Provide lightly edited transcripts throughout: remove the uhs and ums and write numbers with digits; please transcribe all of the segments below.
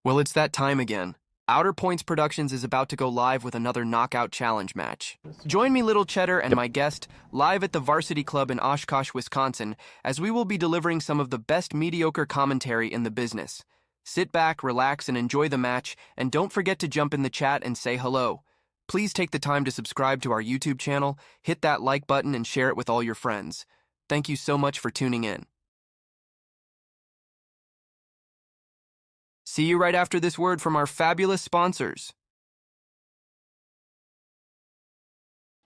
Well, it's that time again. Outer Points Productions is about to go live with another Knockout Challenge match. Join me, Little Cheddar, and my guest live at the Varsity Club in Oshkosh, Wisconsin, as we will be delivering some of the best mediocre commentary in the business. Sit back, relax, and enjoy the match, and don't forget to jump in the chat and say hello. Please take the time to subscribe to our YouTube channel, hit that like button, and share it with all your friends. Thank you so much for tuning in. See you right after this word from our fabulous sponsors.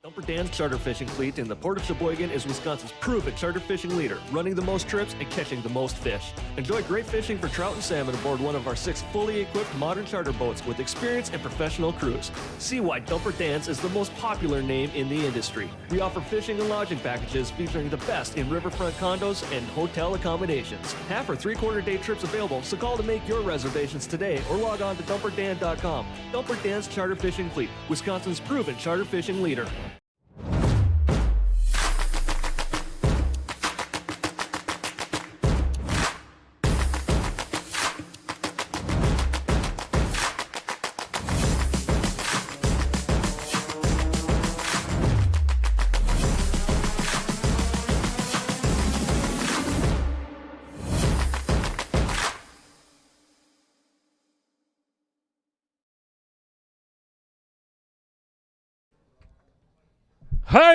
Dumper Dan's charter fishing fleet in the Port of Sheboygan is Wisconsin's proven charter fishing leader, running the most trips and catching the most fish. Enjoy great fishing for trout and salmon aboard one of our 6 fully equipped modern charter boats with experience and professional crews. See why Dumper Dan's is the most popular name in the industry. We offer fishing and lodging packages featuring the best in riverfront condos and hotel accommodations. Half or 3/4 day trips available, so call to make your reservations today or log on to dumperdan.com. Dumper Dan's charter fishing fleet, Wisconsin's proven charter fishing leader.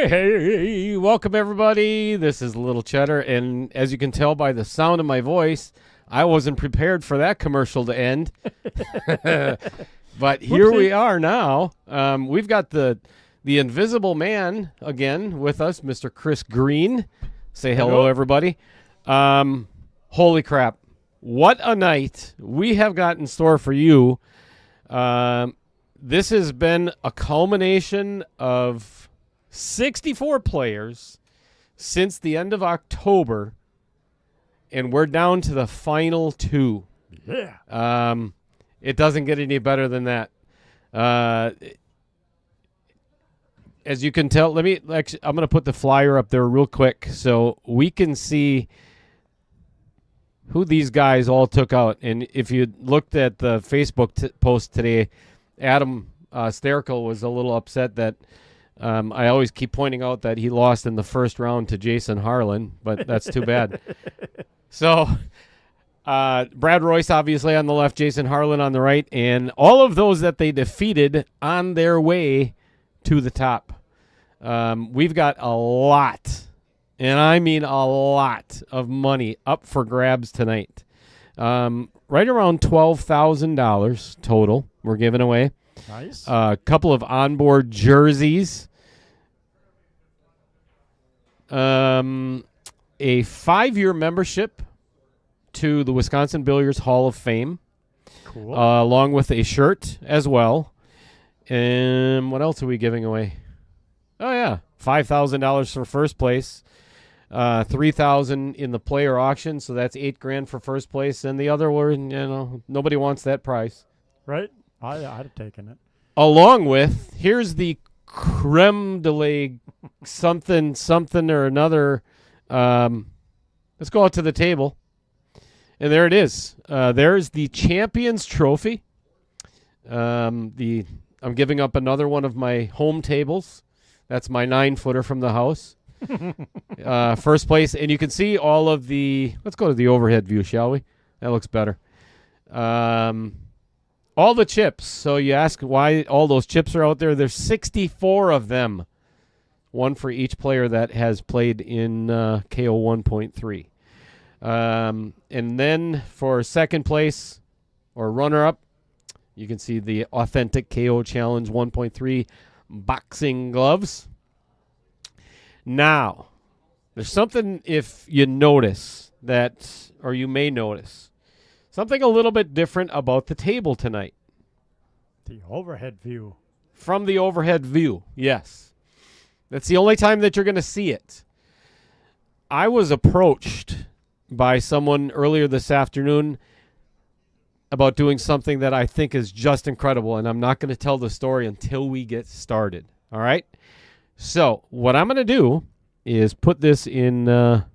Hey, welcome everybody. This is Little Cheddar, and as you can tell by the sound of my voice, I wasn't prepared for that commercial to end. But here we are now. We've got the Invisible Man again with us, Mr. Chris Green. Say hello, everybody. Holy crap. What a night we have got in store for you. This has been a culmination of 64 players since the end of October, and we're down to the final 2. Yeah. It doesn't get any better than that. As you can tell, I'm going to put the flyer up there real quick so we can see who these guys all took out. And if you looked at the Facebook post today, Adam Sterkel was a little upset that I always keep pointing out that he lost in the first round to Jason Harlan, but that's too bad. So Brad Royce obviously on the left, Jason Harlan on the right, and all of those that they defeated on their way to the top. We've got a lot, and I mean a lot of money up for grabs tonight. Right around $12,000 total we're giving away. Nice. A couple of onboard jerseys. A 5-year membership to the Wisconsin Billiards Hall of Fame. Cool. Along with a shirt as well. And what else are we giving away? Oh, yeah. $5,000 for first place. $3,000 in the player auction, so that's $8,000 for first place. And the other one, nobody wants that price. Right? I'd have taken it. Along with, here's the creme de la something or another. Let's go out to the table. And there it is. There's the Champions Trophy. I'm giving up another one of my home tables. That's my 9-footer from the house. First place. And you can see all of the, let's go to the overhead view, shall we? That looks better. All the chips. So you ask why all those chips are out there. There's 64 of them. One for each player that has played in KO 1.3. And then for second place or runner-up, you can see the authentic KO Challenge 1.3 boxing gloves. Now, there's something if you notice that, or you may notice, something a little bit different about the table tonight. The overhead view. From the overhead view, yes. That's the only time that you're going to see it. I was approached by someone earlier this afternoon about doing something that I think is just incredible, and I'm not going to tell the story until we get started, all right? So what I'm going to do is put this in a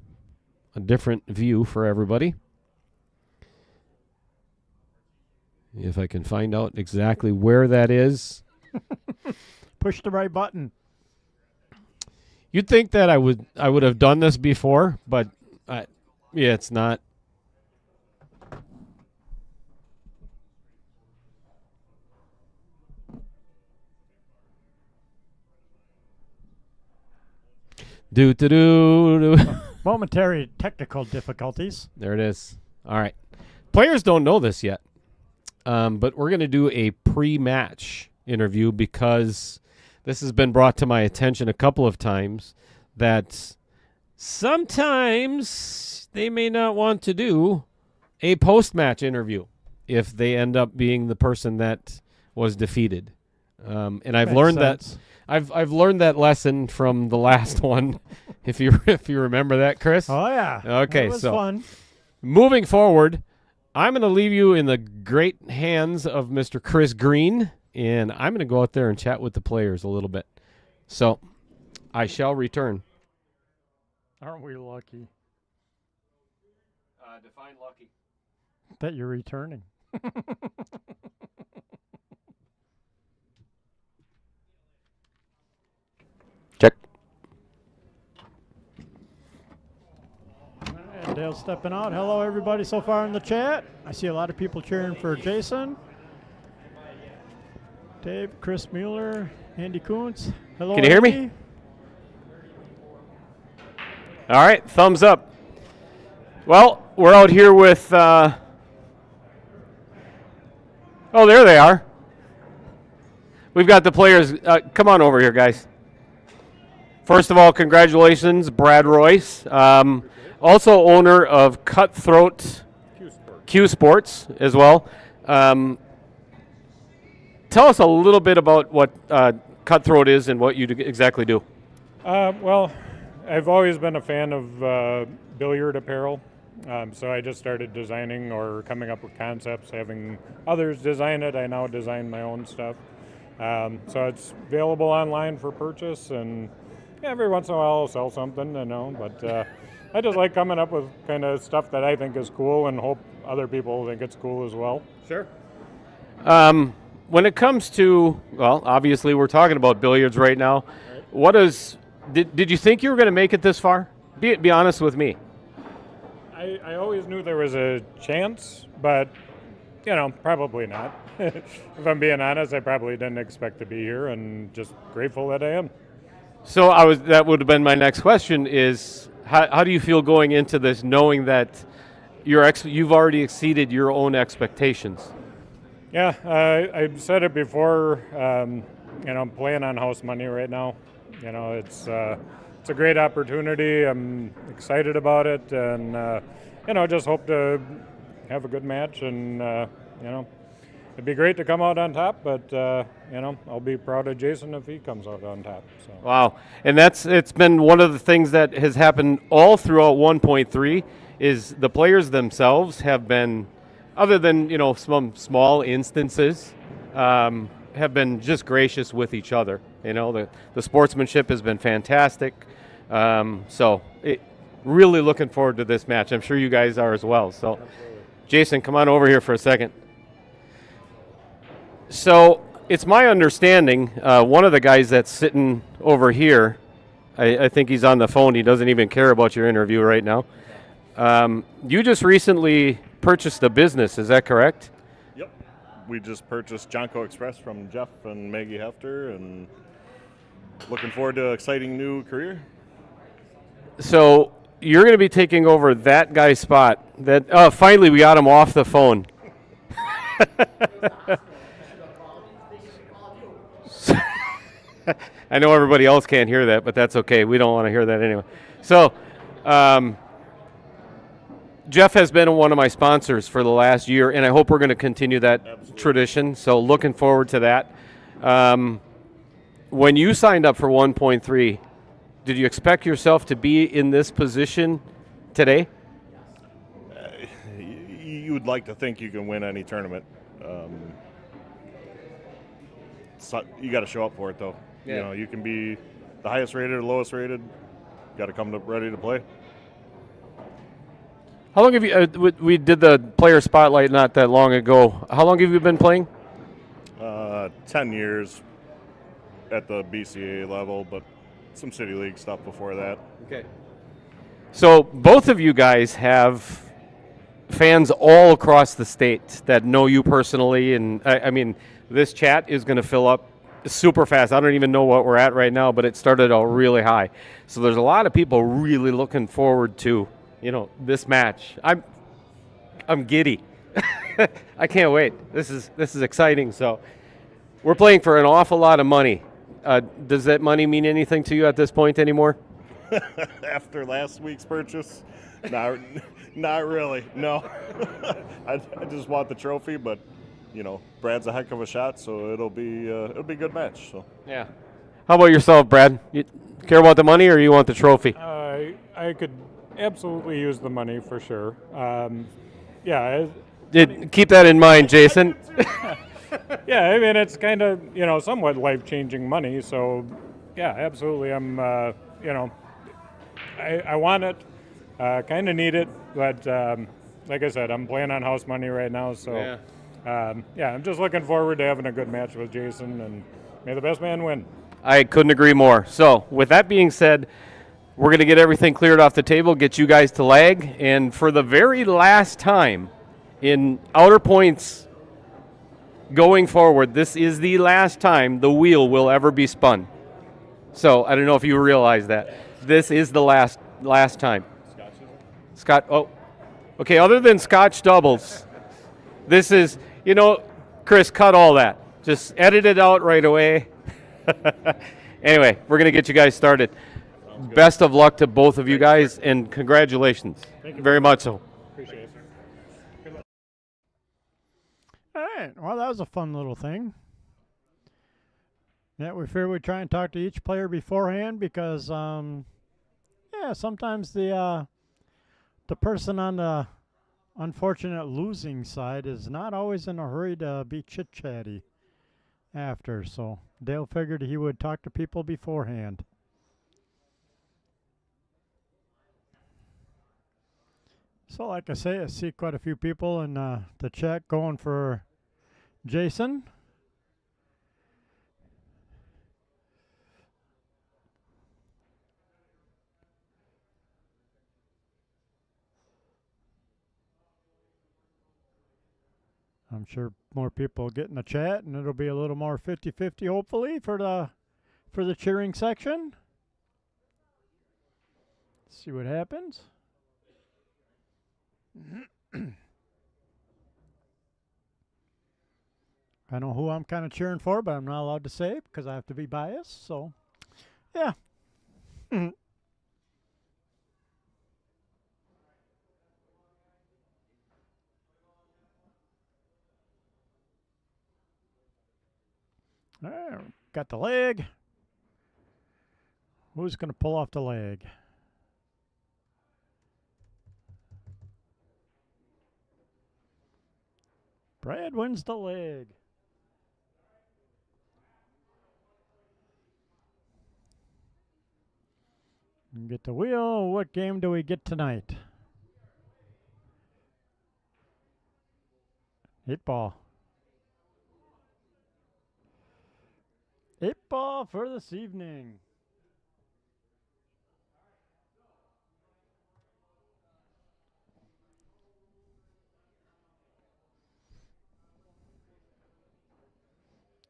different view for everybody. if I can find out exactly where that is. Push the right button. You'd think that I would have done this before, but yeah, it's not. Do. Momentary technical difficulties. There it is. All right. Players don't know this yet, but we're going to do a pre-match interview because this has been brought to my attention a couple of times that sometimes they may not want to do a post-match interview if they end up being the person that was defeated. And I've learned that. I've learned that lesson from the last one. If you remember that, Chris. Oh yeah. Okay, it was so fun. Moving forward, I'm going to leave you in the great hands of Mr. Chris Green, and I'm going to go out there and chat with the players a little bit. So, I shall return. Aren't we lucky Define lucky. that you're returning? Check. And Dale stepping out. Hello, everybody so far in the chat. I see a lot of people cheering for Jason. Dave, Chris Mueller, Andy Kuntz. Hello, Can you hear me? Andy. All right, thumbs up. Well, we're out here with... oh, there they are. We've got the players. Come on over here, guys. First of all, congratulations, Brad Royce. Also owner of Cutthroat Q Sports as well. Tell us a little bit about what Cutthroat is and what you exactly do. Well, I've always been a fan of billiard apparel, so I just started designing or coming up with concepts, having others design it. I now design my own stuff. So it's available online for purchase, and every once in a while I'll sell something, but I just like coming up with kind of stuff that I think is cool and hope other people think it's cool as well. Sure. When it comes to, well, obviously we're talking about billiards right now. What is, did you think you were going to make it this far? Be honest with me. I always knew there was a chance, but, probably not. If I'm being honest, I probably didn't expect to be here, and just grateful that I am. So that would have been my next question is, how do you feel going into this knowing that you've already exceeded your own expectations? Yeah, I've said it before. I'm playing on house money right now. It's a great opportunity. I'm excited about it, and just hope to have a good match. And it'd be great to come out on top, but I'll be proud of Jason if he comes out on top. So. Wow, and it's been one of the things that has happened all throughout 1.3 is the players themselves have been, other than some small instances, have been just gracious with each other. The sportsmanship has been fantastic. So really looking forward to this match. I'm sure you guys are as well. So, Jason, come on over here for a second. So it's my understanding, one of the guys that's sitting over here, I think he's on the phone. He doesn't even care about your interview right now. You just recently purchased a business, is that correct? Yep. We just purchased Jonco Express from Jeff and Maggie Hefter, and looking forward to an exciting new career. So you're going to be taking over that guy's spot. Finally we got him off the phone. I know everybody else can't hear that, but that's okay. We don't want to hear that anyway. So Jeff has been one of my sponsors for the last year, and I hope we're going to continue that tradition. So looking forward to that. When you signed up for 1.3, did you expect yourself to be in this position today? You would like to think you can win any tournament. So you got to show up for it, though. Yeah. You can be the highest rated or lowest rated. Got to come ready to play. How long have you? We did the player spotlight not that long ago. How long have you been playing? 10 years at the BCA level, but some city league stuff before that. Okay. So both of you guys have fans all across the state that know you personally, and I mean, this chat is going to fill up super fast. I don't even know what we're at right now, but it started out really high. So there's a lot of people really looking forward to, this match. I'm giddy. I can't wait. This is exciting. So we're playing for an awful lot of money. Does that money mean anything to you at this point anymore? After last week's purchase, not really. No, I just want the trophy, but Brad's a heck of a shot, so it'll be a good match. So yeah. How about yourself, Brad? You care about the money, or you want the trophy? I could absolutely use the money for sure. Keep that in mind, Jason. Yeah, I mean it's kind of somewhat life-changing money. So yeah, absolutely. I'm I want it, kind of need it, but like I said, I'm playing on house money right now. So I'm just looking forward to having a good match with Jason, and may the best man win. I couldn't agree more. So with that being said, we're going to get everything cleared off the table, get you guys to lag, and for the very last time in Outer Points going forward, this is the last time the wheel will ever be spun. So I don't know if you realize that. This is the last time. Scott, okay, other than Scotch doubles, this is, Chris, cut all that. Just edit it out right away. Anyway, we're going to get you guys started. Best of luck to both of you guys, and congratulations. Thank you very much so. Appreciate it. All right. Well, that was a fun little thing. Yeah, we figured we'd try and talk to each player beforehand because, sometimes the person on the unfortunate losing side is not always in a hurry to be chit-chatty after. So Dale figured he would talk to people beforehand. So like I say, I see quite a few people in the chat going for Jason. I'm sure more people get in the chat, and it'll be a little more 50-50 hopefully for the cheering section. Let's see what happens. I know who I'm kind of cheering for, but I'm not allowed to say it because I have to be biased. So, yeah. Got the leg. Who's going to pull off the leg? Brad wins the leg. And get the wheel. What game do we get tonight? 8-ball. 8-ball for this evening.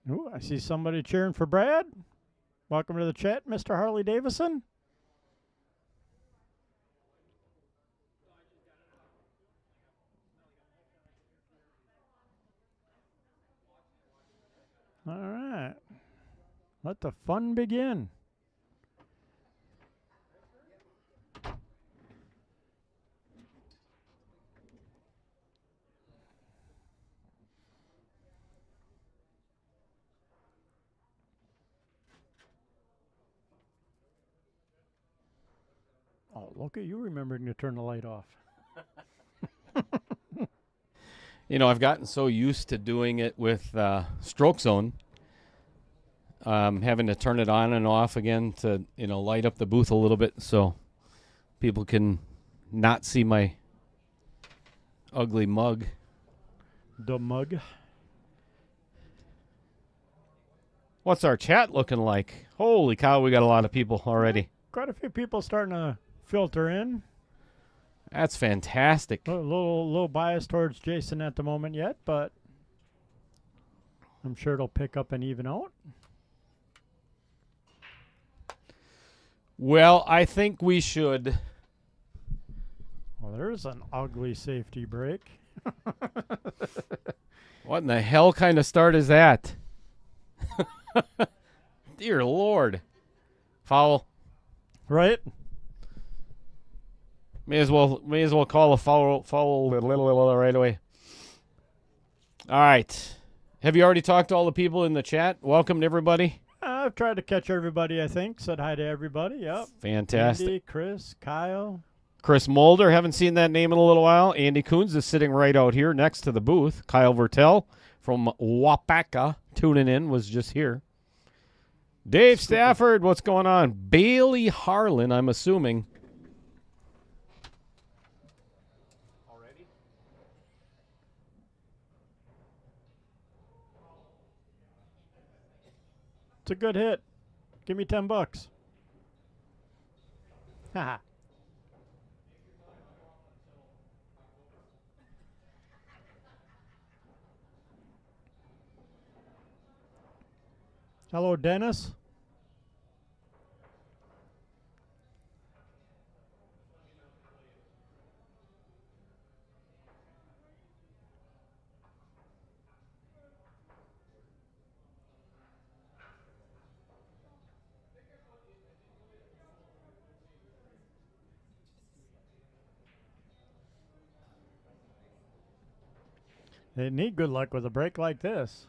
Ooh, I see somebody cheering for Brad. Welcome to the chat, Mr. Harley Davison. All right. Let the fun begin. Oh, look at you remembering to turn the light off. I've gotten so used to doing it with Stroke Zone, having to turn it on and off again to, light up the booth a little bit so people can not see my ugly mug. The mug. What's our chat looking like? Holy cow, we got a lot of people already. Quite a few people starting to filter in. That's fantastic. A little bias towards Jason at the moment yet, but I'm sure it'll pick up and even out. Well, I think we should. Well, there's an ugly safety break. What in the hell kind of start is that? Dear Lord. Foul. Right? May as well call a foul right away. All right. Have you already talked to all the people in the chat? Welcomed everybody. I've tried to catch everybody, I think. Said hi to everybody. Yep. Fantastic. Andy, Chris, Kyle. Chris Mulder, haven't seen that name in a little while. Andy Coons is sitting right out here next to the booth. Kyle Vertel from Wapaka tuning in, was just here. Dave Stafford, what's going on? Bailey Harlan, I'm assuming. Already? It's a good hit. Give me $10. Haha. Hello, Dennis. They need good luck with a break like this.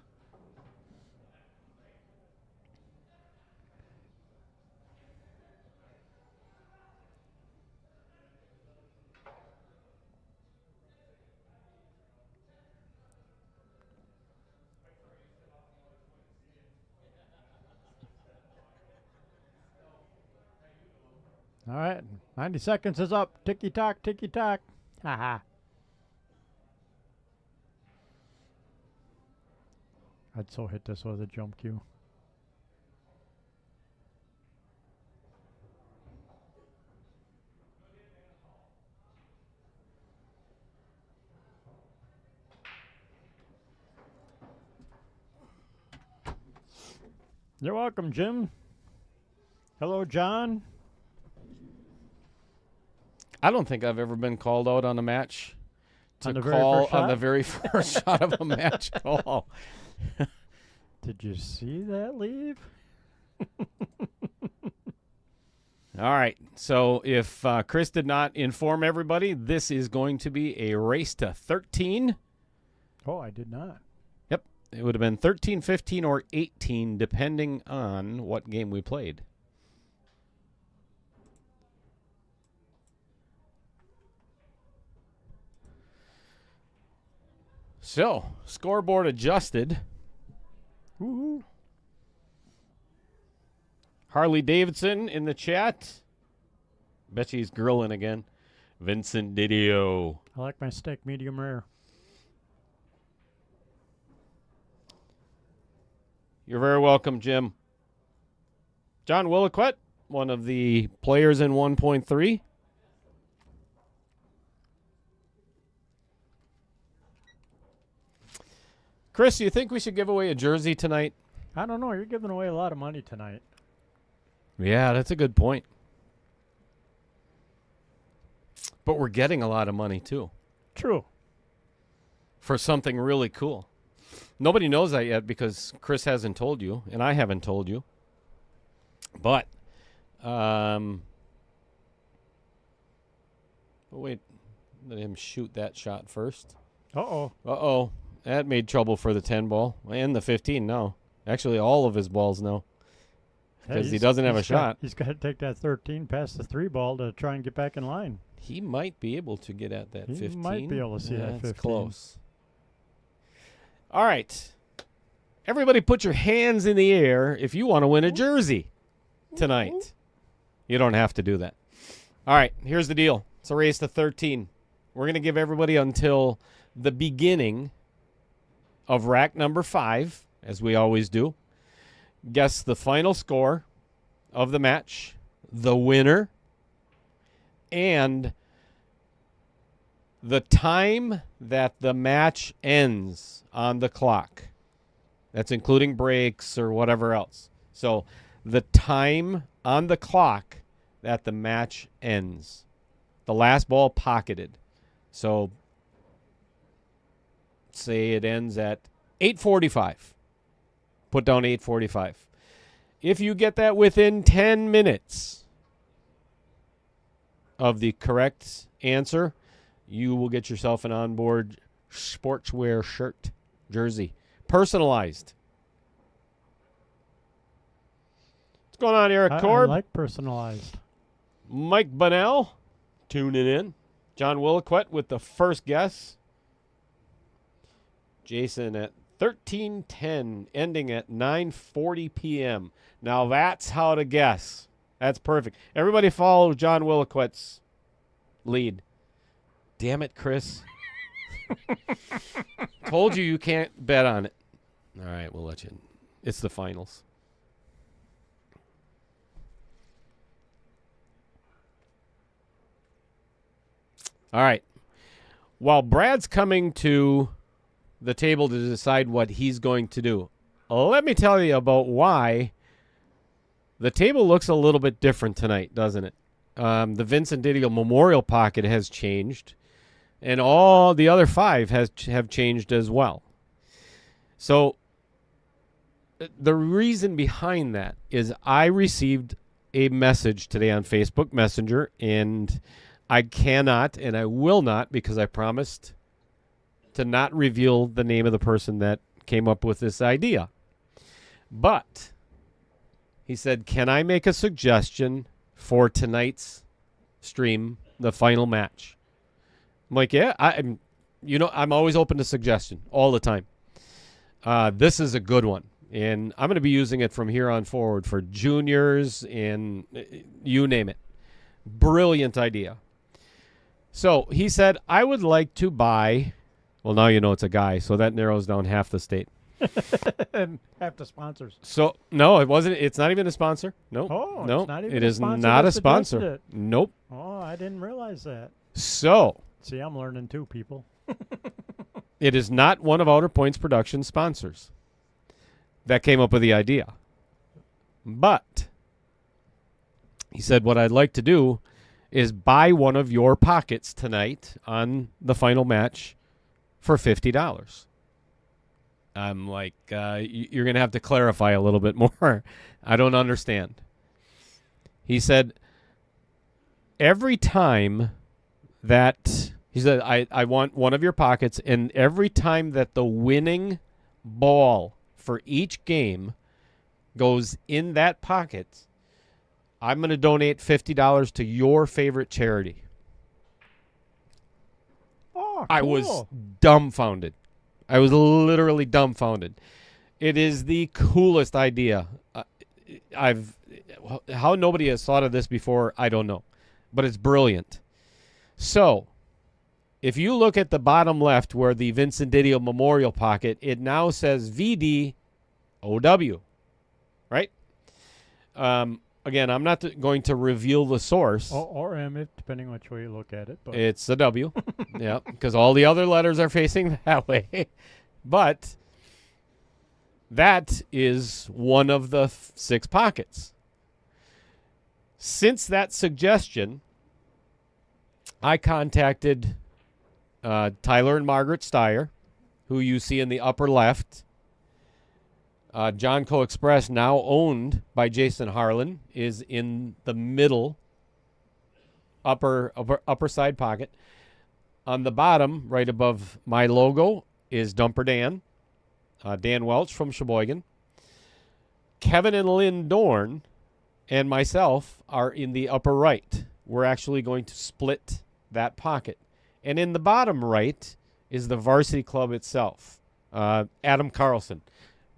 All right, 90 seconds is up. Ticky-tock, ticky-tock. Haha. I'd so hit this with a jump cue. You're welcome, Jim. Hello, John. I don't think I've ever been called out on a match to On the very call first on shot? the very first shot of a match call. Did you see that leave? All right. So if Chris did not inform everybody, this is going to be a race to 13. Oh, I did not. Yep. It would have been 13, 15, or 18, depending on what game we played. So, scoreboard adjusted. Woohoo. Harley Davidson in the chat. Bet she's grilling again. Vincent Didio. I like my steak medium rare. You're very welcome, Jim. John Williquette, one of the players in 1.3. Chris, you think we should give away a jersey tonight? I don't know. You're giving away a lot of money tonight. Yeah, that's a good point. But we're getting a lot of money, too, True. for something really cool. Nobody knows that yet because Chris hasn't told you, and I haven't told you. But, wait, let him shoot that shot first. Uh-oh. Uh-oh. That made trouble for the 10 ball and the 15 now. Actually, all of his balls now. Because he doesn't have a shot. He's got to take that 13 past the 3 ball to try and get back in line. He might be able to get at that He 15. might be able to see that 15. That's close. All right. Everybody put your hands in the air if you want to win a jersey tonight. You don't have to do that. All right, here's the deal. It's a race to 13. We're going to give everybody until the beginning of rack number 5, as we always do. Guess the final score of the match, the winner, and the time that the match ends on the clock. That's including breaks or whatever else. So the time on the clock that the match ends. The last ball pocketed. So say it ends at 8:45. Put down 8:45. If you get that within 10 minutes of the correct answer, you will get yourself an onboard sportswear shirt, jersey, personalized. What's going on, Eric Korb? I like personalized. Mike Bunnell tuning in. John Williquette with the first guess. Jason at 13:10, ending at 9:40 p.m. Now that's how to guess. That's perfect. Everybody follow John Williquette's lead. Damn it, Chris. Told you can't bet on it. All right, we'll let you in. It's the finals. All right. While Brad's coming to the table to decide what he's going to do, let me tell you about why the table looks a little bit different tonight, doesn't it? The Vincent Didio Memorial Pocket has changed, and all the other 5 have changed as well. So the reason behind that is I received a message today on Facebook Messenger, and I cannot and I will not, because I promised to not reveal the name of the person that came up with this idea. But he said, can I make a suggestion for tonight's stream, the final match? I'm like, yeah, I'm always open to suggestion all the time. This is a good one, and I'm going to be using it from here on forward for juniors and you name it. Brilliant idea. So he said, I would like to buy, well, now you know it's a guy, so that narrows down half the state. And half the sponsors. So, no, it wasn't. It's not even a sponsor. Nope. Oh, nope. it's not even it a is sponsor not that a sponsor. suggested it. Nope. Oh, I didn't realize that. So, See, I'm learning too, people. it is not one of Outer Points Productions sponsors that came up with the idea. But he said, what I'd like to do is buy one of your pockets tonight on the final match for $50. I'm like, you're going to have to clarify a little bit more. I don't understand. He said, every time that, he said, I want one of your pockets, and every time that the winning ball for each game goes in that pocket, I'm going to donate $50 to your favorite charity. Oh, cool. I was dumbfounded. I was literally dumbfounded. It is the coolest idea. How nobody has thought of this before, I don't know. But it's brilliant. So, if you look at the bottom left where the Vincent Didio Memorial Pocket, it now says VDOW. Right? Again, I'm not going to reveal the source. Or M, depending which way you look at it. But It's a W. Yeah, because all the other letters are facing that way. But that is one of the 6 pockets. Since that suggestion, I contacted Tyler and Margaret Steyer, who you see in the upper left. John Co. Express, now owned by Jason Harlan, is in the middle upper side pocket. On the bottom, right above my logo, is Dumper Dan, Dan Welch from Sheboygan. Kevin and Lynn Dorn and myself are in the upper right. We're actually going to split that pocket. And in the bottom right is the varsity club itself, Adam Carlson.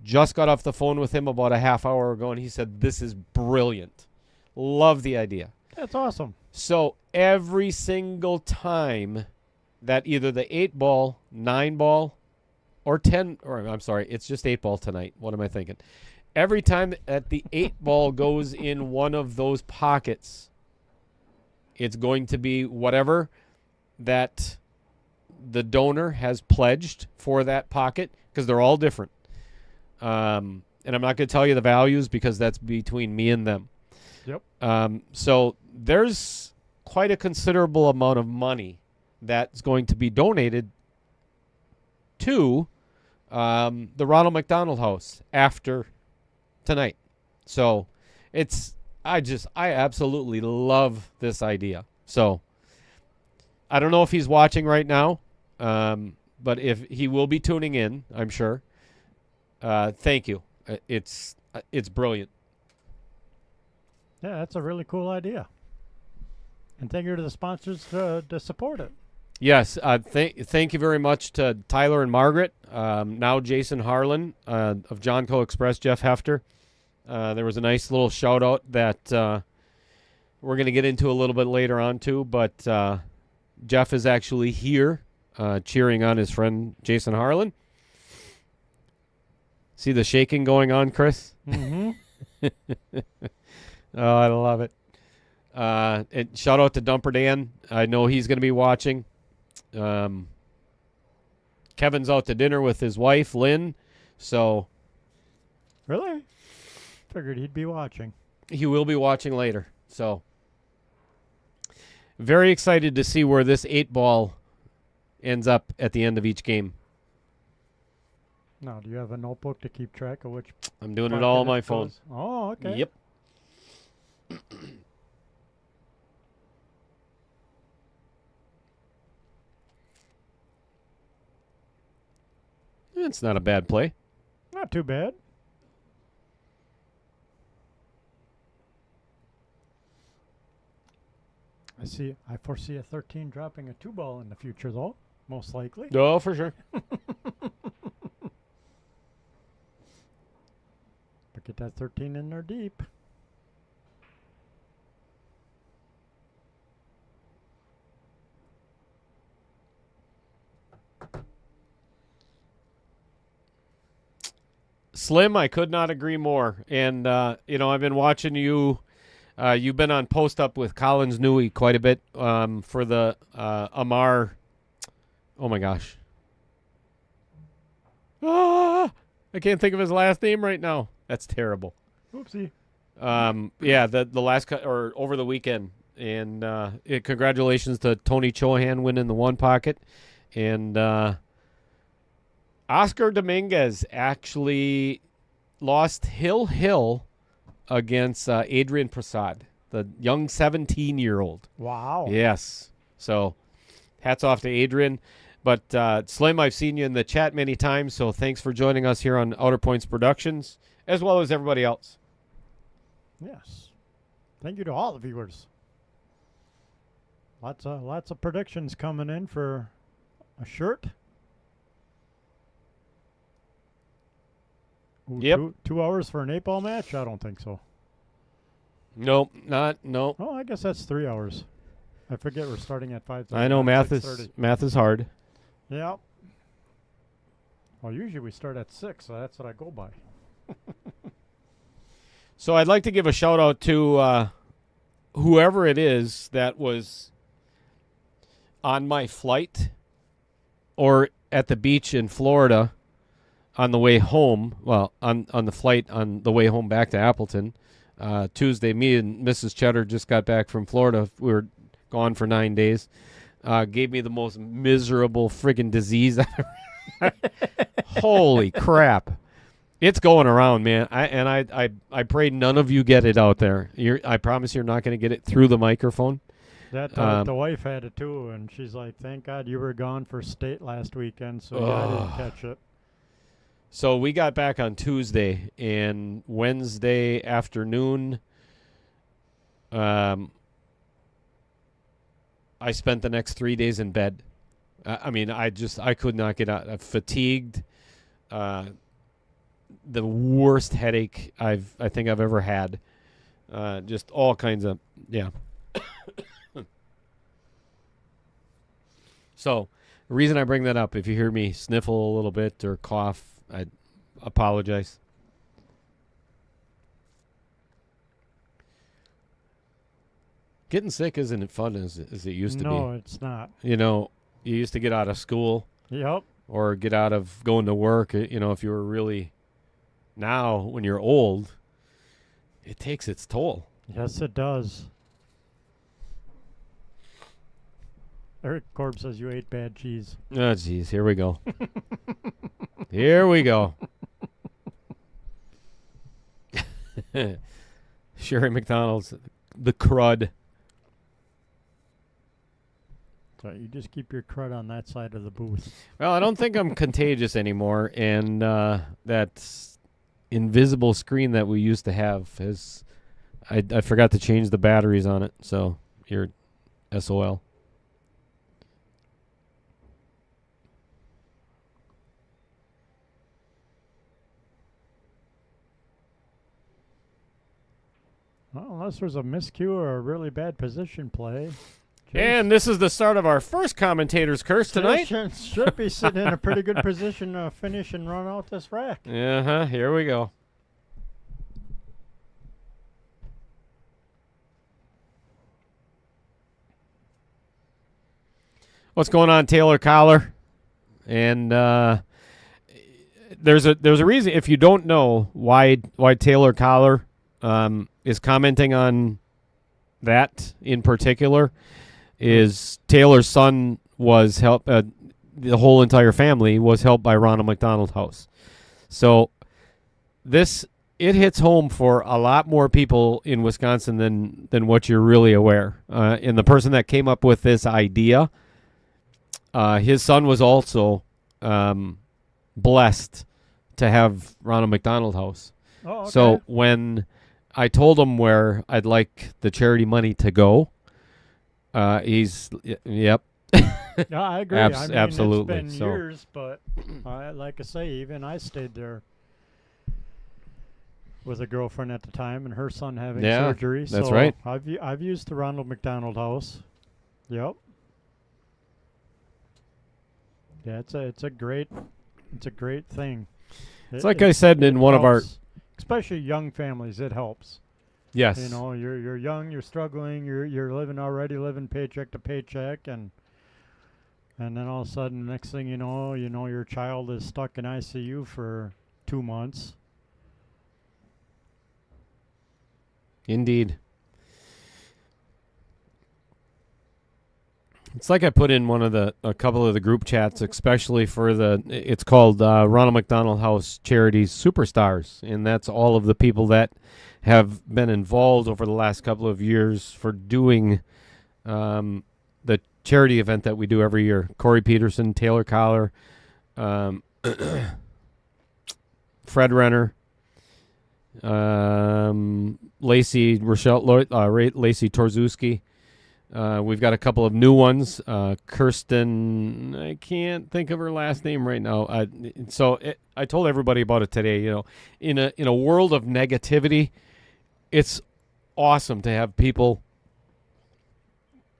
Just got off the phone with him about a half hour ago, and he said, this is brilliant. Love the idea. that's awesome. So every single time that either the 8-ball, 9-ball, or 10, or I'm sorry, it's just 8-ball tonight. What am I thinking? Every time that the 8-ball goes in one of those pockets, it's going to be whatever that the donor has pledged for that pocket, because they're all different. And I'm not going to tell you the values because that's between me and them. Yep. So there's quite a considerable amount of money that's going to be donated to the Ronald McDonald House after tonight. So I absolutely love this idea. So I don't know if he's watching right now, but if he will be tuning in, I'm sure. Thank you. It's brilliant. Yeah, that's a really cool idea. And thank you to the sponsors to support it. Yes, thank you very much to Tyler and Margaret, now Jason Harlan of Johnco Express, Jeff Hefter. There was a nice little shout-out that we're going to get into a little bit later on, too, but Jeff is actually here cheering on his friend Jason Harlan. See the shaking going on, Chris? Mm-hmm. Oh, I love it. And shout out to Dumper Dan. I know he's going to be watching. Kevin's out to dinner with his wife, Lynn. So Really? Figured he'd be watching. he will be watching later. So very excited to see where this 8-ball ends up at the end of each game. Now, do you have a notebook to keep track of which? I'm doing it all on my phone. goes? Oh, okay. Yep. It's not a bad play. Not too bad. I foresee a 13 dropping a 2-ball in the future, though. Most likely. Oh, for sure. But get that 13 in there deep. Slim, I could not agree more. And, I've been watching you. You've been on Post Up with Collins Newey quite a bit for the Amar. Oh, my gosh. I can't think of his last name right now. That's terrible. Oopsie. Yeah, the last or over the weekend. And congratulations to Tony Chohan winning the one pocket. And Oscar Dominguez actually lost Hill against Adrian Prasad, the young 17-year-old. Wow. Yes. So hats off to Adrian. But Slim, I've seen you in the chat many times, so thanks for joining us here on Outer Points Productions, as well as everybody else. Yes. Thank you to all the viewers. Lots of predictions coming in for a shirt. Ooh, Yep. 2 hours for an 8-ball match? I don't think so. No. Oh, I guess that's 3 hours. I forget we're starting at 5:30. I know not math 6:30. is hard. Yeah. Well, usually we start at 6, so that's what I go by. So I'd like to give a shout out to whoever it is that was on my flight or at the beach in Florida on the way home. Well, on the flight on the way home back to Appleton. Tuesday, me and Mrs. Cheddar just got back from Florida. We were gone for 9 days. Gave me the most miserable friggin' disease I've ever had. Holy crap. It's going around, man. I pray none of you get it out there. I promise you're not going to get it through the microphone. That the wife had it too, and she's like, "Thank God you were gone for state last weekend, so yeah, I didn't catch it." So we got back on Tuesday, and Wednesday afternoon, I spent the next 3 days in bed. I could not get out. Fatigued. The worst headache I think I've ever had. Just all kinds of, yeah. So the reason I bring that up, if you hear me sniffle a little bit or cough, I apologize. Getting sick isn't fun as it used to be. No, it's not. You know, you used to get out of school Yep. or get out of going to work. You know, if you were really, now when you're old, it takes its toll. Yes, it does. Eric Korb says you ate bad cheese. Oh, jeez, here we go. Here we go. Sherry McDonald's, the crud. So you just keep your crud on that side of the booth. Well, I don't think I'm contagious anymore, and that invisible screen that we used to have has. I forgot to change the batteries on it, so you're SOL. Well, unless there's a miscue or a really bad position play. And this is the start of our first commentator's curse tonight. Should be sitting in a pretty good position to finish and run out this rack. Uh-huh, here we go. What's going on, Taylor Collar? And there's a reason. If you don't know why Taylor Collar is commenting on that in particular, is Taylor's son was helped. The whole entire family was helped by Ronald McDonald House. So it hits home for a lot more people in Wisconsin than what you're really aware. And the person that came up with this idea, his son was also blessed to have Ronald McDonald House. Oh, okay. So when I told him where I'd like the charity money to go, yep. No, I agree. Absolutely. It's been years, but like I say, even I stayed there with a girlfriend at the time, and her son having surgery. That's so right. I've used the Ronald McDonald House. Yep. Yeah, it's a great thing. It's like I said in one of our, especially young families, it helps. yes, You know, you're young, you're struggling, you're living paycheck to paycheck, and then all of a sudden, next thing you know your child is stuck in ICU for 2 months. indeed. It's like I put in a couple of the group chats, especially for it's called Ronald McDonald House Charities Superstars, and that's all of the people that have been involved over the last couple of years for doing the charity event that we do every year. Corey Peterson, Taylor Collar, Fred Renner, Lacey Torzewski. We've got a couple of new ones. Kirsten, I can't think of her last name right now. I told everybody about it today. You know, in a world of negativity, it's awesome to have people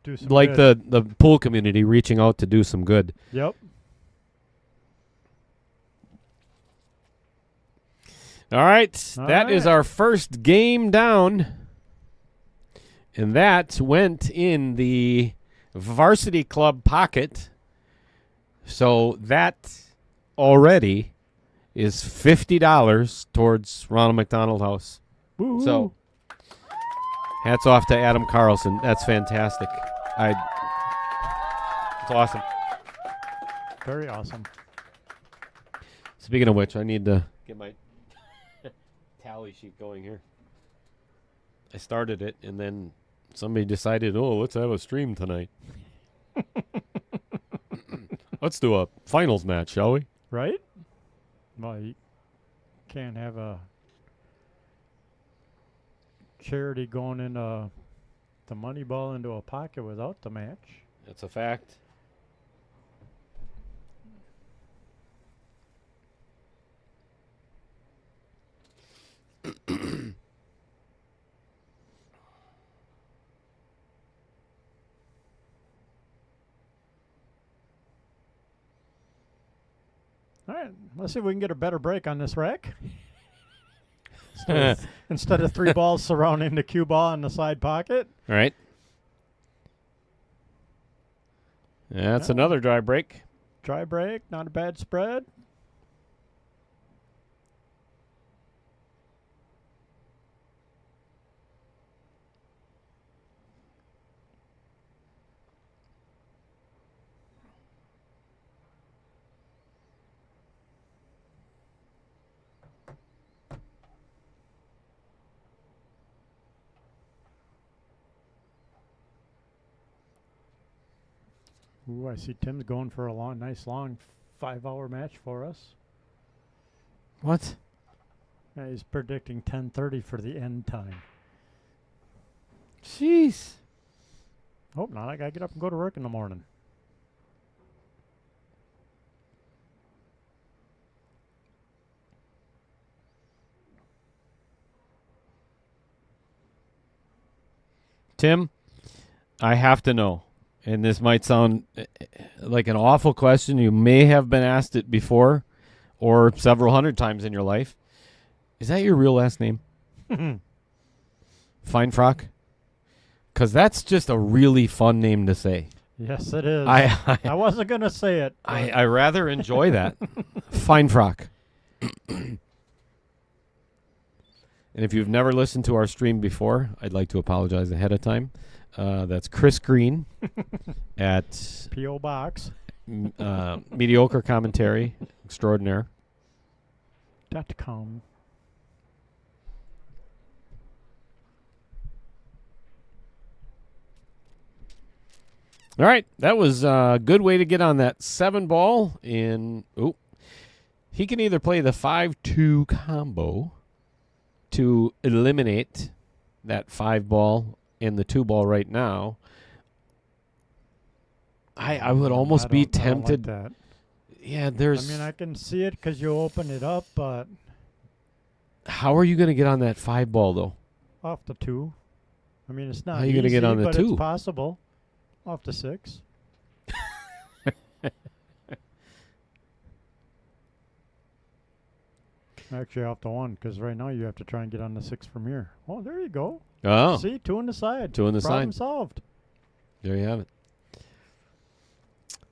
Do some like good. the pool community reaching out to do some good. Yep. All right, that is our first game down. And that went in the varsity club pocket. So that already is $50 towards Ronald McDonald House. Woo-hoo. So hats off to Adam Carlson. That's fantastic. It's awesome. Very awesome. Speaking of which, I need to get my tally sheet going here. I started it, and then somebody decided, let's have a stream tonight. Let's do a finals match, shall we? Right? Well, you can't have a charity going into the money ball into a pocket without the match. That's a fact. All right, let's see if we can get a better break on this rack. Instead of 3 balls surrounding the cue ball in the side pocket. All right. That's another dry break. Dry break, not a bad spread. Ooh, I see Tim's going for a nice long 5-hour match for us. What? Yeah, he's predicting 10:30 for the end time. Jeez. Oh, now I gotta get up and go to work in the morning. Tim, I have to know, and this might sound like an awful question. You may have been asked it before or several hundred times in your life. Is that your real last name? Feinfrock? Because that's just a really fun name to say. Yes, it is. I wasn't gonna say it. I rather enjoy that. Feinfrock. And if you've never listened to our stream before, I'd like to apologize ahead of time. That's Chris Green at P.O. Box. Mediocre Commentary Extraordinaire. .com. All right, that was a good way to get on that 7 ball. He can either play the 5-2 combo to eliminate that 5 ball and the 2 ball right now. I would almost be tempted. I don't like that. Yeah, there's. I mean, I can see it because you open it up, but How are you going to get on that 5 ball though? off the 2. I mean, it's not How are you gonna get on the but 2? It's possible. Off the 6. Actually, off the 1, because right now you have to try and get on the 6 from here. Oh, there you go. Oh, See, 2 on the side. 2 on the Problem side. solved. There you have it.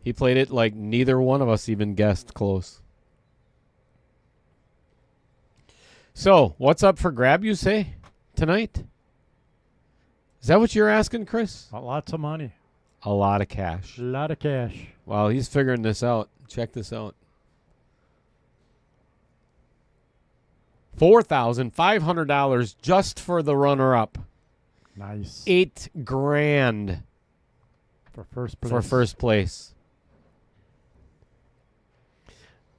He played it like neither one of us even guessed close. So, what's up for grab, you say, tonight? Is that what you're asking, Chris? Lots of money. A lot of cash. A lot of cash. While he's figuring this out, check this out. $4,500 just for the runner-up. Nice. $8,000 For first place. for first place.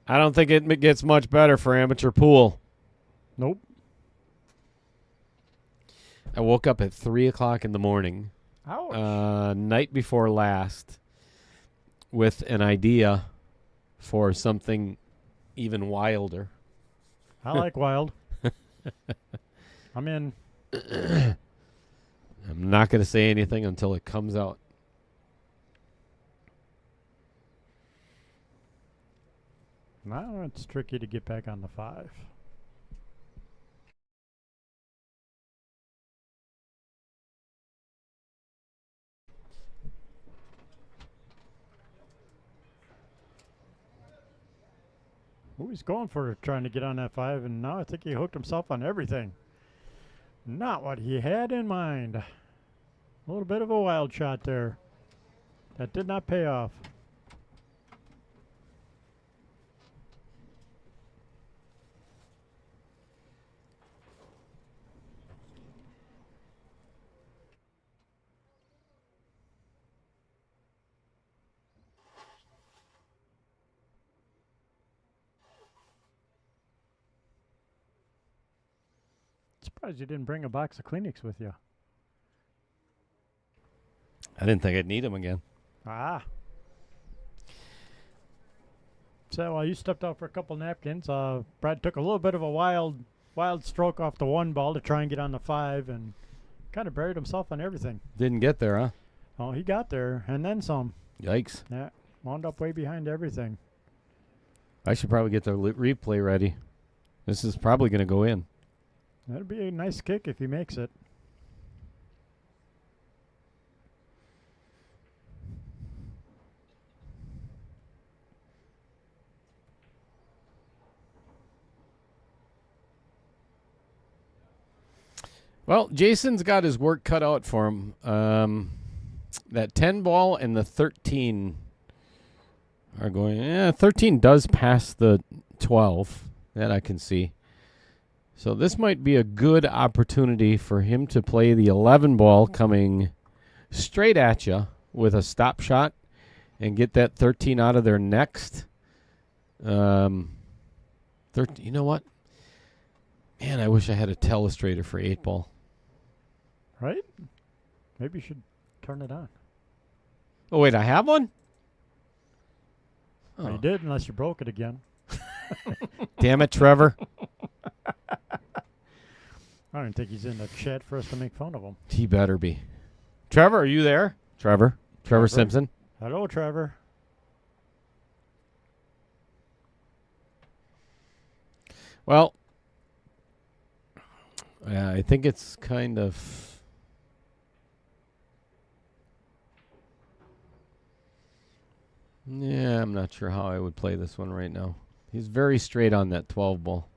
I don't think it gets much better for amateur pool. Nope. I woke up at 3 o'clock in the morning, Ouch. night before last, with an idea for something even wilder. I like wild. I'm in. I'm not going to say anything until it comes out. Now it's tricky to get back on the 5. Ooh, he's going for trying to get on that 5, and now I think he hooked himself on everything. Not what he had in mind. A little bit of a wild shot there. That did not pay off. Surprised you didn't bring a box of Kleenex with you. I didn't think I'd need them again. Ah. So while you stepped out for a couple napkins, Brad took a little bit of a wild stroke off the 1 ball to try and get on the 5, and kind of buried himself on everything. Didn't get there, huh? Oh, he got there, and then some. Yikes. Yeah, wound up way behind everything. I should probably get the replay ready. This is probably going to go in. That'd be a nice kick if he makes it. Well, Jason's got his work cut out for him. That 10 ball and the 13 are going. 13 does pass the 12. That I can see. So this might be a good opportunity for him to play the 11 ball coming straight at you with a stop shot and get that 13 out of there next. 13, you know what? Man, I wish I had a telestrator for 8 ball. Right? Maybe you should turn it on. Oh, wait, I have one? Well, you did, unless you broke it again. Damn it, Trevor. I don't think he's in the chat for us to make fun of him. He better be. Trevor, are you there? Trevor Simpson. Hello, Trevor. Well, I think it's kind of... Yeah, I'm not sure how I would play this one right now. He's very straight on that 12 ball.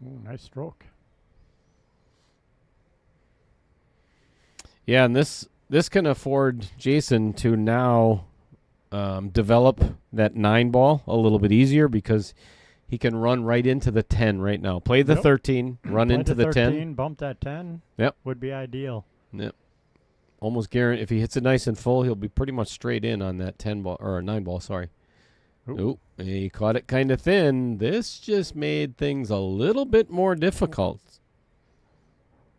Ooh, nice stroke. Yeah, and this can afford Jason to now develop that 9 ball a little bit easier because he can run right into the 10 right now. Play the 13, run into the 10. Bump that 10. Yep. Would be ideal. Yep. Almost guarantee if he hits it nice and full, he'll be pretty much straight in on that 10 ball or 9 ball, sorry. Ooh, he caught it kind of thin. This just made things a little bit more difficult.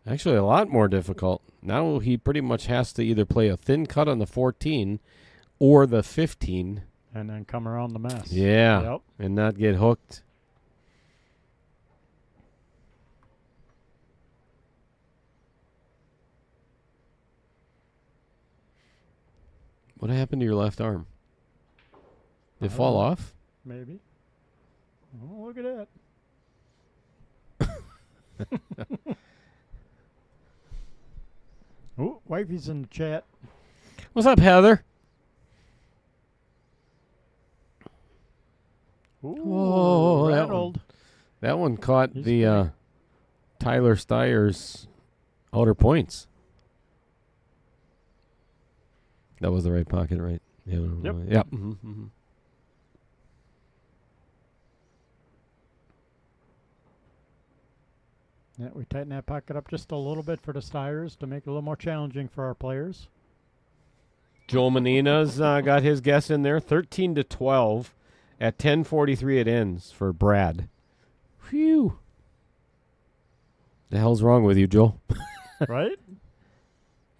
Actually, a lot more difficult. Now he pretty much has to either play a thin cut on the 14 or the 15. And then come around the mess. Yeah, Yep. and not get hooked. What happened to your left arm? Did it fall off? Maybe. Oh, look at that. Oh, wifey's in the chat. What's up, Heather? Ooh, that rattled. That one caught He's the Tyler Steyer's outer points. That was the right pocket, right? Yeah. Yep. Yep. Mm-hmm. Yeah, we tighten that pocket up just a little bit for the Steyers to make it a little more challenging for our players. Joel Menina's got his guess in there. 13-12 at 10:43 it ends for Brad. Phew. The hell's wrong with you, Joel? Right?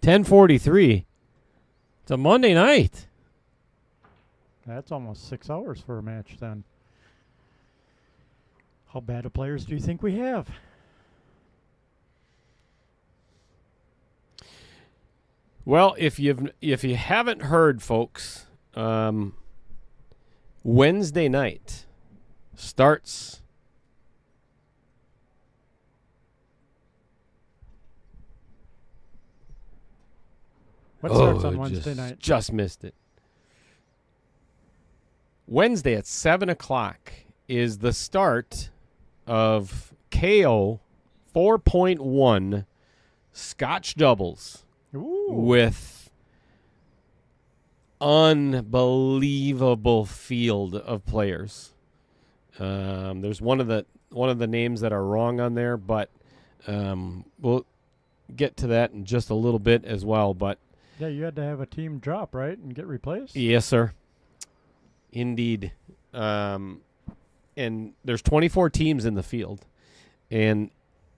10:43. It's a Monday night. That's almost 6 hours for a match then. How bad of players do you think we have? Well, if you haven't heard, folks, Wednesday night starts. What starts on Wednesday night? Just missed it. Wednesday at 7 o'clock is the start of KO 4.1 Scotch doubles. Ooh. With unbelievable field of players. There's one of the names that are wrong on there, but we'll get to that in just a little bit as well. But yeah, you had to have a team drop, right, and get replaced? yes, sir. Indeed. And there's 24 teams in the field, and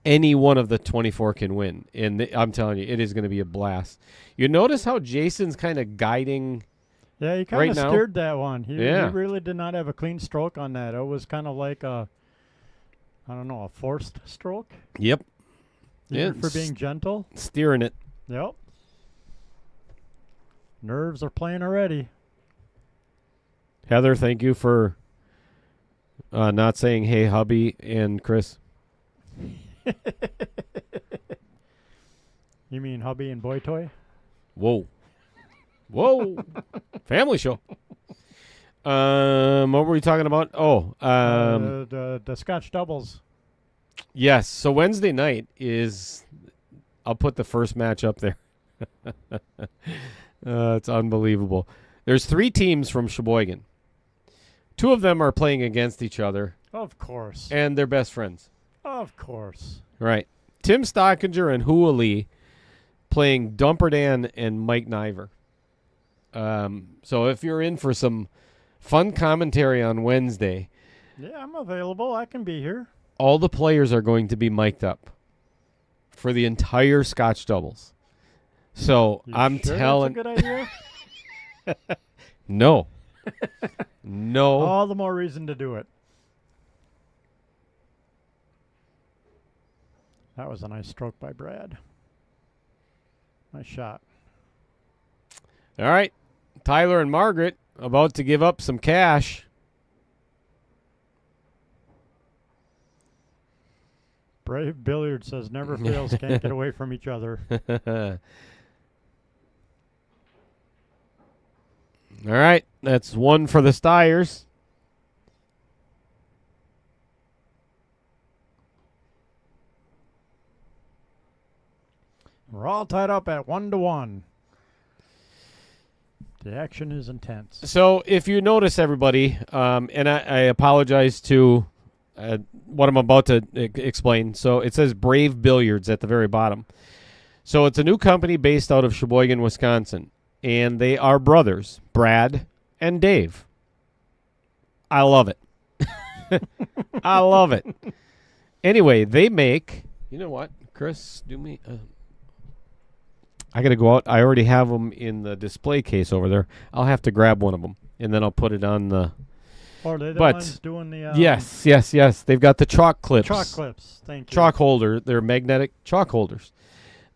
any one of the 24 can win. And I'm telling you, it is going to be a blast. You notice how Jason's kind of guiding. Yeah, he kind right of now? steered that one. He Yeah. really did not have a clean stroke on that. It was kind of like a forced stroke. Yep. Steered for being gentle. Steering it. Yep. Nerves are playing already. Heather, thank you for not saying hey, hubby and Chris. You mean hubby and boy toy? Whoa. Family show. What were we talking about? The Scotch doubles. Yes. So Wednesday night is, I'll put the first match up there. It's unbelievable. There's 3 teams from Sheboygan. 2 of them are playing against each other. Of course. And they're best friends. Of course. Right. Tim Stockinger and Hua Lee playing Dumperdan and Mike Niver. So if you're in for some fun commentary on Wednesday. Yeah, I'm available. I can be here. All the players are going to be mic'd up for the entire Scotch doubles. So I'm sure telling. That's a good idea? No. No. All the more reason to do it. That was a nice stroke by Brad. Nice shot. All right. Tyler and Margaret about to give up some cash. Brave Billiard says never fails, can't get away from each other. All right. That's 1 for the Stiers. We're all tied up at 1-1. The action is intense. So if you notice, everybody, and I apologize to what I'm about to explain. So it says Brave Billiards at the very bottom. So it's a new company based out of Sheboygan, Wisconsin. And they are brothers, Brad and Dave. I love it. I love it. Anyway, they make, you know what, Chris, do me, I got to go out. I already have them in the display case over there. I'll have to grab one of them, and then I'll put it on the. Or they're the ones doing the. Yes. They've got the chalk clips. Chalk clips, thank you. Chalk holder. They're magnetic chalk holders.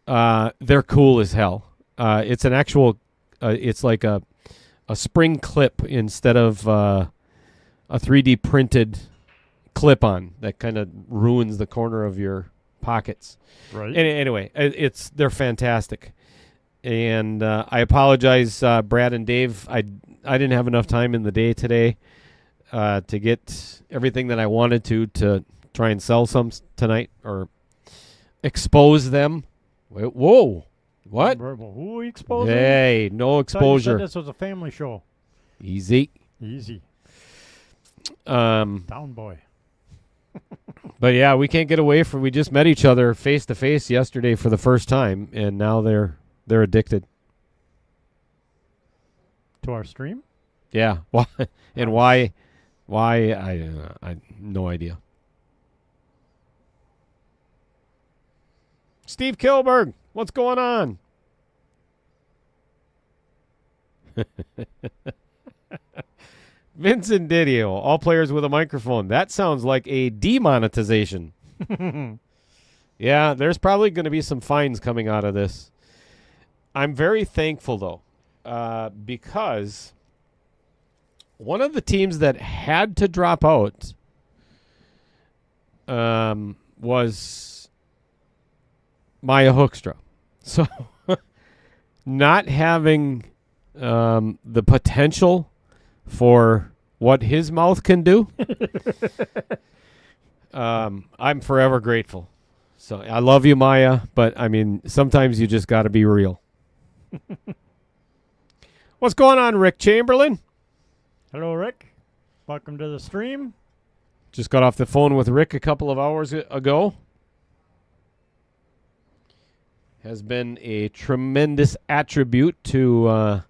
They're cool as hell. It's an actual. It's like a spring clip instead of a 3D printed clip-on that kind of ruins the corner of your pockets. Right. Anyway, they're fantastic. And I apologize, Brad and Dave. I didn't have enough time in the day today to get everything that I wanted to try and sell some tonight or expose them. Whoa. What? Who are you exposing? Hey, no exposure. You said this was a family show. Easy. Down boy. But yeah, we can't get away from. We just met each other face to face yesterday for the first time, and now they're addicted To our stream? Yeah. Why? And why? I no idea. Steve Kilberg, what's going on? Vincent Didio, all players with a microphone. That sounds like a demonetization. Yeah, there's probably going to be some fines coming out of this. I'm very thankful, though, because one of the teams that had to drop out was Maya Hoekstra. So not having the potential for what his mouth can do, I'm forever grateful. So I love you, Maya, but I mean, sometimes you just got to be real. What's going on, Rick Chamberlain? Hello, Rick. Welcome to the stream. Just got off the phone with Rick a couple of hours ago. Has been a tremendous attribute to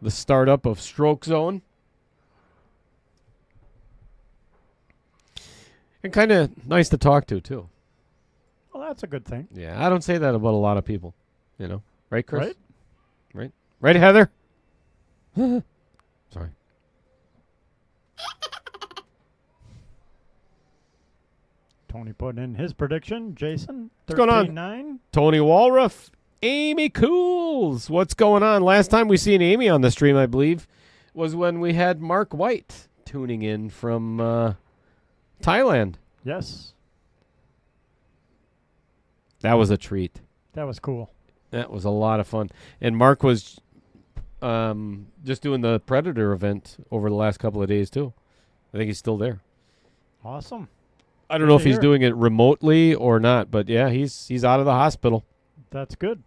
the startup of Stroke Zone. And kind of nice to talk to, too. Well, that's a good thing. Yeah, I don't say that about a lot of people, you know. Right, Chris? Right. Right? Right, Heather? Sorry. Tony put in his prediction. Jason, What's going on? 13-9. Tony Walruff, Amy Cools. What's going on? Last time we seen Amy on the stream, I believe, was when we had Mark White tuning in from Thailand. Yes, That was a treat. that was cool. That was a lot of fun. And Mark was just doing the Predator event over the last couple of days, too. I think he's still there. Awesome. I don't Good know to if he's hear. doing it remotely or not, but yeah, he's out of the hospital. That's good.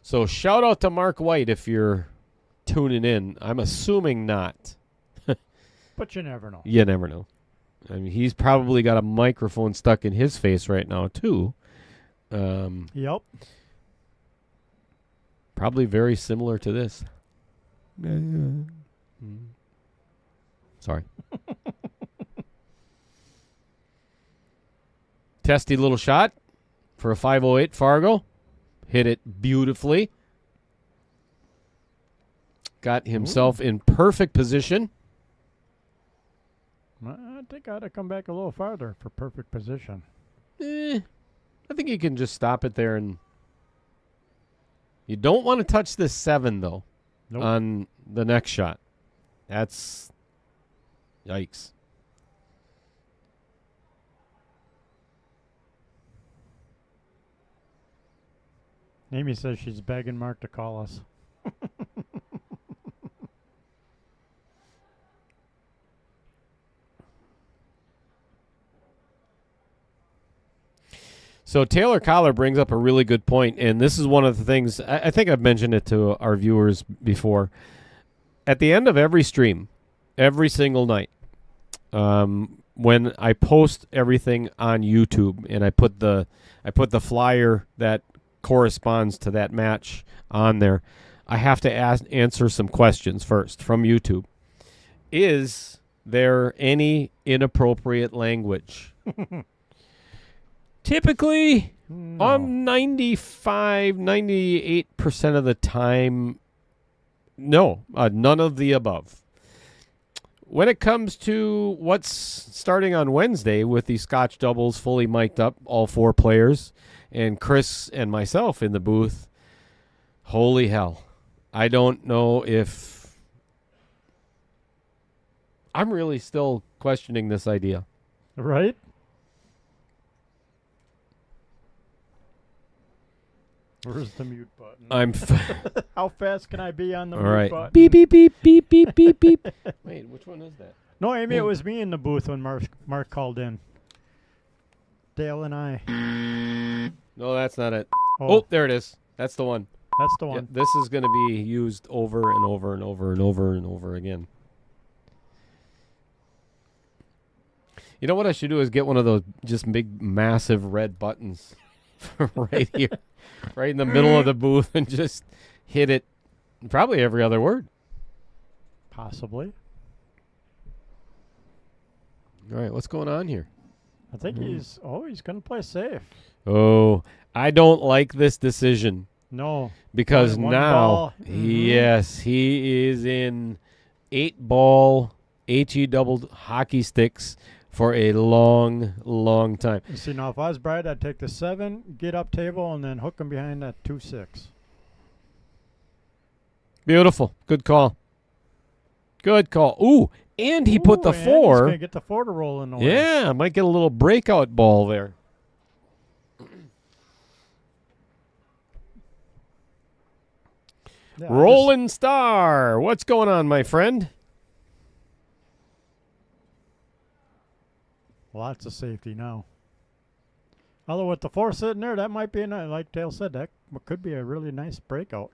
So shout out to Mark White if you're tuning in. I'm assuming not. But you never know. You never know. I mean, he's probably got a microphone stuck in his face right now, too. Yep. Probably very similar to this. Sorry. Testy little shot for a 508 Fargo. Hit it beautifully. Got himself in perfect position. I think I ought to come back a little farther for perfect position. I think you can just stop it there, and you don't want to touch this 7 though. Nope. On the next shot. That's yikes. Amy says she's begging Mark to call us. So Taylor Collar brings up a really good point, and this is one of the things, I think I've mentioned it to our viewers before. At the end of every stream, every single night, when I post everything on YouTube and I put the flyer that corresponds to that match on there, I have to answer some questions first from YouTube. Is there any inappropriate language? Typically, No. 95, 98% of the time, no, none of the above. When it comes to what's starting on Wednesday with the Scotch doubles fully mic'd up, all 4 players, and Chris and myself in the booth, holy hell. I don't know if... I'm really still questioning this idea. Right? Where's the mute button? I'm... How fast can I be on the All mute right. button? Beep, beep, beep, beep, beep, beep, beep. Wait, which one is that? No, Amy, it was me in the booth when Mark called in. Dale and I. No, that's not it. Oh, Oh, there it is. That's the one. that's the Yeah, one. this is going to be used over and over and over and over and over again. You know what I should do is get one of those just big, massive red buttons right here, right in the middle of the booth, and just hit it probably every other word. Possibly. All right, what's going on here? I think he's going to play safe. Oh, I don't like this decision. No. Because One now, ball. yes, he is in 8-ball HE doubled hockey sticks for a long, long time. You see, now if I was Brad, I'd take the 7, get up table, and then hook him behind that 2-6. Beautiful. Good call. Good call. Ooh, and he put the and he's 4. going to get the 4 to roll in the way. Yeah, might get a little breakout ball there. Yeah, Rolling Star. What's going on, my friend? Lots of safety now. Although with the 4 sitting there, that might be, like Dale said, that could be a really nice breakout.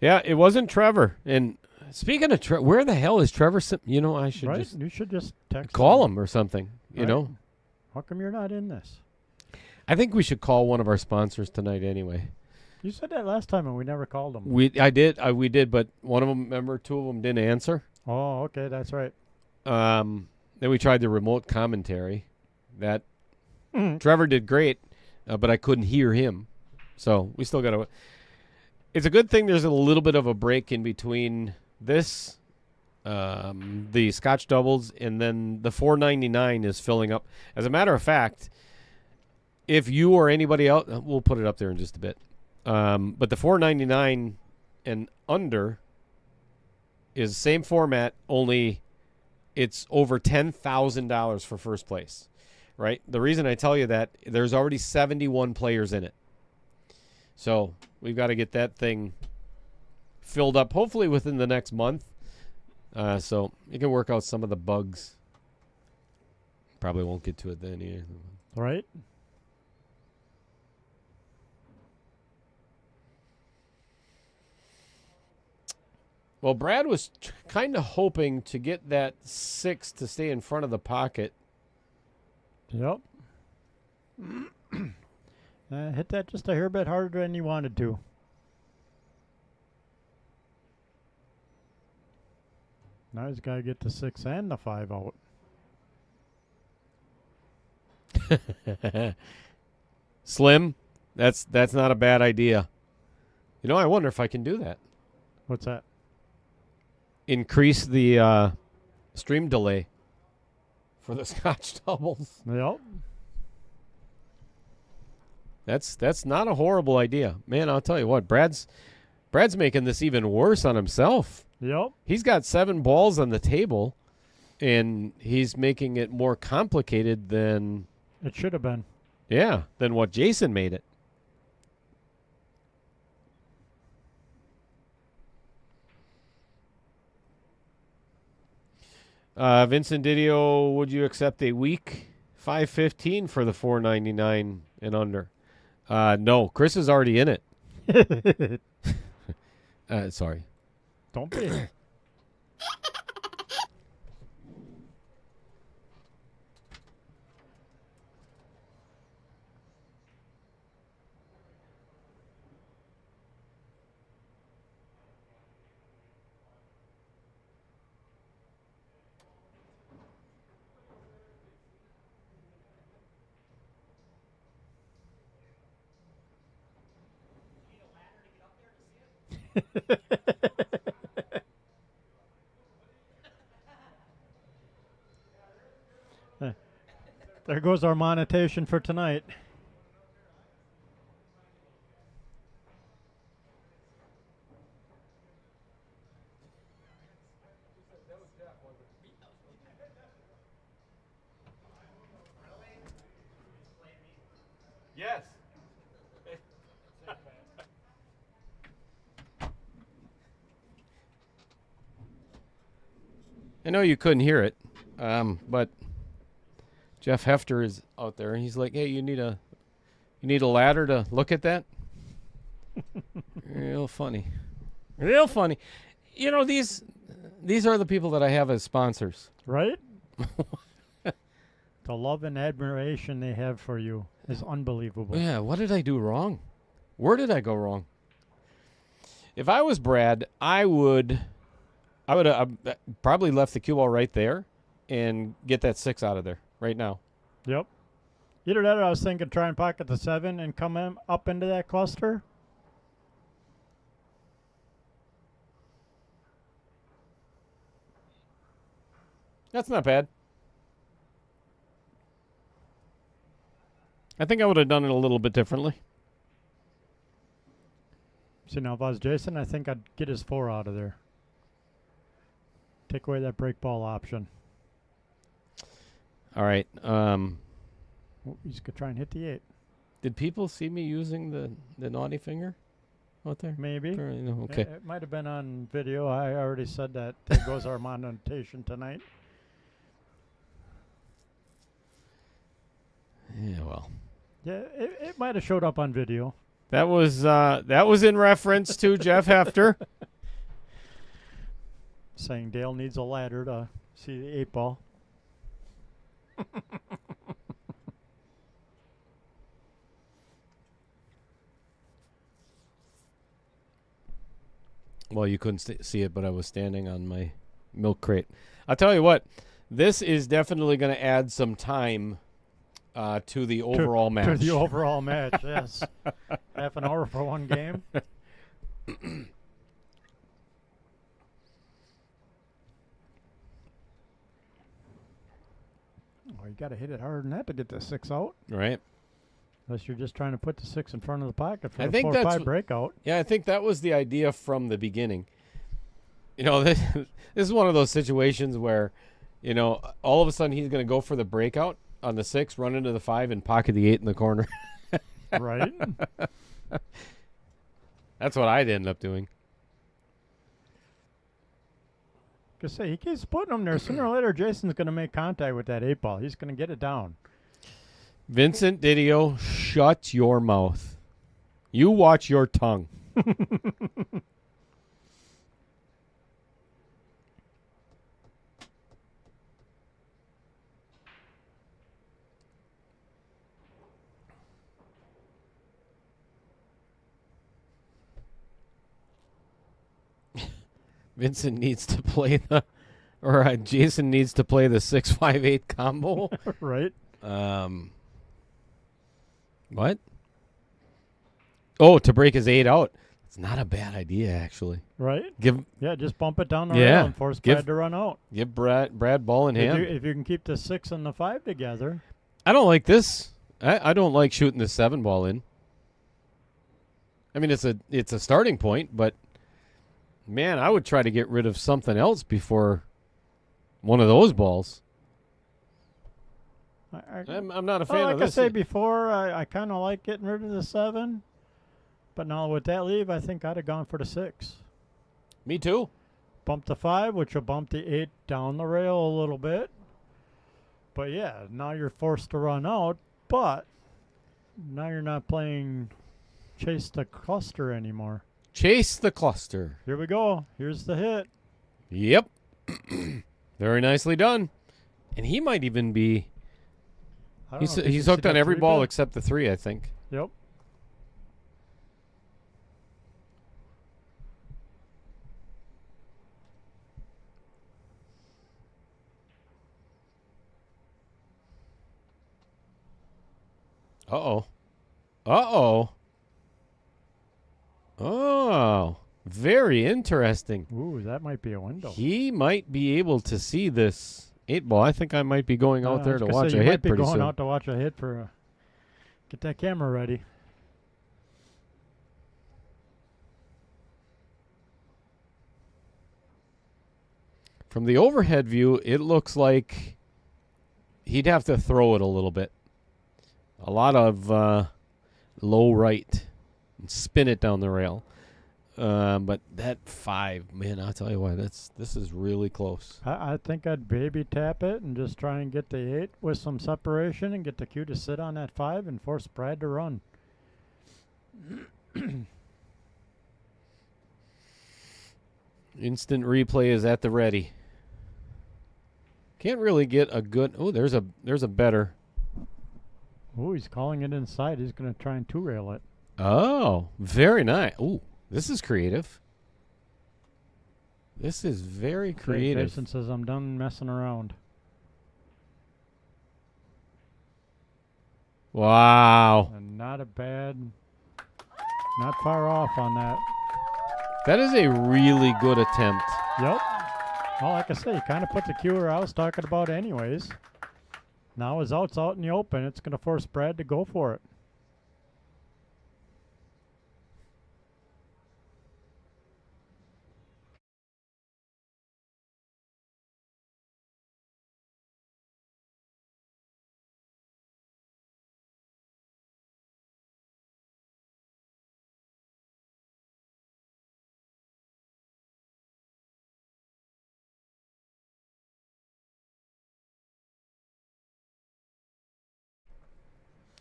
Yeah, it wasn't Trevor. And speaking of Trevor, where the hell is Trevor? You know, I should Right? just You should just text call him or something, you Right. know? How come you're not in this? I think we should call one of our sponsors tonight anyway. You said that last time and we never called them. We did, but one of them, remember, 2 of them didn't answer. Oh, okay, that's right. Then we tried the remote commentary. That Trevor did great, but I couldn't hear him. So we still got to. It's a good thing there's a little bit of a break in between this, the Scotch doubles, and then the $4.99 is filling up. As a matter of fact, if you or anybody else, we'll put it up there in just a bit. But the $4.99 and under is same format, only it's over $10,000 for first place, right? The reason I tell you that, there's already 71 players in it. So we've got to get that thing filled up, hopefully within the next month. So you can work out some of the bugs. Probably won't get to it then either. Right? Well, Brad was kind of hoping to get that 6 to stay in front of the pocket. Yep. Hit that just a hair bit harder than you wanted to. Now he's got to get the 6 and the 5 out. Slim, that's not a bad idea. You know, I wonder if I can do that. What's that? Increase the stream delay for the Scotch doubles. Yep. That's not a horrible idea. Man, I'll tell you what, Brad's making this even worse on himself. Yep. He's got 7 balls on the table, and he's making it more complicated than It should have been. than what Jason made it. Vincent Didio, would you accept a week $5.15 for the $4.99 and under? No, Chris is already in it. Sorry. Don't be. There goes our monetization for tonight. Yes. I know you couldn't hear it, but Jeff Hefter is out there, and he's like, "Hey, you need a ladder to look at that." Real funny, real funny. You know, these are the people that I have as sponsors, Right? The love and admiration they have for you is unbelievable. Yeah, what did I do wrong? Where did I go wrong? If I was Brad, I would have probably left the cue ball right there and get that 6 out of there right now. Yep. Either that or I was thinking try and pocket the 7 and come up into that cluster. That's not bad. I think I would have done it a little bit differently. See, now if I was Jason, I think I'd get his 4 out of there. Take away that break ball option. All right. He's going to try and hit the 8. Did people see me using the naughty finger out there? Maybe. No, okay. It might have been on video. I already said that. There goes our monetization tonight. Yeah, well. Yeah, it might have showed up on video. That was in reference to Jeff Hefter. Saying Dale needs a ladder to see the 8 ball. Well, you couldn't see it, but I was standing on my milk crate. I'll tell you what, This is definitely going to add some time to the overall match. To the overall match, yes. Half an hour for one game. Oh, you got to hit it harder than that to get the 6 out. Right. Unless you're just trying to put the 6 in front of the pocket for I the think 4-5 breakout. Yeah, I think that was the idea from the beginning. You know, this is one of those situations where, you know, all of a sudden he's going to go for the breakout on the 6, run into the 5, and pocket the 8 in the corner. Right? That's what I'd end up doing. Because say he keeps putting them there. Sooner or later, Jason's going to make contact with that 8 ball. He's going to get it down. Vincent Didio, shut your mouth. You watch your tongue. Vincent needs to play Jason needs to play the 6-5-8 combo. Right? What? Oh, to break his 8 out. It's not a bad idea, actually. Right? Yeah, just bump it down the rail and force Brad to run out. Give Brad ball in hand. If you can keep the 6 and the 5 together. I don't like this. I don't like shooting the 7 ball in. I mean, it's a starting point, but man, I would try to get rid of something else before one of those balls. I'm not a fan of this. Like I say before, I kind of like getting rid of the 7. But now with that leave, I think I'd have gone for the 6. Me too. Bump the 5, which will bump the 8 down the rail a little bit. But yeah, now you're forced to run out, but now you're not playing chase the cluster anymore. Chase the cluster. Here we go. Here's the hit. Yep. Very nicely done. And he might even be... He's hooked on every ball except the 3, I think. Yep. Uh-oh. Uh-oh. Oh, very interesting. Ooh, that might be a window. He might be able to see this 8 ball. I think I might be going out there to watch a hit pretty soon. Going out to watch a hit for get that camera ready. From the overhead view, it looks like he'd have to throw it a little bit. A lot of low right and spin it down the rail. But that 5, man, I'll tell you what, this is really close. I think I'd baby tap it and just try and get the 8 with some separation and get the cue to sit on that 5 and force Brad to run. Instant replay is at the ready. Can't really get a good... Oh, there's a better... Oh, he's calling it inside. He's going to try and 2-rail it. Oh, very nice. Oh, this is creative. This is very creative. Jason says, I'm done messing around. Wow. And not far off on that. That is a really good attempt. Yep. Well, like I say, you kind of put the cue where I was talking about anyways. Now his out's out in the open. It's going to force Brad to go for it.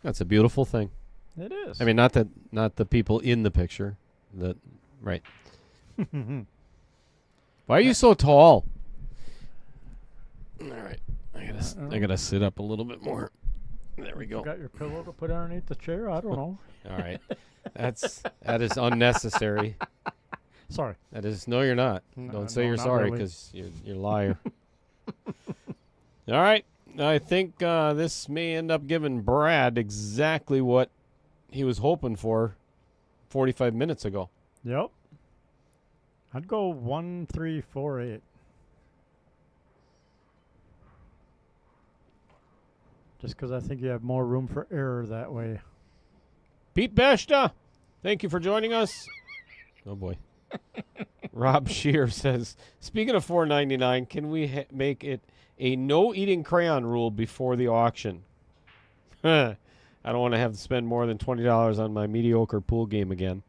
That's a beautiful thing. It is. I mean, not the people in the picture. Right. Why are you so tall? All right. I gotta sit up a little bit more. There we go. You got your pillow to put underneath the chair? I don't know. All right. That is unnecessary. Sorry. That is no, you're not. No, Don't say no, you're not sorry really. because you're a liar. All right. I think this may end up giving Brad exactly what he was hoping for 45 minutes ago. Yep. I'd go 1, 3, 4, 8. Just because I think you have more room for error that way. Pete Beshta, thank you for joining us. Oh, boy. Rob Shear says, speaking of $4.99, can we make it a no-eating crayon rule before the auction? I don't want to have to spend more than $20 on my mediocre pool game again.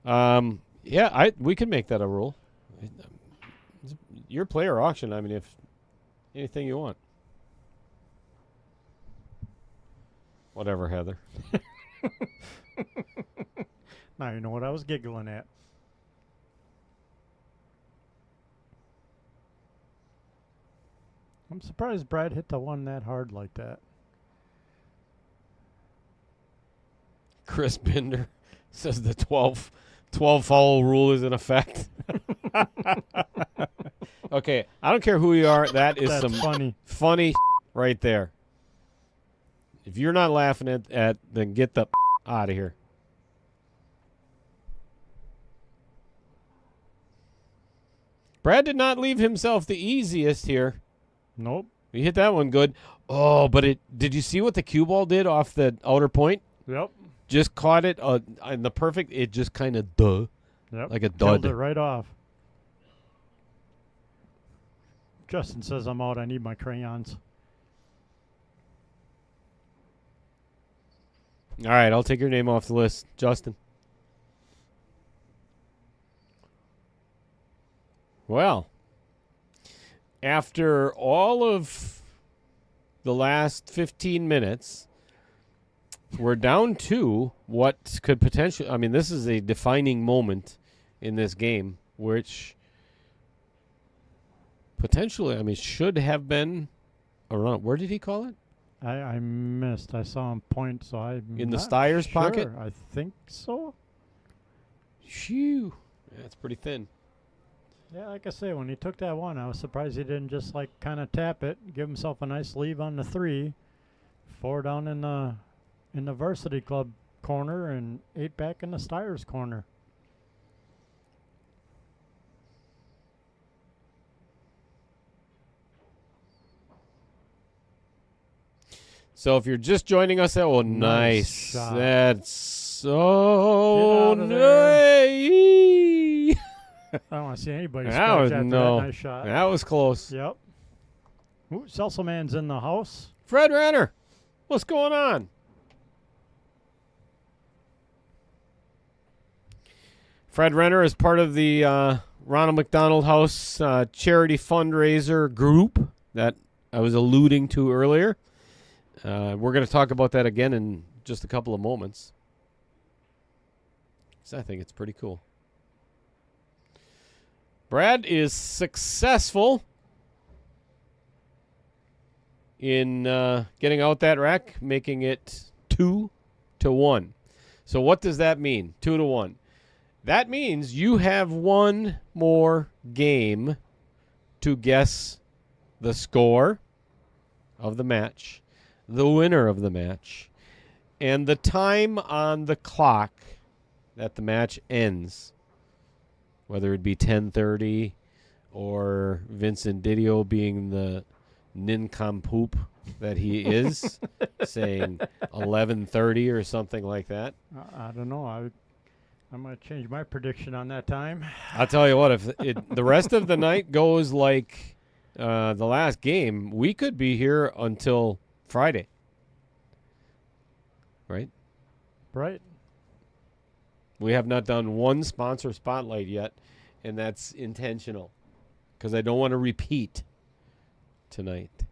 Yeah, we can make that a rule. Your player auction, I mean, if anything you want. Whatever, Heather. Now you know what I was giggling at. I'm surprised Brad hit the one that hard like that. Chris Binder says the 12 foul rule is in effect. Okay, I don't care who you are. That is That's some funny right there. If you're not laughing at then get the out of here. Brad did not leave himself the easiest here. Nope. He hit that one good. Oh, but did you see what the cue ball did off the outer point? Yep. Just caught it in the perfect. It just kind of Yep. like a Killed dud. it right off. Justin says I'm out. I need my crayons. All right, I'll take your name off the list, Justin. Well, after all of the last 15 minutes, we're down to what could potentially, I mean, this is a defining moment in this game, which potentially, I mean, should have been a run. Where did he call it? I missed. I saw him point, so I'm In the not Steyer's sure. pocket? I think so. Shoo. That's pretty thin. Yeah, like I say, when he took that one, I was surprised he didn't just like kind of tap it, give himself a nice leave on the 3, 4 down in the varsity club corner, and 8 back in the Steyer's corner. So if you're just joining us, nice. shot. That's so Get out of there. nice. I don't want to see anybody That scratch was after no. that nice shot. That was close. Yep. Ooh, Seltzelman's in the house. Fred Renner, what's going on? Fred Renner is part of the Ronald McDonald House charity fundraiser group that I was alluding to earlier. We're going to talk about that again in just a couple of moments. So I think it's pretty cool. Brad is successful in getting out that rack, making it 2-1. So what does that mean? 2-1. That means you have one more game to guess the score of the match, the winner of the match, and the time on the clock that the match ends. Whether it be 10:30 or Vincent Didio being the nincompoop that he is, saying 11:30 or something like that. I don't know. I'm going to change my prediction on that time. I'll tell you what, if the rest of the night goes like the last game, we could be here until Friday. Right? Right. We have not done one sponsor spotlight yet, and that's intentional because I don't want to repeat tonight.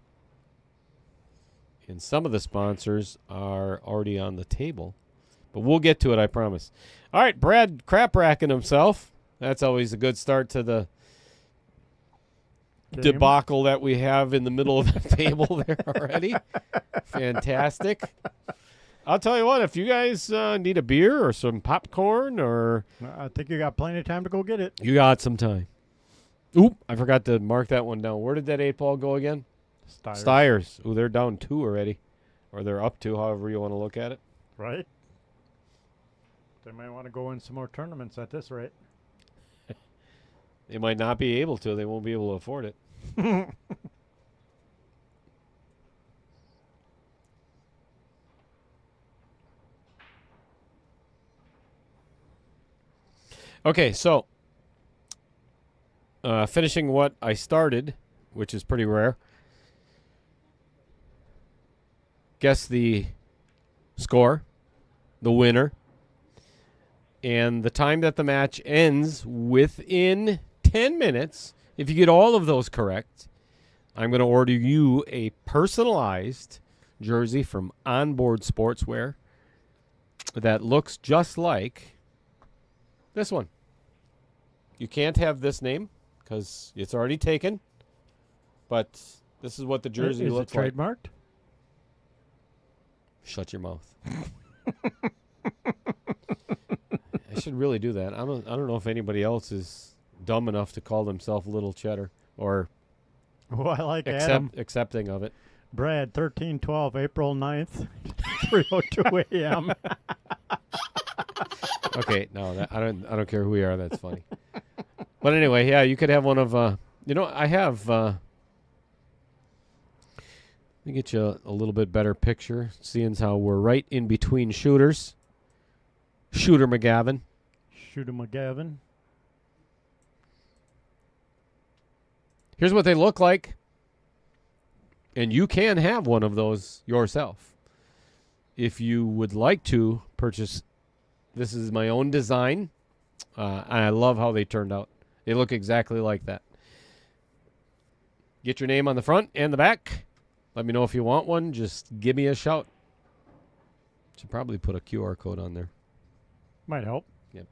And some of the sponsors are already on the table, but we'll get to it, I promise. All right, Brad crap-racking himself. That's always a good start to the Game. debacle that we have in the middle of the table there already. Fantastic. I'll tell you what, if you guys need a beer or some popcorn or... I think you got plenty of time to go get it. You got some time. Oop, I forgot to mark that one down. Where did that 8 ball go again? Steyers. Ooh, they're down 2 already. Or they're up 2, however you want to look at it. Right? They might want to go in some more tournaments at this rate. They might not be able to. They won't be able to afford it. Okay, so finishing what I started, which is pretty rare. Guess the score, the winner, and the time that the match ends within 10 minutes. If you get all of those correct, I'm going to order you a personalized jersey from Onboard Sportswear that looks just like this one. You can't have this name because it's already taken, but this is what the jersey looks like. Is it trademarked? Shut your mouth. I should really do that. I don't know if anybody else is dumb enough to call themselves Little Cheddar or I like Adam. accepting of it. Brad, 13/12, April 9th, 3:02 a.m. Okay, no, I don't care who we are. That's funny. But anyway, yeah, you could have one of. I have. Let me get you a little bit better picture, seeing how we're right in between shooters. Shooter McGavin. Shooter McGavin. Here's what they look like. And you can have one of those yourself. If you would like to purchase, this is my own design. And I love how they turned out. They look exactly like that. Get your name on the front and the back. Let me know if you want one. Just give me a shout. Should probably put a QR code on there. Might help. Yep.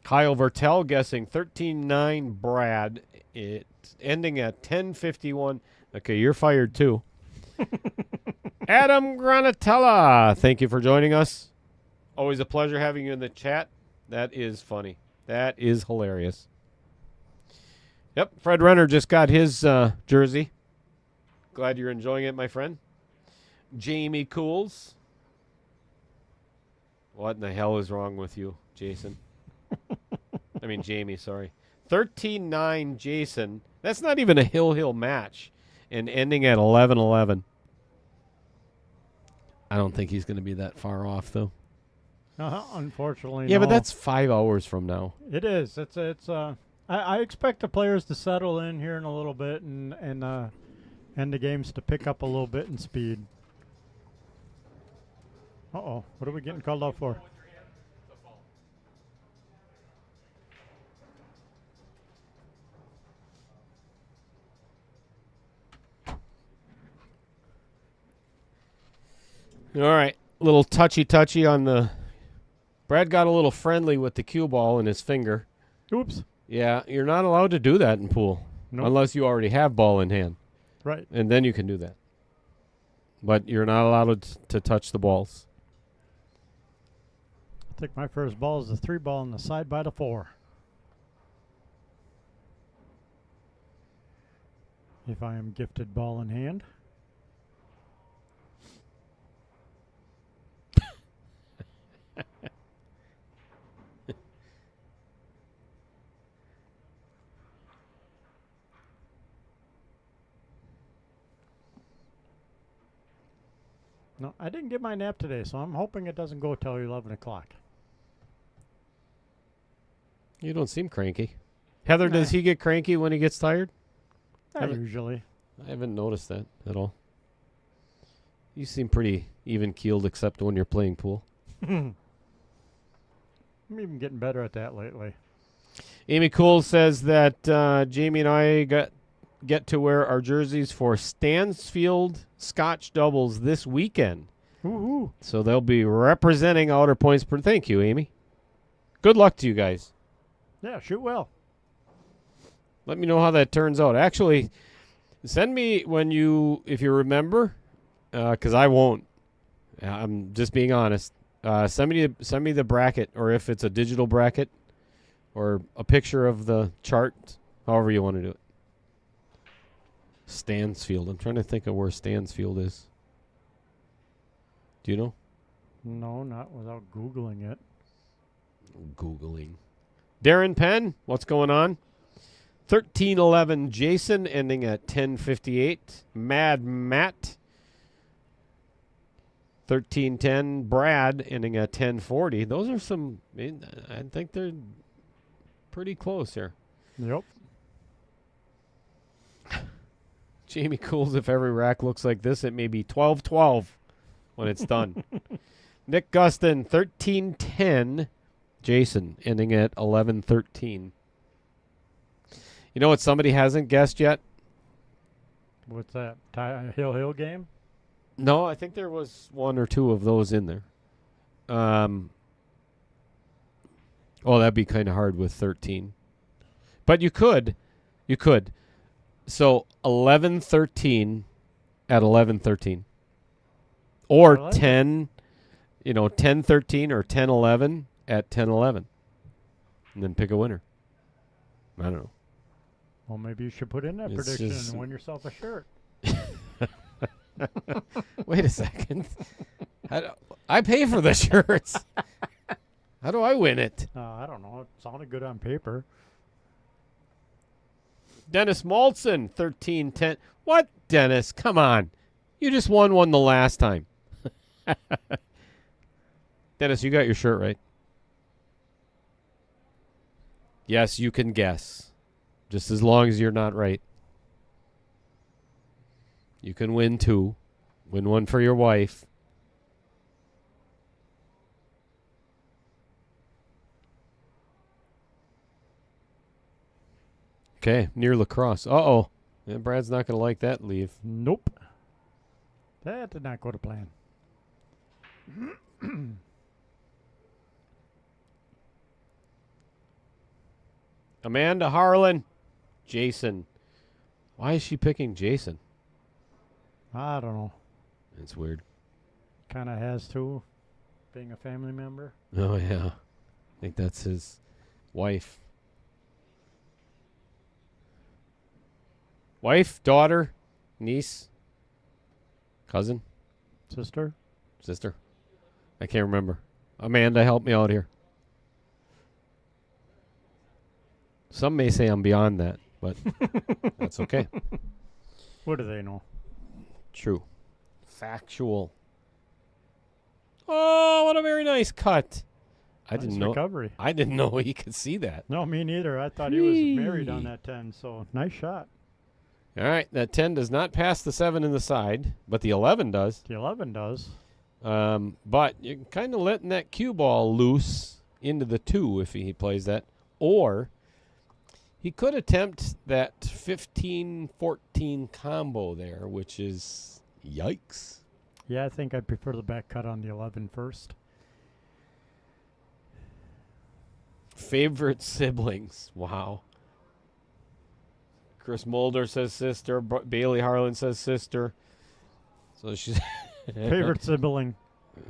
Kyle Vertel guessing 13-9 Brad. It's ending at 10:51. Okay, you're fired too. Adam Granatella, thank you for joining us. Always a pleasure having you in the chat. That is funny. That is hilarious. Yep, Fred Renner just got his jersey. Glad you're enjoying it, my friend. Jamie Cools. What in the hell is wrong with you, Jason? I mean, Jamie, sorry. 13-9 Jason. That's not even a hill match. And ending at 11-11. I don't think he's going to be that far off, though. Unfortunately, yeah, no. but that's 5 hours from now. It is. I expect the players to settle in here in a little bit and the games to pick up a little bit in speed. Uh-oh. What are we getting called out for? All right. A little touchy on the... Brad got a little friendly with the cue ball in his finger. Oops. Yeah, you're not allowed to do that in pool. Nope. Unless you already have ball in hand. Right. And then you can do that. But you're not allowed to touch the balls. I think my first ball is the 3 ball on the side by the 4. If I am gifted ball in hand. No, I didn't get my nap today, so I'm hoping it doesn't go till 11 o'clock. You don't seem cranky. Heather, does he get cranky when he gets tired? Not usually. I haven't noticed that at all. You seem pretty even-keeled except when you're playing pool. I'm even getting better at that lately. Amy Cole says that Jamie and I get to wear our jerseys for Stansfield Scotch doubles this weekend. Woohoo. So they'll be representing Outer Points. Thank you, Amy. Good luck to you guys. Yeah, shoot well. Let me know how that turns out. Actually, send me if you remember, because I won't. I'm just being honest. Send me the bracket, or if it's a digital bracket, or a picture of the chart, However you want to do it. Stansfield. I'm trying to think of where Stansfield is. Do you know? No, not without Googling it. Googling. Darren Penn, what's going on? 13-11 Jason, ending at 10:58. Mad Matt. 13-10 Brad, ending at 10:40. Those are some. I think they're pretty close here. Yep. Jamie Cools, if every rack looks like this, it may be 12-12 when it's done. Nick Gustin, 13-10. Jason, ending at 11-13. You know what somebody hasn't guessed yet? What's that? Hill game? No, I think there was one or two of those in there. Oh, that'd be kind of hard with 13. But you could. So 11-13 at 11-13. Or I like 10, 10-13 or 10-11 at 10-11. And then pick a winner. I don't know. Well, maybe you should put in that It's prediction just- and win yourself a shirt. Wait a second. I pay for the shirts. How do I win it? I don't know. It sounded good on paper. Dennis Maltson, 13-10. What, Dennis? Come on. You just won one the last time. Dennis, you got your shirt right. Yes, you can guess. Just as long as you're not right. You can win two. Win one for your wife. Okay, near lacrosse. Uh-oh. Yeah, Brad's not going to like that leave. Nope. That did not go to plan. Amanda Harlan. Jason. Why is she picking Jason? I don't know. It's weird. Kind of has to, being a family member. Oh, yeah. I think that's his wife. Wife, daughter, niece, cousin, Sister? sister. I can't remember. Amanda, help me out here. Some may say I'm beyond that, but that's okay. What do they know? True. Factual. Oh, what a very nice cut. I Nice didn't know. recovery. I didn't know he could see that. No, me neither. I thought he was married on Yee. that 10, so nice shot. All right, that 10 does not pass the 7 in the side, but the 11 does. The 11 does. But you're kind of letting that cue ball loose into the 2 if he plays that. Or he could attempt that 15-14 combo there, which is yikes. Yeah, I think I'd prefer the back cut on the 11 first. Favorite siblings. Wow. Chris Mulder says sister. Bailey Harlan says sister. So she's Favorite sibling,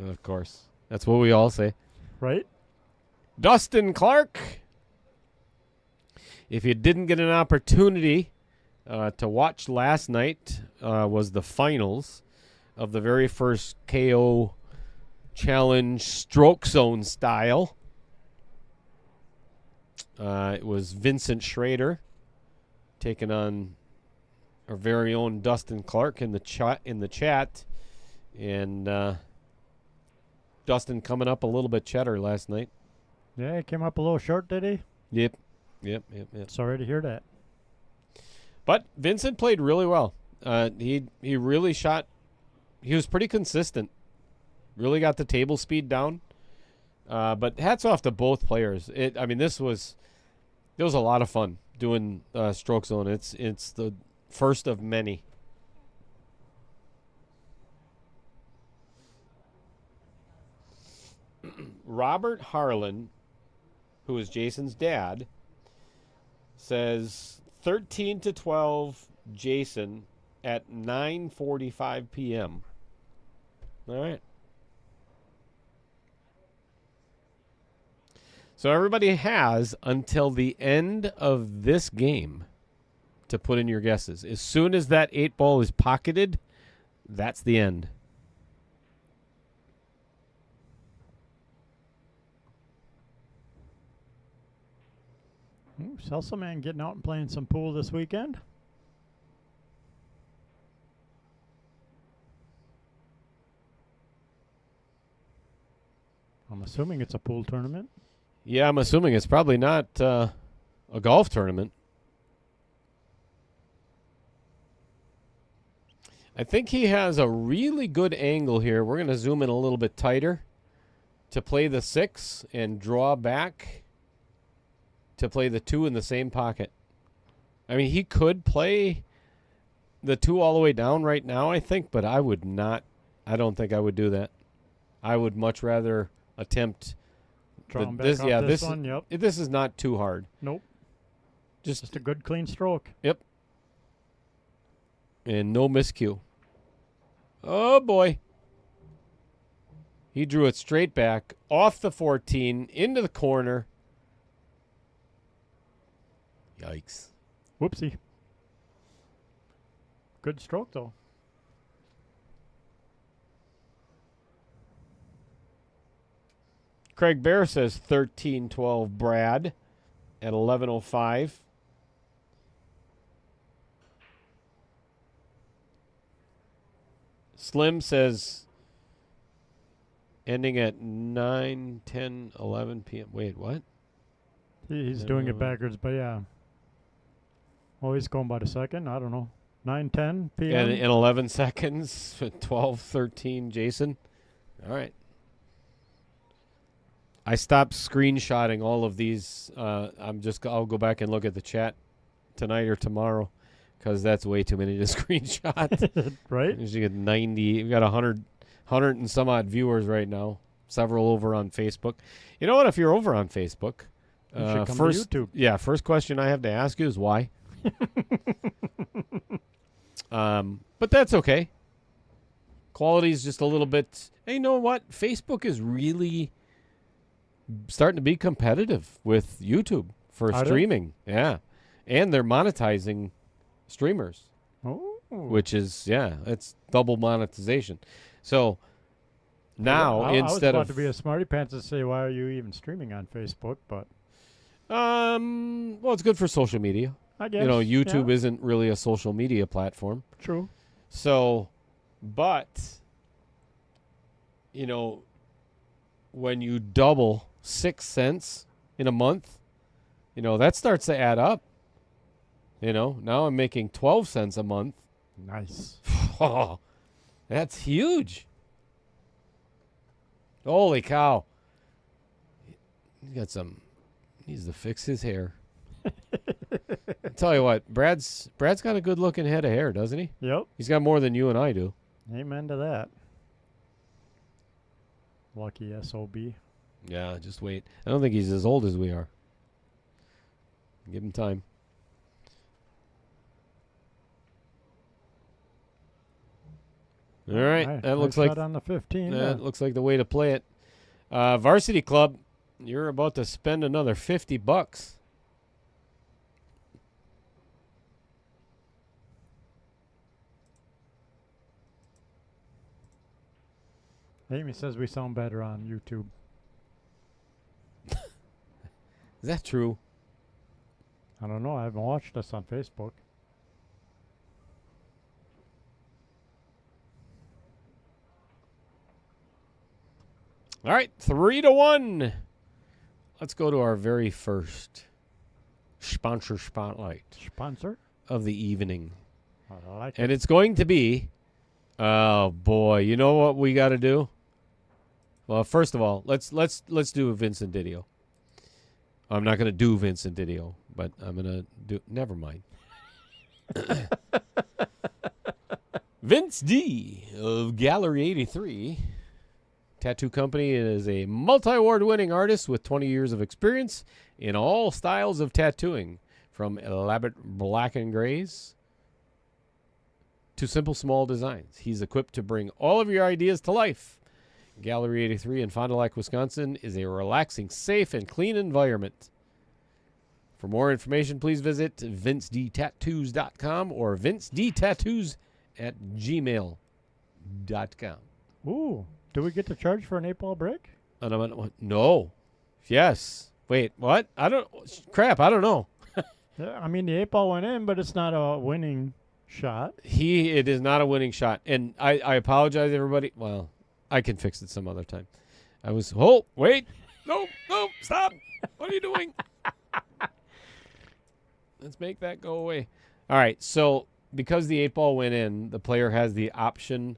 Of course. That's what we all say. right? Dustin Clark. If you didn't get an opportunity to watch last night, was the finals of the very first KO Challenge Stroke Zone style. It was Vincent Schrader taking on our very own Dustin Clark in the chat, and Dustin coming up a little bit cheddar last night. Yeah, he came up a little short, did he? Yep. Sorry to hear that. But Vincent played really well. He really shot. He was pretty consistent. Really got the table speed down. But hats off to both players. It was a lot of fun doing Stroke Zone. It's the first of many. Robert Harlan, who is Jason's dad, says 13-12 Jason at 9:45 p.m. All right. So everybody has until the end of this game to put in your guesses. As soon as that 8 ball is pocketed, that's the end. Ooh, Salsa Man getting out and playing some pool this weekend. I'm assuming it's a pool tournament. Yeah, I'm assuming it's probably not a golf tournament. I think he has a really good angle here. We're going to zoom in a little bit tighter to play the 6 and draw back to play the 2 in the same pocket. I mean, he could play the 2 all the way down right now, I think, but I would not. I don't think I would do that. I would much rather attempt This one, yep. This is not too hard. Nope. Just a good clean stroke. Yep. And no miscue. Oh, boy. He drew it straight back, off the 14, into the corner. Yikes. Whoopsie. Good stroke, though. Craig Bear says 13-12 Brad at 11:05. Slim says ending at 9, 10, 11 p.m. Wait, what? He's doing it backwards, but yeah. Oh, he's going by the second. I don't know. 9, 10 p.m. And in 11 seconds, 12, 13, Jason. All right. I stopped screenshotting all of these. I'll go back and look at the chat tonight or tomorrow because that's way too many to screenshot. Right? You get 90. We've got 100 and some odd viewers right now. Several over on Facebook. You know what? If you're over on Facebook, you should come first, to YouTube. Yeah, first question I have to ask you is why. But that's okay. Quality's just a little bit. Hey, you know what? Facebook is really starting to be competitive with YouTube for streaming. Yeah. And they're monetizing streamers. Oh. Which is, it's double monetization. So now I instead was about of to be a smarty pants and say, why are you even streaming on Facebook? But well, it's good for social media. I guess. You know, YouTube isn't really a social media platform. True. So, but, you know, when you double 6 cents in a month, you know, that starts to add up. You know, now I'm making 12 cents a month. Nice. Oh, that's huge. Holy cow. Needs to fix his hair. I tell you what, Brad's got a good looking head of hair, doesn't he? Yep. He's got more than you and I do. Amen to that. Lucky SOB. Yeah, just wait. I don't think he's as old as we are. Give him time. All right, that looks like on the 15. That looks like the way to play it. Varsity Club, you're about to spend another $50. Amy says we sound better on YouTube. Is that true? I don't know. I haven't watched us on Facebook. All right, 3-1. Let's go to our very first sponsor spotlight Sponsor of the evening. I like And it's going to be, oh boy, you know what we got to do? Well, first of all, let's do Vincent Didio. I'm not going to do Vincent Didio, but I'm going to do. Never mind. Vince D of Gallery 83 Tattoo Company is a multi-award winning artist with 20 years of experience in all styles of tattooing, from elaborate black and grays to simple small designs. He's equipped to bring all of your ideas to life. Gallery 83 in Fond du Lac, Wisconsin is a relaxing, safe, and clean environment For more information, please visit vincedtattoos.com or vincedtattoos@gmail.com. Ooh, do we get to charge for an 8-ball break? No. Yes. Wait, what? I don't know. Yeah, I mean, the 8-ball went in, but it's not a winning shot. It is not a winning shot. And I apologize, everybody. Well, I can fix it some other time. Wait. No, stop. What are you doing? Let's make that go away. All right, so because the 8-ball went in, the player has the option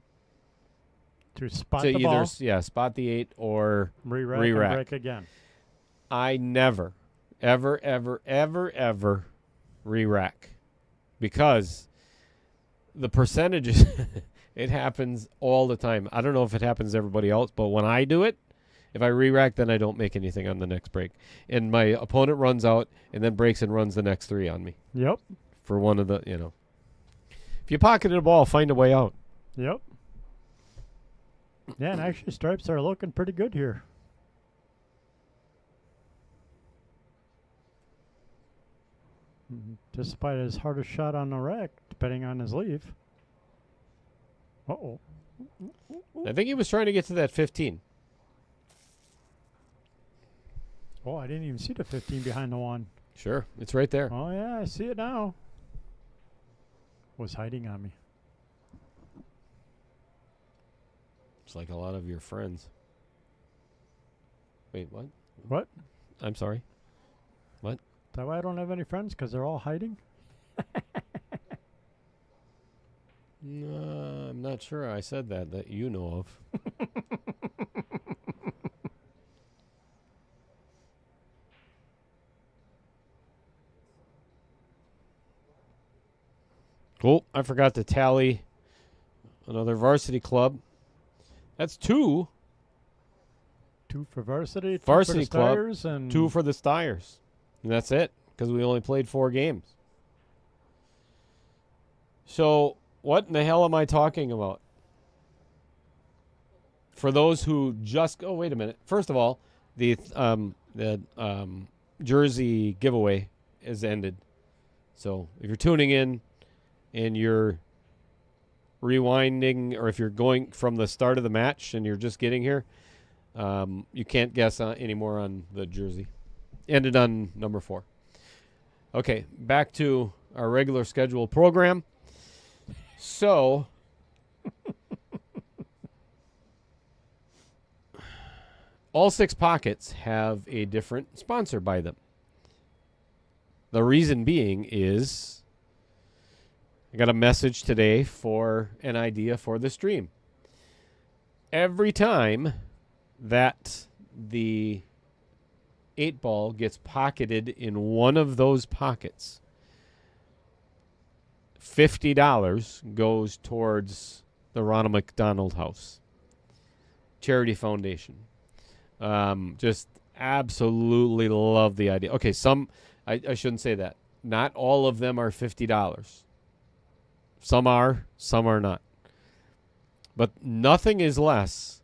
To spot to the either ball, spot the 8 or re-rack, re-rack. and break again. I never, ever, ever, ever, ever re-rack because the percentages, it happens all the time. I don't know if it happens to everybody else, but when I do it, if I re-rack, then I don't make anything on the next break. And my opponent runs out and then breaks and runs the next 3 on me Yep. for one of the, If you pocketed a ball, find a way out. Yep. Yeah, and actually stripes are looking pretty good here. Despite his hardest shot on the rack, depending on his leaf. Uh-oh. I think he was trying to get to that 15. Oh, I didn't even see the 15 behind the one. Sure, it's right there. Oh, yeah, I see it now. Was hiding on me. It's like a lot of your friends. Wait, what? What? I'm sorry. What? Is that why I don't have any friends? Because they're all hiding? No, I'm not sure I said that you know of. Oh, I forgot to tally another varsity club. That's 2. 2 for varsity, 2 Varsity for the club, Steyrs, and 2 for the Steyrs. And that's it, because we only played 4 games. So, what in the hell am I talking about? For those who just... Oh, wait a minute. First of all, the jersey giveaway is ended. So, if you're tuning in and you're rewinding, or if you're going from the start of the match and you're just getting here, you can't guess anymore on the jersey. Ended on number 4. Okay, back to our regular scheduled program. So, all 6 pockets have a different sponsor by them. The reason being is I got a message today for an idea for the stream. Every time that the 8-ball gets pocketed in one of those pockets, $50 goes towards the Ronald McDonald House Charity Foundation. Just absolutely love the idea. Okay, I shouldn't say that. Not all of them are $50. Some are not. But nothing is less.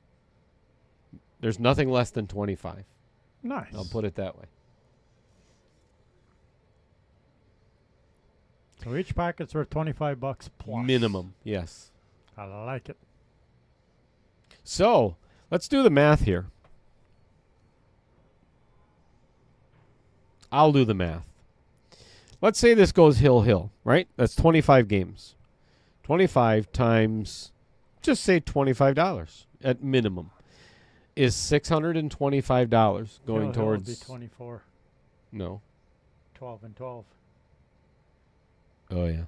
There's nothing less than 25. nice. I'll put it that way. So each pocket's worth $25 plus. Minimum, yes. I like it. So, let's do the math here. I'll do the math. Let's say this goes hill, right? That's 25 games. 25 times, just say $25 at minimum, is $625 going Hill towards... would be 24. No. 12 and 12. Oh, yeah.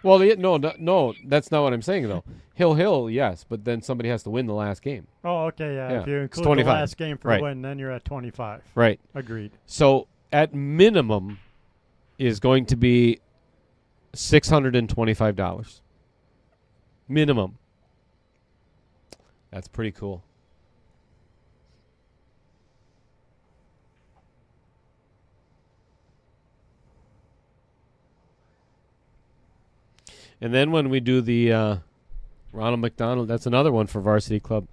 Well, no, that's not what I'm saying, though. Hill, yes, but then somebody has to win the last game. Oh, okay, yeah. Yeah, If you it's include the 25. last game for Right. a win, then you're at 25. Right. Agreed. So, at minimum, is going to be $625. Minimum. That's pretty cool. And then when we do the Ronald McDonald, that's another one for Varsity Club.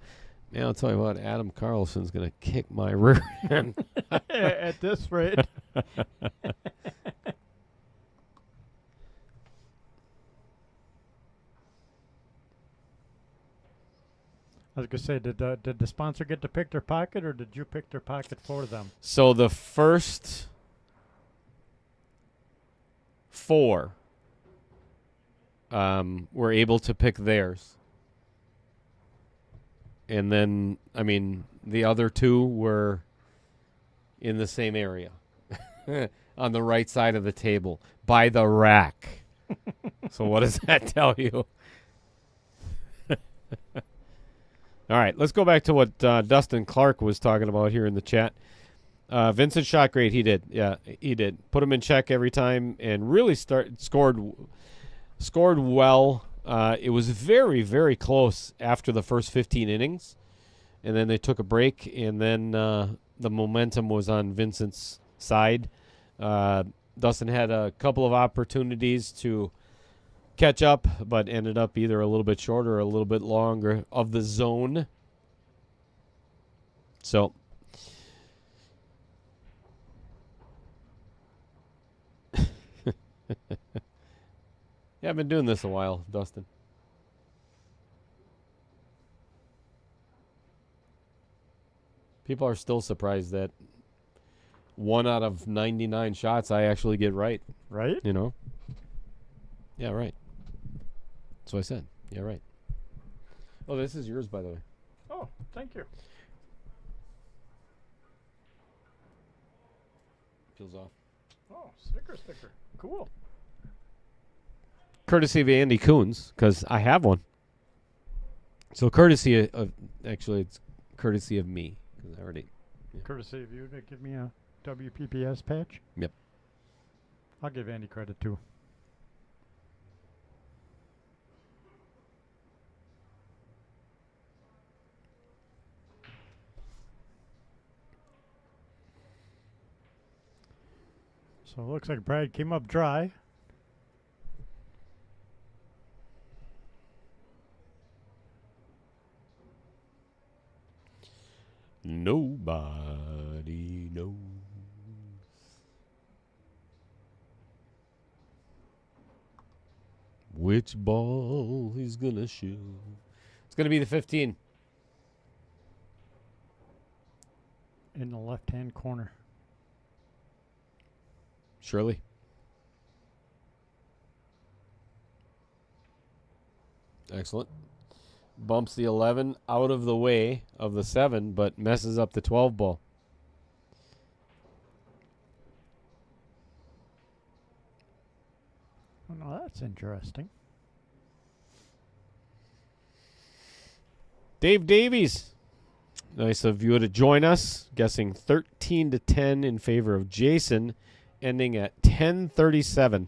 Man, I'll tell you what, Adam Carlson's going to kick my rear end. At this rate. I was gonna say, did the sponsor get to pick their pocket, or did you pick their pocket for them? So the first 4 were able to pick theirs. And then, I mean, the other 2 were in the same area on the right side of the table by the rack. So what does that tell you? All right, let's go back to what Dustin Clark was talking about here in the chat. Vincent shot great. He did. Yeah, he did. Put him in check every time and really scored well. It was very, very close after the first 15 innings. And then they took a break, and then the momentum was on Vincent's side. Dustin had a couple of opportunities to catch up, but ended up either a little bit shorter or a little bit longer of the zone. So yeah, I've been doing this a while, Dustin. People are still surprised that 1 out of 99 shots I actually get right. Right? You know? Yeah, right. That's what I said. Yeah, right. Oh, this is yours, by the way. Oh, thank you. Peels off. Oh, sticker. Cool. Courtesy of Andy Coons, because I have one. So courtesy of actually, it's courtesy of me, because I already. Yeah. Courtesy of you to give me a WPPS patch? Yep. I'll give Andy credit, too. So it looks like Brad came up dry. Nobody knows which ball he's gonna shoot. It's gonna be the 15. In the left-hand corner. Shirley. Excellent. Bumps the 11 out of the way of the 7, but messes up the 12 ball. Oh, no, that's interesting. Dave Davies. Nice of you to join us. Guessing 13-10 in favor of Jason, ending at 10:37.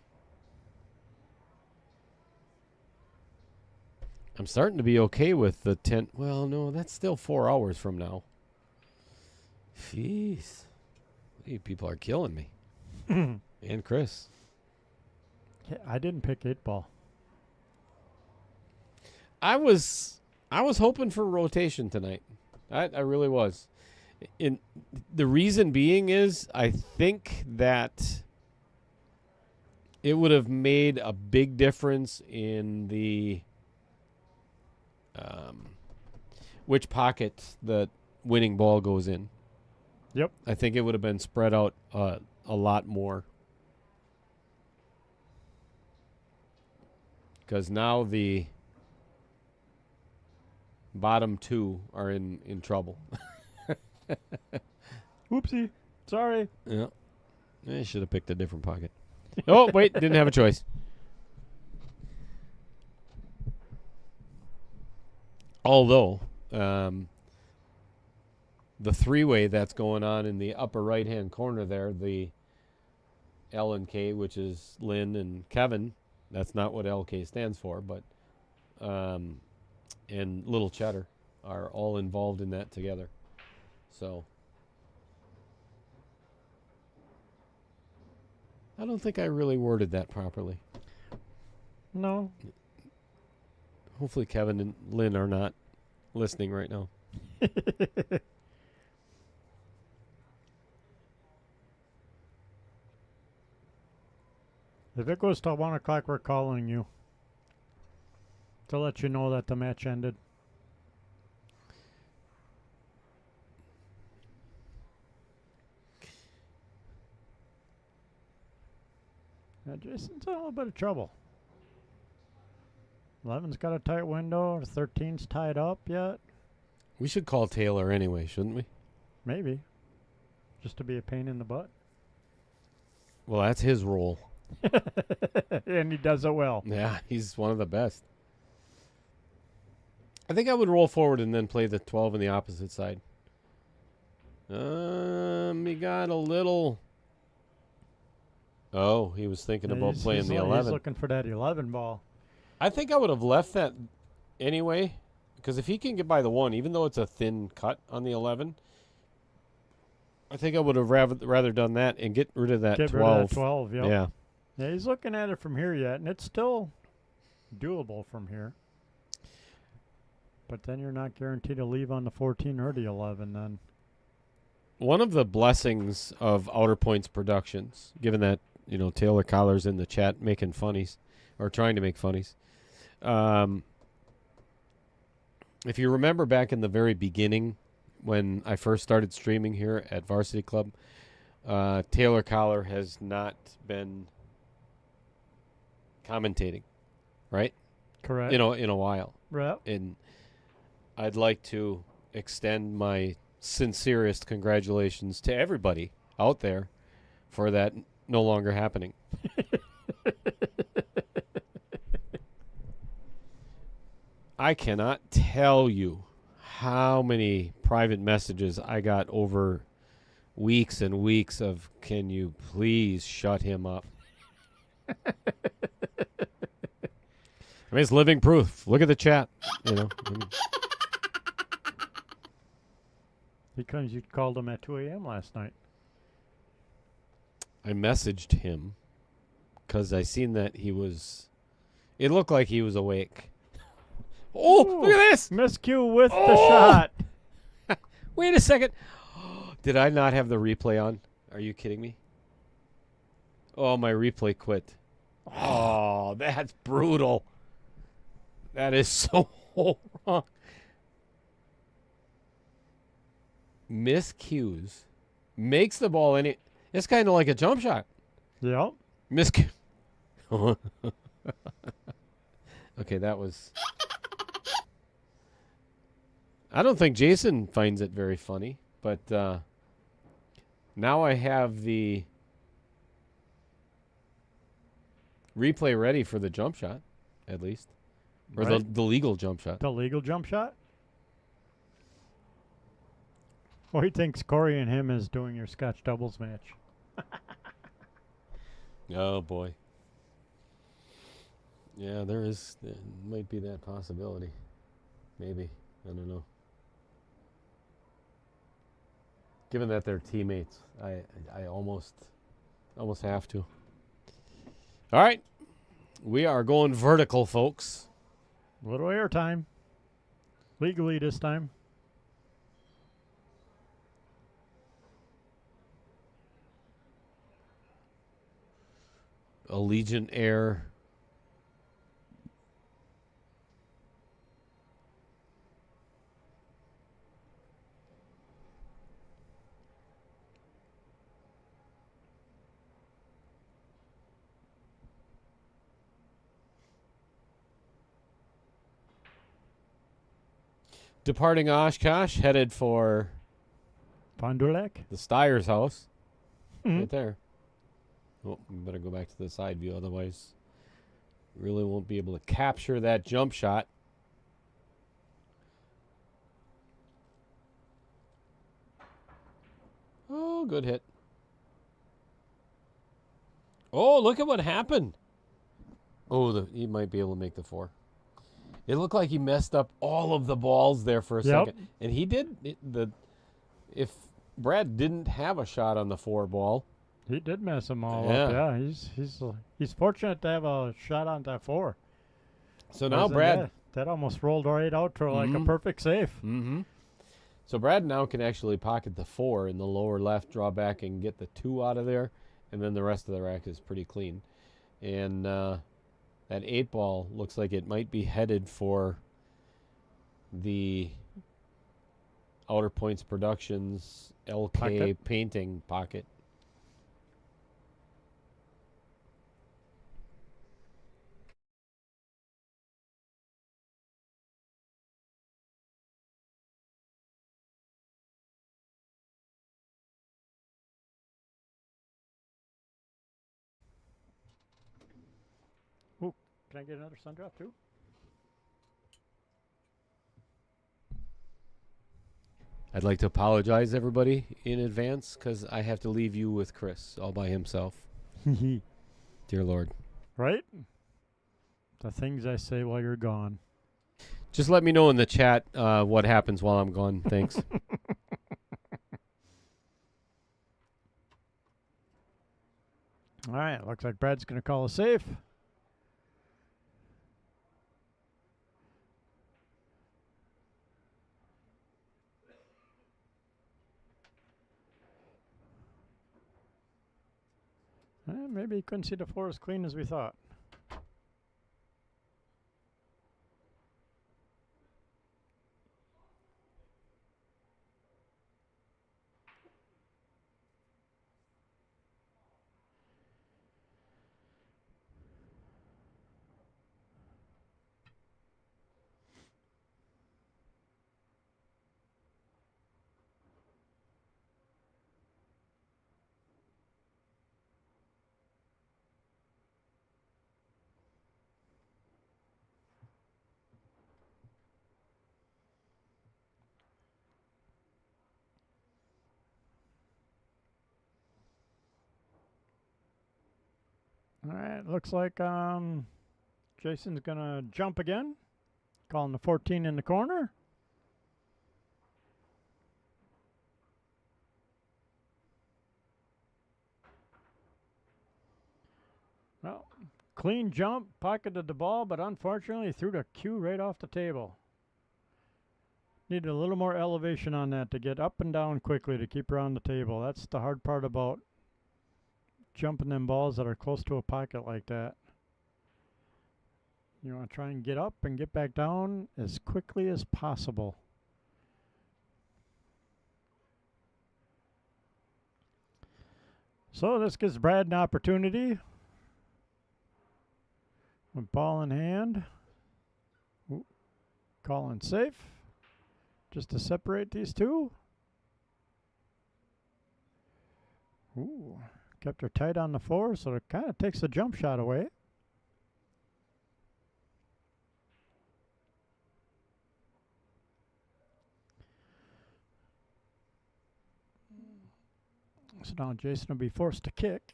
I'm starting to be okay with the 10. Well, no, that's still 4 hours from now. Jeez. You people are killing me. And Chris. Yeah, I didn't pick 8-ball. I was hoping for rotation tonight. I really was. The reason being is I think that it would have made a big difference in the which pocket the winning ball goes in. Yep. I think it would have been spread out a lot more. Because now the bottom 2 are in trouble. Oopsie. Sorry. Yeah. I should have picked a different pocket. Oh, wait. Didn't have a choice. Although, the 3-way that's going on in the upper right-hand corner there, the L and K, which is Lynn and Kevin, that's not what LK stands for, but and Little Cheddar are all involved in that together. So I don't think I really worded that properly. No. Hopefully Kevin and Lynn are not listening right now. If it goes till 1 o'clock, we're calling you to let you know that the match ended. Now, Jason's in a little bit of trouble. 11's got a tight window. 13's tied up yet. We should call Taylor anyway, shouldn't we? Maybe. Just to be a pain in the butt. Well, that's his role. And he does it well. Yeah, he's one of the best. I think I would roll forward and then play the 12 on the opposite side. He got a little... Oh, he was thinking about playing the 11. He's looking for that 11 ball. I think I would have left that anyway, because if he can get by the 1, even though it's a thin cut on the 11, I think I would have rather done that and get rid of that 12. Get rid of that 12, yep. Yeah. Yeah, he's looking at it from here yet, and it's still doable from here. But then you're not guaranteed to leave on the 14 or the 11 then. One of the blessings of Outer Points Productions, given that, you know, Taylor Collar's in the chat making funnies, or trying to make funnies. If you remember back in the very beginning, when I first started streaming here at Varsity Club, Taylor Collar has not been commentating, right? Correct. You know, in a while. Right. And I'd like to extend my sincerest congratulations to everybody out there for that no longer happening. I cannot tell you how many private messages I got over weeks and weeks of, can you please shut him up? I mean, it's living proof. Look at the chat, you know. Because you called him at 2 a.m. last night. I messaged him because I seen that he was, it looked like he was awake. Oh, Ooh, look at this. Miscue with the shot. Wait a second. Did I not have the replay on? Are you kidding me? Oh, my replay quit. Oh, that's brutal. That is so wrong. Miscues. Makes the ball any... It's kind of like a jump shot. Yep. Miscue. Okay, that was... I don't think Jason finds it very funny, but now I have the replay ready for the jump shot, at least. Or Right. the legal jump shot. The legal jump shot? Well, he thinks Corey and him is doing your Scotch doubles match. Oh, boy. Yeah, there might be that possibility. Maybe. I don't know. Given that they're teammates, I almost have to. All right. We are going vertical, folks. Little air time. Legally this time. Allegiant Air. Departing Oshkosh, headed for Fond du Lac? the Steyer's house. Mhm. Right there. Oh, we better go back to the side view, otherwise really won't be able to capture that jump shot. Oh, good hit. Oh, look at what happened. Oh, he might be able to make the 4. It looked like he messed up all of the balls there for a second. And he did. If Brad didn't have a shot on the 4 ball. He did mess them all Yeah. up. Yeah, he's fortunate to have a shot on that 4. So now Wasn't Brad. that almost rolled right out to like a Mhm. perfect safe. Mm-hmm. So Brad now can actually pocket the 4 in the lower left, draw back and get the 2 out of there, and then the rest of the rack is pretty clean. And that 8-ball looks like it might be headed for the Outer Points Productions LK Pocket. painting pocket. Ooh, can I get another sun drop too? I'd like to apologize, everybody, in advance, because I have to leave you with Chris all by himself. Dear Lord. Right? The things I say while you're gone. Just let me know in the chat what happens while I'm gone. Thanks. All right, looks like Brad's going to call a safe. Maybe he couldn't see the floor as clean as we thought. All right, looks like Jason's going to jump again. Calling the 14 in the corner. Well, clean jump, pocketed the ball, but unfortunately threw the cue right off the table. Needed a little more elevation on that to get up and down quickly to keep her on the table. That's the hard part about jumping them balls that are close to a pocket like that. You want to try and get up and get back down as quickly as possible. So this gives Brad an opportunity. With ball in hand. Ooh, calling safe. Just to separate these two. Ooh, kept her tight on the floor, so it kind of takes the jump shot away. So now Jason will be forced to kick.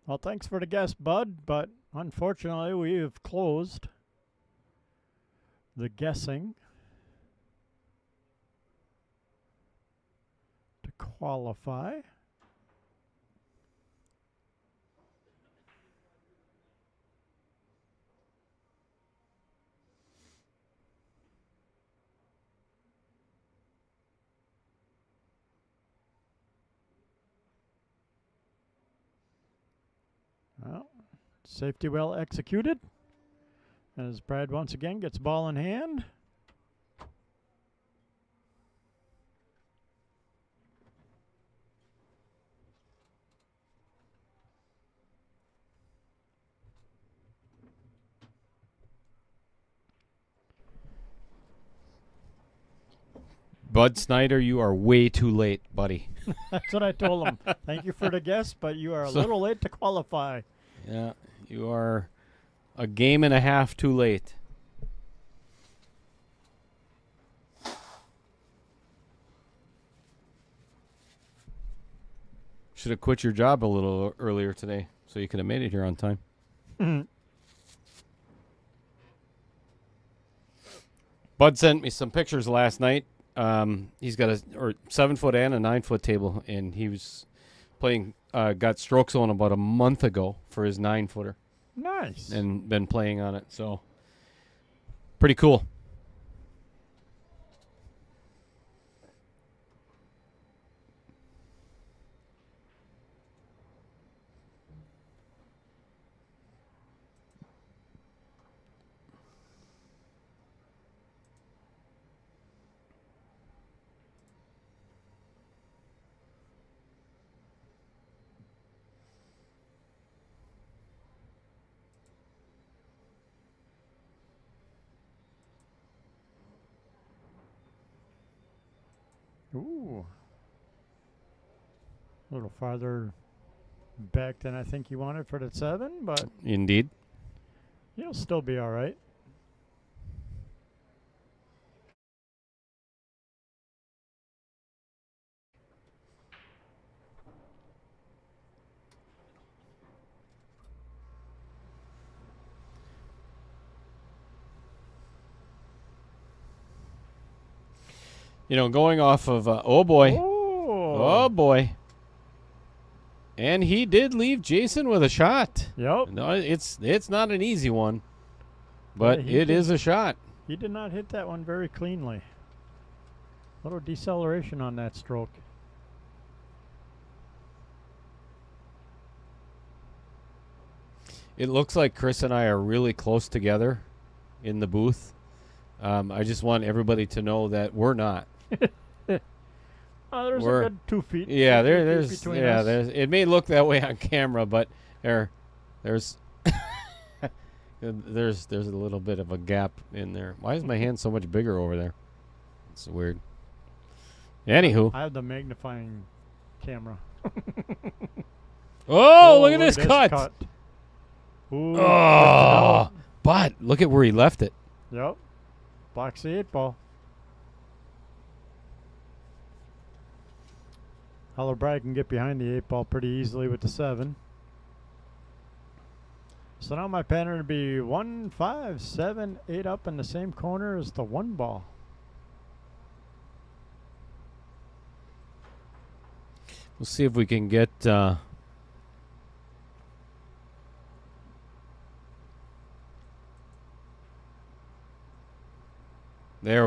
Well, thanks for the guess, Bud, but unfortunately we have closed the guessing to qualify. Well, safety well executed. As Brad once again gets ball in hand. Bud Snyder, you are way too late, buddy. That's what I told him. Thank you for the guess, but you are a little late to qualify. Yeah, you are a game and a half too late. Should have quit your job a little earlier today so you could have made it here on time. Bud sent me some pictures last night. He's got a 7-foot and a 9-foot table, and he was playing. Got stroke zone about a month ago for his 9-footer. Nice. And been playing on it, so pretty cool. Ooh. A little farther back than I think you wanted for the 7, but Indeed. you'll still be all right. You know, going off of oh boy. Oh. Oh boy. And he did leave Jason with a shot. Yep. No, it's not an easy one, but Yeah, it is a shot. He did not hit that one very cleanly. Little deceleration on that stroke. It looks like Chris and I are really close together in the booth. I just want everybody to know that we're not. Oh, there's We're- a good 2 feet. Yeah, 2 feet there's between us. it may look that way on camera, but there's there's a little bit of a gap in there. Why is my hand so much bigger over there? It's weird. Anywho, I have the magnifying camera. oh, look at this cut. Ooh, Oh, but look at where he left it. Yep. Box the 8 ball. Bragg can get behind the 8 ball pretty easily with the 7. So now my pattern would be 1, 5, 7, 8 up in the same corner as the 1 ball. We'll see if we can get there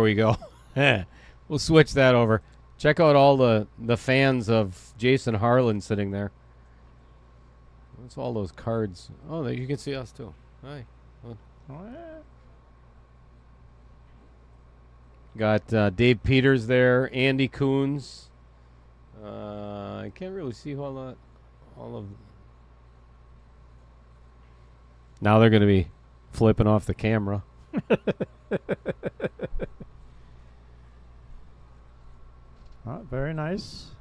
we go. We'll switch that over. Check out all the fans of Jason Harlan sitting there. What's all those cards? Oh, there you can see us too. Hi. Oh, yeah. Got Dave Peters there, Andy Coons. I can't really see all of. Now they're going to be flipping off the camera. Very nice.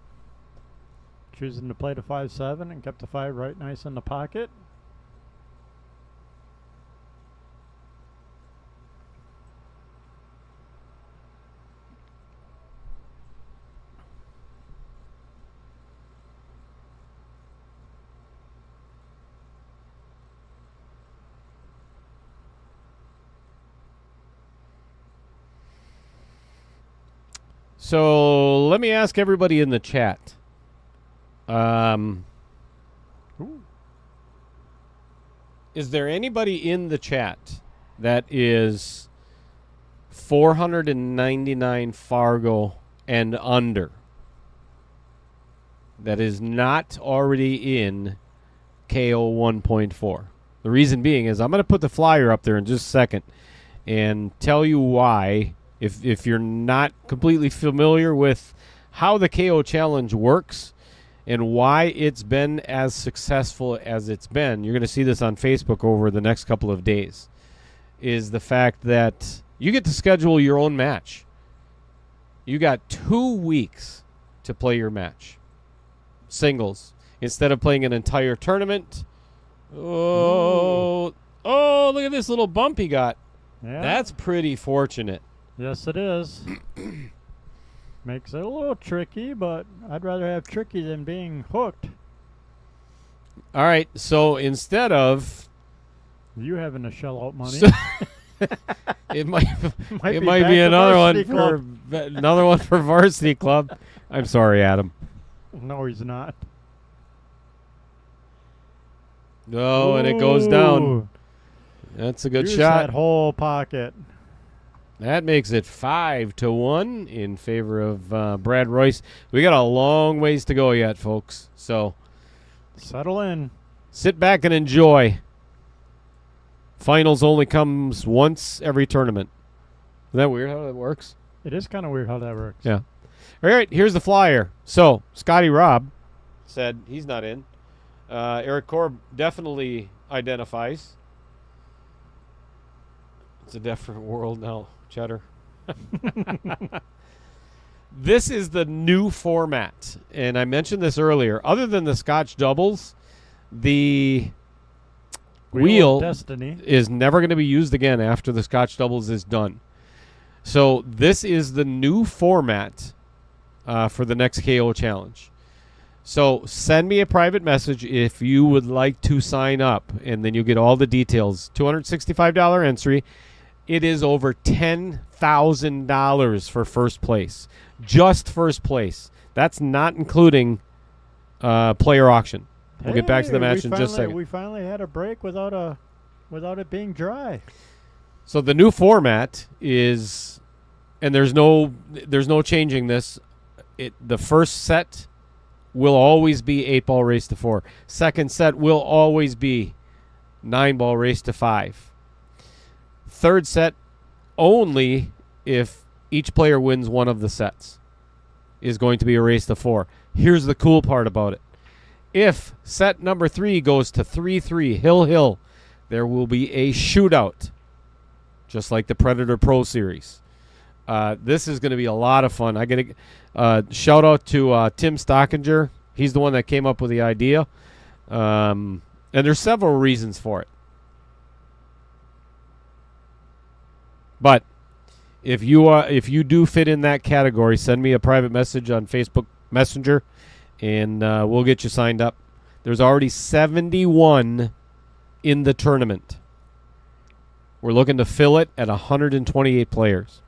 Choosing to play the 5-7 and kept the 5 right nice in the pocket. So let me ask everybody in the chat. Ooh. Is there anybody in the chat that is 499 Fargo and under that is not already in KO 1.4? The reason being is I'm going to put the flyer up there in just a second and tell you why. If you're not completely familiar with how the KO Challenge works and why it's been as successful as it's been, you're going to see this on Facebook over the next couple of days, is the fact that you get to schedule your own match. You got 2 weeks to play your match. Singles. Instead of playing an entire tournament. Oh, look at this little bump he got. Yeah. That's pretty fortunate. Yes, it is. Makes it a little tricky, but I'd rather have tricky than being hooked. All right, so instead of You having to shell out money. So- it might Might it be might back be to another one varsity for another one for varsity club. I'm sorry, Adam. No, he's not. No, and it goes down. Ooh, That's a good use shot. that whole pocket. That makes it 5-1 in favor of Brad Royce. We got a long ways to go yet, folks. So Settle in. sit back and enjoy. Finals only comes once every tournament. Isn't that weird how that works? It is kind of weird how that works. Yeah. All right, here's the flyer. So Scotty Robb said he's not in. Eric Korb definitely identifies. It's a different world now, Cheddar. This is the new format, and I mentioned this earlier. Other than the Scotch doubles, the wheel of Destiny. is never going to be used again after the Scotch doubles is done. So this is the new format for the next KO challenge. So send me a private message if you would like to sign up, and then you'll get all the details. $265 entry. It is over $10,000 for first place. Just first place. That's not including player auction. We'll get back to the match in just a second. We finally had a break without it being dry. So the new format is, and there's no changing this. The first set will always be 8-ball race to 4. Second set will always be 9-ball race to 5. Third set only if each player wins one of the sets is going to be a race to 4. Here's the cool part about it. If set number 3 goes to 3-3 hill, there will be a shootout, just like the Predator Pro Series. This is going to be a lot of fun. I got to shout out to Tim Stockinger. He's the one that came up with the idea, and there's several reasons for it. But if you do fit in that category, send me a private message on Facebook Messenger, and we'll get you signed up. There's already 71 in the tournament. We're looking to fill it at 128 players.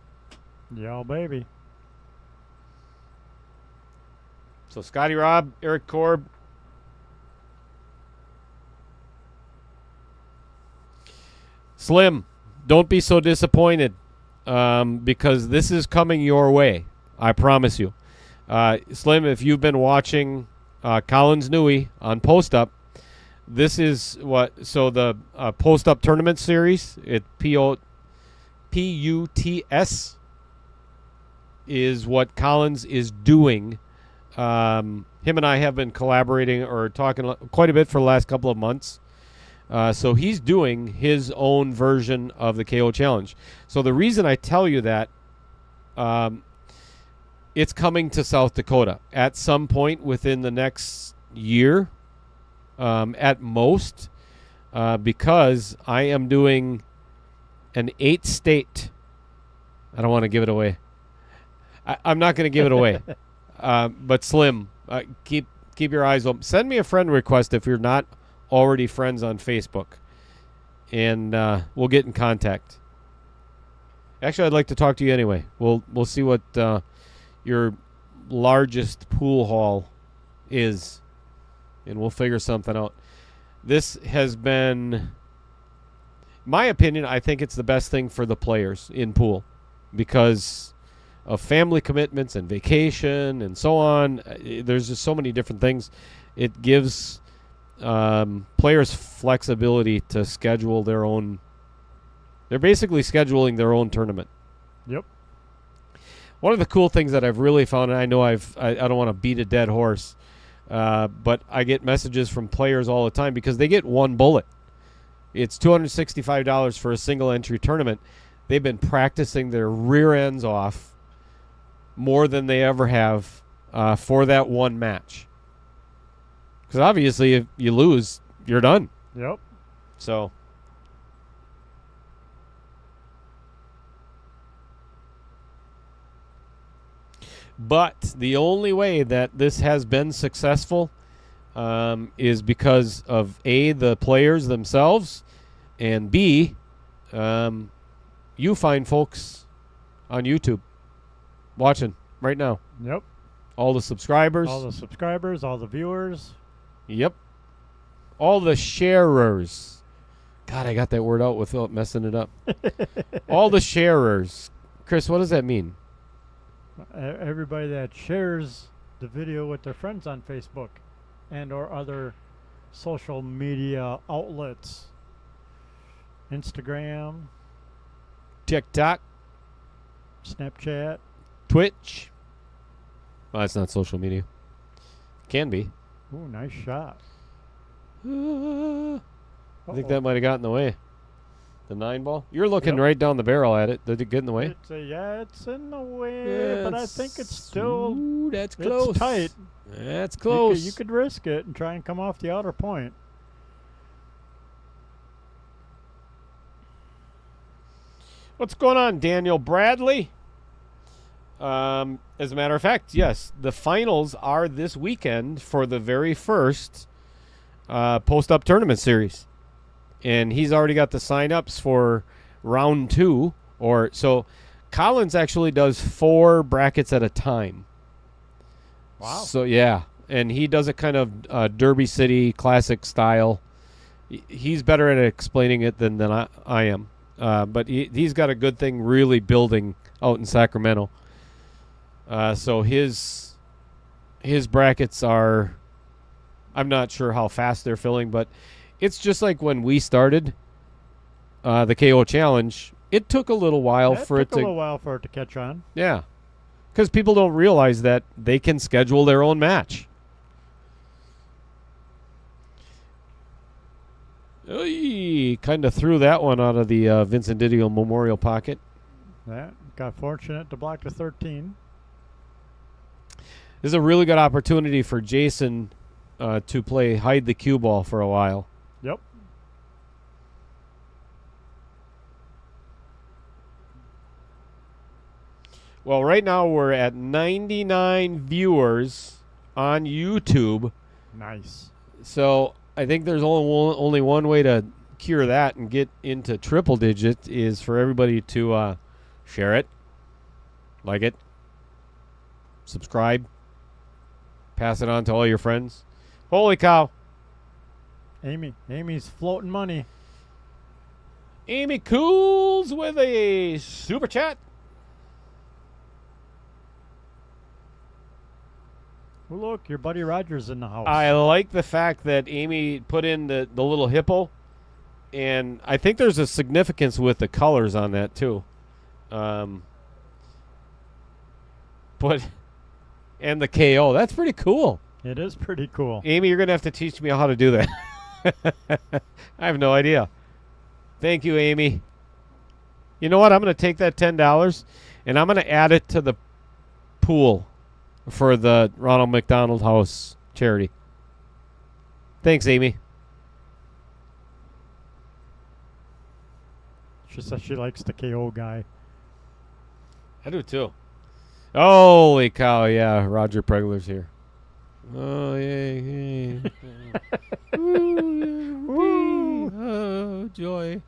Yeah, baby. So Scotty Robb, Eric Korb. Slim, don't be so disappointed because this is coming your way. I promise you. Slim, if you've been watching Collins Newey on Post Up, this is the Post Up Tournament Series, PUTS, is what Collins is doing. Him and I have been collaborating or talking quite a bit for the last couple of months. So he's doing his own version of the KO Challenge. So the reason I tell you that, it's coming to South Dakota at some point within the next year, at most, because I am doing an 8-state. I don't want to give it away. I'm not going to give it away. But Slim, keep your eyes open. Send me a friend request if you're not already friends on Facebook, and we'll get in contact. Actually, I'd like to talk to you anyway. We'll see what your largest pool hall is, and we'll figure something out. This has been, my opinion, I think it's the best thing for the players in pool because of family commitments and vacation and so on. There's just so many different things. It gives players flexibility to schedule their own. They're basically scheduling their own tournament. Yep. One of the cool things that I've really found, and I know I don't want to beat a dead horse, but I get messages from players all the time because they get one bullet. It's $265 for a single entry tournament. They've been practicing their rear ends off more than they ever have for that one match. Because obviously, if you lose, you're done. Yep. So. But the only way that this has been successful is because of A, the players themselves, and B, you find folks on YouTube watching right now. Yep. All the subscribers. All the subscribers, all the viewers. Yep. All the sharers. God, I got that word out without messing it up. All the sharers. Chris, what does that mean? Everybody that shares the video with their friends on Facebook and or other social media outlets. Instagram, TikTok, Snapchat. Twitch. Well, that's not social media. Can be. Ooh, nice shot. I think that might have got in the way. The 9-ball? You're looking right down the barrel at it. Did it get in the way? It's in the way, but I think it's still. Ooh, that's close. It's tight. That's close. You could risk it and try and come off the outer point. What's going on, Daniel Bradley? As a matter of fact, yes, the finals are this weekend for the very first post-up tournament series. And he's already got the sign-ups for round 2. So Collins actually does 4 brackets at a time. Wow. So, yeah. And he does it kind of Derby City classic style. He's better at explaining it than I am. But he's got a good thing really building out in Sacramento. So his brackets are, I'm not sure how fast they're filling, but it's just like when we started the KO Challenge. It took a little while for it to catch on. Yeah, because people don't realize that they can schedule their own match. Kind of threw that one out of the Vincent Didio Memorial pocket. Yeah, got fortunate to block the 13. This is a really good opportunity for Jason to play hide the cue ball for a while. Yep. Well, right now we're at 99 viewers on YouTube. Nice. So I think there's only one way to cure that and get into triple digit is for everybody to share it, like it, subscribe, pass it on to all your friends. Holy cow. Amy's floating money. Amy Cools with a super chat. Oh, look, your buddy Roger's in the house. I like the fact that Amy put in the little hippo, and I think there's a significance with the colors on that too. And the KO, that's pretty cool. It is pretty cool. Amy, you're going to have to teach me how to do that. I have no idea. Thank you, Amy. You know what? I'm going to take that $10 and I'm going to add it to the pool for the Ronald McDonald House charity. Thanks, Amy. She says she likes the KO guy. I do too. Holy cow, yeah. Roger Pregler's here. Oh, yay. Oh, joy.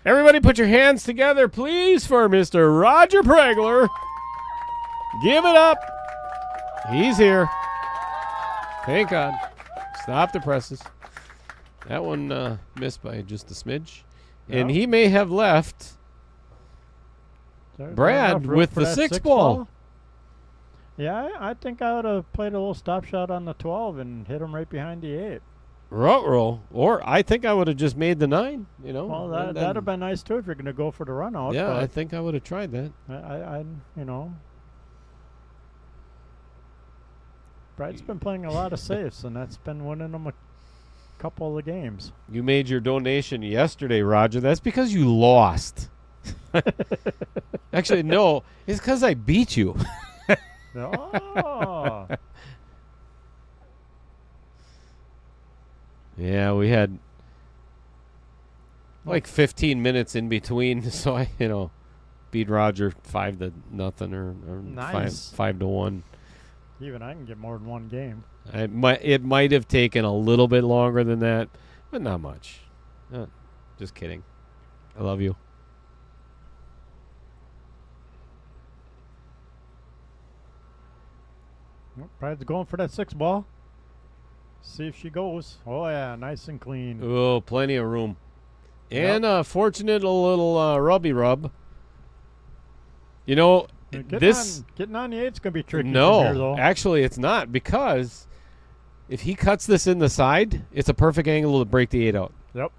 Everybody put your hands together, please, for Mr. Roger Pregler. Give it up. He's here. Thank God. Stop the presses. That one missed by just a smidge. Yep. And he may have left Brad with the 6-ball. Yeah, I think I would have played a little stop shot on the 12 and hit him right behind the 8. Roll. Or I think I would have just made the 9, you know. Well, that'd have been nice, too, if you're going to go for the run out. Yeah, I think I would have tried that. I you know. Brad's been playing a lot of safes, and that's been winning them a couple of the games. You made your donation yesterday, Roger. That's because you lost. Actually, no. It's because I beat you. Oh. Yeah, we had like 15 minutes in between, so I, beat Roger 5-0 or nice. 5-1. Even I can get more than one game. It might have taken a little bit longer than that, but not much. Just kidding. I love you. Pride's going for that 6 ball. See if she goes. Oh, yeah, nice and clean. Oh, plenty of room. And a fortunate little rubby rub. You know, Getting on the 8's going to be tricky from here, though. Actually, it's not, because if he cuts this in the side, it's a perfect angle to break the 8 out. Yep.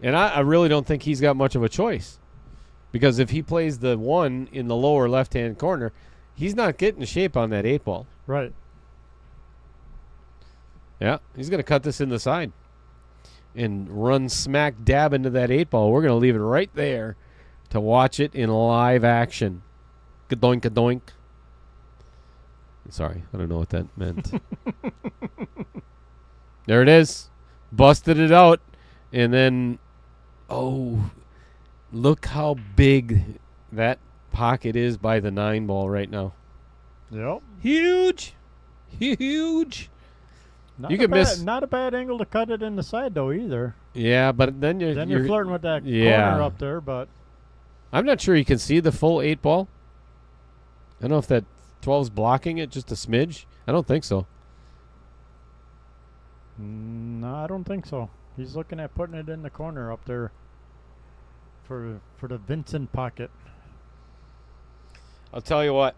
And I really don't think he's got much of a choice, because if he plays the 1 in the lower left-hand corner, he's not getting shape on that 8 ball. Right. Yeah, he's going to cut this in the side and run smack dab into that 8 ball. We're going to leave it right there to watch it in live action. Kadoink, kadoink. Sorry, I don't know what that meant. There it is. Busted it out. And then, look how big that pocket is by the 9 ball right now. Yep. Huge. Huge. Not a bad angle to cut it in the side, though, either. Yeah, but then you're flirting with that corner up there, but I'm not sure you can see the full 8 ball. I don't know if that 12's blocking it just a smidge. I don't think so. No, I don't think so. He's looking at putting it in the corner up there for the Vincent pocket. I'll tell you what.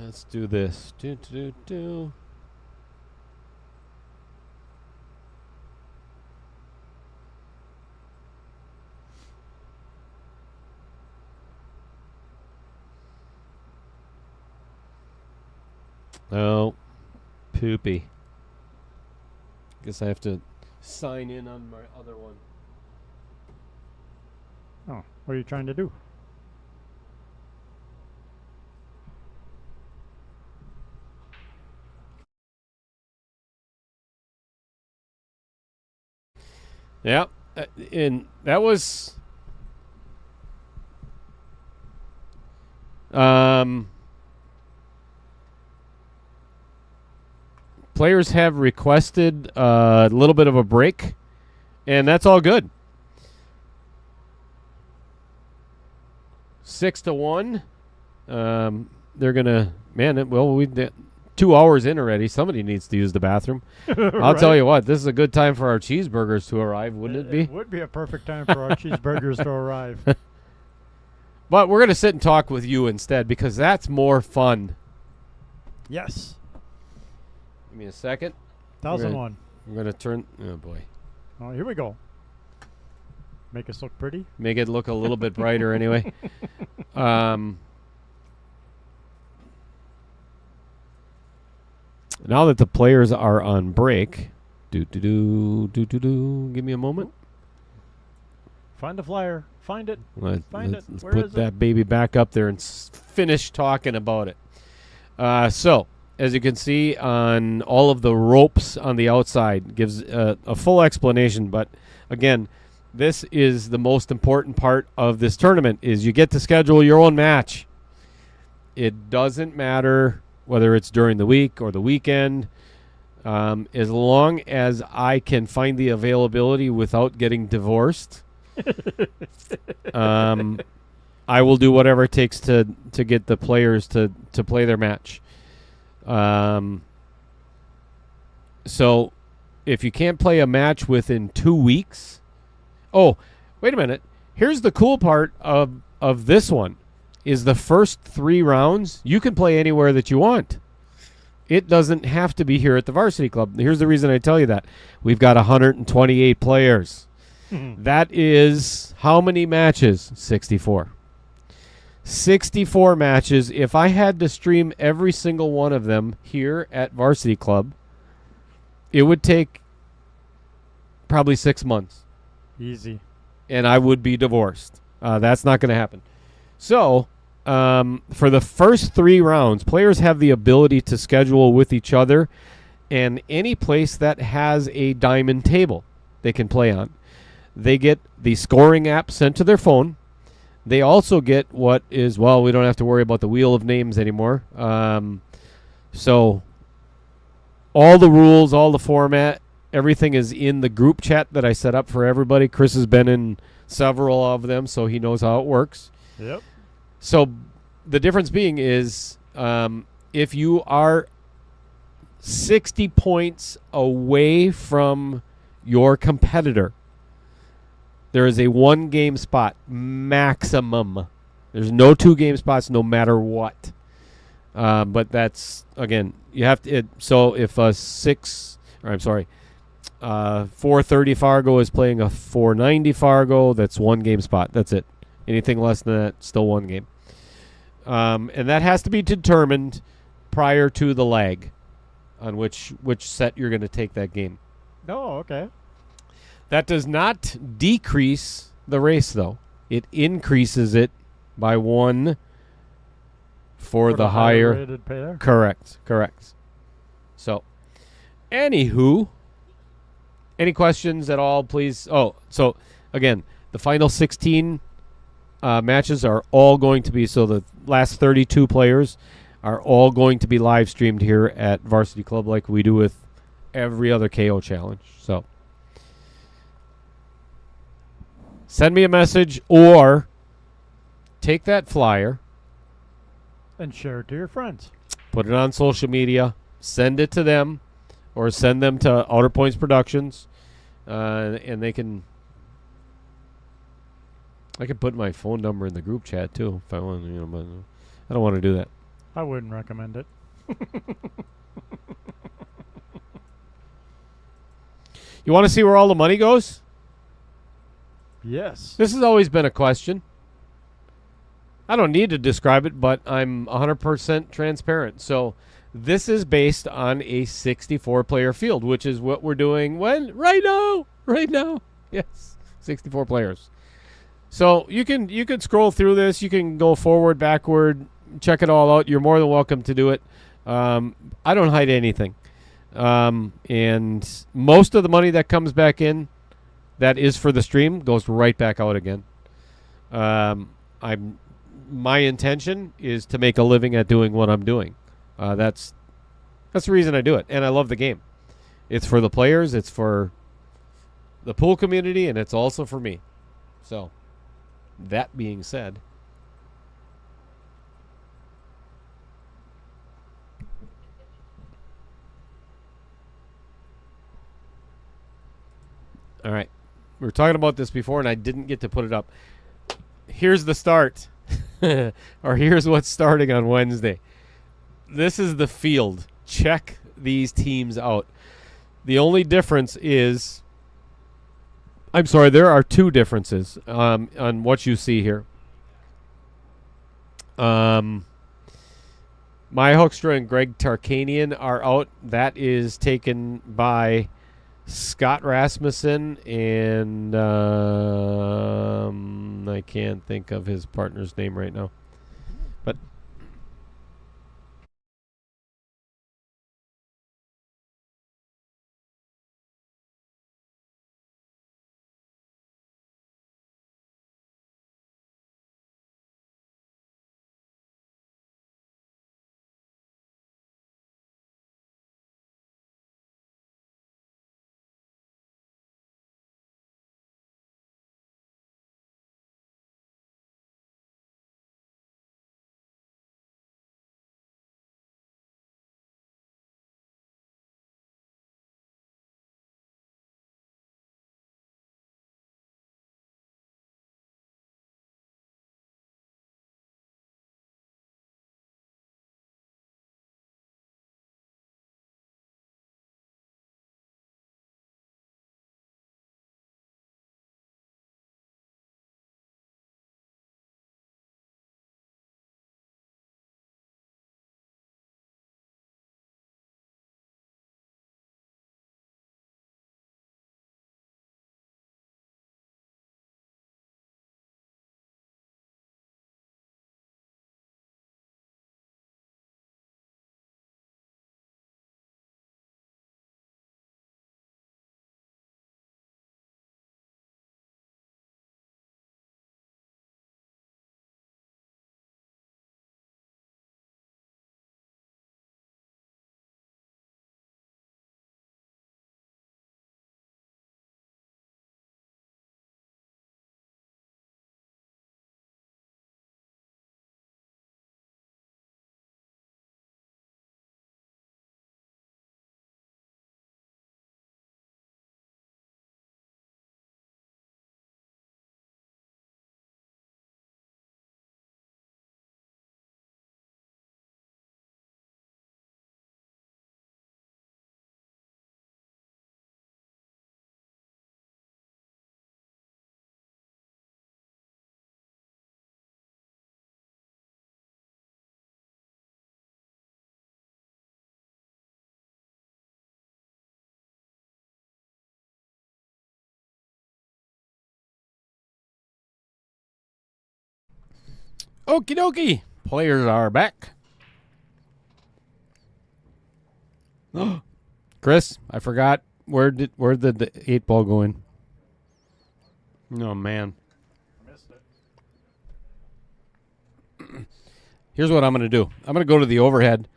Let's do this. Do. Oh, poopy. Guess I have to sign in on my other one. Oh, what are you trying to do? Yeah, and that was players have requested a little bit of a break, and that's all good. 6-1. They're gonna we 2 hours in already. Somebody needs to use the bathroom. I'll tell you what, this is a good time for our cheeseburgers to arrive, wouldn't it be? It would be a perfect time for our cheeseburgers to arrive. But we're going to sit and talk with you instead, because that's more fun. Yes. Give me a second. 1001. I'm going to turn. Oh, boy. Oh, here we go. Make us look pretty. Make it look a little bit brighter anyway. Now that the players are on break, give me a moment. Find the flyer. Find it. Let's Where put is that baby back up there and finish talking about it. So, as you can see on all of the ropes on the outside, gives a full explanation. But again, this is the most important part of this tournament: is you get to schedule your own match. It doesn't matter whether it's during the week or the weekend, as long as I can find the availability without getting divorced. I will do whatever it takes to get the players to play their match. So if you can't play a match within 2 weeks, wait a minute. Here's the cool part of this one. Is the first 3 rounds, you can play anywhere that you want. It doesn't have to be here at the varsity club. Here's the reason I tell you that. We've got 128 players. That is how many matches? 64. 64 matches. If I had to stream every single one of them here at varsity club, it would take probably 6 months. Easy. And I would be divorced. That's not going to happen. So, for the first 3 rounds, players have the ability to schedule with each other and any place that has a diamond table they can play on. They get the scoring app sent to their phone. They also get what is, well, we don't have to worry about the wheel of names anymore. So all the rules, all the format, everything is in the group chat that I set up for everybody. Chris has been in several of them, so he knows how it works. Yep. So the difference being is if you are 60 points away from your competitor, there is a 1-game spot maximum. There's no 2-game spots no matter what. But that's, again, you have to. So if a 430 Fargo is playing a 490 Fargo, that's 1-game spot. That's it. Anything less than that, still 1 game. And that has to be determined prior to the lag on which set you're going to take that game. Oh, okay. That does not decrease the race, though. It increases it by 1 for the higher rated pair. Correct. So, anywho, any questions at all, please? Oh, so again, the final 16 matches are all going to be, so the last 32 players are all going to be live streamed here at Varsity Club like we do with every other KO challenge. So send me a message or take that flyer And share it to your friends. put it on social media, send it to them, or send them to Outer Points Productions, and they can. I could put my phone number in the group chat too if I want. But I don't want to do that. I wouldn't recommend it. You want to see where all the money goes? Yes. This has always been a question. I don't need to describe it, but I'm 100% transparent. So this is based on a 64-player field, which is what we're doing right now. Yes, 64 players. So you can scroll through this. You can go forward, backward, check it all out. You're more than welcome to do it. I don't hide anything. And most of the money that comes back in that is for the stream goes right back out again. My intention is to make a living at doing what I'm doing. That's the reason I do it, and I love the game. It's for the players, it's for the pool community, and it's also for me. So, that being said, all right. We were talking about this before, and I didn't get to put it up. Here's the start. Or here's what's starting on Wednesday. This is the field. Check these teams out. The only difference is, I'm sorry, there are 2 differences on what you see here. My Hoekstra and Greg Tarkanian are out. That is taken by Scott Rasmussen and I can't think of his partner's name right now. But Okie dokie. Players are back. Chris, I forgot. Where did the 8-ball go in? Oh, man. Missed it. Here's what I'm going to do. I'm going to go to the overhead.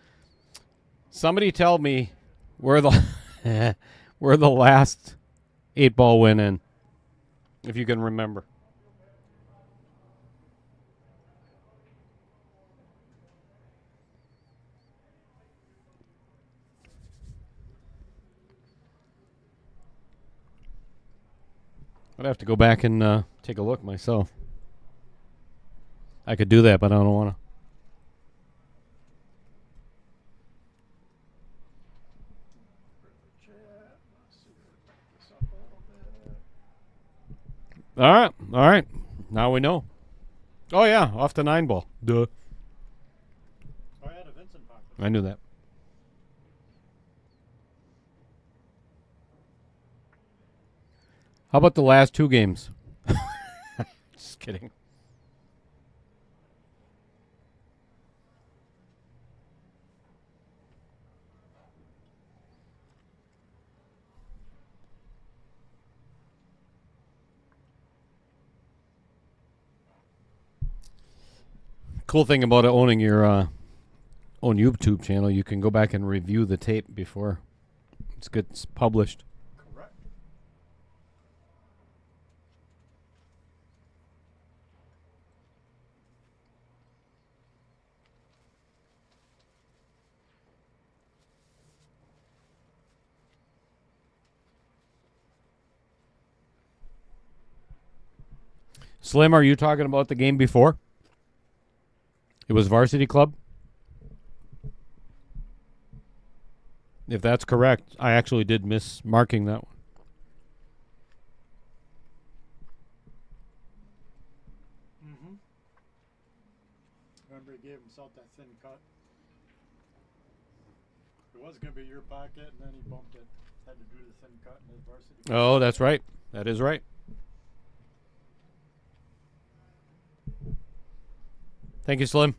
Somebody tell me where the where the last 8-ball went in, if you can remember. I'd have to go back and take a look myself. I could do that, but I don't want to. All right. Now we know. Oh, yeah, off the 9-ball. Duh. Oh, I had a Vincent pocket. I knew that. How about the last 2 games? Just kidding. Cool thing about owning your own YouTube channel, you can go back and review the tape before it gets published. Correct. Slim, are you talking about the game before? It was Varsity Club? If that's correct, I actually did miss marking that one. Mm-hmm. Remember he gave himself that thin cut? It was going to be your pocket, and then he bumped it. Had to do the thin cut in his varsity. Oh, that's right. That is right. Thank you, Slim.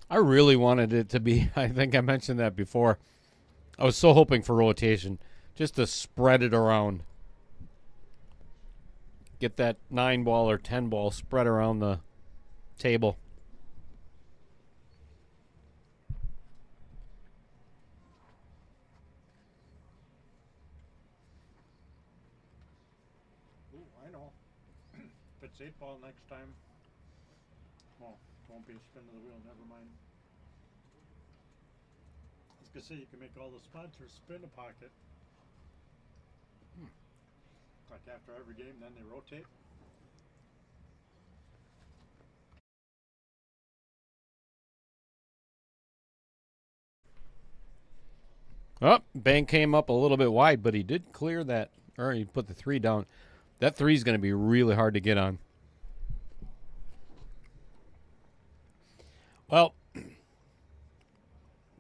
I really wanted it to be, I think I mentioned that before. I was so hoping for rotation, just to spread it around. Get that 9-ball or 10-ball spread around the table. Ooh, I know. If it's 8-ball next time, well, it won't be a spin of the wheel, never mind. I was going to say, you can make all the sponsors spin a pocket. Like after every game, then they rotate. Oh, Bang came up a little bit wide, but he did clear that. Or he put the 3 down. That 3 is going to be really hard to get on. Well,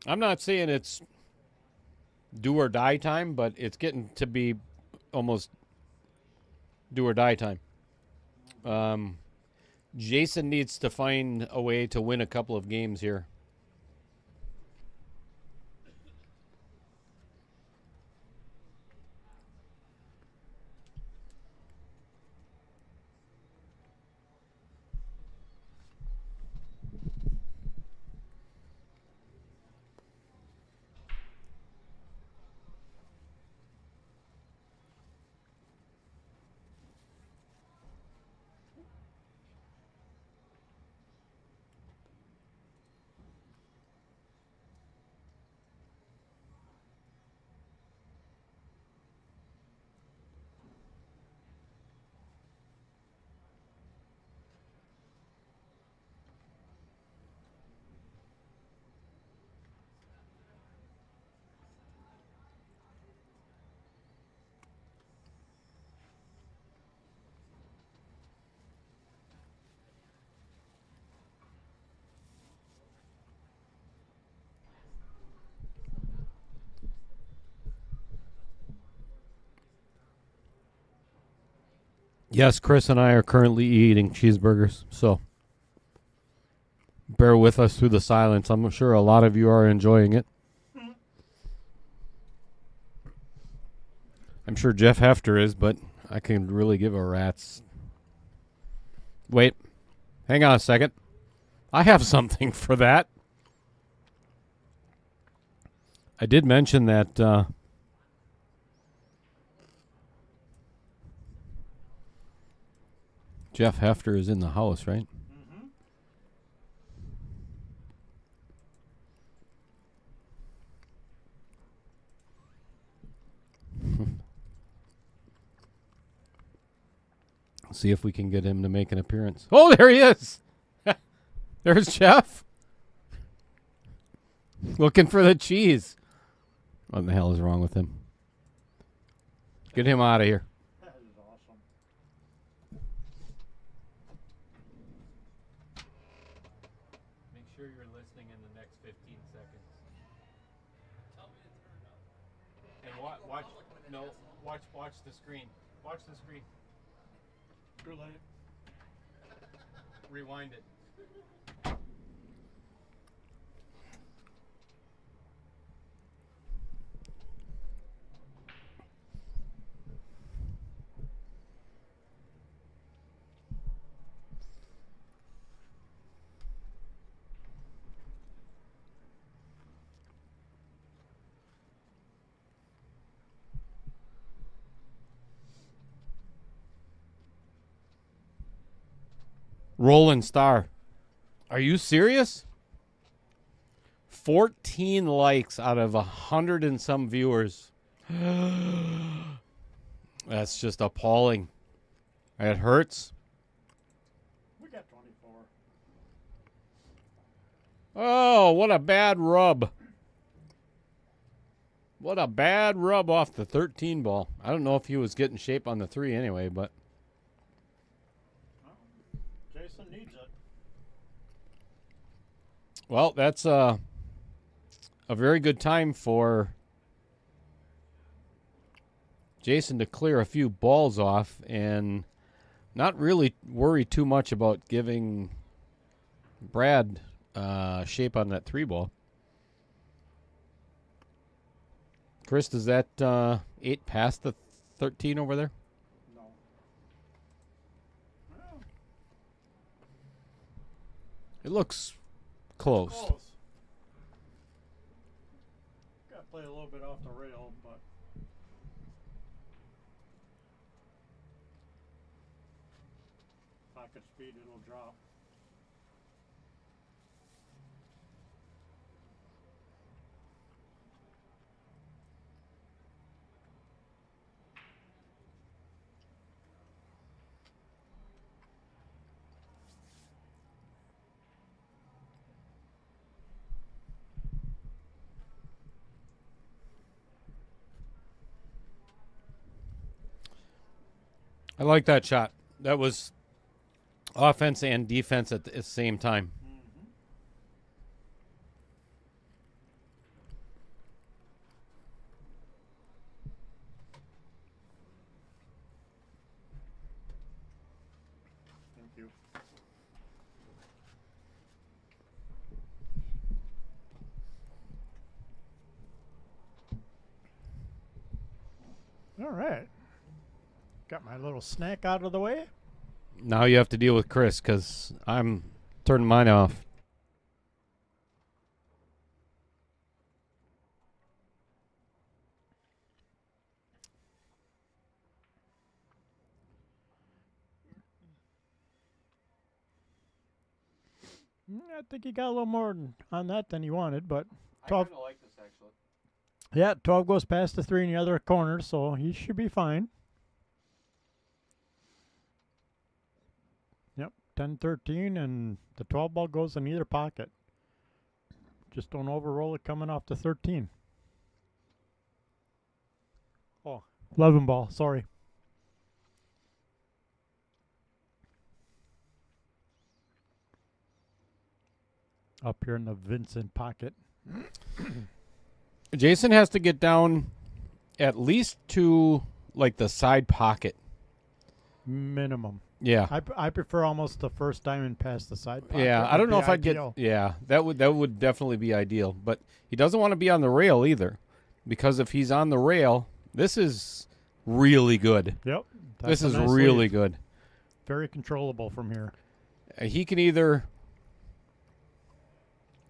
I'm not saying it's do or die time, but it's getting to be almost do or die time. Jason needs to find a way to win a couple of games here. Yes, Chris and I are currently eating cheeseburgers, so bear with us through the silence. I'm sure a lot of you are enjoying it. I'm sure Jeff Hefter is, but I can really give a rat's. Wait, hang on a second. I have something for that. I did mention that Jeff Hefter is in the house, right? See if we can get him to make an appearance. Oh, there he is. There's Jeff. Looking for the cheese. What the hell is wrong with him? Get him out of here. That is awesome. Make sure you're listening in the next 15 seconds. Tell me to turn it up. And watch the screen. Watch the screen. Rewind it. Rolling Star. Are you serious? 14 likes out of 100 and some viewers. That's just appalling. It hurts. We got 24. Oh, what a bad rub. What a bad rub off the 13 ball. I don't know if he was getting shape on the 3 anyway, but Jason needs it. well, that's a very good time for Jason to clear a few balls off and not really worry too much about giving Brad shape on that 3 ball. Chris, does that 8 past the 13 over there? No. Well, It looks close. close. Got to play a little bit off the rail, but pocket speed it'll drop. I like that shot. That was offense and defense at the same time. Thank you. All right. Got my little snack out of the way. Now you have to deal with Chris because I'm turning mine off. I think he got a little more on that than he wanted, but I 12. kind of like this actually. Yeah, 12 goes past the 3 in the other corner, so he should be fine. Yep, 10, 13, and the 12 ball goes in either pocket. Just don't overroll it coming off the 13. Oh, 11 ball, sorry. Up here in the Vincent pocket. Jason has to get down at least to like the side pocket minimum. Yeah. I prefer almost the first diamond past the side pocket. Yeah, I don't know if I'd get. ideal. Yeah, that would definitely be ideal. But he doesn't want to be on the rail either, because if he's on the rail, this is really good. Yep. This that's is a nice really lead. good. Very controllable from here. He can either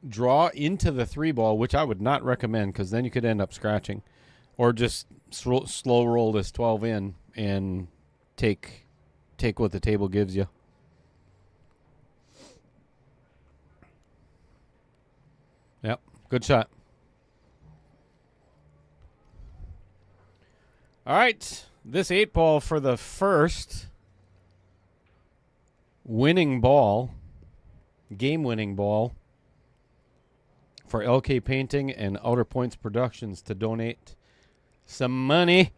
draw into the 3-ball, which I would not recommend because then you could end up scratching, or just slow roll this 12 in and take what the table gives you. Yep, good shot. All right, this 8-ball for the first winning ball, game-winning ball for LK Painting and Outer Points Productions to donate some money.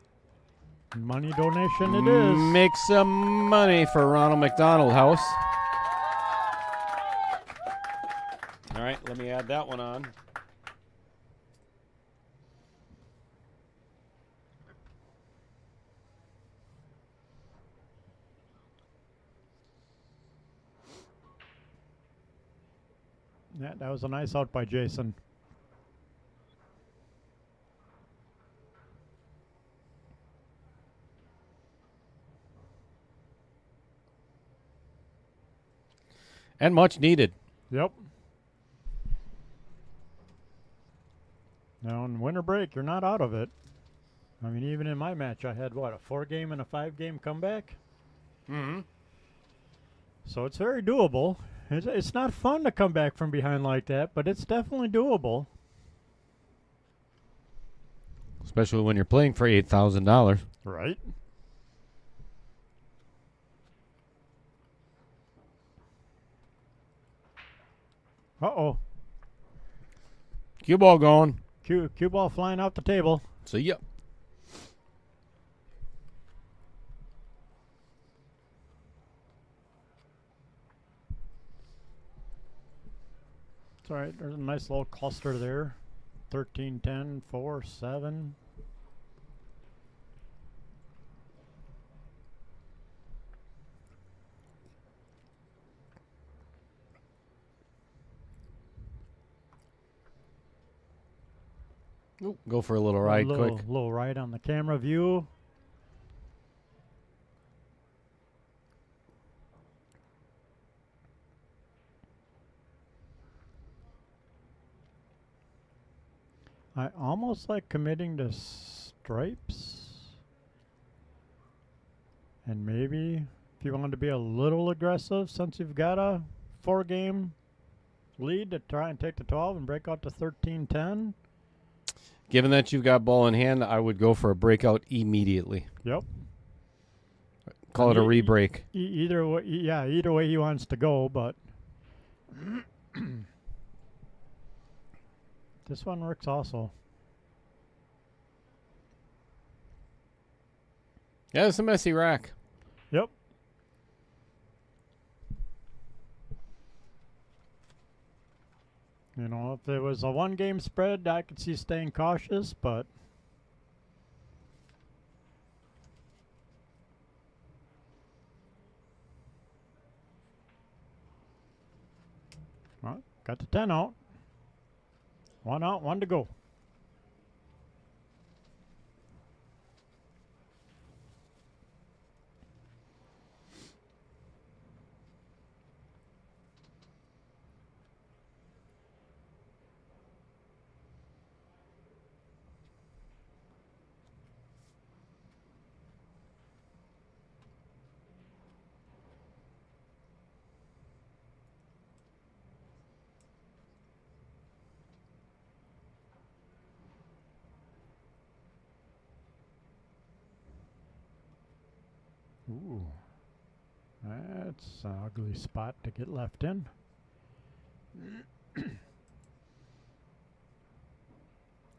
Money donation it is. Make some money for Ronald McDonald House. All right, let me add that one on. Yeah, that was a nice out by Jason. And much needed. Yep. Now in winter break, you're not out of it. I mean, even in my match, I had, what, a 4-game and a 5-game comeback? Mm-hmm. So it's very doable. It's not fun to come back from behind like that, but it's definitely doable. Especially when you're playing for $8,000. Right. Uh-oh. Cue ball going. Cue ball flying out the table. See ya. It's all right. There's a nice little cluster there. 13, 10, 4, 7. Ooh, go for a little ride quick. Little ride on the camera view. I almost like committing to stripes. And maybe if you want to be a little aggressive, since you've got a 4-game lead, to try and take the 12 and break out to 13-10. Given that you've got ball in hand, I would go for a breakout immediately. Yep. Call it a re-break. Either way, yeah, either way he wants to go, but this one works also. Yeah, it's a messy rack. Yep. You know, if it was a 1-game spread, I could see staying cautious, but well, got the 10 out. 1 out, 1 to go. Ooh, that's an ugly spot to get left in.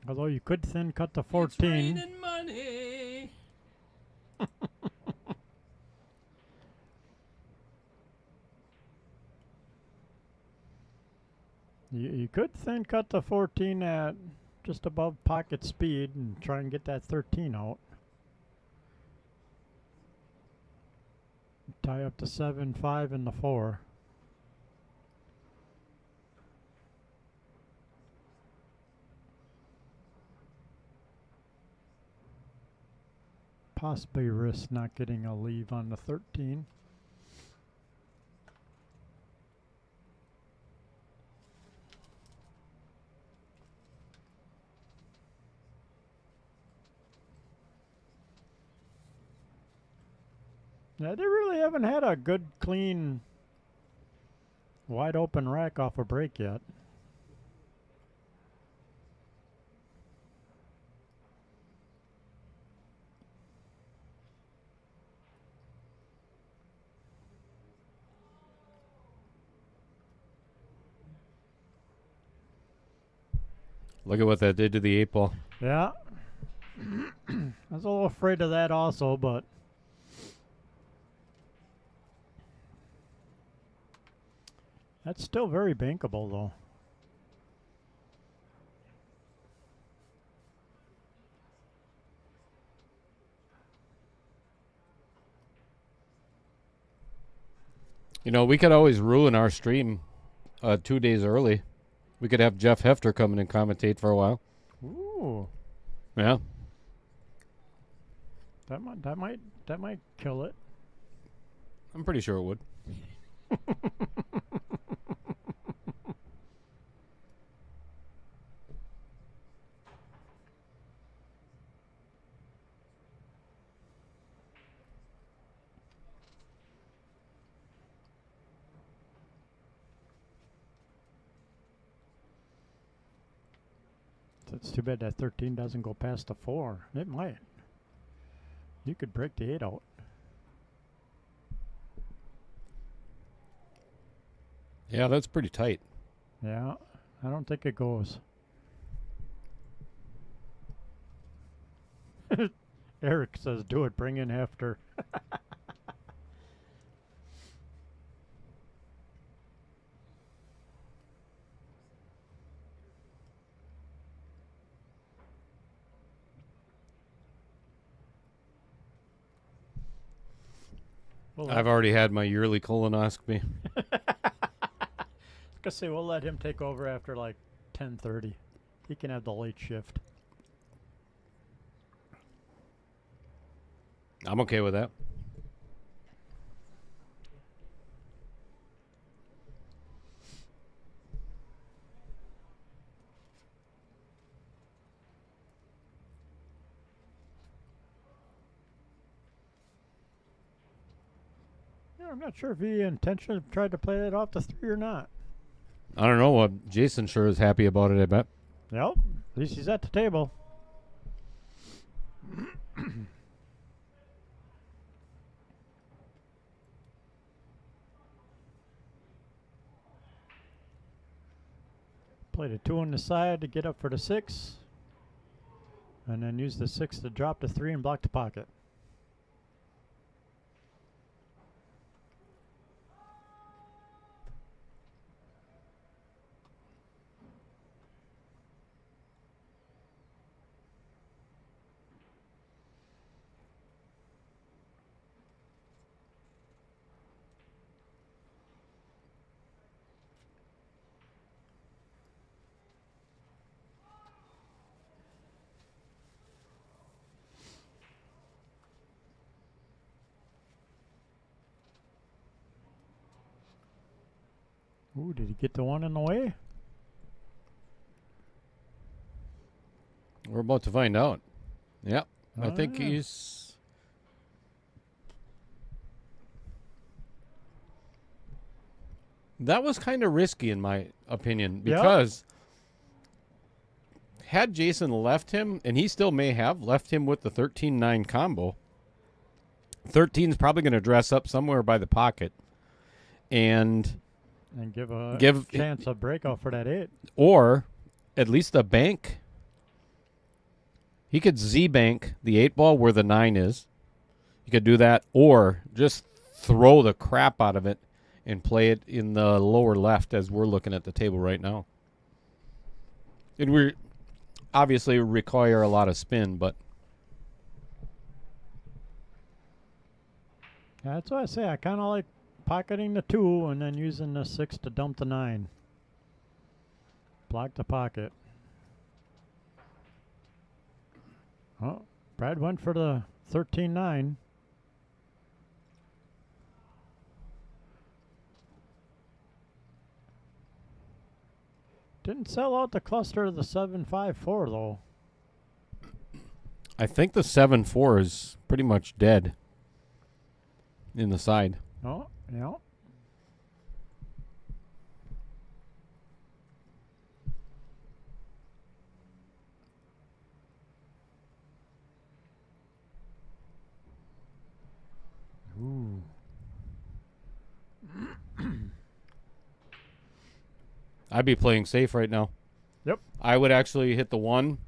Although you could thin cut the 14. Money. You could thin cut the 14 at just above pocket speed and try and get that 13 out. Tie up to 7-5 in the 4. Possibly risk not getting a leave on the 13. Yeah, they really haven't had a good, clean, wide open rack off a break yet. Look at what that did to the 8-ball. Yeah. I was a little afraid of that also, but that's still very bankable, though. You know, we could always ruin our stream 2 days early. We could have Jeff Hefter come in and commentate for a while. Ooh, Yeah. that might kill it. I'm pretty sure it would. It's too bad that 13 doesn't go past the 4. It might. You could break the 8 out. Yeah, that's pretty tight. Yeah, I don't think it goes. Eric says, do it, bring in Hefter. Well, I've already had my yearly colonoscopy. gonna say we'll let him take over after like 10:30. He can have the late shift. I'm okay with that. Yeah, I'm not sure if he intentionally tried to play that off the 3 or not. I don't know. Jason sure is happy about it, I bet. Yep, at least he's at the table. Played a 2 on the side to get up for the 6. And then used the 6 to drop the 3 and block the pocket. Ooh, did he get the 1 in the way? We're about to find out. Yep. I Oh, think yeah. he's... That was kind of risky in my opinion Yeah. because had Jason left him, and he still may have left him with the 13-9 combo, 13's probably going to dress up somewhere by the pocket and give a give chance of breakout for that 8. or at least a bank. He could Z-bank the 8-ball where the 9 is. He could do that, or just throw the crap out of it and play it in the lower left as we're looking at the table right now. It would obviously require a lot of spin, but That's what I say. I kind of like pocketing the 2 and then using the 6 to dump the 9. Block the pocket. Oh, Brad went for the 13-9. Didn't sell out the cluster of the 7-5-4 though. I think the 7-4 is pretty much dead in the side. Oh, yeah. Ooh. I'd be playing safe right now. Yep. I would actually hit the 1.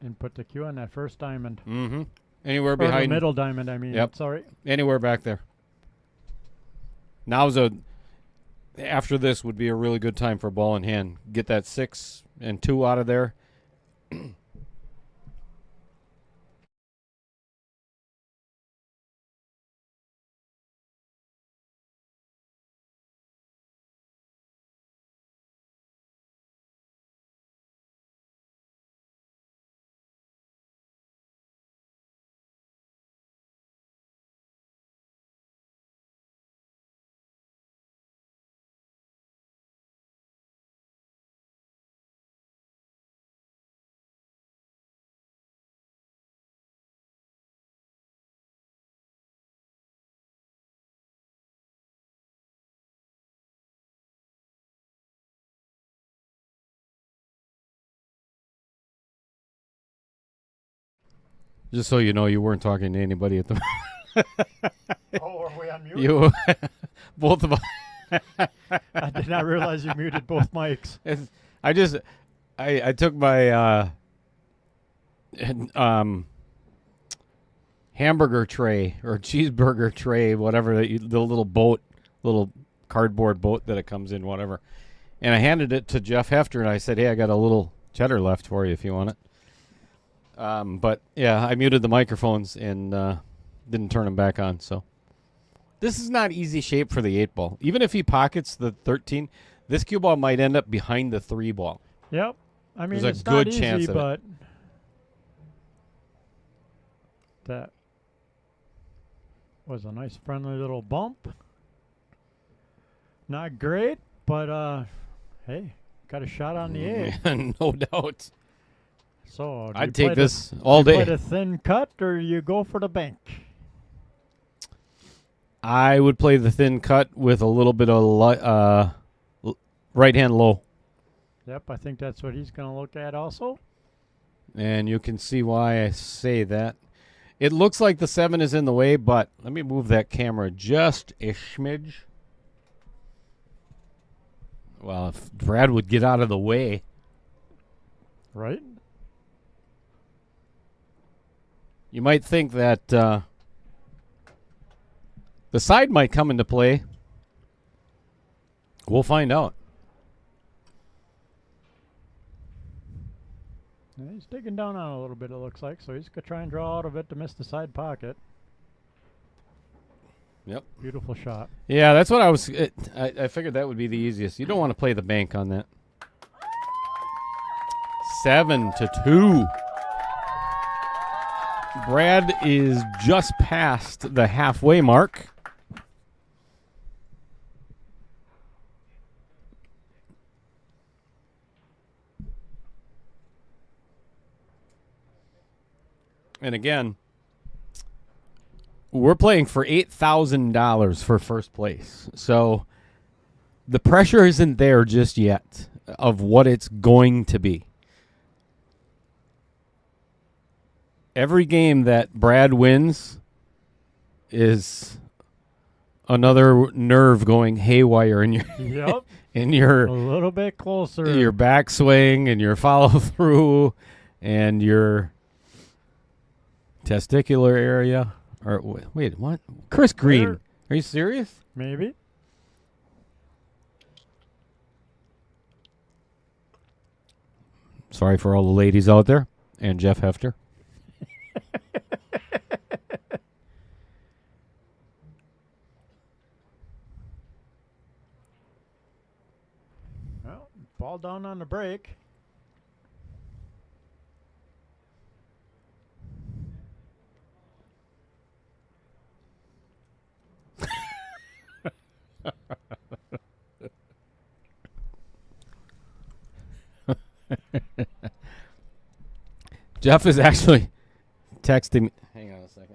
And put the Q on that first diamond. Mm-hmm. Anywhere Or behind. the middle diamond, I mean. Yep. Sorry. Anywhere back there. After this would be a really good time for ball in hand. Get that 6 and 2 out of there. Just so you know, you weren't talking to anybody at the Oh, are we on mute? You, both of us. I did not realize you muted both mics. I took my hamburger tray or cheeseburger tray, whatever, the little cardboard boat that it comes in, whatever, and I handed it to Jeff Hefter, and I said, "Hey, I got a little cheddar left for you if you want it." But yeah, I muted the microphones and didn't turn them back on. So this is not easy shape for the 8-ball. Even if he pockets the 13, this cue ball might end up behind the 3-ball. Yep. I mean, There's a it's good not chance easy, of it. but that was a nice friendly little bump. Not great, but hey, got a shot on the 8. No doubt. So do I'd you take play this all do you play day. the thin cut or you go for the bank? I would play the thin cut with a little bit of right hand low. Yep, I think that's what he's going to look at also. And you can see why I say that. It looks like the 7 is in the way, but let me move that camera just a smidge. Well, if Brad would get out of the way. Right? You might think that the side might come into play. We'll find out. Yeah, he's digging down on it a little bit, it looks like, so he's going to try and draw out of it to miss the side pocket. Yep. Beautiful shot. Yeah, that's what I figured that would be the easiest. You don't want to play the bank on that. 7-2. Brad is just past the halfway mark. And again, we're playing for $8,000 for first place. So the pressure isn't there just yet of what it's going to be. Every game that Brad wins is another nerve going haywire in your Yep. in your A little bit closer. your backswing and your follow through and your testicular area. Or wait, what? Chris Green? Where? Are you serious? Maybe. Sorry for all the ladies out there and Jeff Hefter. ball down on the break. Jeff is actually texting me. Hang on a second.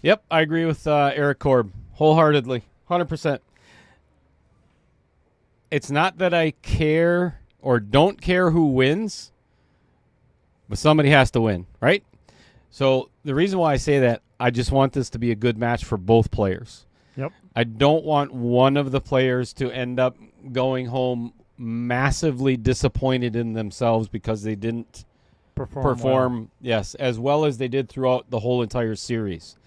Yep, I agree with Eric Korb wholeheartedly, 100%. It's not that I care or don't care who wins, but somebody has to win, right? So the reason why I say that, I just want this to be a good match for both players. Yep. I don't want one of the players to end up going home massively disappointed in themselves because they didn't perform yes, as well as they did throughout the whole entire series.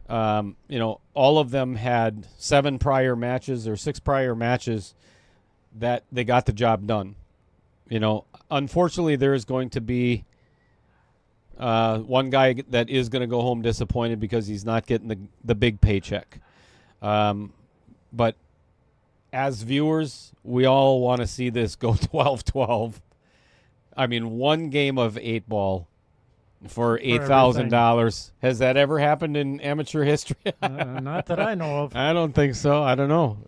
All of them had 7 prior matches or 6 prior matches that they got the job done. Unfortunately, there is going to be one guy that is going to go home disappointed because he's not getting the big paycheck. But as viewers, we all want to see this go 12-12. I mean, one game of 8-ball for $8,000. Has that ever happened in amateur history? Not that I know of. I don't think so. I don't know.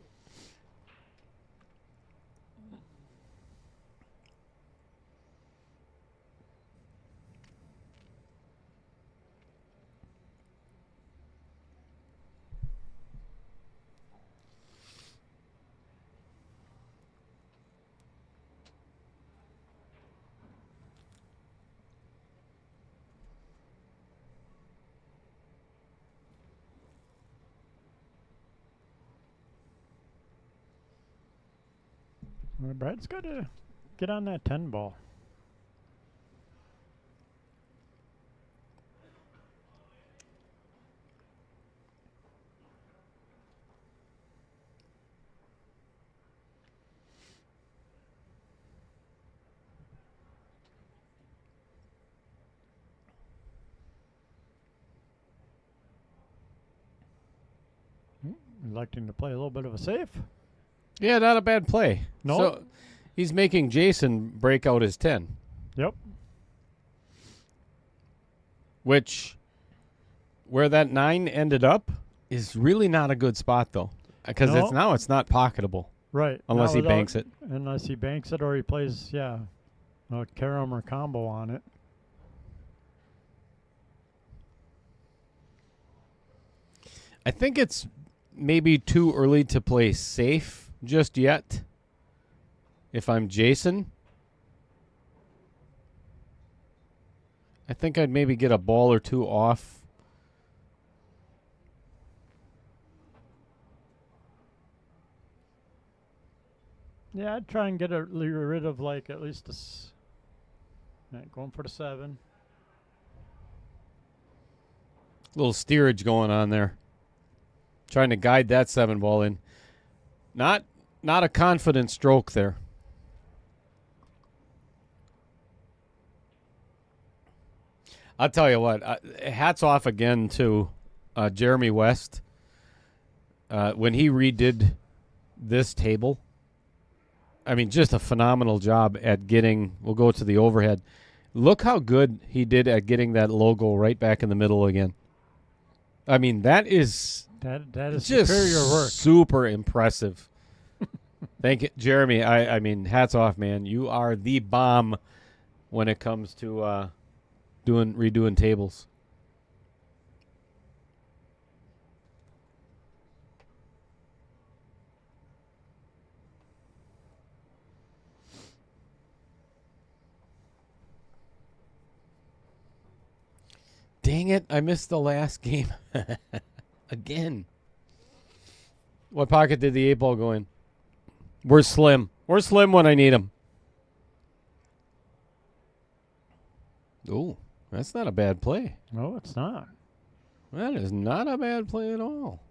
Well, Brad's got to get on that 10 ball. Electing to play a little bit of a safe. Yeah, not a bad play. No. So he's making Jason break out his 10. Yep. Which, where that 9 ended up, is really not a good spot, though. Because No. it's not pocketable. Right. Unless Now he banks it. Unless he banks it or he plays, a carom or combo on it. I think it's maybe too early to play safe just yet. If I'm Jason, I think I'd maybe get a ball or 2 off. Yeah, I'd try and get rid of at least going for the 7. Little steerage going on there. Trying to guide that 7 ball in. Not a confident stroke there. I'll tell you what. Hats off again to Jeremy West. When he redid this table, I mean, just a phenomenal job at getting. We'll go to the overhead. Look how good he did at getting that logo right back in the middle again. I mean, that is just superior work. Super impressive. Thank you, Jeremy. I mean, hats off, man. You are the bomb when it comes to redoing tables. Dang it, I missed the last game. Again. What pocket did the 8-ball go in? Where's Slim? Where's Slim when I need him? Ooh, that's not a bad play. No, it's not. That is not a bad play at all.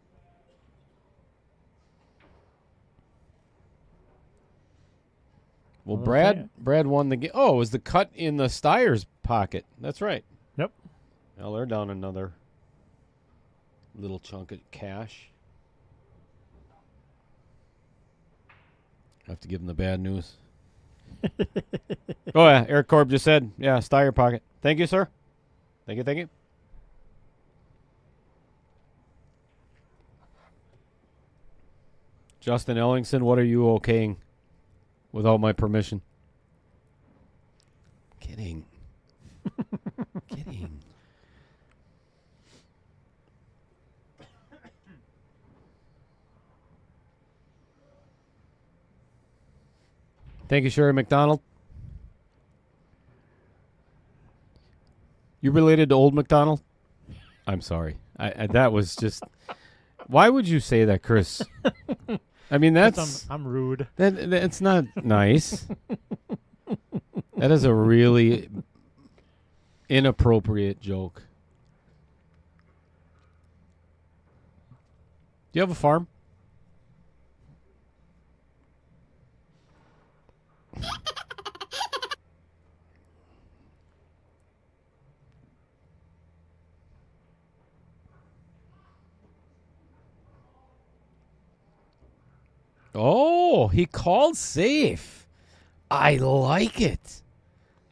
Well, Brad won the game. Oh, it was the cut in the Steyer's pocket. That's right. Yep. Well, they're down another little chunk of cash. I have to give them the bad news. Oh, yeah. Eric Korb just said, yeah, Steyer pocket. Thank you, sir. Thank you, thank you. Justin Ellingson, what are you okaying without my permission? Kidding. Kidding. Thank you, Sherry McDonald. You related to Old McDonald? I'm sorry. I that was just... Why would you say that, Chris? I mean, that's... I'm rude. That's not nice. That is a really inappropriate joke. Do you have a farm? Oh, he called safe. I like it.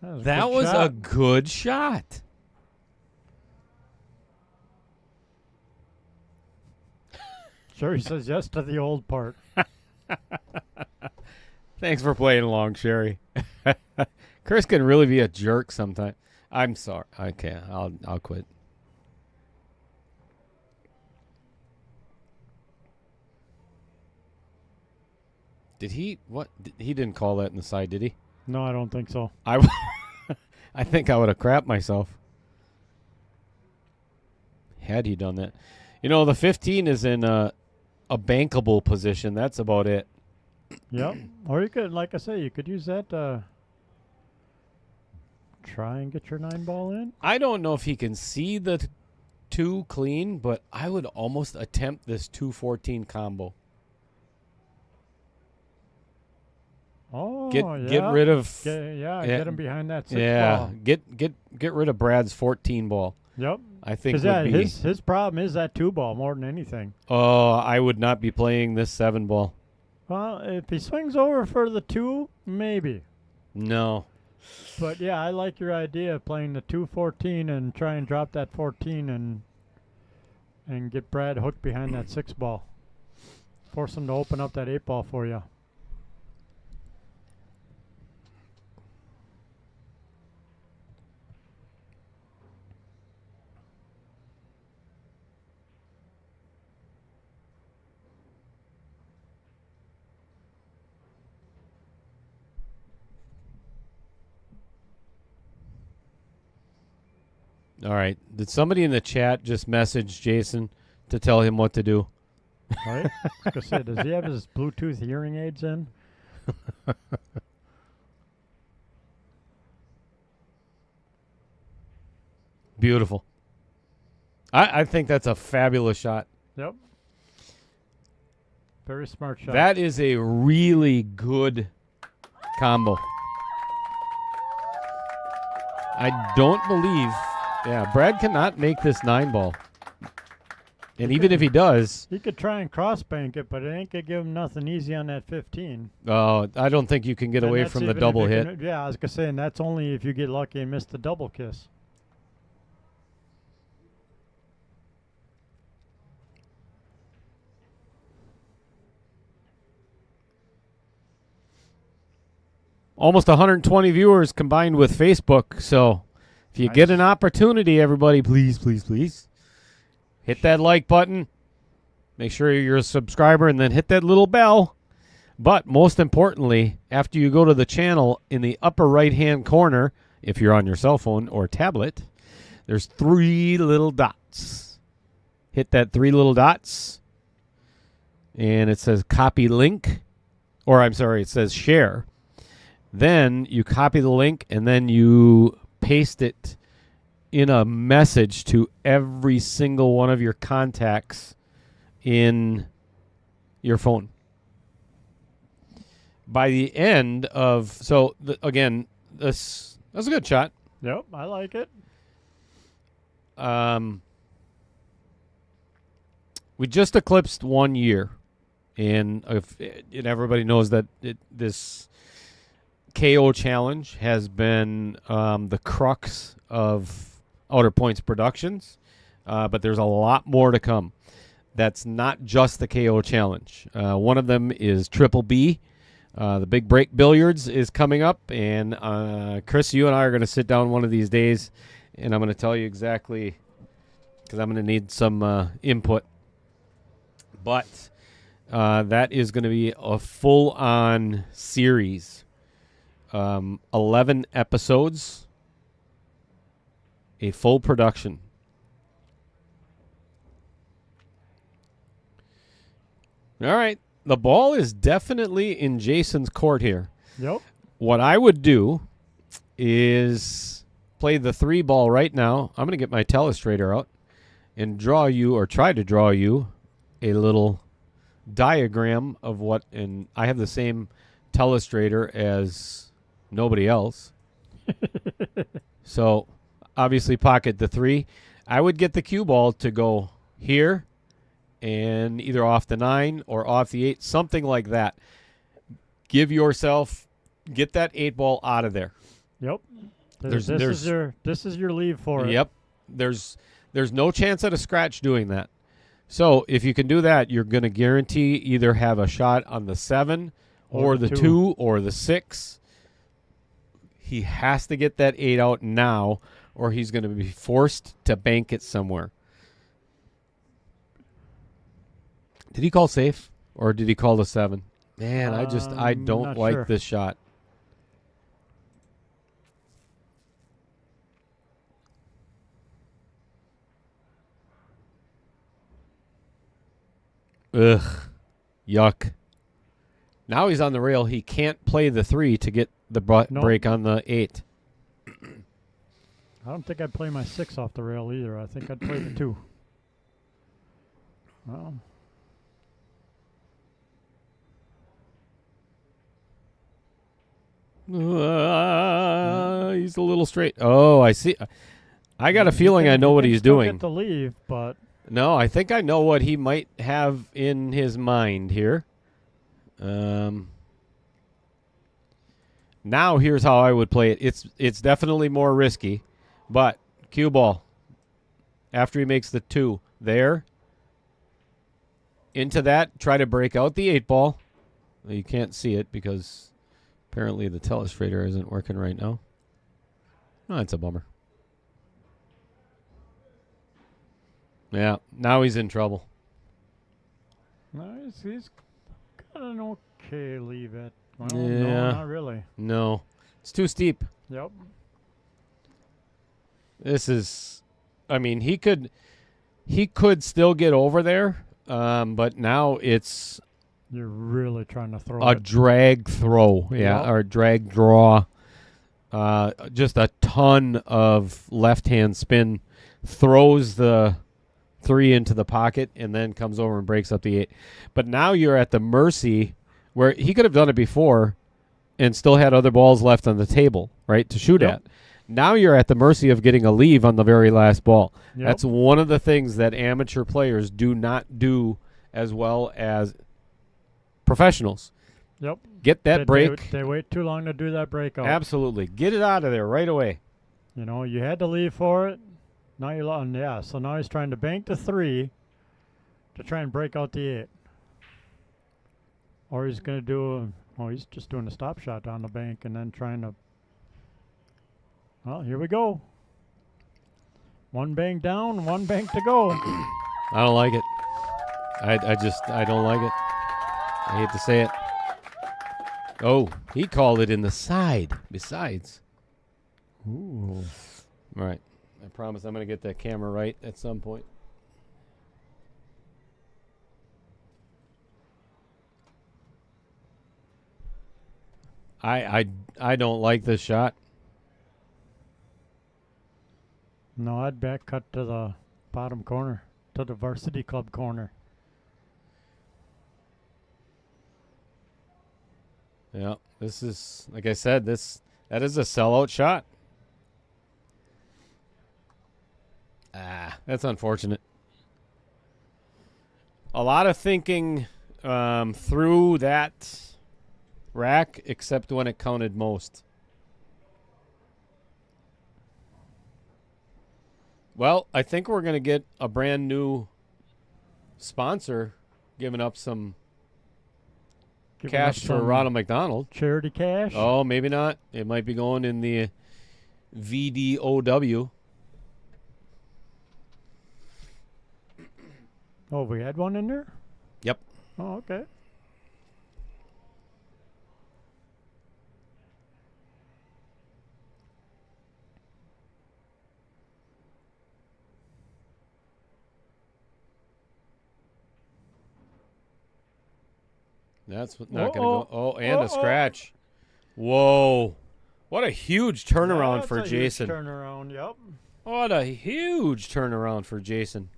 That was a good shot. Sure, he says yes to the old part. Thanks for playing along, Sherry. Chris can really be a jerk sometimes. I'm sorry. Okay, I'll quit. Did he he didn't call that in the side, did he? No, I don't think so. I think I would have crapped myself had he done that. You know, the 15 is in a bankable position. That's about it. Yep. Or you could, like I say, you could use that to try and get your 9-ball in. I don't know if he can see the 2 clean, but I would almost attempt this 2-14 combo. Oh, get rid of get him behind that 6 ball. Get rid of Brad's 14 ball. Yep. I think his problem is that 2 ball more than anything. Oh, I would not be playing this 7 ball. Well, if he swings over for the 2, maybe. No. But yeah, I like your idea of playing the 2-14 and try and drop that 14 and get Brad hooked behind that 6 ball. Force him to open up that 8 ball for you. All right. Did somebody in the chat just message Jason to tell him what to do? Right? I was gonna say, does he have his Bluetooth hearing aids in? Beautiful. I think that's a fabulous shot. Yep. Very smart shot. That is a really good combo. I don't believe... Yeah, Brad cannot make this 9 ball. And even if he does... He could try and cross-bank it, but it ain't going to give him nothing easy on that 15. Oh, I don't think you can get away from the double hit. Yeah, I was going to say, and that's only if you get lucky and miss the double kiss. Almost 120 viewers combined with Facebook, so... If you get an opportunity, everybody, please, please, please, hit that like button. Make sure you're a subscriber and then hit that little bell. But most importantly, after you go to the channel, in the upper right-hand corner, if you're on your cell phone or tablet, there's 3 little dots. Hit that 3 little dots, and it says copy link, or I'm sorry, it says share. Then you copy the link, and then you paste it in a message to every single one of your contacts in your phone. By the end of, again, that's a good shot. Yep, I like it. We just eclipsed 1 year, and everybody knows that this KO challenge has been the crux of Outer Points Productions, but there's a lot more to come. That's not just the KO challenge. One of them is Triple B. The Big Break Billiards is coming up, and Chris, you and I are going to sit down one of these days, and I'm going to tell you exactly, because I'm going to need some input. But that is going to be a full-on series, 11 episodes, a full production. All right. The ball is definitely in Jason's court here. Yep. What I would do is play the 3 ball right now. I'm going to get my telestrator out and try to draw you a little diagram of what, and I have the same telestrator as nobody else. So obviously pocket the 3. I would get the cue ball to go here and either off the 9 or off the 8, something like that. Get that 8 ball out of there. Yep. This is your leave for it. Yep. There's no chance at a scratch doing that. So if you can do that, you're going to guarantee either have a shot on the 7 or the 2 or the 6. He has to get that 8 out now, or he's going to be forced to bank it somewhere. Did he call safe, or did he call the 7? Man, I don't like this shot. Ugh. Yuck. Now he's on the rail. He can't play the 3 to get the break on the 8. I don't think I'd play my 6 off the rail either. I think I'd play the 2. Well. He's a little straight. Oh, I see. I got a feeling I know what he's doing. Get to leave, but no, I think I know what he might have in his mind here. Now here's how I would play it. It's definitely more risky, but cue ball. After he makes the 2 there, into that, try to break out the 8 ball. Well, you can't see it because apparently the telestrator isn't working right now. Oh, that's a bummer. Yeah, now he's in trouble. no, he's got an okay leave it. Well, Yeah. no, not really. No, it's too steep. Yep. This is, I mean, he could still get over there, but now it's You're really trying to throw a it. drag throw, Yep. or drag draw. Just a ton of left-hand spin, throws the 3 into the pocket, and then comes over and breaks up the 8. But now you're at the mercy where he could have done it before and still had other balls left on the table, right, to shoot Yep. at. Now you're at the mercy of getting a leave on the very last ball. Yep. That's one of the things that amateur players do not do as well as professionals. Yep. Get that break. They wait too long to do that breakout. Absolutely. Get it out of there right away. You know, you had to leave for it. Now you're on, yeah. So now he's trying to bank the 3 to try and break out the 8. Or he's going to do, he's just doing a stop shot down the bank and then trying to, well, here we go. 1 bank down, 1 bank to go. I don't like it. I don't like it. I hate to say it. Oh, he called it in the side besides. Ooh. All right. I promise I'm going to get that camera right at some point. I don't like this shot. No, I'd back cut to the bottom corner, to the varsity club corner. Yeah, this is, like I said, that is a sellout shot. That's unfortunate. A lot of thinking through that rack, except when it counted most. Well, I think we're going to get a brand new sponsor giving up some Giving cash up for some Ronald McDonald. charity cash. Oh, maybe not. It might be going in the VDOW. Oh, we had one in there? Yep. Oh, okay. That's not going to go. Oh, and a scratch. Whoa. What a huge turnaround for Jason. Huge turnaround, yep. What a huge turnaround for Jason.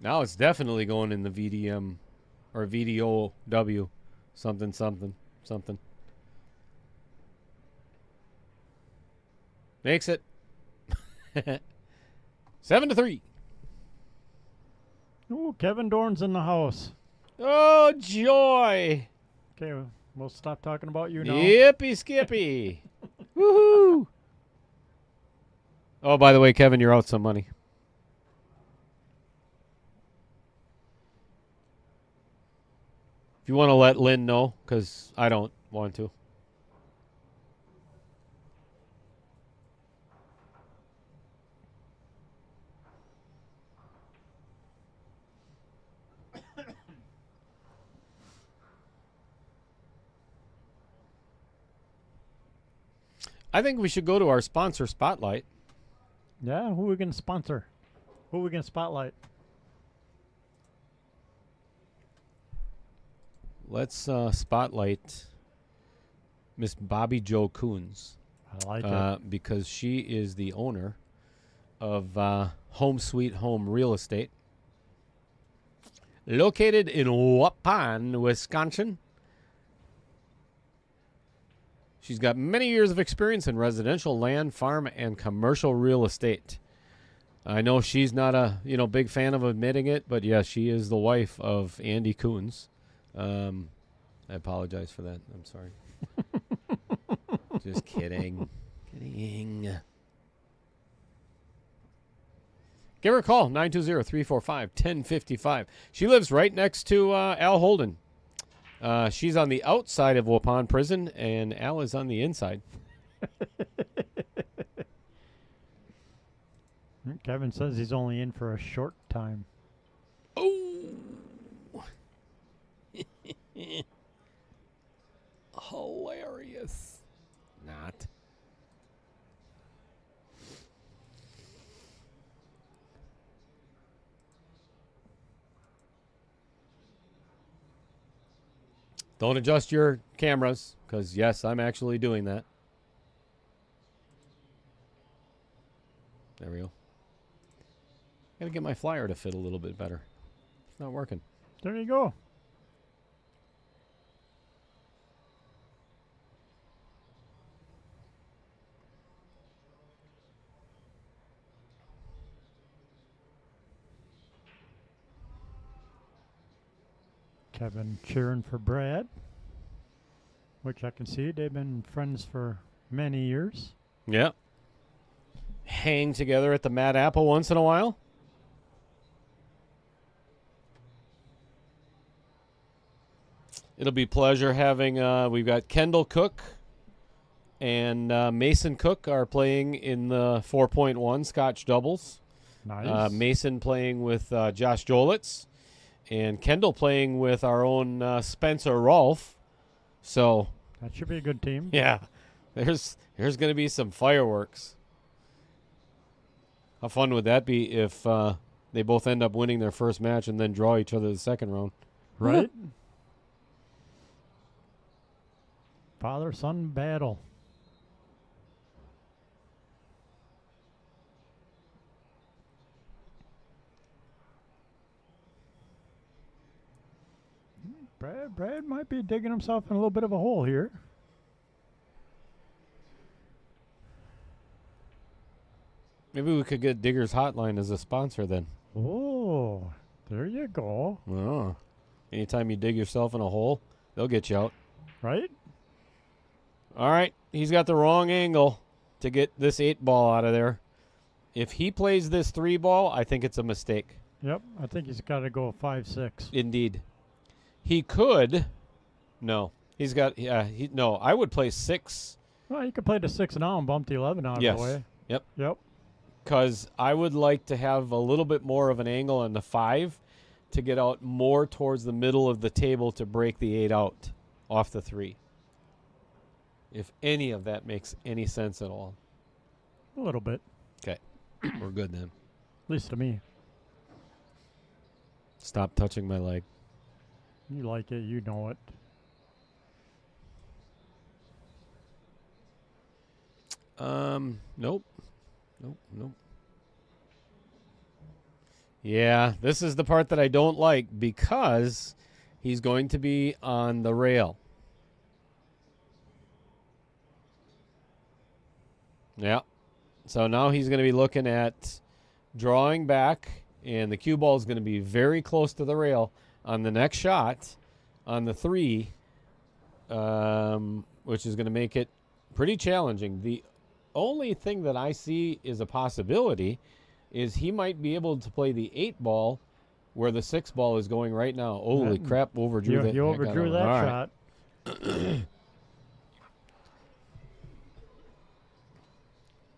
Now it's definitely going in the VDM or VDOW. Something, something, something. Makes it 7-3. Ooh, Kevin Dorn's in the house. Oh, joy. Okay, we'll stop talking about you now. Yippee skippy. Woohoo. Oh, by the way, Kevin, you're out some money. If you want to let Lynn know, because I don't want to. I think we should go to our sponsor spotlight. Yeah, who we going to sponsor? Who we going to spotlight? Let's spotlight Miss Bobby Jo Coons. I like it. Because she is the owner of Home Sweet Home Real Estate, located in Waupun, Wisconsin. She's got many years of experience in residential land, farm, and commercial real estate. I know she's not a big fan of admitting it, but yes, she is the wife of Andy Coons. I apologize for that. I'm sorry. Just kidding. Kidding. Give her a call, 920-345-1055. She lives right next to Al Holden. She's on the outside of Waupun Prison, and Al is on the inside. Kevin says he's only in for a short time. Oh. Hilarious. Not. Don't adjust your cameras, because, yes, I'm actually doing that. There we go. Got to get my flyer to fit a little bit better. It's not working. There you go. Kevin cheering for Brad, which I can see they've been friends for many years. Yeah. Hang together at the Mad Apple once in a while. It'll be a pleasure having, we've got Kendall Cook and Mason Cook are playing in the 4.1 Scotch doubles. Nice. Mason playing with Josh Jolitz. And Kendall playing with our own Spencer Rolfe. So that should be a good team. yeah, there's going to be some fireworks. How fun would that be if they both end up winning their first match and then draw each other the second round? Right? Father-son battle. Brad might be digging himself in a little bit of a hole here. Maybe we could get Digger's Hotline as a sponsor then. Oh, there you go. Oh. Anytime you dig yourself in a hole, they'll get you out. Right? All right. He's got the wrong angle to get this 8-ball out of there. If he plays this 3-ball, I think it's a mistake. Yep, I think he's got to go 5-6. Indeed. He could. No. He's got, no, I would play 6. Well, you could play the 6 now and bump the 11 out of the way. Yep. Yep. Because I would like to have a little bit more of an angle on the 5 to get out more towards the middle of the table to break the 8 out off the 3. If any of that makes any sense at all. A little bit. Okay. We're good then. At least to me. Stop touching my leg. You like it, you know it. Nope. Nope. Yeah, this is the part that I don't like because he's going to be on the rail. Yeah. So now he's going to be looking at drawing back, and the cue ball is going to be very close to the rail on the next shot on the 3, which is going to make it pretty challenging. The only thing that I see is a possibility is he might be able to play the 8-ball where the 6-ball is going right now. Holy crap, overdrew that. You overdrew that All shot. Right.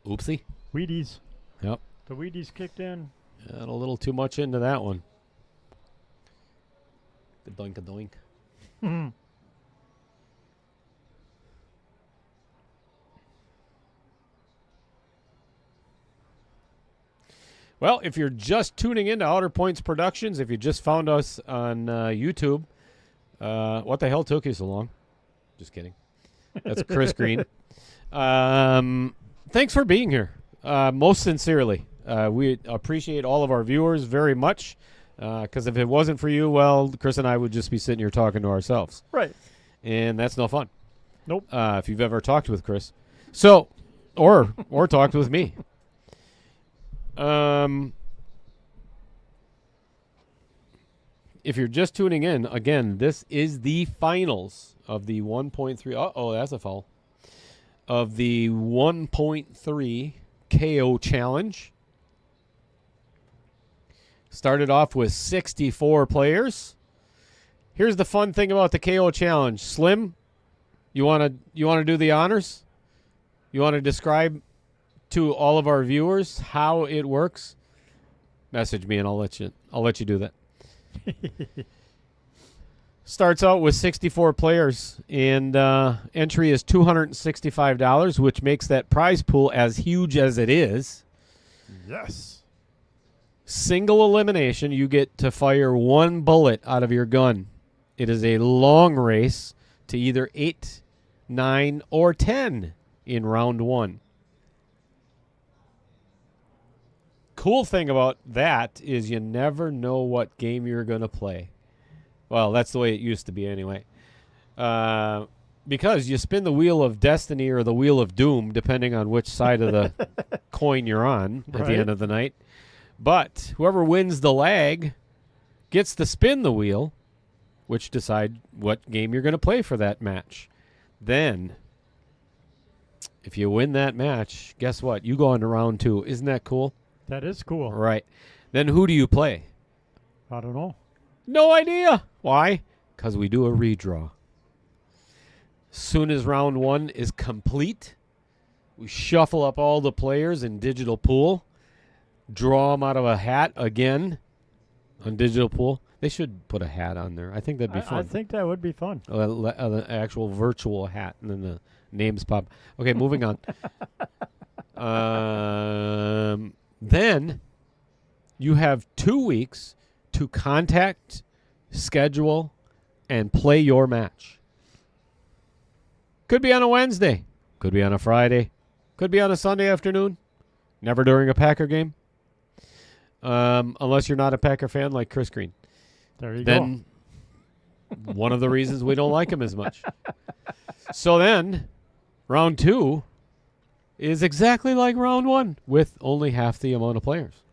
Oopsie. Wheaties. Yep. The Wheaties kicked in. Got a little too much into that one. Doink-a-doink. Well, if you're just tuning into Outer Points Productions, if you just found us on YouTube, what the hell took you so long? Just kidding. That's Chris Green. Thanks for being here. Most sincerely. We appreciate all of our viewers very much, because if it wasn't for you, well, Chris and I would just be sitting here talking to ourselves. Right. And that's no fun. Nope. If you've ever talked with Chris. So, or talked with me. If you're just tuning in, again, this is the finals of the 1.3. Uh-oh, that's a foul. Of the 1.3 KO challenge. Started off with 64 players. Here's the fun thing about the KO challenge. Slim, you want to do the honors? You want to describe to all of our viewers how it works? Message me and I'll let you do that. Starts out with 64 players, and entry is $265, which makes that prize pool as huge as it is. Yes. Single elimination, you get to fire 1 bullet out of your gun. It is a long race to either 8, 9, or 10 in round 1. Cool thing about that is you never know what game you're going to play. Well, that's the way it used to be anyway. Because you spin the wheel of destiny or the wheel of doom, depending on which side of the coin you're on at the end of the night. But whoever wins the lag gets to spin the wheel, which decide what game you're going to play for that match. Then, if you win that match, guess what? You go on to round 2. Isn't that cool? That is cool. Right. Then who do you play? I don't know. No idea. Why? Because we do a redraw. Soon as round 1 is complete, we shuffle up all the players in digital pool, draw them out of a hat again on digital pool. They should put a hat on there. I think that'd be fun. I think that would be fun. An actual virtual hat, and then the names pop. Okay, moving on. Then you have 2 weeks to contact, schedule, and play your match. Could be on a Wednesday. Could be on a Friday. Could be on a Sunday afternoon. Never during a Packer game. Unless you're not a Packer fan like Chris Green. There you Then one of the reasons we don't like him as much. So then, round 2 is exactly like round 1 with only half the amount of players.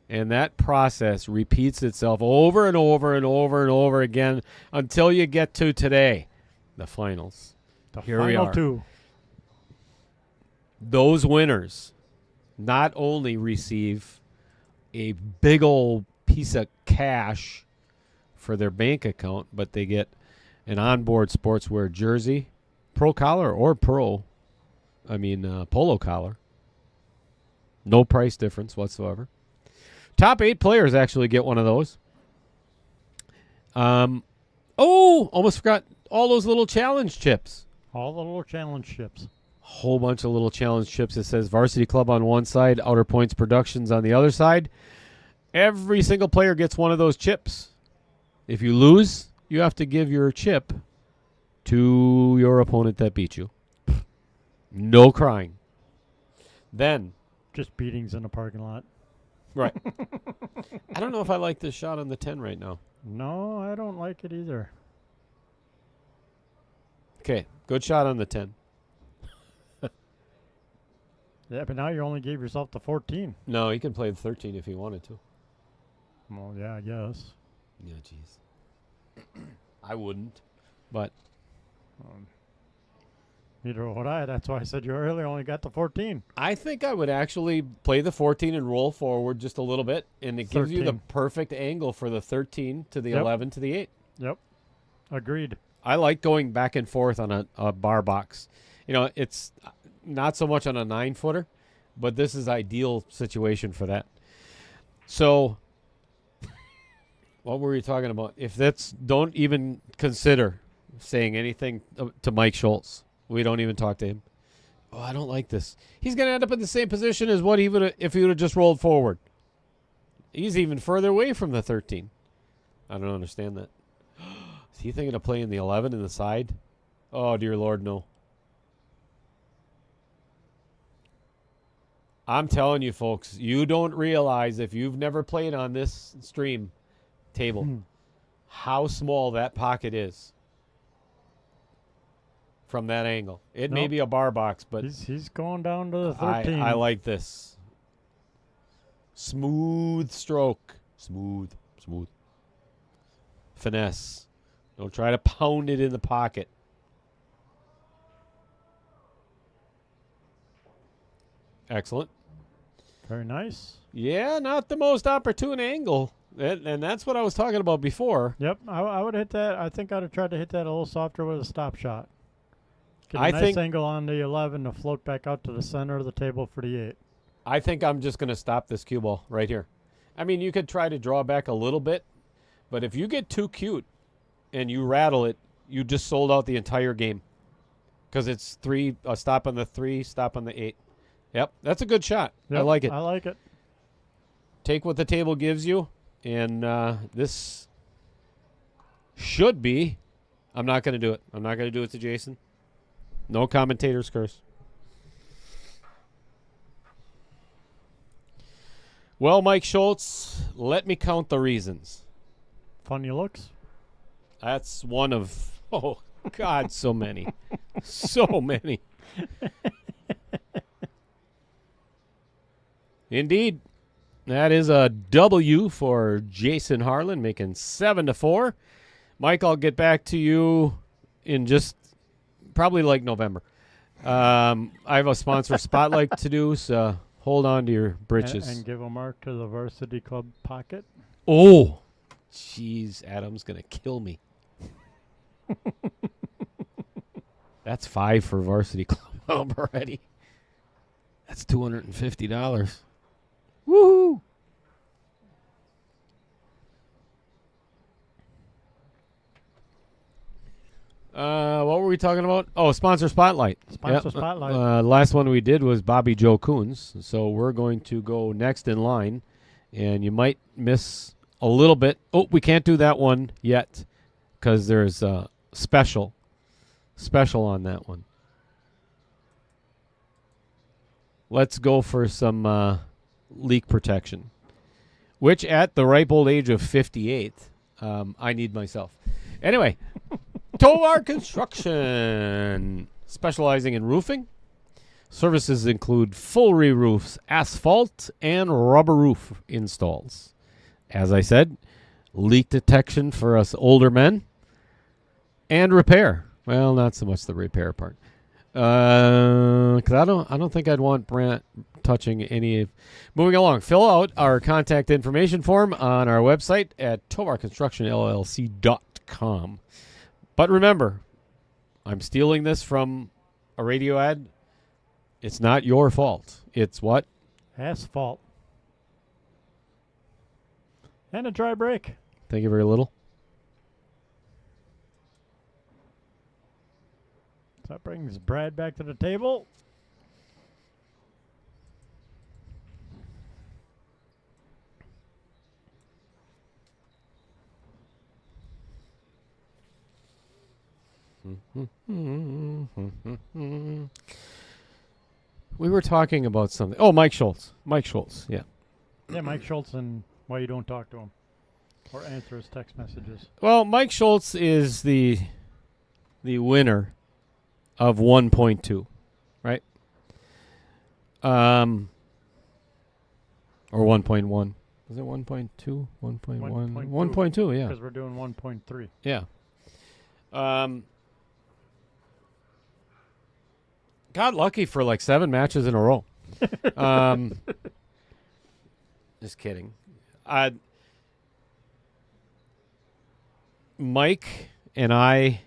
And that process repeats itself over and over and over and over again until you get to today, the finals. The Here we final are. 2. Those winners not only receive a big old piece of cash for their bank account, but they get an onboard sportswear jersey, pro collar or polo collar. No price difference whatsoever. Top 8 players actually get one of those. Almost forgot all those little challenge chips. All the little challenge chips. Whole bunch of little challenge chips. It says Varsity Club on one side, Outer Points Productions on the other side. Every single player gets one of those chips. If you lose, you have to give your chip to your opponent that beat you. No crying. Then, Just beatings in the parking lot. right. I don't know if I like this shot on the 10 right now. No, I don't like it either. Okay, good shot on the 10. Yeah, but now you only gave yourself the 14. No, he can play the 13 if he wanted to. Well, yeah, I guess. Yeah, jeez. I wouldn't, but Neither would I. That's why I said you earlier only got the 14. I think I would actually play the 14 and roll forward just a little bit, and it gives you the 13. perfect angle for the 13 to the Yep. 11 to the 8. Yep. Agreed. I like going back and forth on a bar box. You know, it's not so much on a 9-footer, but this is ideal situation for that. So, what were we talking about? Don't even consider saying anything to Mike Schultz. We don't even talk to him. Oh, I don't like this. He's going to end up in the same position as what he would if he would have just rolled forward. He's even further away from the 13. I don't understand that. Is he thinking of playing the 11 in the side? Oh, dear Lord, no. I'm telling you, folks, you don't realize if you've never played on this stream table how small that pocket is from that angle. It may Nope. be a bar box, but He's going down to the 13. I like this. Smooth stroke. Smooth. Finesse. Don't try to pound it in the pocket. Excellent. Very nice. Yeah, not the most opportune angle. And that's what I was talking about before. Yep, I would hit that. I think I'd have tried to hit that a little softer with a stop shot. Get a I nice think- angle on the 11 to float back out to the center of the table for the 8. I think I'm just going to stop this cue ball right here. I mean, you could try to draw back a little bit, but if you get too cute and you rattle it, you just sold out the entire game because it's stop on the 3, stop on the 8. Yep, that's a good shot. Yep, I like it. I like it. Take what the table gives you, and this should be. I'm not going to do it. I'm not going to do it to Jason. No commentator's curse. Well, Mike Schultz, let me count the reasons. Funny looks. That's one of, oh, God, so many. So many. Indeed. That is a W for Jason Harlan, making 7-4. Mike, I'll get back to you in just probably like November. I have a sponsor spotlight to do, so hold on to your britches. And give a mark to the Varsity Club pocket. Oh, jeez, Adam's going to kill me. That's 5 for Varsity Club already. That's $250. Woohoo! What were we talking about? Oh, sponsor spotlight. Sponsor spotlight. Last one we did was Bobby Joe Coons. So we're going to go next in line, and you might miss a little bit. Oh, we can't do that one yet because there's a special special on that one. Let's go for some leak protection, which at the ripe old age of 58, I need myself. Anyway, Tovar Construction, specializing in roofing. Services include full re-roofs, asphalt, and rubber roof installs. As I said, leak detection for us older men, and repair. Well, not so much the repair part. Because I don't think I'd want Brant touching any. Moving along, fill out our contact information form on our website at tovarconstructionllc.com. But remember, I'm stealing this from a radio ad. It's not your fault. It's what? Asphalt. And a dry break. Thank you very little. That brings Brad back to the table. We were talking about something. Oh, Mike Schultz. Mike Schultz, yeah. Yeah, Mike Schultz, and why you don't talk to him or answer his text messages. Well, Mike Schultz is the winner of 1.2, right? Or 1.1. Is it 1.2? 1.1? 1.2, yeah. Because we're doing 1.3. Yeah. Got lucky for like 7 matches in a row. Just kidding. Mike and I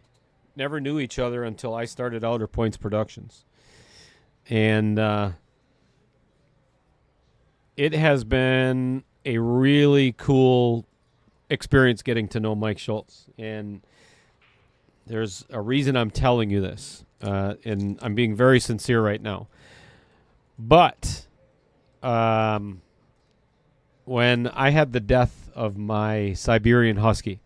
never knew each other until I started Outer Points Productions. And it has been a really cool experience getting to know Mike Schultz. And there's a reason I'm telling you this. And I'm being very sincere right now. But when I had the death of my Siberian Husky,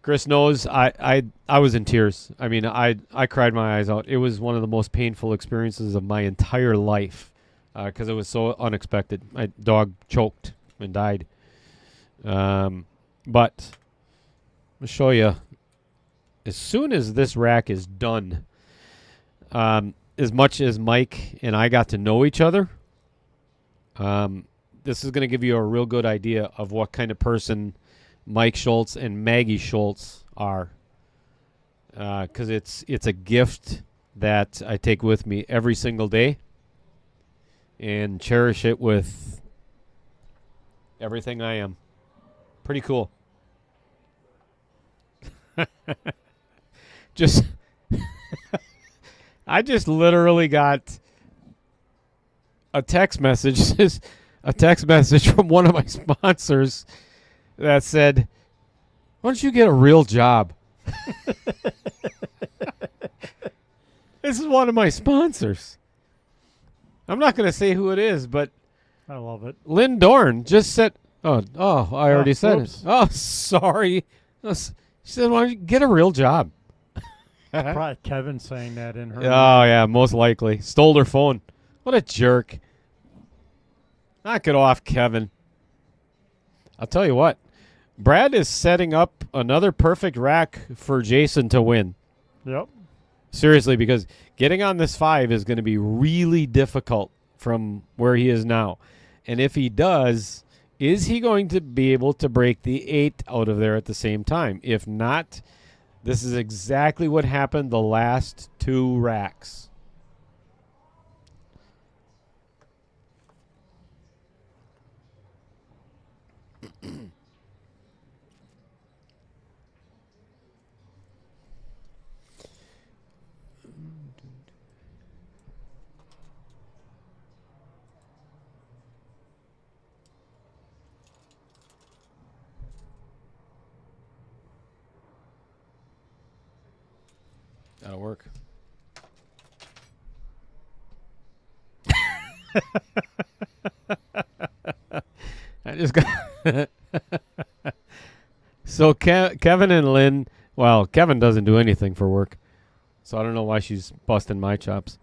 Chris knows I was in tears. I mean, I cried my eyes out. It was one of the most painful experiences of my entire life because it was so unexpected. My dog choked and died. But I'll show you. As soon as this rack is done, as much as Mike and I got to know each other, this is going to give you a real good idea of what kind of person Mike Schultz and Maggie Schultz are. Because it's a gift that I take with me every single day and cherish it with everything I am. Pretty cool. I just literally got a text message from one of my sponsors that said, "Why don't you get a real job?" This is one of my sponsors. I'm not going to say who it is, but I love it. Lynn Dorn just said, I already said oops. it. Oh, sorry. She said, "Why don't you get a real job?" Probably Kevin saying that in her. Oh, yeah, most likely. Stole her phone. What a jerk. Knock it off, Kevin. I'll tell you what. Brad is setting up another perfect rack for Jason to win. Yep. Seriously, because getting on this 5 is going to be really difficult from where he is now. And if he does, is he going to be able to break the 8 out of there at the same time? If not, this is exactly what happened the last 2 racks. That'll work. I just got so Kevin and Lynn. Well, Kevin doesn't do anything for work. So I don't know why she's busting my chops.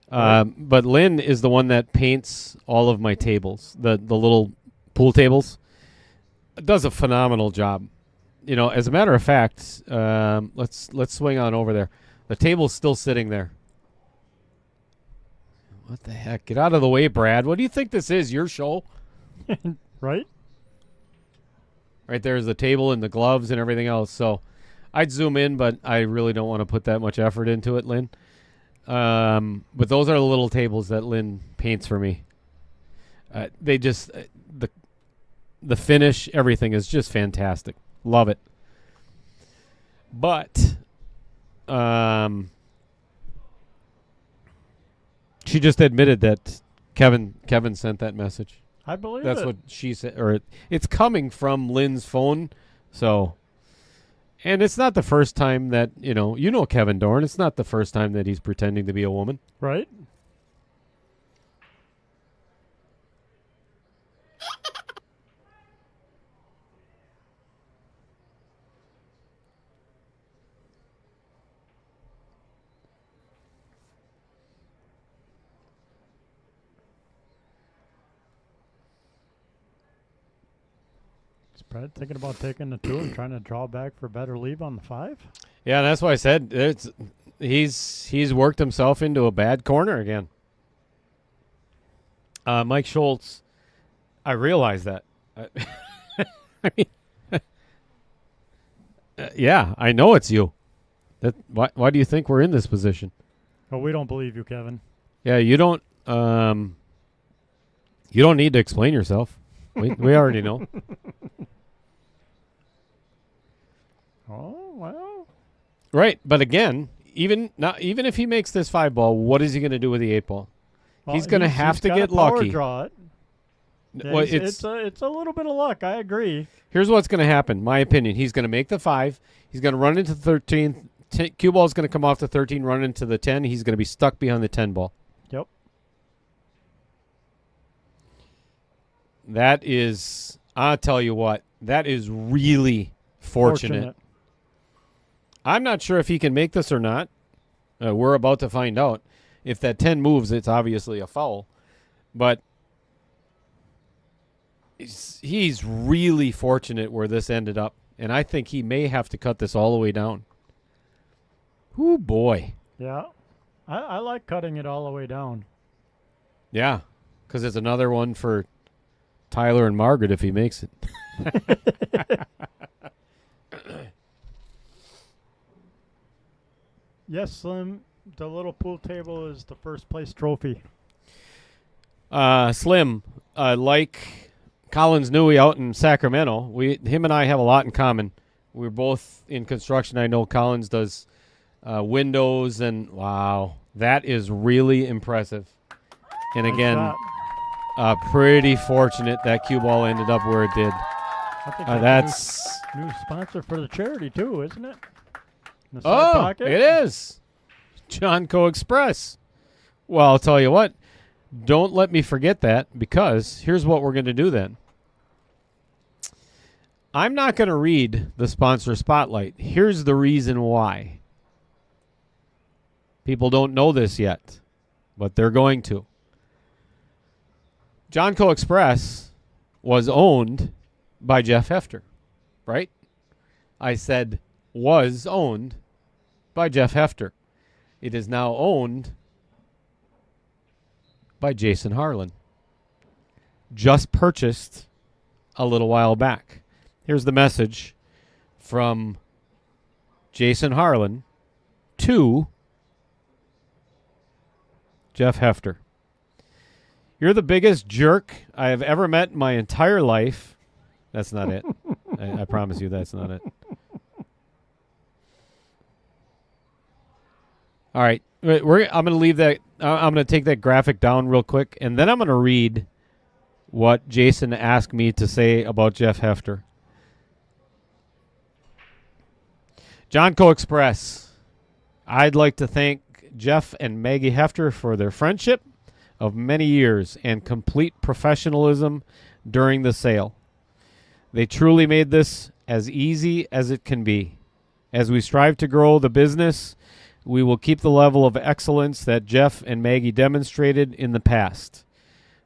But Lynn is the one that paints all of my tables, the little pool tables. Does a phenomenal job. You know, as a matter of fact, let's swing on over there. The table's still sitting there. What the heck? Get out of the way, Brad. What do you think this is? Your show? Right? Right there's the table and the gloves and everything else. So I'd zoom in, but I really don't want to put that much effort into it, Lynn. But those are the little tables that Lynn paints for me. They just the finish, everything is just fantastic. Love it. But she just admitted that Kevin sent that message. I believe That's it. what she said, or it's coming from Lynn's phone. So, and it's not the first time that you know Kevin Dorn. It's not the first time that he's pretending to be a woman. Right? Is Brad thinking about taking the 2 and trying to draw back for better leave on the 5? Yeah, that's why I said he's worked himself into a bad corner again. Mike Schultz, I realize that. I mean, yeah, I know it's you. Why do you think we're in this position? Oh, we don't believe you, Kevin. Yeah, you don't need to explain yourself. We already know. Oh, well. Right, but again, even if he makes this 5 ball, what is he going to do with the 8 ball? He's going to have to get lucky. Draw it. Yeah, Well, it's a little bit of luck. I agree. Here's what's going to happen. My opinion: he's going to make the 5. He's going to run into 13. Cue ball is going to come off the 13, run into the 10. He's going to be stuck behind the 10 ball. Yep. That is, I'll tell you what, that is really fortunate. I'm not sure if he can make this or not. We're about to find out. If that 10 moves, it's obviously a foul. But he's really fortunate where this ended up. And I think he may have to cut this all the way down. Ooh, boy. Yeah. I like cutting it all the way down. Yeah, because it's another one for Tyler and Margaret if he makes it. Yes, Slim, the little pool table is the first place trophy. Slim, like Collins Newey out in Sacramento, him and I have a lot in common. We're both in construction. I know Collins does windows, and wow, that is really impressive. And Nice again, shot. pretty fortunate that cue ball ended up where it did. I think That's a new sponsor for the charity, too, isn't it? In the side pocket? it is Johnco Express. Well, I'll tell you what. Don't let me forget that, because here's what we're going to do then. I'm not going to read the sponsor spotlight. Here's the reason why. People don't know this yet, but they're going to. Johnco Express was owned by Jeff Hefter, right? I said was owned by Jeff Hefter. It is now owned by Jason Harlan. Just purchased a little while back. Here's the message from Jason Harlan to Jeff Hefter. You're the biggest jerk I have ever met in my entire life. That's not it. I promise you that's not it. All right. I'm going to leave that. I'm going to take that graphic down real quick, and then I'm going to read what Jason asked me to say about Jeff Hefter. Johnco Express. I'd like to thank Jeff and Maggie Hefter for their friendship of many years and complete professionalism during the sale. They truly made this as easy as it can be. As we strive to grow the business, We will keep the level of excellence that Jeff and Maggie demonstrated in the past.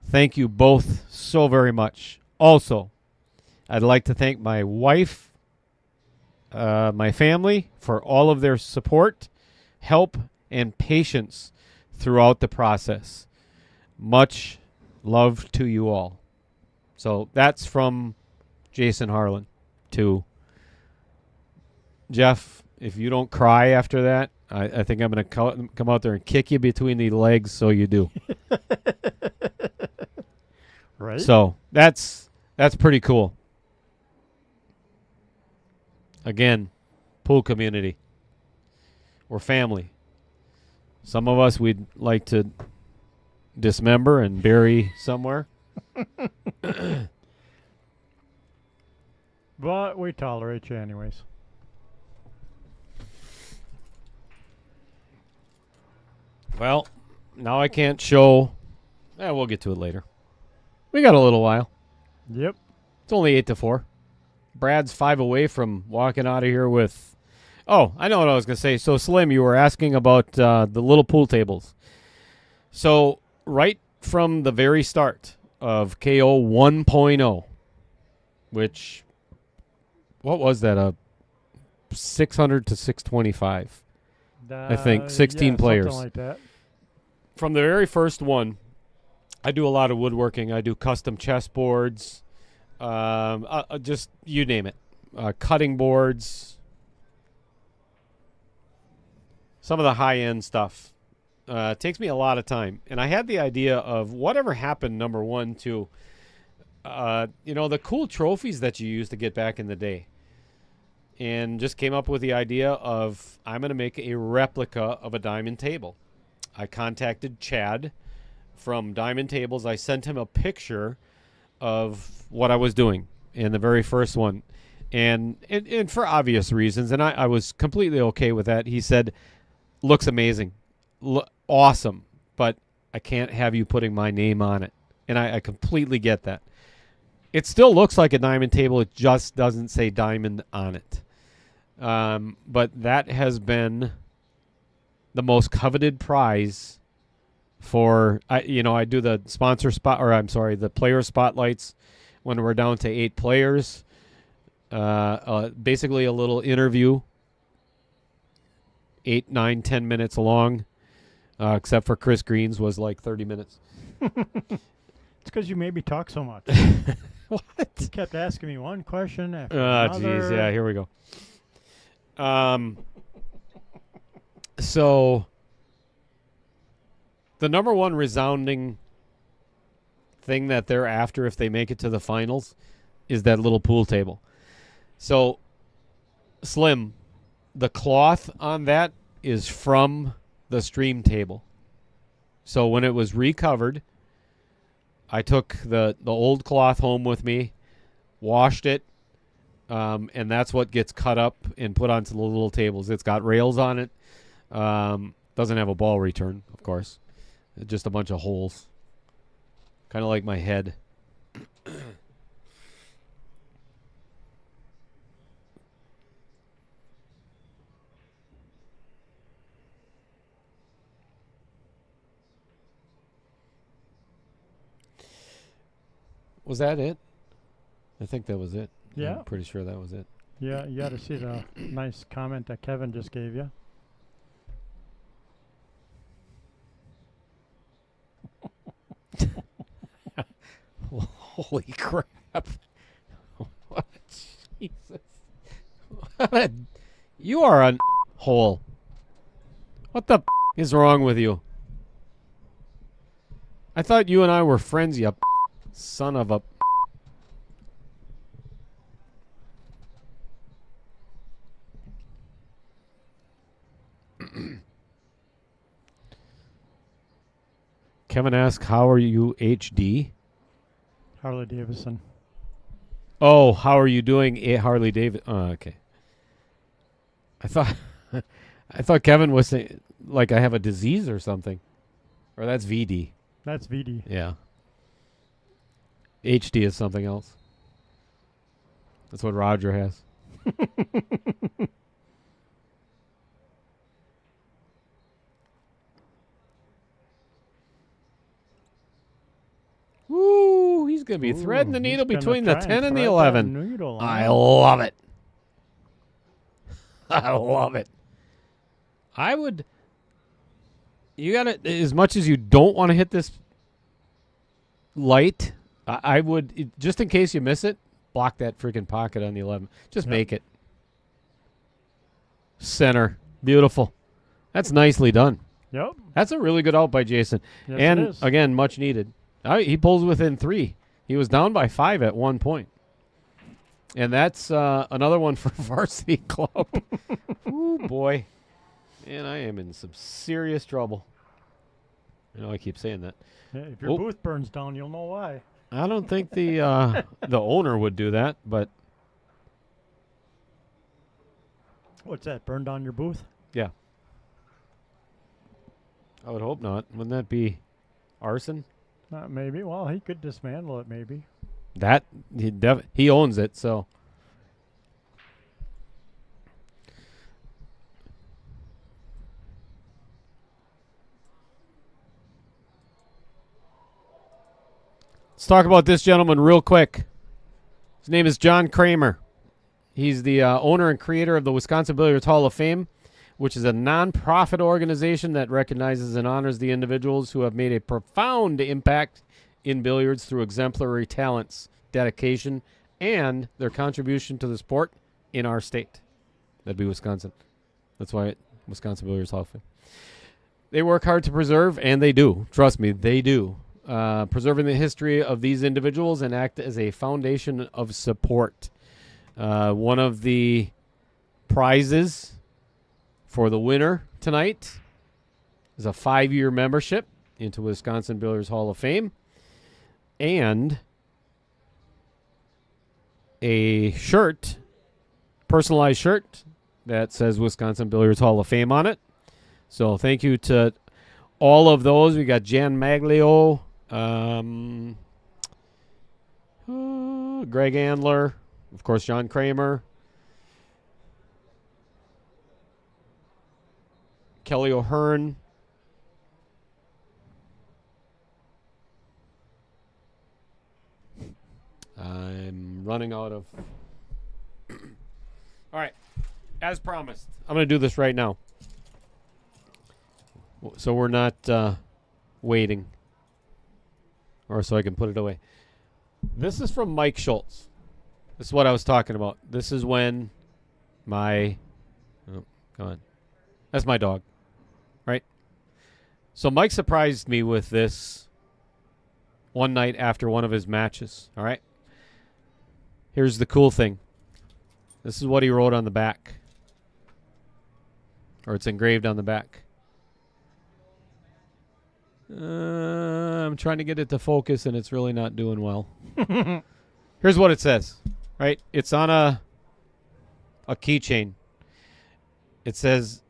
Thank you both so very much. Also, I'd like to thank my wife, my family, for all of their support, help, and patience throughout the process. Much love to you all. So that's from Jason Harlan to Jeff. If you don't cry after that, I think I'm going to come out there and kick you between the legs so you do. Right? So that's pretty cool. Again, pool community. We're family. Some of us we'd like to dismember and bury somewhere. But we tolerate you anyways. Well, now I can't show. We'll get to it later. We got a little while. Yep. It's only 8-4. Brad's 5 away from walking out of here with... Oh, I know what I was going to say. So, Slim, you were asking about the little pool tables. So, right from the very start of KO 1.0, which... What was that? A 600 to 625. I think 16 players. Something like that. From the very first one, I do a lot of woodworking. I do custom chessboards, just you name it, cutting boards, some of the high-end stuff. It takes me a lot of time. And I had the idea of whatever happened, number one, to, the cool trophies that you used to get back in the day. And just came up with the idea of I'm going to make a replica of a diamond table. I contacted Chad from Diamond Tables. I sent him a picture of what I was doing in the very first one. And for obvious reasons, and I was completely okay with that. He said, looks amazing, awesome, but I can't have you putting my name on it. And I completely get that. It still looks like a diamond table. It just doesn't say diamond on it. But that has been the most coveted prize for, I do the the player spotlights when we're down to 8 players. Basically a little interview, 8, 9, 10 minutes long, except for Chris Green's was like 30 minutes. It's because you made me talk so much. What? You kept asking me one question after Oh, another. geez. Yeah, here we go. So the number one resounding thing that they're after if they make it to the finals is that little pool table. So, Slim, the cloth on that is from the stream table. So when it was recovered, I took the old cloth home with me, washed it, and that's what gets cut up and put onto the little tables. It's got rails on it. Doesn't have a ball return, of course. Just a bunch of holes. Kind of like my head. Was that it? I think that was it. Yeah. I'm pretty sure that was it. Yeah, you got to see the nice comment that Kevin just gave you. Holy crap. What? Jesus. What? You are a hole. What the is wrong with you? I thought you and I were friends, you son of a... Kevin asks, how are you, HD? Harley Davidson. Oh, how are you doing, Harley David? Oh, okay. I thought Kevin was saying, like, I have a disease or something. Or that's VD. That's VD. Yeah. HD is something else. That's what Roger has. going to be threading the Ooh, needle he's between gonna the try 10 and the thread that 11. needle, I huh? love it. I love it. I would. You got to, as much as you don't want to hit this light, I would, just in case you miss it, block that freaking pocket on the 11. Just make it. Center. Beautiful. That's nicely done. Yep. That's a really good out by Jason. Yes, And, it is. again, much needed. He pulls within 3. He was down by 5 at one point. And that's another one for Varsity Club. Ooh, boy. Man, I am in some serious trouble. I know I keep saying that. Yeah, if your booth burns down, you'll know why. I don't think the owner would do that, but What's that? Burn down your booth? yeah. I would hope not. Wouldn't that be arson? Maybe. Well, he could dismantle it, maybe. That he owns it, so. Let's talk about this gentleman real quick. His name is John Kramer. He's the owner and creator of the Wisconsin Billiards Hall of Fame, which is a nonprofit organization that recognizes and honors the individuals who have made a profound impact in billiards through exemplary talents, dedication, and their contribution to the sport in our state. That'd be Wisconsin. That's why Wisconsin Billiards Hall of Fame. They work hard to preserve, and they do. Trust me, they do. Preserving the history of these individuals and act as a foundation of support. One of the prizes for the winner tonight is a 5-year membership into Wisconsin Billiards Hall of Fame and a shirt, personalized shirt that says Wisconsin Billiards Hall of Fame on it. So thank you to all of those. We got Jan Maglio, Greg Andler, of course, John Kramer, Kelly O'Hearn, I'm running out of... All right. As promised, I'm going to do this right now. So we're not waiting. Or so I can put it away. This is from Mike Schultz. This is what I was talking about. This is when my... Oh, come on. That's my dog. Right? So Mike surprised me with this one night after one of his matches. All right? Here's the cool thing. This is what he wrote on the back. Or it's engraved on the back. I'm trying to get it to focus, and it's really not doing well. Here's what it says. Right? It's on a keychain. It says,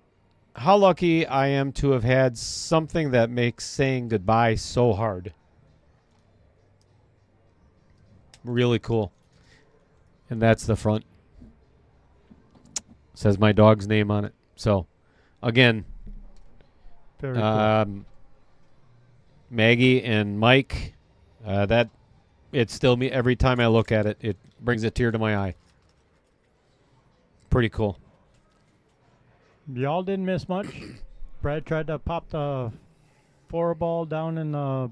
"How lucky I am to have had something that makes saying goodbye so hard." Really cool. And that's the front. Says my dog's name on it. So, again, Very cool. Maggie and Mike, that it's still me every time I look at it. It brings a tear to my eye. Pretty cool. Y'all didn't miss much. Brad tried to pop the 4-ball down in the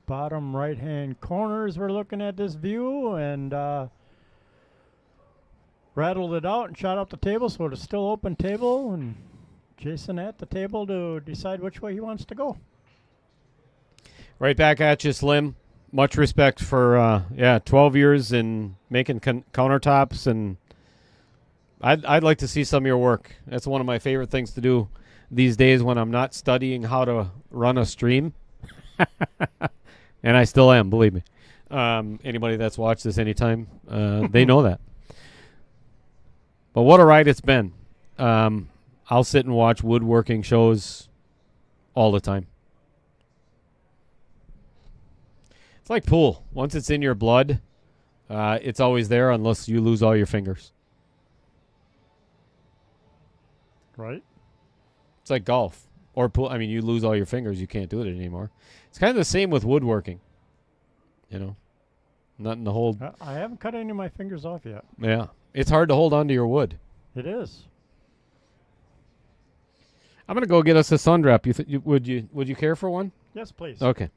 bottom right-hand corner as we're looking at this view, and rattled it out and shot up the table, so it's still open table, and Jason at the table to decide which way he wants to go. Right back at you, Slim. Much respect for 12 years in making countertops, and I'd like to see some of your work. That's one of my favorite things to do these days when I'm not studying how to run a stream. And I still am, believe me. Anybody that's watched this anytime, they know that. But what a ride it's been. I'll sit and watch woodworking shows all the time. It's like pool. Once it's in your blood, it's always there unless you lose all your fingers. Right. It's like golf or pool. I mean, you lose all your fingers, you can't do it anymore. It's kind of the same with woodworking. You know, nothing to hold. I haven't cut any of my fingers off yet. Yeah, it's hard to hold onto your wood. It is. I'm gonna go get us a sun wrap. Would you care for one? Yes, please. Okay.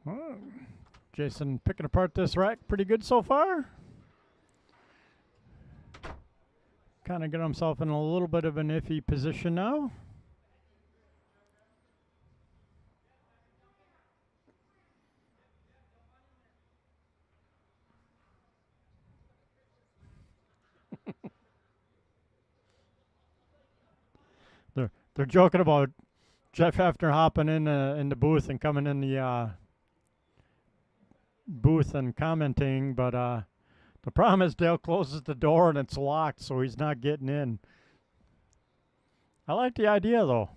Well, Jason picking apart this rack pretty good so far. Kind of got himself in a little bit of an iffy position now. They're joking about Jeff Hefner hopping in the booth and coming in the booth and commenting, but the problem is Dale closes the door and it's locked, so he's not getting in. I like the idea, though.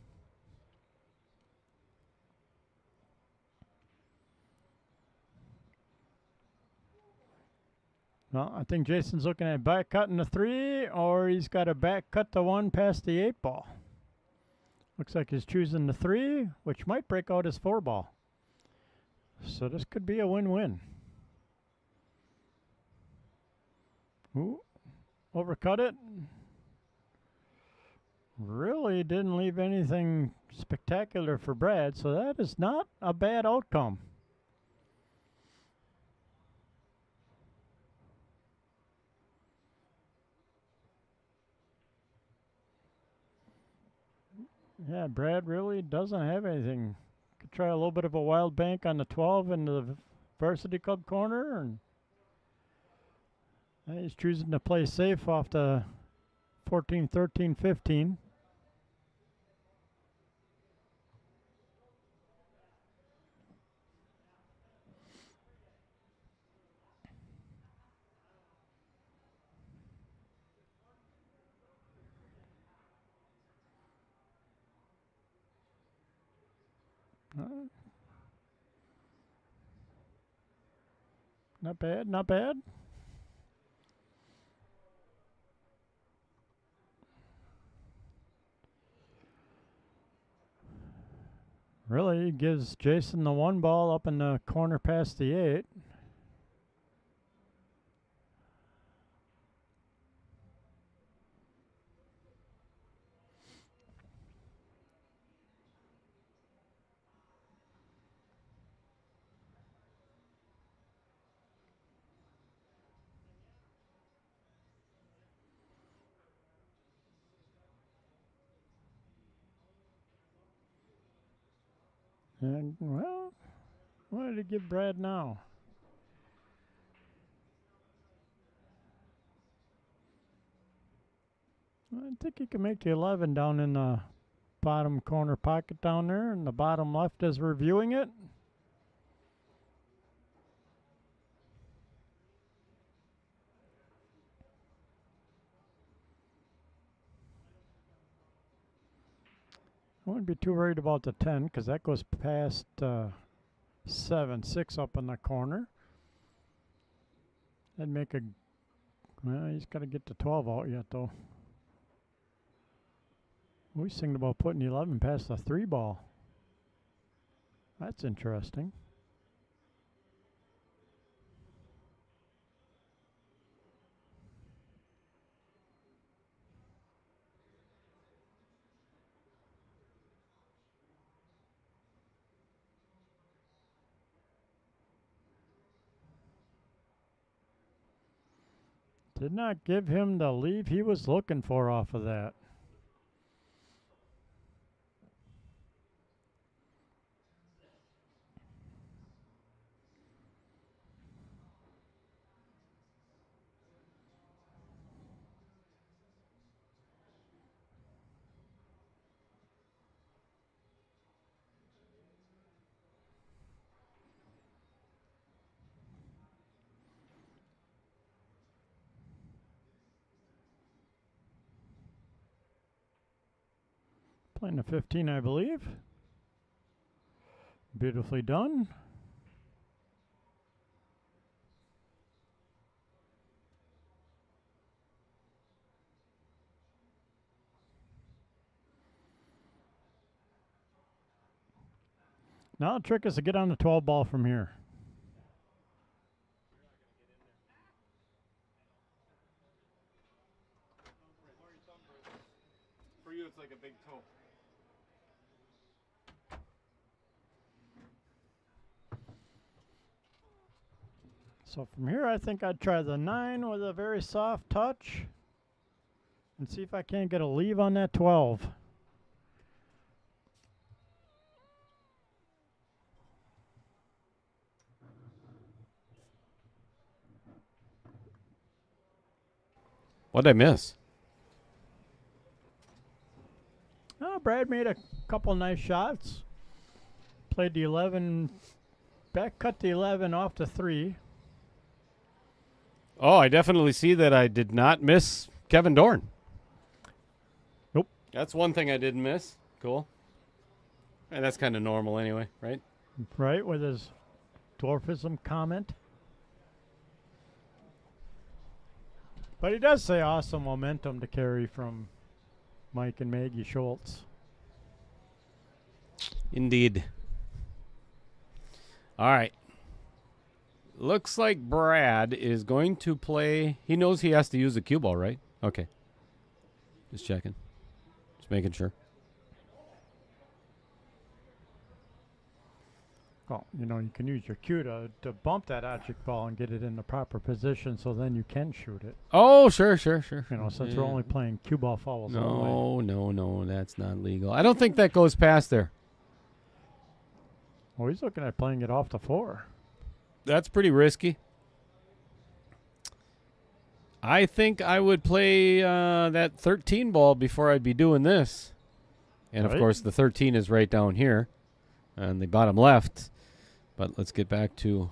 Well, I think Jason's looking at back cutting the 3, or he's got a back cut the 1 past the 8 ball. Looks like he's choosing the 3, which might break out his 4 ball. So this could be a win-win. Ooh, overcut it. Really didn't leave anything spectacular for Brad, so that is not a bad outcome. Yeah, Brad really doesn't have anything. Could try a little bit of a wild bank on the 12 in the varsity club corner, and he's choosing to play safe off the 14, 13, 15. Not bad, not bad. Really gives Jason the 1 ball up in the corner past the 8. And, well, what did he give Brad now? I think he can make the 11 down in the bottom corner pocket down there, and the bottom left is reviewing it. I wouldn't be too worried about the 10 because that goes past 7, 6 up in the corner. That'd make a, well, he's got to get the 12 out yet, though. We was thinking about putting 11 past the 3 ball. That's interesting. Did not give him the leave he was looking for off of that. Playing the 15, I believe. Beautifully done. Now the trick is to get on the 12 ball from here. For you, it's like a big toe. So from here, I think I'd try the 9 with a very soft touch and see if I can't get a leave on that 12. What'd I miss? Oh, Brad made a couple nice shots. Played the 11, back cut the 11 off the 3. Oh, I definitely see that I did not miss Kevin Dorn. Nope. That's one thing I didn't miss. Cool. And that's kind of normal anyway, right? Right, with his dwarfism comment. But he does say awesome momentum to carry from Mike and Maggie Schultz. Indeed. All right. Looks like Brad is going to play. He knows he has to use the cue ball, right? Okay. Just checking. Just making sure. Well, you know, you can use your cue to bump that object ball and get it in the proper position so then you can shoot it. Oh, sure. You know, since we're only playing cue ball fouls all the way. No, that's not legal. I don't think that goes past there. Oh, he's looking at playing it off the 4. That's pretty risky. I think I would play that 13 ball before I'd be doing this. And, of Right. course, the 13 is right down here on the bottom left. But let's get back to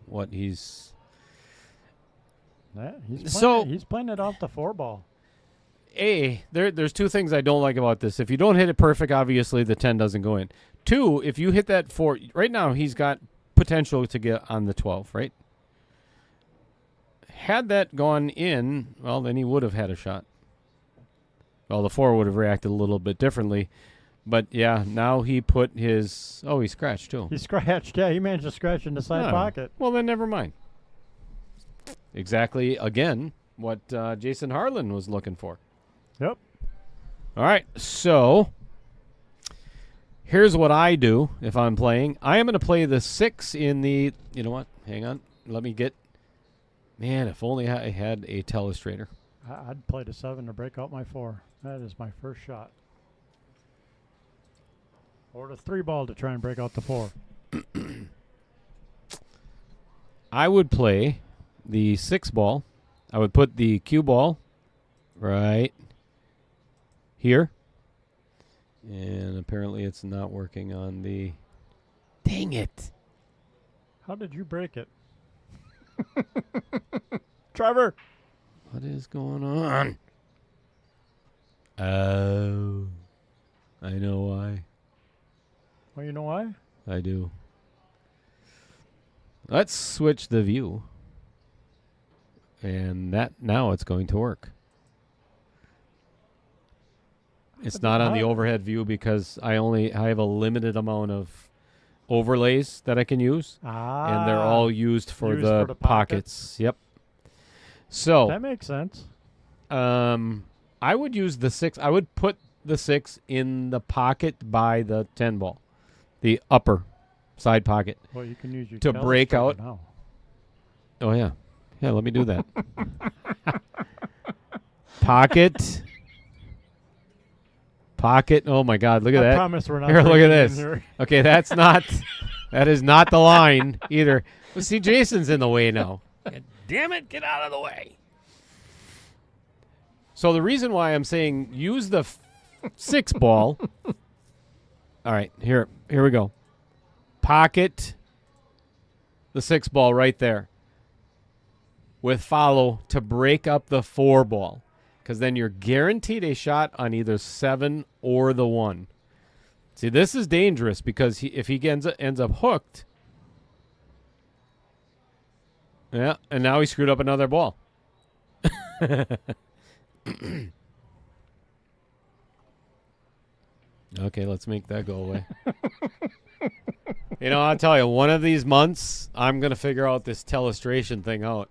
what he's... Yeah, So- he's playing it off the 4 ball. There's two things I don't like about this. If you don't hit it perfect, obviously the 10 doesn't go in. 2, if you hit that 4... Right now, he's got potential to get on the 12, right? Had that gone in, well, then he would have had a shot. Well, the 4 would have reacted a little bit differently. But, yeah, now he put his... Oh, he scratched, too. He scratched, yeah, he managed to scratch in the side Oh, pocket. Well, then never mind. Exactly, again, what Jason Harlan was looking for. Yep. All right, so here's what I do if I'm playing. I am going to play the 6 in the... You know what? Hang on. Let me get... Man, if only I had a telestrator. I'd play the 7 to break out my 4. That is my first shot. Or the 3 ball to try and break out the 4. I would play the 6 ball. I would put the cue ball right here. And apparently it's not working on the... Dang it. How did you break it? Trevor! What is going on? Oh. I know why. Well, you know why? I do. Let's switch the view. And that now it's going to work. It's not on the overhead view because I have a limited amount of overlays that I can use. And they're all used for the pockets. Yep. So that makes sense. I would use the 6. I would put the 6 in the pocket by the 10 ball. The upper side pocket. Well, you can use your to break out. now. Oh, yeah. Yeah, let me do that. Pocket. Pocket. Oh, my God. Look at that. I promise we're not. Here, look at breaking in this. here. Okay, that is not the line either. Well, see, Jason's in the way now. God damn it. Get out of the way. So the reason why I'm saying use the 6 ball. All right, here we go. Pocket the 6 ball right there with follow to break up the 4 ball, because then you're guaranteed a shot on either 7 or the 1. See, this is dangerous because if he ends up hooked, yeah, and now he screwed up another ball. Okay, let's make that go away. You know, I'll tell you, one of these months, I'm going to figure out this telestration thing out.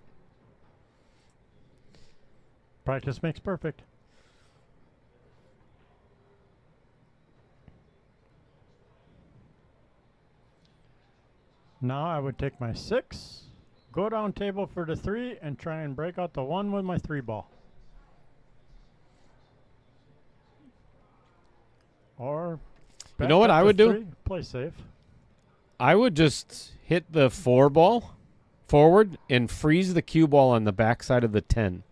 Practice makes perfect. Now I would take my 6, go down table for the 3, and try and break out the 1 with my 3 ball. Or You know what back up I to would do? 3, play safe. I would just hit the 4 ball forward and freeze the cue ball on the backside of the 10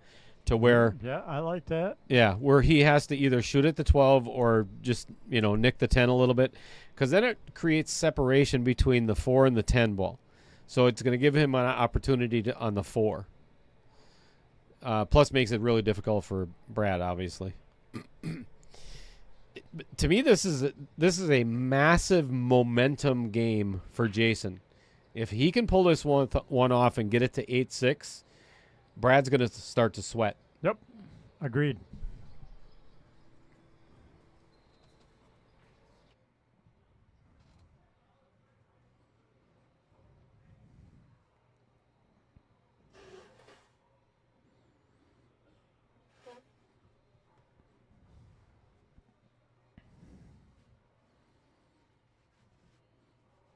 to where, Yeah, I like that. yeah, where he has to either shoot at the 12 or just, you know, nick the 10 a little bit, because then it creates separation between the 4 and the 10 ball. So it's going to give him an opportunity to, on the 4. Plus makes it really difficult for Brad, obviously. To me, this is a massive momentum game for Jason. If he can pull this one off and get it to 8-6, Brad's going to start to sweat. Yep, agreed.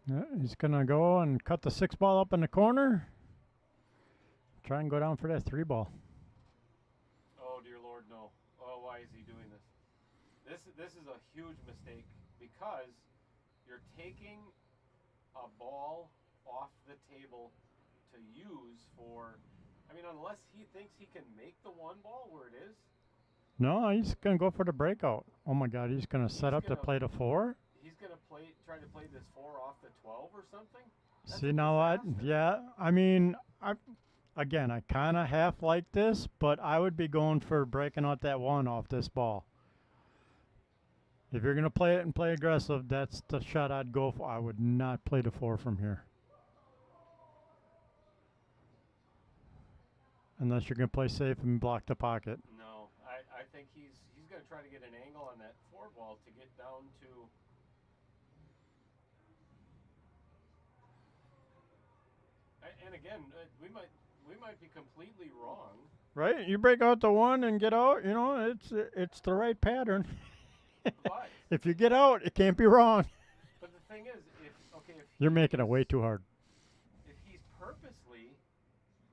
Yeah, he's going to go and cut the 6 ball up in the corner. Try and go down for that 3 ball. Oh, dear Lord, no. Oh, why is he doing this? This is a huge mistake because you're taking a ball off the table to use for, I mean, unless he thinks he can make the 1 ball where it is. No, he's going to go for the breakout. Oh, my God, he's going to set up to gonna- play the 4. He's going to try to play this 4 off the 12 or something? That's See, a now what? disaster. Yeah, I mean, I kind of half like this, but I would be going for breaking out that 1 off this ball. If you're going to play it and play aggressive, that's the shot I'd go for. I would not play the 4 from here. Unless you're going to play safe and block the pocket. No, I think he's going to try to get an angle on that 4 ball to get down to. And again, we might be completely wrong. Right? You break out the 1 and get out, you know, it's the right pattern. But If you get out, it can't be wrong. the thing is, if You're making it way too hard. if he's purposely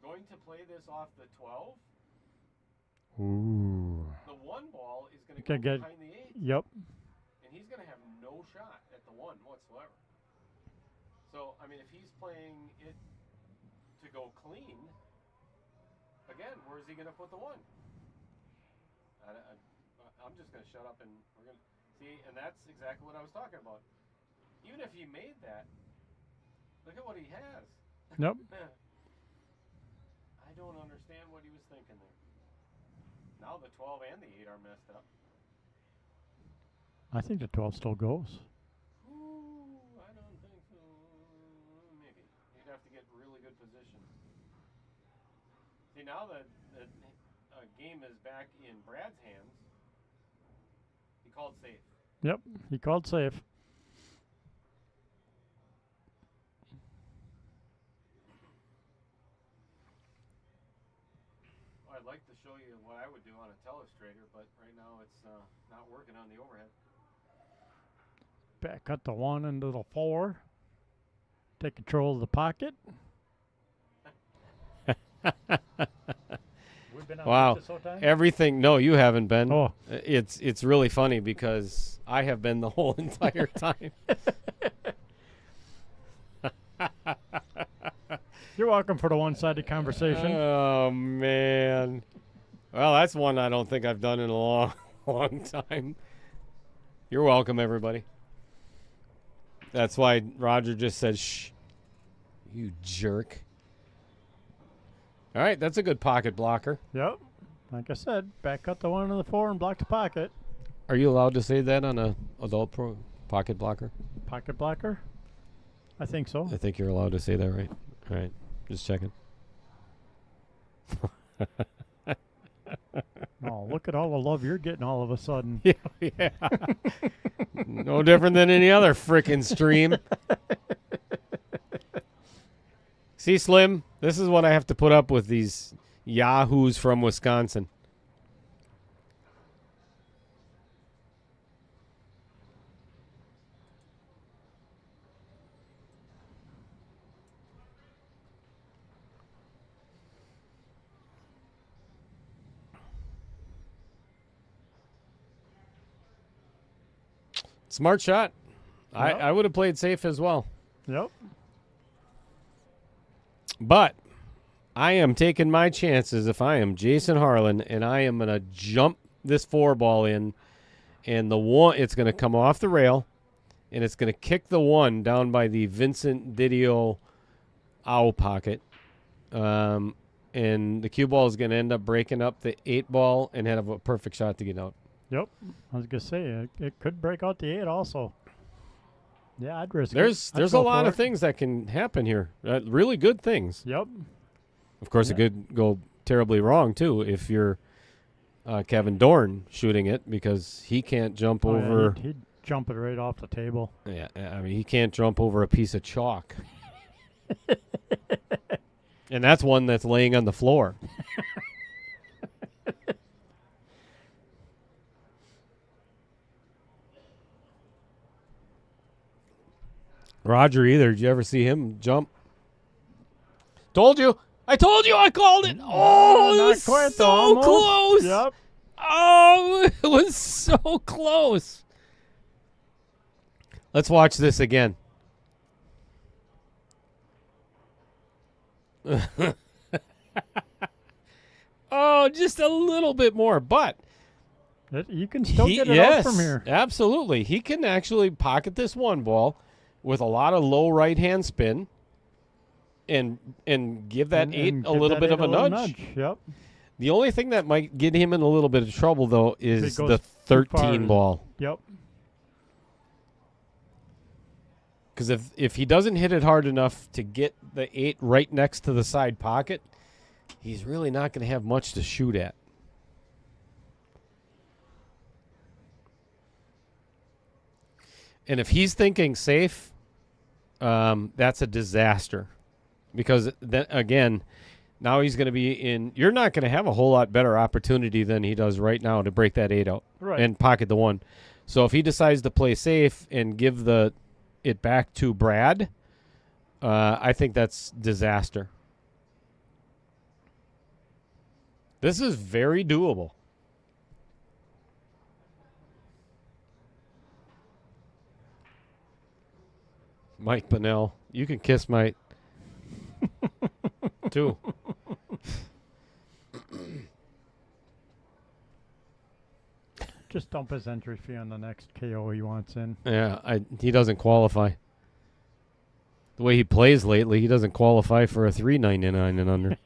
going to play this off the 12, Ooh. the 1 ball is going to Okay, go good. behind the 8, Yep. and he's going to have no shot at the 1 whatsoever. So, I mean, if he's playing it to go clean, again, where's he going to put the 1? I'm just going to shut up and we're going to see, and that's exactly what I was talking about. Even if he made that, look at what he has. Nope. I don't understand what he was thinking there. Now the 12 and the 8 are messed up. I think the 12 still goes. Ooh, I don't think so. Maybe. He'd have to get really good position. See, now the game is back in Brad's hands. He called safe. Yep. He called safe. Well, I'd like to show you what I would do on a telestrator, but right now it's not working on the overhead. Back cut the 1 into the 4. Take control of the pocket. We've been on Wow. this whole time? Everything. No, you haven't been. Oh. It's really funny because I have been the whole entire time. You're welcome for the one-sided conversation. Oh man. Well, that's one I don't think I've done in a long, long time. You're welcome, everybody. That's why Roger just said, "Shh, you jerk." All right, that's a good pocket blocker. Yep. Like I said, back cut the 1 into the 4 and block the pocket. Are you allowed to say that on a adult pro pocket blocker? Pocket blocker? I think so. I think you're allowed to say that, right? All right, just checking. Oh, look at all the love you're getting all of a sudden. Yeah. No different than any other frickin' stream. See, Slim, this is what I have to put up with these yahoos from Wisconsin. Smart shot. Yep. I would have played safe as well. Yep. But I am taking my chances if I am Jason Harlan, and I am going to jump this 4-ball in, and it's going to come off the rail, and it's going to kick the 1 down by the Vincent Didio owl pocket. And the cue ball is going to end up breaking up the 8-ball and have a perfect shot to get out. Yep. I was going to say, it could break out the 8 also. Yeah, I'd risk it. There's a lot of things that can happen here. Really good things. Yep. Of course, it could go terribly wrong, too, if you're Kevin Dorn shooting it, because he can't jump over. Yeah, he'd jump it right off the table. Yeah, I mean, he can't jump over a piece of chalk. And that's one that's laying on the floor. Roger either. Did you ever see him jump? Told you. I told you I called it. Oh, it was quite so almost. close. Yep. Oh, it was so close. Let's watch this again. Oh, just a little bit more, but You can still get it out from here. Absolutely. He can actually pocket this 1 ball with a lot of low right-hand spin and give that 8 a little bit of a nudge. Yep. The only thing that might get him in a little bit of trouble, though, is the 13 ball. Yep. Because if he doesn't hit it hard enough to get the 8 right next to the side pocket, he's really not going to have much to shoot at. And if he's thinking safe, that's a disaster. Because, then again, now he's going to be in – you're not going to have a whole lot better opportunity than he does right now to break that 8 out and pocket the 1. So if he decides to play safe and give it back to Brad, I think that's disaster. This is very doable. Mike Bunnell, you can kiss my too. Just dump his entry fee on the next KO he wants in. Yeah, he doesn't qualify. The way he plays lately, he doesn't qualify for a $3.99 and under.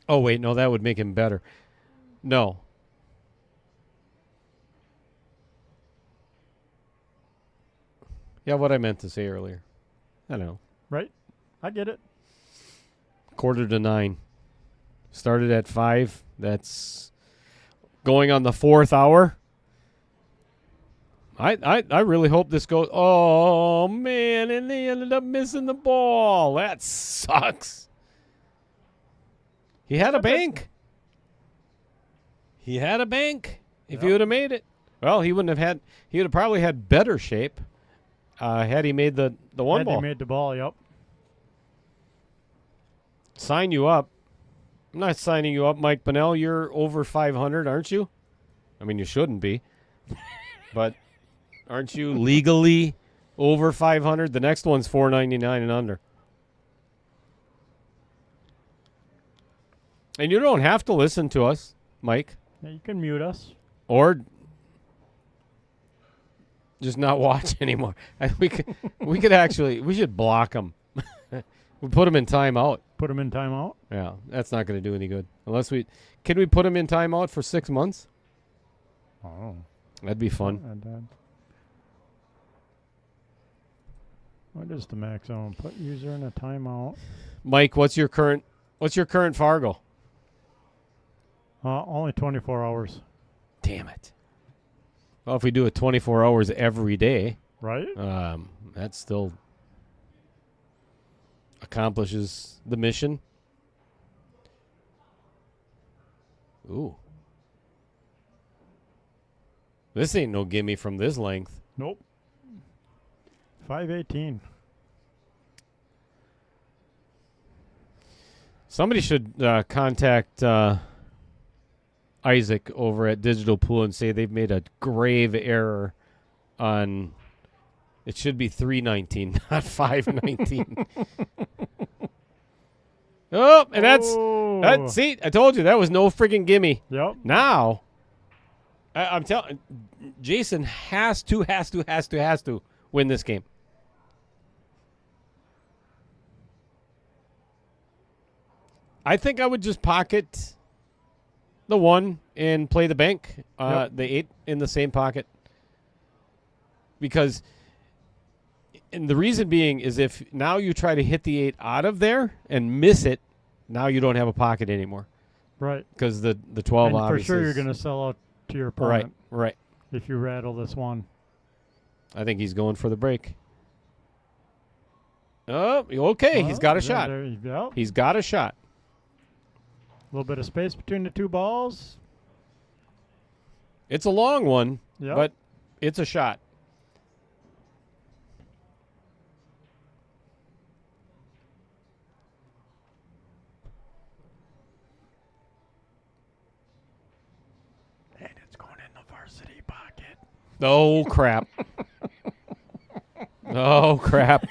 Oh, wait, no, that would make him better. No. Yeah, what I meant to say earlier. I know. Right? I get it. 8:45. Started at 5. That's going on the 4th hour. I really hope this goes. Oh, man, and they ended up missing the ball. That sucks. He had a bank. He had a bank. If he would have made it. Well, he would have probably had better shape had he made the 1 ball. Had he made the ball, yep. Sign you up. I'm not signing you up, Mike Bunnell. You're over 500, aren't you? I mean, you shouldn't be. But aren't you legally over 500? The next one's $4.99 and under. And you don't have to listen to us, Mike. Yeah, you can mute us. Or just not watch anymore. We should block them. We put them in timeout. Put him in timeout? Yeah, that's not going to do any good. Can we put him in timeout for 6 months? Oh. That'd be fun. What is the max zone? Put user in a timeout. Mike, what's your current Fargo? Only 24 hours. Damn it. Well, if we do it 24 hours every day, right? That still accomplishes the mission. Ooh. This ain't no gimme from this length. Nope. 518. Somebody should contact Isaac over at Digital Pool and say they've made a grave error on. It should be 319, not 519. Oh, and that. See, I told you that was no freaking gimme. Yep. Now, I'm telling Jason has to win this game. I think I would just pocket the 1 and play the bank, the 8 in the same pocket. Because, and the reason being is if now you try to hit the 8 out of there and miss it, now you don't have a pocket anymore. Right. Because the 12 and obviously. for sure you're going to sell out to your opponent. Right. If you rattle this 1. I think he's going for the break. Oh, okay. He's got a shot. Yep. He's got a shot. A little bit of space between the 2 balls. It's a long one, Yep. but it's a shot. And it's going in the varsity pocket. Oh, crap. Oh, crap.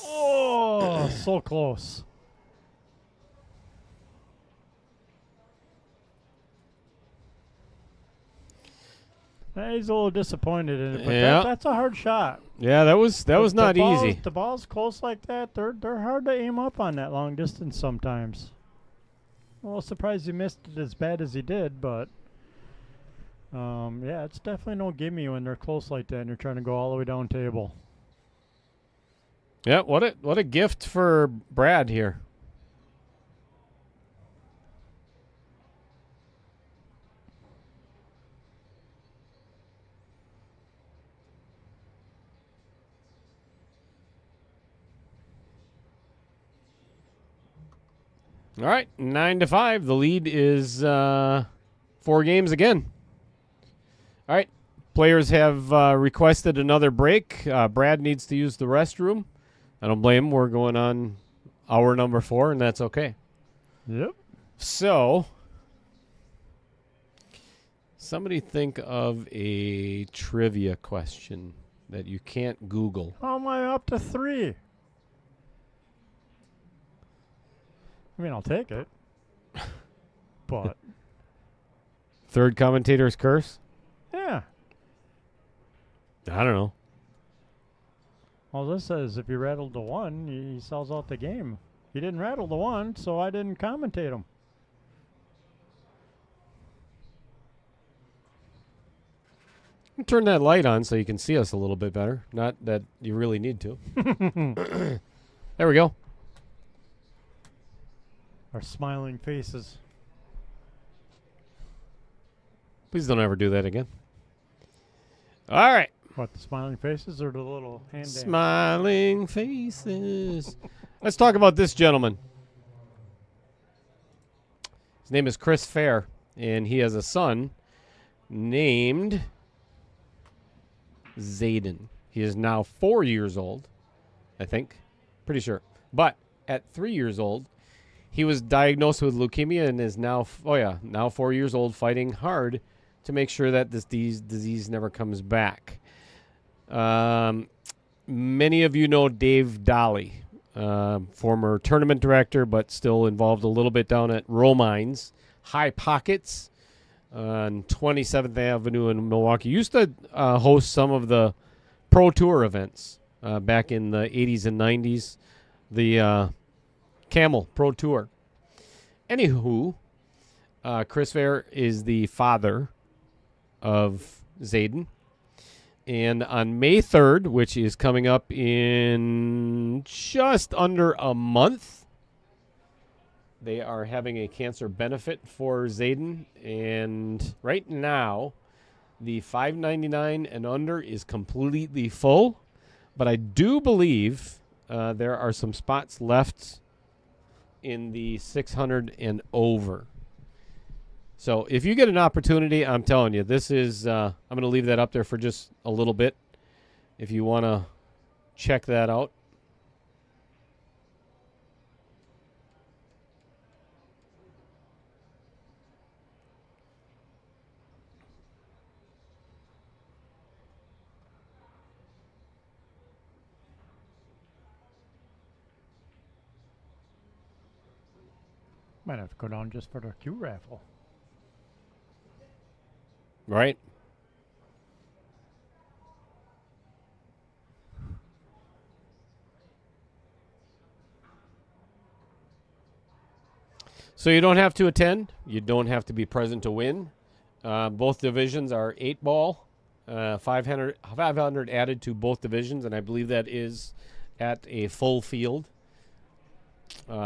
Oh, so close. He's a little disappointed in it, but Yeah. that's a hard shot. Yeah, that was not easy. The balls close like that, they're hard to aim up on that long distance sometimes. Well, surprised he missed it as bad as he did, but yeah, it's definitely no gimme when they're close like that and you're trying to go all the way down table. Yeah, what a gift for Brad here. All right, 9-5. The lead is 4 games again. All right, players have requested another break. Brad needs to use the restroom. I don't blame him. We're going on hour number 4, and that's okay. Yep. So, somebody think of a trivia question that you can't Google. How am I up to 3? I mean, I'll take it. But, Third commentator's curse? yeah. I don't know. All this says if he rattled the 1, he sells out the game. He didn't rattle the 1, so I didn't commentate him. Turn that light on so you can see us a little bit better. Not that you really need to. There we go. Our smiling faces. Please don't ever do that again. All right. What, the smiling faces or the little hand dance? Smiling faces. Let's talk about this gentleman. His name is Chris Fair, and he has a son named Zayden. He is now 4 years old, I think. Pretty sure. But at 3 years old, he was diagnosed with leukemia and is now 4 years old, fighting hard to make sure that this disease never comes back. Many of you know Dave Dolly, former tournament director, but still involved a little bit down at Romines High Pockets on 27th Avenue in Milwaukee. Used to host some of the Pro Tour events back in the 80s and 90s. The Camel Pro Tour. Anywho, Chris Fair is the father of Zayden. And on May 3rd, which is coming up in just under a month, they are having a cancer benefit for Zayden. And right now, The $5.99 and under is completely full, but I do believe there are some spots left in the 600 and over. So if you get an opportunity, I'm telling you, this is, I'm going to leave that up there for just a little bit if you want to check that out. Might have to go down just for the Q raffle. Right? So you don't have to attend. You don't have to be present to win. Both divisions are 8-ball. 500 added to both divisions, and I believe that is at a full field.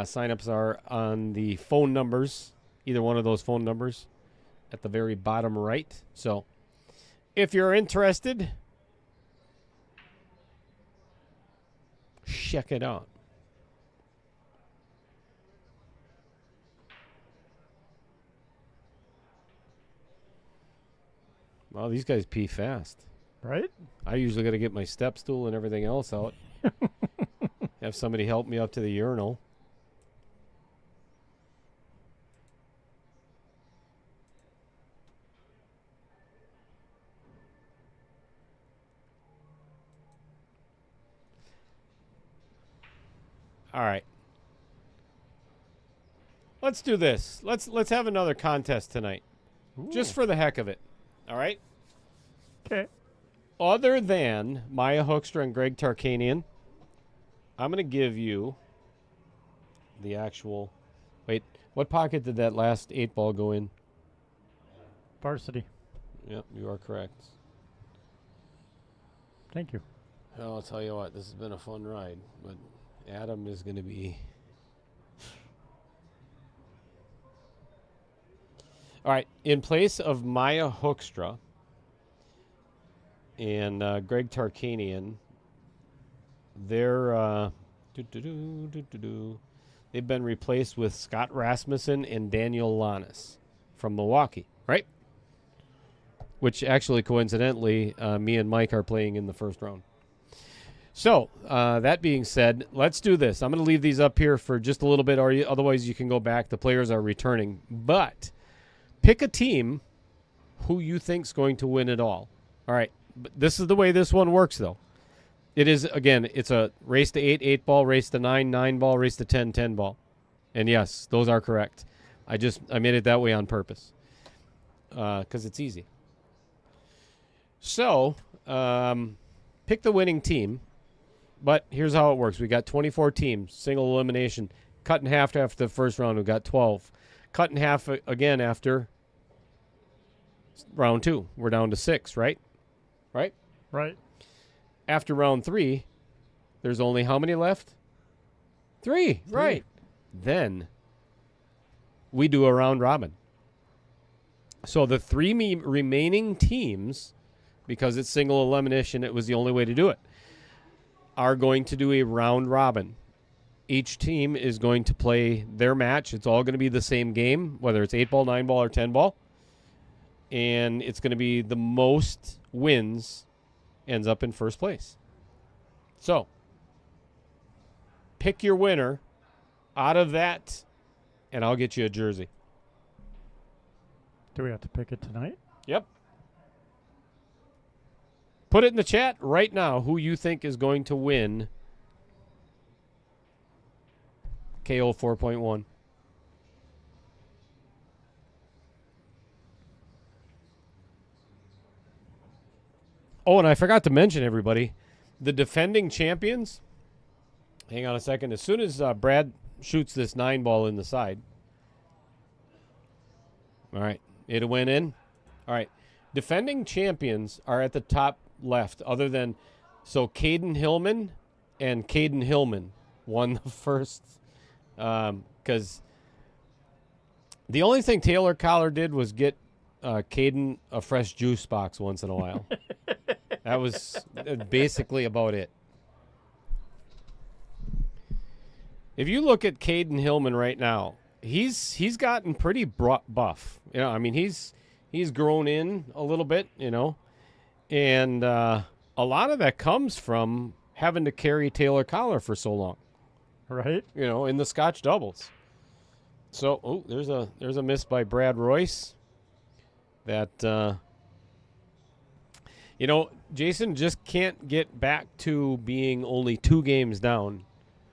Sign-ups are on the phone numbers, either one of those phone numbers at the very bottom right. So if you're interested, check it out. Well, these guys pee fast. Right? I usually got to get my step stool and everything else out. Have somebody help me up to the urinal. All right. Let's do this. Let's have another contest tonight. Ooh. Just for the heck of it. All right? Okay. Other than Maya Hoekstra and Greg Tarkanian, I'm going to give you the actual... Wait, what pocket did that last 8-ball go in? Varsity. Yep, you are correct. Thank you. Well, I'll tell you what, this has been a fun ride, but Adam is going to be... All right, in place of Maya Hoekstra and Greg Tarkanian, they're they've been replaced with Scott Rasmussen and Daniel Lanis from Milwaukee, right? Which actually, coincidentally, me and Mike are playing in the first round. So, that being said, let's do this. I'm going to leave these up here for just a little bit, or otherwise you can go back. The players are returning. But pick a team who you think's going to win it all. All right. But this is the way this one works, though. It is, again, it's a race to 8, 8-ball, race to 9, 9-ball, race to 10, 10-ball. And yes, those are correct. I made it that way on purpose because it's easy. So, pick the winning team. But here's how it works. We got 24 teams, single elimination. Cut in half after the first round, we got 12. Cut in half again after round 2. We're down to 6, right? Right? Right. After round 3, there's only how many left? 3, right. Then we do a round robin. So the 3 remaining teams, because it's single elimination, it was the only way to do it, are going to do a round robin. Each team is going to play their match. It's all going to be the same game, whether it's 8-ball, 9-ball, or 10-ball. And it's going to be the most wins ends up in first place. So, pick your winner out of that, and I'll get you a jersey. Do we have to pick it tonight? Yep. Put it in the chat right now who you think is going to win KO 4.1. Oh, and I forgot to mention, everybody, the defending champions. Hang on a second. As soon as Brad shoots this 9-ball in the side. All right. It went in. All right. Defending champions are at the top left, other than, so Caden Hillman and Caden Hillman won the first, because the only thing Taylor Collar did was get Caden a fresh juice box once in a while. That was basically about it. If you look at Caden Hillman right now, he's gotten pretty buff. You know, I mean, he's grown in a little bit, you know, and a lot of that comes from having to carry Taylor Collar for so long, Right. you know, in the Scotch doubles. So, there's a miss by Brad Royce. That you know, Jason just can't get back to being only 2 games down.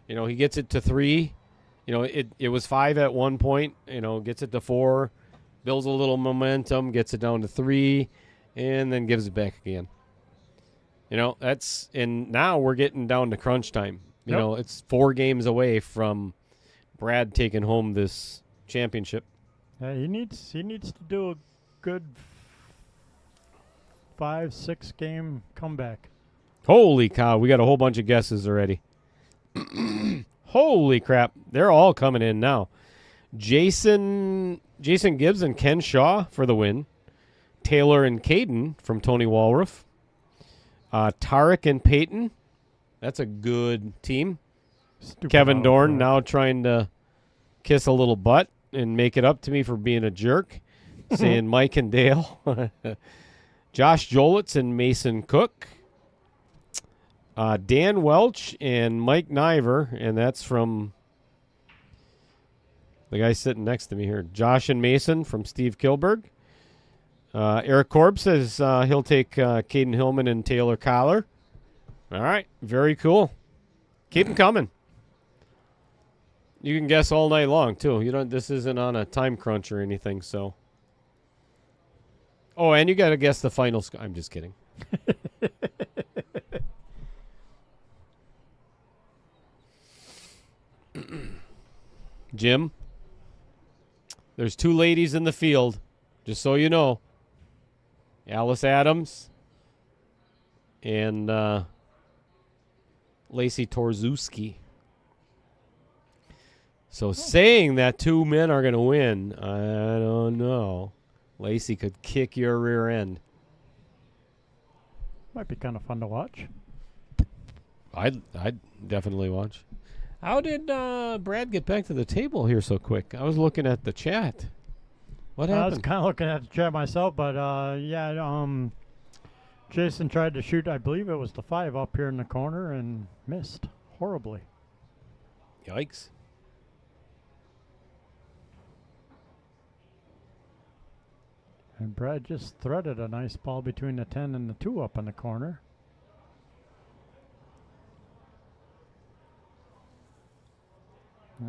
You know, he gets it to 3. You know, it was 5 at one point. You know, gets it to 4, builds a little momentum, gets it down to 3, and then gives it back again. You know, and now we're getting down to crunch time. You know, it's 4 games away from Brad taking home this championship. Yeah, he needs to do a good 5-6 game comeback. Holy cow, we got a whole bunch of guesses already. Holy crap, they're all coming in now. Jason Gibbs and Ken Shaw for the win. Taylor and Caden from Tony Walruff. Tarek and Peyton. That's a good team. Stupid Kevin Dorn autocorrect. now trying to kiss a little butt and make it up to me for being a jerk. Saying Mike and Dale. Josh Jolitz and Mason Cook. Dan Welch and Mike Niver, and that's from the guy sitting next to me here. Josh and Mason from Steve Kilberg. Eric Korb says he'll take Caden Hillman and Taylor Collar. All right, very cool. Keep them coming. You can guess all night long too. You don't. This isn't on a time crunch or anything. So. Oh, and you got to guess the final score. I'm just kidding. Jim, there's 2 ladies in the field, just so you know. Alice Adams and Lacey Torzewski. So saying that 2 men are going to win, I don't know. Lacey could kick your rear end. Might be kind of fun to watch. I'd definitely watch. How did Brad get back to the table here so quick? I was looking at the chat. What I was happened? kind of looking at the chat myself, but Jason tried to shoot, I believe it was the 5 up here in the corner and missed horribly. Yikes. And Brad just threaded a nice ball between the 10 and the 2 up in the corner. Yeah.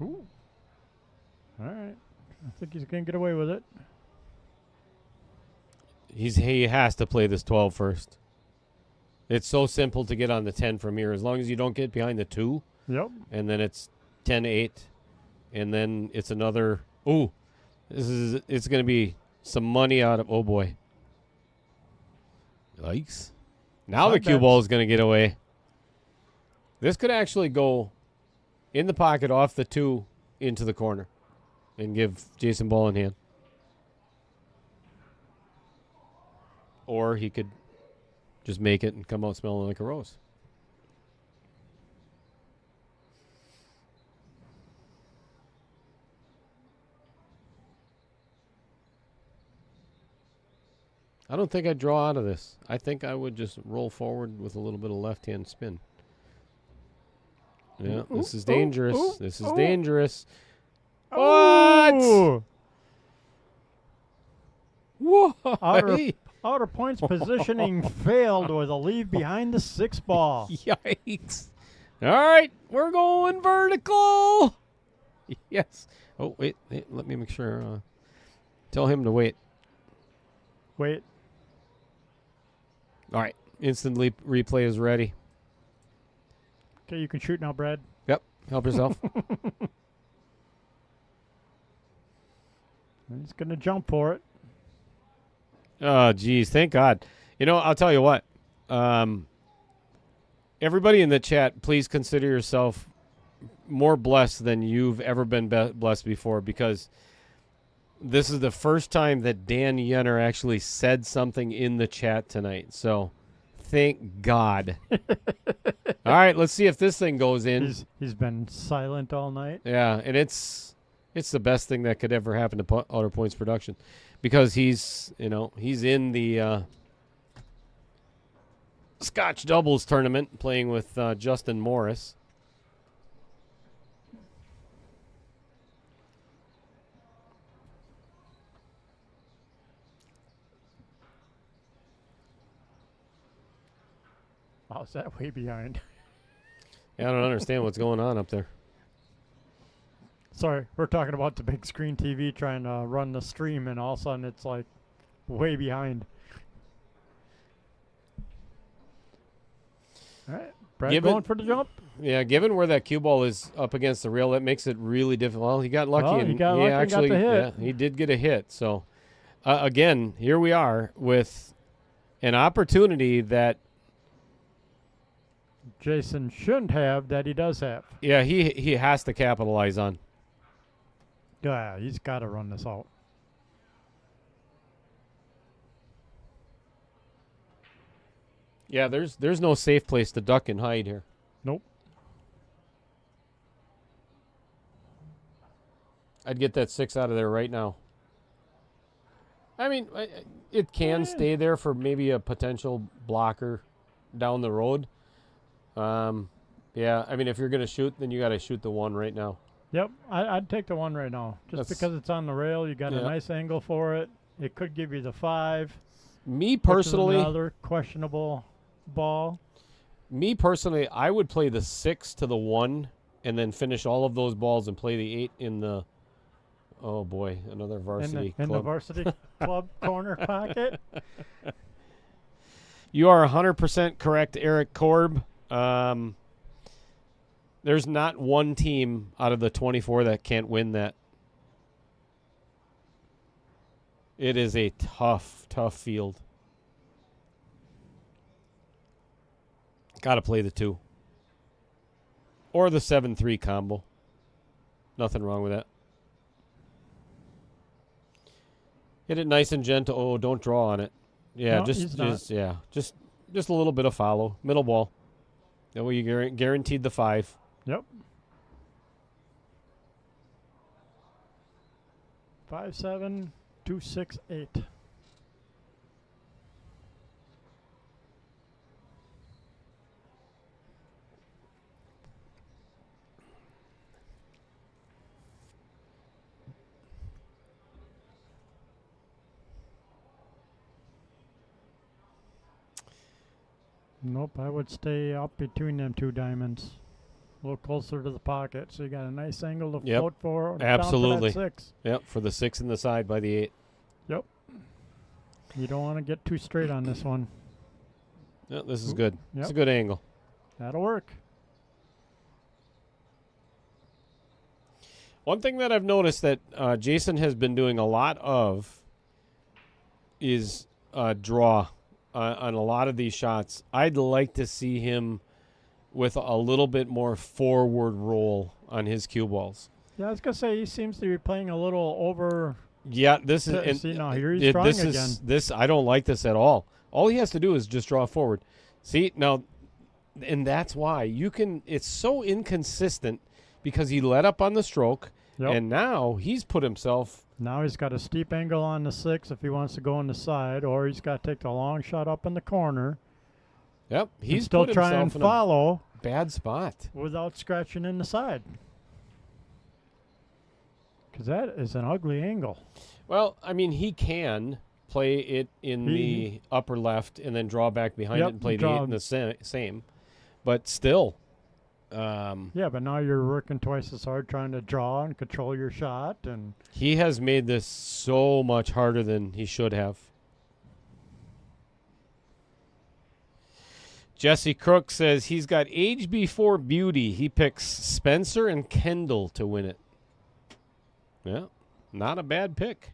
Ooh. All right. I think he's going to get away with it. He has to play this 12 first. It's so simple to get on the 10 from here. As long as you don't get behind the 2. Yep. And then it's 10-8. And then it's another. Ooh. It's going to be some money out of. Oh, boy. Yikes. Now the cue ball is going to get away. This could actually go in the pocket off the 2 into the corner and give Jason ball in hand. Or he could just make it and come out smelling like a rose. I don't think I'd draw out of this. I think I would just roll forward with a little bit of left-hand spin. Yeah, this is dangerous. This is dangerous. What? Why? Outer points positioning failed with a leave behind the 6 ball. Yikes. All right, we're going vertical. Yes. Oh, wait. Let me make sure. Tell him to wait. Wait. All right. Instant replay is ready. Okay, you can shoot now, Brad. Yep. Help yourself. He's going to jump for it. Oh, geez. Thank God. You know, I'll tell you what. Everybody in the chat, please consider yourself more blessed than you've ever been blessed before, because this is the first time that Dan Yenner actually said something in the chat tonight. So thank God. All right, let's see if this thing goes in. He's been silent all night. Yeah, and it's the best thing that could ever happen to Outer Points production, because he's in the Scotch doubles tournament playing with Justin Morris. How's that way behind? Yeah, I don't understand what's going on up there. Sorry, we're talking about the big screen TV trying to run the stream, and all of a sudden it's like way behind. All right, Brad going for the jump. Yeah, given where that cue ball is up against the rail, that makes it really difficult. Well, he got lucky. Well, and he got lucky and got the hit. Yeah, he did get a hit. So, again, here we are with an opportunity that Jason shouldn't have, that he does have. Yeah, he has to capitalize on. Yeah, he's got to run this out. Yeah, there's no safe place to duck and hide here. Nope. I'd get that 6 out of there right now. I mean, it can stay there for maybe a potential blocker down the road. Yeah, I mean, if you're going to shoot, then you got to shoot the 1 right now. Yep, I'd take the 1 right now. Just because it's on the rail, you got a nice angle for it. It could give you the 5. Me personally, another questionable ball. Me personally, I would play the 6 to the 1 and then finish all of those balls and play the 8 in the, oh boy, another varsity club. In the varsity club corner pocket. You are 100% correct, Eric Korb. There's not one team out of the 24 that can't win that. It is a tough field. Got to play the 2. Or the 7-3 combo. Nothing wrong with that. Hit it nice and gentle. Oh, don't draw on it. Yeah, no, just a little bit of follow. Middle ball. That way you guaranteed the 5. Yep. 5, 7, 2, 6, 8. Nope, I would stay up between them 2 diamonds. A little closer to the pocket, so you got a nice angle to float for. Absolutely. Down to that 6. Yep, for the 6 in the side by the 8. Yep. You don't want to get too straight on this one. Yep, this is good. Yep. It's a good angle. That'll work. One thing that I've noticed that Jason has been doing a lot of is draw on a lot of these shots. I'd like to see him with a little bit more forward roll on his cue balls. Yeah, I was gonna say he seems to be playing a little over. Yeah, this is. See, now here he's drawing again. This I don't like this at all. All he has to do is just draw forward. See now, and that's why you can. It's so inconsistent because he let up on the stroke, and now he's put himself. Now he's got a steep angle on the 6 if he wants to go on the side, or he's got to take the long shot up in the corner. Yep, he's still put trying himself to in follow a bad spot without scratching in the side. Because that is an ugly angle. Well, I mean, he can play it in the upper left and then draw back behind it and play the 8 in the same. But still. Yeah, but now you're working twice as hard trying to draw and control your shot. And he has made this so much harder than he should have. Jesse Crook says he's got age before beauty. He picks Spencer and Kendall to win it. Yeah, not a bad pick.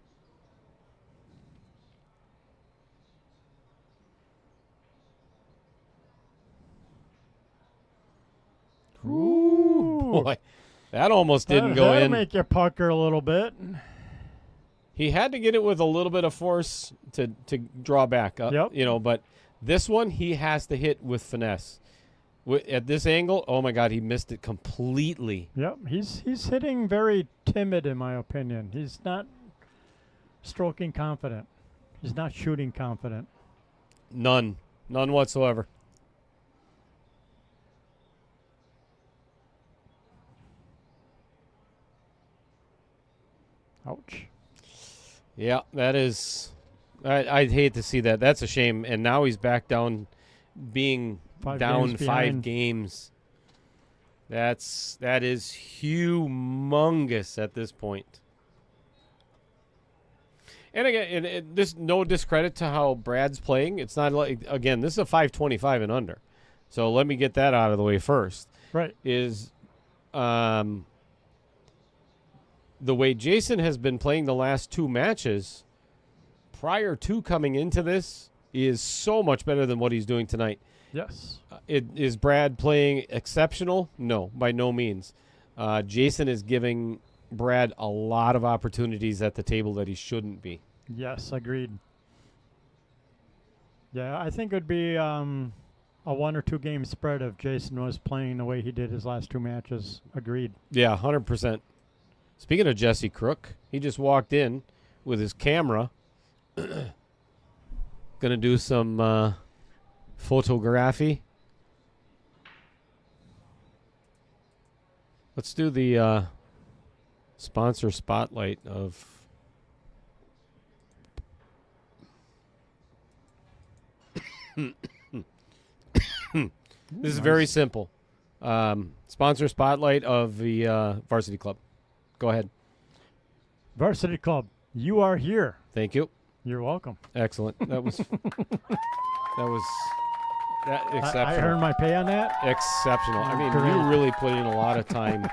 Ooh, boy. That almost didn't go That'll in. make you pucker a little bit. He had to get it with a little bit of force to draw back up, Yep. you know, but this one he has to hit with finesse. At this angle, oh my God, he missed it completely. Yep, he's hitting very timid in my opinion. He's not stroking confident. He's not shooting confident. None whatsoever. Ouch. Yeah, that is. I'd hate to see that. That's a shame. And now he's back down, being down games 5 behind. games. That is humongous at this point. And again, this no discredit to how Brad's playing. It's not like, again, this is a 525 and under. So let me get that out of the way first. Right. Is the way Jason has been playing the last 2 matches prior to coming into this is so much better than what he's doing tonight. Yes. Is Brad playing exceptional? No, by no means. Jason is giving Brad a lot of opportunities at the table that he shouldn't be. Yes, agreed. Yeah, I think it would be a 1 or 2 game spread if Jason was playing the way he did his last 2 matches. Agreed. Yeah, 100%. Speaking of Jesse Crook, he just walked in with his camera. Gonna do some photography. Let's do the sponsor spotlight of this is very simple. Sponsor spotlight of the Varsity Club. Go ahead. Varsity Club, you are here. Thank you. You're welcome. Excellent. That was exceptional. I earned my pay on that. Exceptional. I mean, Great. you really put in a lot of time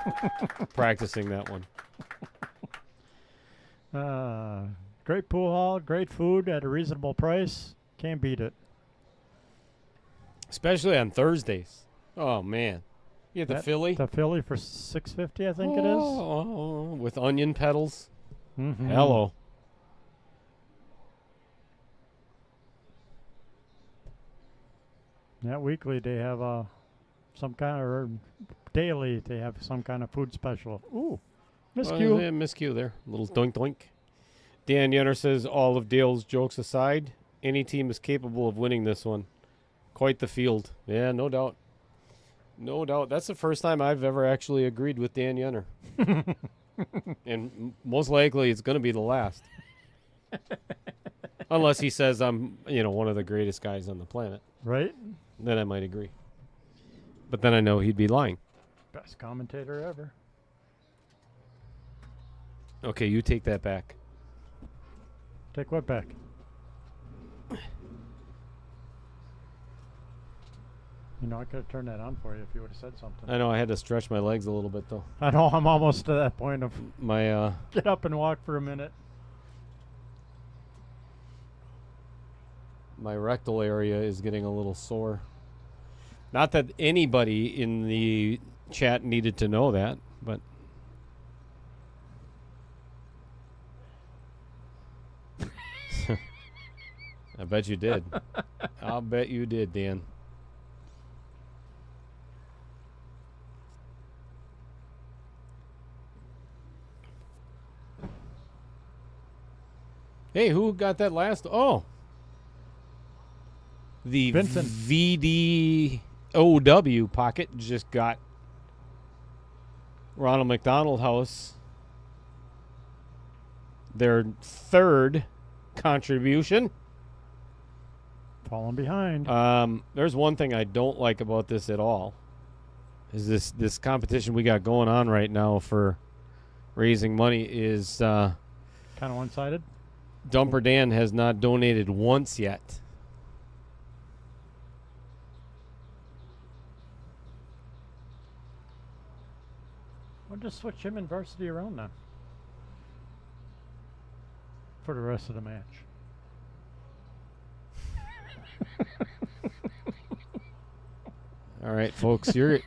practicing that one. Great pool hall, great food at a reasonable price. Can't beat it. Especially on Thursdays. Oh, man. You get the Philly? The Philly for $6.50, I think it is. Oh, with onion petals. Mm-hmm. Hello. Yeah, weekly they have some kind of, or daily they have some kind of food special. Ooh, miscue. Yeah, miscue there. Little doink doink. Dan Yenner says, all of Dale's jokes aside, any team is capable of winning this one. Quite the field. Yeah, no doubt. No doubt. That's the first time I've ever actually agreed with Dan Yenner. And most likely it's going to be the last. Unless he says I'm, one of the greatest guys on the planet. Right? Then I might agree. But then I know he'd be lying. Best commentator ever. Okay, you take that back. Take what back? I could have turned that on for you if you would have said something. I know I had to stretch my legs a little bit, though. I know, I'm almost to that point of My get up and walk for a minute. my rectal area is getting a little sore. Not that anybody in the chat needed to know that, but I bet you did. I'll bet you did, Dan. Hey, who got that last? Oh. The Vincent. VDOW pocket just got Ronald McDonald House their 3rd contribution. Falling behind. There's one thing I don't like about this at all. Is this competition we got going on right now for raising money is Kind of one-sided. Dumper Dan has not donated once yet. We'll just switch him and Varsity around then. For the rest of the match. All right, folks, you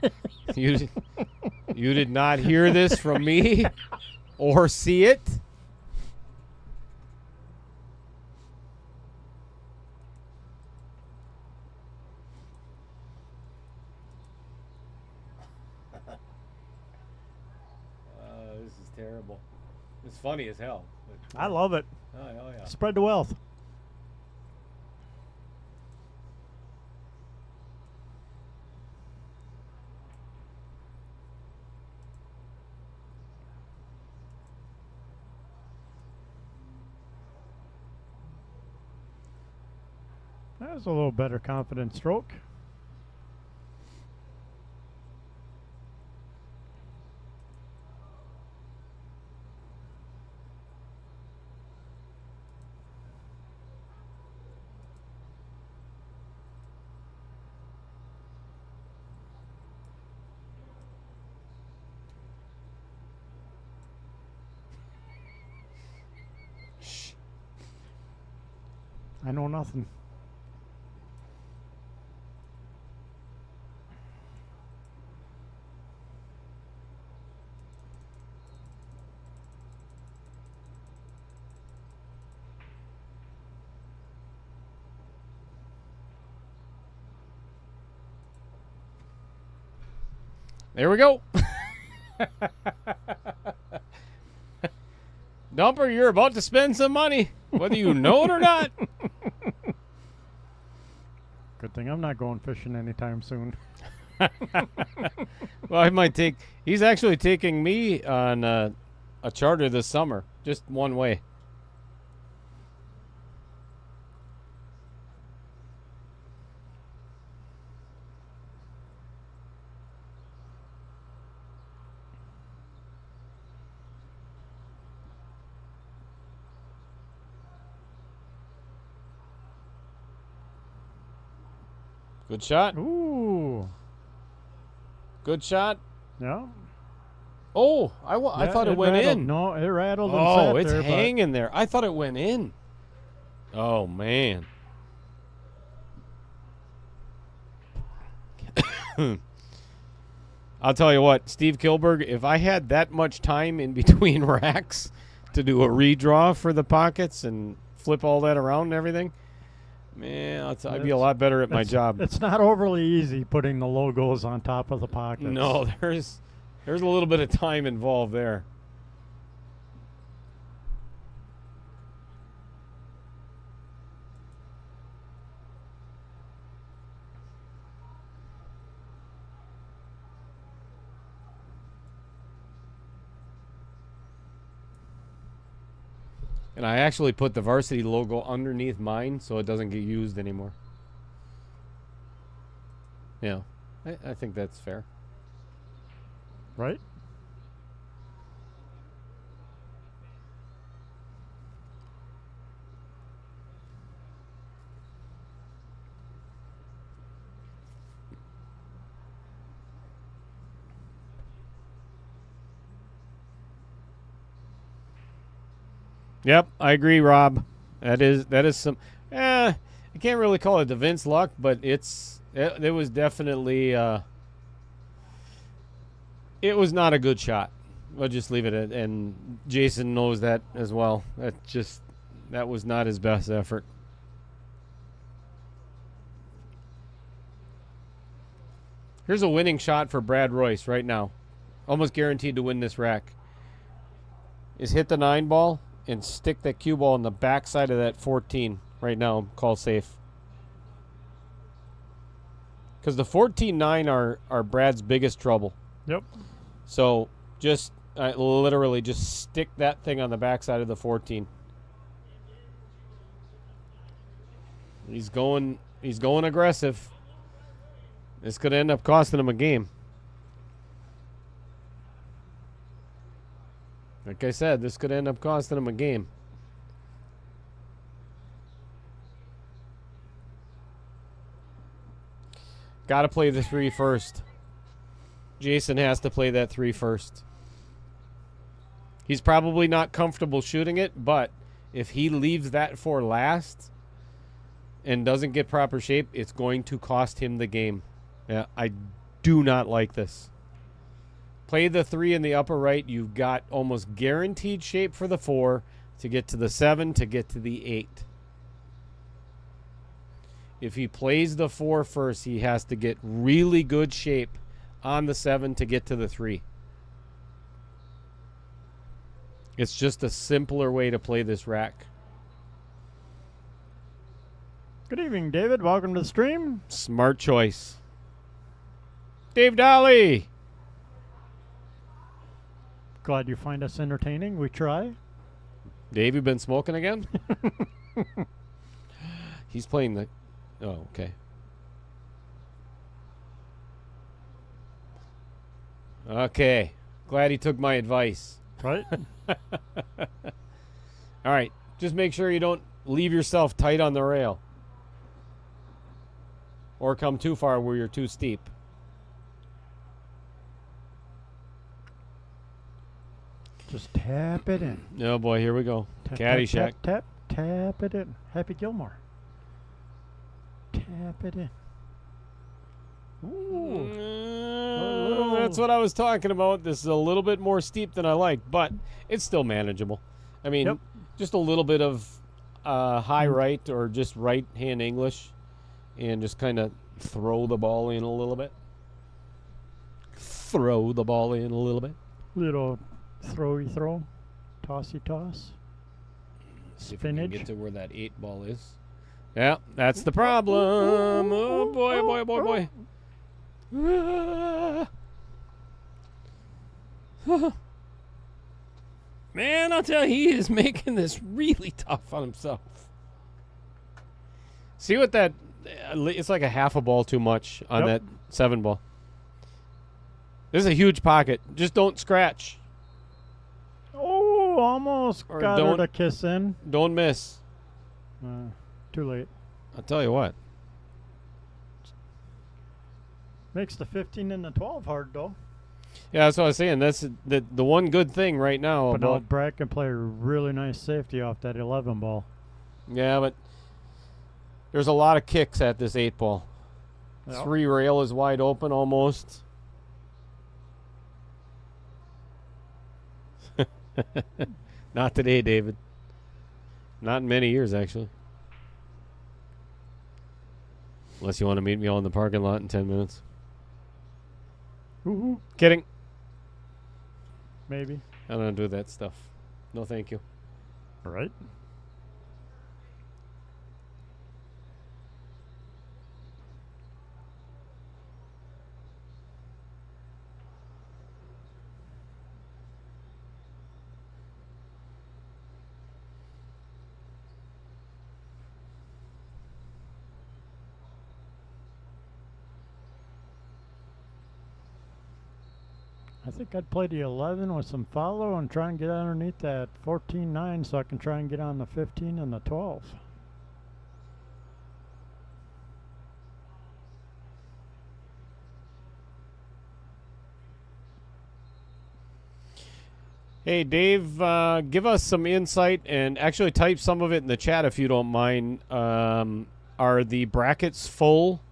You did not hear this from me or see it. This is terrible. It's funny as hell. I love it. Oh, hell yeah. Spread the wealth. That was a little better confident stroke. I know nothing. There we go. Dumper, you're about to spend some money, whether you know it or not. Good thing I'm not going fishing anytime soon. Well, I might take. He's actually taking me on a charter this summer, just one way. Good shot. Ooh. Good shot. Yeah. Oh, I Yeah, thought it went rattled. in. No, it rattled and Oh, sat it's there, but hanging there. I thought it went in. Oh, man. I'll tell you what, Steve Kilberg, if I had that much time in between racks to do a redraw for the pockets and flip all that around and everything, man, I'd be a lot better at my job. It's not overly easy putting the logos on top of the pockets. No, there's a little bit of time involved there. And I actually put the varsity logo underneath mine so it doesn't get used anymore. Yeah, I think that's fair. Right? Yep, I agree, Rob. That is some. I can't really call it the Vince luck, but it was definitely. It was not a good shot. I'll just leave it at, and Jason knows that as well. That was not his best effort. Here's a winning shot for Brad Royce right now. Almost guaranteed to win this rack. Is hit the 9 ball and stick that cue ball on the backside of that 14 right now. Call safe. Because the 14-9 are Brad's biggest trouble. Yep. So just literally just stick that thing on the backside of the 14. He's going aggressive. This could end up costing him a game. Like I said, this could end up costing him a game. Got to play the 3 first. Jason has to play that 3 first. He's probably not comfortable shooting it, but if he leaves that for last and doesn't get proper shape, it's going to cost him the game. Yeah, I do not like this. Play the 3 in the upper right. You've got almost guaranteed shape for the 4 to get to the 7 to get to the 8. If he plays the 4 first, he has to get really good shape on the 7 to get to the 3. It's just a simpler way to play this rack. Good evening, David. Welcome to the stream. Smart choice. Dave Dolly. Glad you find us entertaining. We try. Dave, you been smoking again? He's playing the... Oh, okay. Okay. Glad he took my advice. Right? All right. Just make sure you don't leave yourself tight on the rail. Or come too far where you're too steep. Just tap it in. Oh, boy. Here we go. Tap, Caddyshack. tap, tap, tap it in. Happy Gilmore. Tap it in. Ooh. That's what I was talking about. This is a little bit more steep than I like, but it's still manageable. I mean, Yep. just a little bit of high right or just right hand English and just kind of throw the ball in a little bit. Throw the ball in a little bit. Little throwy throw. Tossy toss. See if we can Spinach. get to where that 8 ball is. Yeah, that's the problem. Oh, boy, oh, boy, oh, boy, oh, boy. Man, I'll tell you, he is making this really tough on himself. See what that... It's like a half a ball too much on Yep. that 7 ball. This is a huge pocket. Just don't scratch. Oh, almost Or got her don't- to kiss in. Don't miss. Too late. I'll tell you what. Makes the 15 and the 12 hard, though. Yeah, that's what I was saying. That's the one good thing right now But now about... Brad can play a really nice safety off that 11 ball. Yeah, but there's a lot of kicks at this 8 ball. Yep. 3 rail is wide open almost. Not today, David. Not in many years, actually. Unless you want to meet me out in the parking lot in 10 minutes. Woohoo. Kidding. Maybe. I don't do that stuff. No, thank you. Right. I think I'd play the 11 with some follow and try and get underneath that 14-9 so I can try and get on the 15 and the 12. Hey, Dave, give us some insight and actually type some of it in the chat if you don't mind. Are the brackets full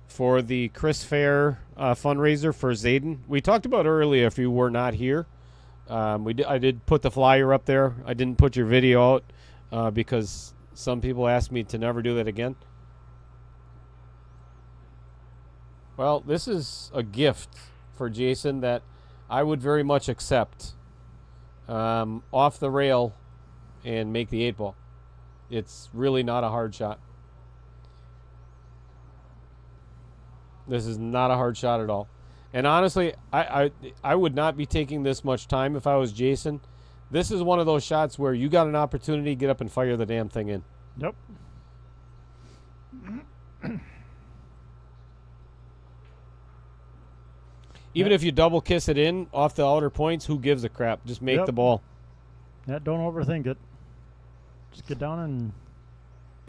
for the Chris Fair fundraiser for Zayden? We talked about earlier if you were not here. I did put the flyer up there. I didn't put your video out because some people asked me to never do that again. Well, this is a gift for Jason that I would very much accept. Off the rail and make the 8 ball. It's really not a hard shot. This is not a hard shot at all. And honestly, I would not be taking this much time if I was Jason. This is one of those shots where you got an opportunity, get up and fire the damn thing in. Yep. Even if you double kiss it in off the outer points, who gives a crap? Just make Yep. the ball. Yeah, don't overthink it. Just get down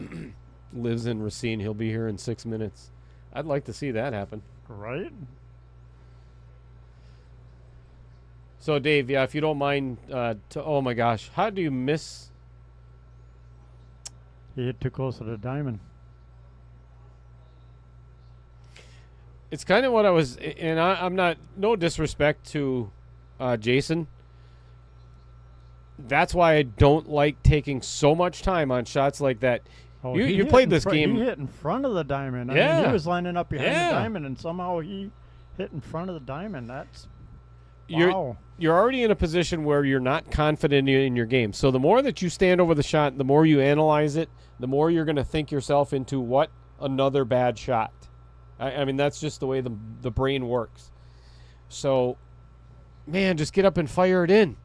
and... Lives in Racine. He'll be here in 6 minutes. I'd like to see that happen. Right? So, Dave, yeah, if you don't mind, oh my gosh, how do you miss? He hit too close to the diamond. It's kind of what I was, and I'm not, no disrespect to Jason. That's why I don't like taking so much time on shots like that. Oh, You played this game. He hit in front of the diamond. I Yeah. mean, he was lining up behind Yeah. the diamond, and somehow he hit in front of the diamond. That's You're already in a position where you're not confident in your game. So the more that you stand over the shot, the more you analyze it, the more you're going to think yourself into what another bad shot. I mean, that's just the way the brain works. So, man, just get up and fire it in.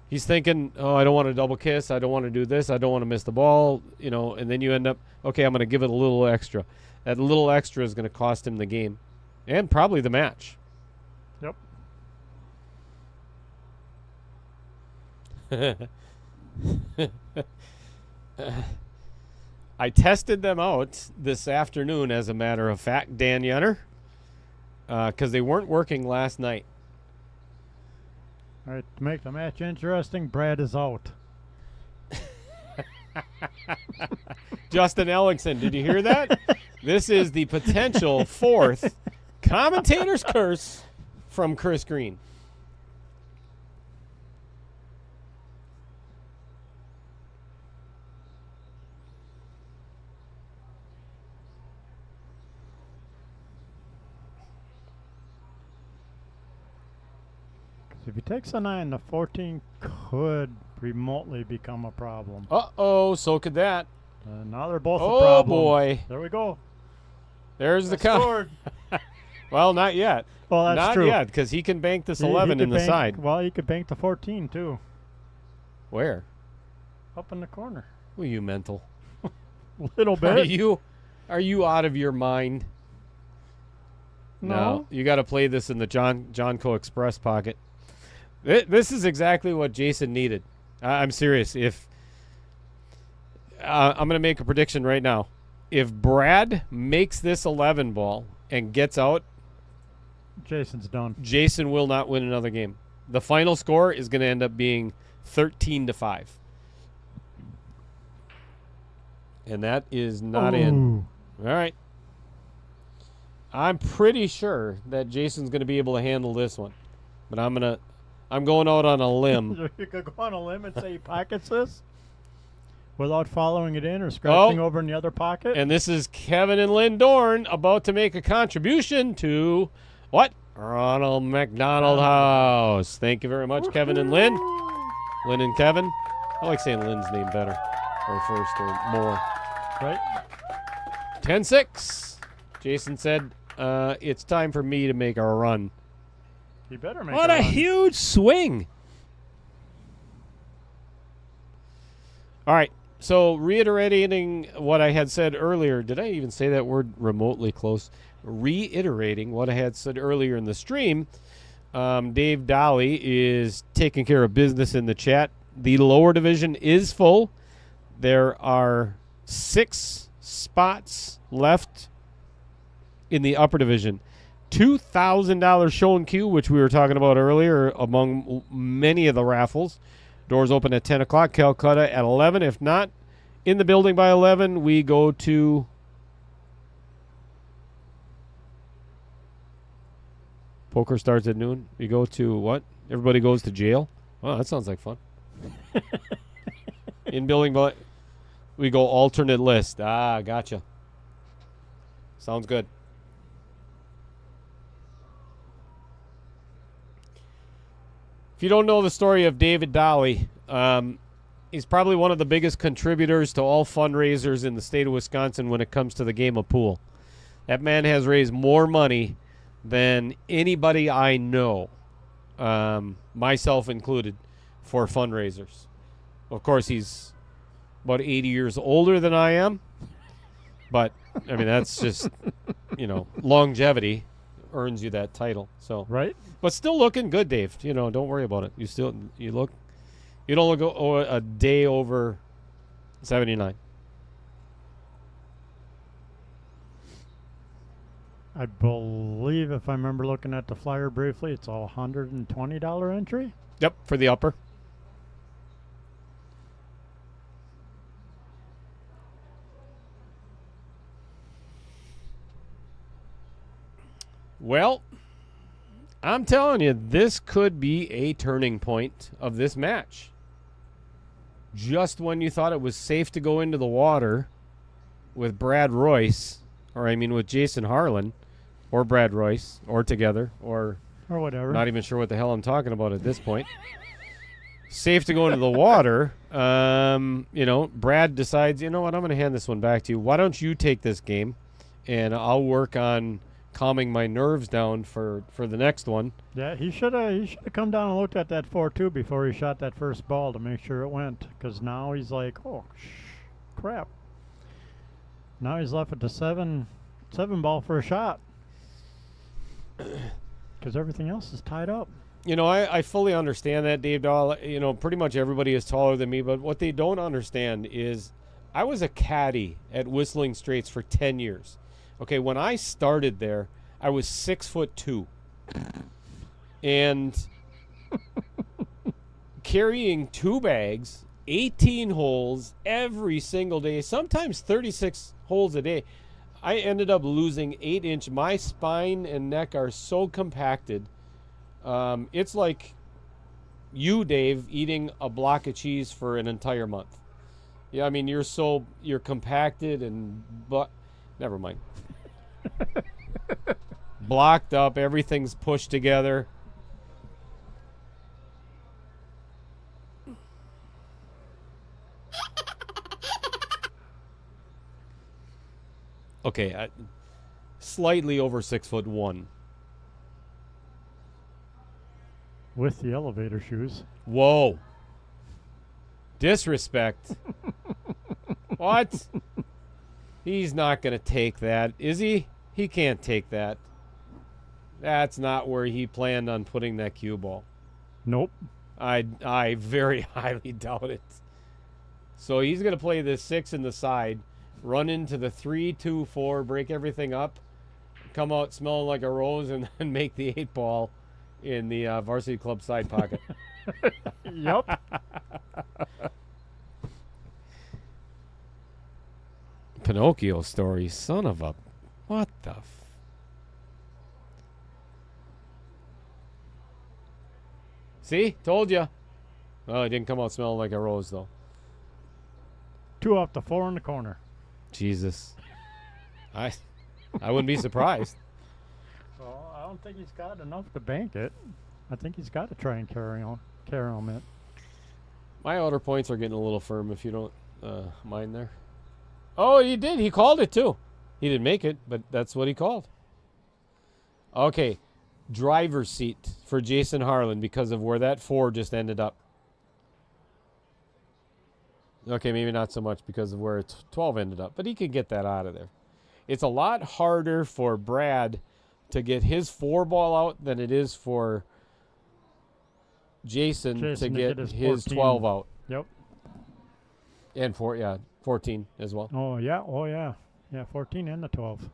He's thinking, oh, I don't want to double kiss. I don't want to do this. I don't want to miss the ball, and then you end up, okay, I'm going to give it a little extra. That little extra is going to cost him the game and probably the match. Yep. I tested them out this afternoon, as a matter of fact, Dan Yenner, because they weren't working last night. All right, to make the match interesting, Brad is out. Justin Ellickson, did you hear that? This is the potential fourth commentator's curse from Chris Green. If he takes a 9, the 14 could remotely become a problem. Uh-oh, so could that. Now they're both a Oh, problem. boy. There we go. There's the count. Scored. Well, not yet. Well, that's not true. yet, because he can bank this He 11 could in the bank- side. Well, he could bank the 14, too. Where? Up in the corner. Well, you mental. Little bit. Are you out of your mind? No. You got to play this in the Johnco Express pocket. This is exactly what Jason needed. I'm serious. If I'm going to make a prediction right now. If Brad makes this 11 ball and gets out, Jason's done. Jason will not win another game. The final score is going to end up being 13-5. And that is not in. All right. I'm pretty sure that Jason's going to be able to handle this one. But I'm going out on a limb. You could go on a limb and say he pockets this without following it in or scratching over in the other pocket. And this is Kevin and Lynn Dorn about to make a contribution to what? Ronald McDonald House. Thank you very much, Kevin and Lynn. Lynn and Kevin. I like saying Lynn's name better, or first, or more. Right? 10-6. Jason said, it's time for me to make a run. He better make What a a run. huge swing. All right. So reiterating what I had said earlier, did I even say that word remotely close? Reiterating what I had said earlier in the stream, Dave Dolly is taking care of business in the chat. The lower division is full. There are 6 spots left in the upper division. $2,000 show and queue, which we were talking about earlier, among many of the raffles. Doors open at 10 o'clock. Calcutta at 11. If not in the building by 11, we go to poker starts at noon. We go to what? Everybody goes to jail. Wow, that sounds like fun. In building by we go alternate list. Ah, gotcha. Sounds good. If you don't know the story of David Dolly, he's probably one of the biggest contributors to all fundraisers in the state of Wisconsin when it comes to the game of pool. That man has raised more money than anybody I know, myself included, for fundraisers. Of course, he's about 80 years older than I am, but, I mean, that's just, longevity earns you that title. So Right? But still looking good, Dave. Don't worry about it. You don't look a day over 79. I believe, if I remember looking at the flyer briefly, it's a $120 entry. Yep, for the upper. Well, I'm telling you, this could be a turning point of this match. Just when you thought it was safe to go into the water with Brad Royce, or I mean with Jason Harlan, or Brad Royce, or together, or whatever. Not even sure what the hell I'm talking about at this point. Safe to go into the water. Brad decides, you know what, I'm going to hand this one back to you. Why don't you take this game, and I'll work on calming my nerves down for the next one. Yeah, he should have come down and looked at that 4-2 before he shot that first ball to make sure it went. Because now he's like, oh, crap. Now he's left with the 7 ball for a shot. Because everything else is tied up. I fully understand that, Dave Dahl. Pretty much everybody is taller than me, but what they don't understand is I was a caddy at Whistling Straits for 10 years. Okay, when I started there, I was 6'2", and carrying 2 bags, 18 holes every single day, sometimes 36 holes a day. I ended up losing 8-inch. My spine and neck are so compacted. It's like you, Dave, eating a block of cheese for an entire month. Yeah, I mean, you're compacted but never mind. Blocked up, everything's pushed together. Okay, slightly over 6'1". With the elevator shoes. Whoa. Disrespect. What? He's not going to take that, is he? He can't take that. That's not where he planned on putting that cue ball. Nope. I very highly doubt it. So he's going to play the 6 in the side, run into the 3, 2, 4, break everything up, come out smelling like a rose, and then make the 8 ball in the varsity club side pocket. Yep. Pinocchio story, son of a... What the... See? Told you. Well, it didn't come out smelling like a rose, though. 2 off the 4 in the corner. Jesus. I wouldn't be surprised. Well, I don't think he's got enough to bank it. I think he's got to try and carry on it. My outer points are getting a little firm, if you don't mind there. Oh, he did. He called it, too. He didn't make it, but that's what he called. Okay. Driver's seat for Jason Harlan because of where that 4 just ended up. Okay, maybe not so much because of where 12 ended up, but he could get that out of there. It's a lot harder for Brad to get his 4 ball out than it is for Jason to get his 12 out. Yep. And 14 as well. Oh, yeah. Yeah, 14 and the 12.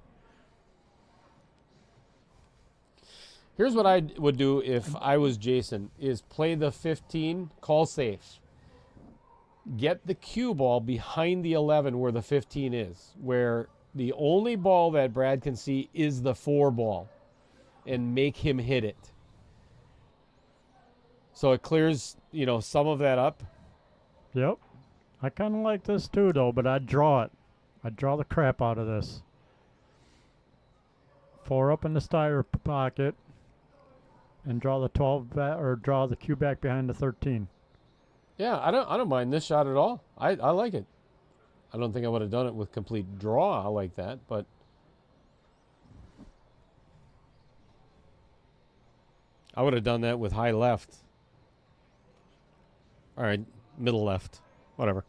Here's what I would do if I was Jason, is play the 15, call safe. Get the cue ball behind the 11 where the 15 is, where the only ball that Brad can see is the 4 ball, and make him hit it. So it clears, some of that up. Yep. I kind of like this too, though, but I'd draw it. I'd draw the crap out of this. 4 up in the styro pocket, and draw the 12 back, or draw the cue back behind the 13. Yeah, I don't mind this shot at all. I like it. I don't think I would have done it with complete draw like that, but I would have done that with high left. All right, middle left, whatever.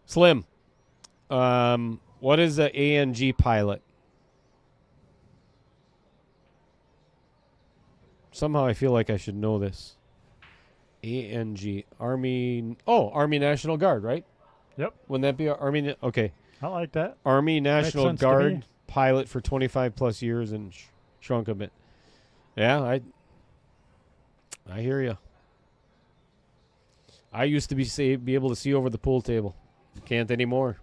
Slim, what is the ANG pilot? Somehow I feel like I should know this. ANG, Army National Guard, right? Yep. Wouldn't that be Army? Okay. I like that. Army National Makes sense to me. Guard pilot for 25 plus years and shrunk a bit. Yeah, I hear you. I used to be able to see over the pool table. Can't anymore.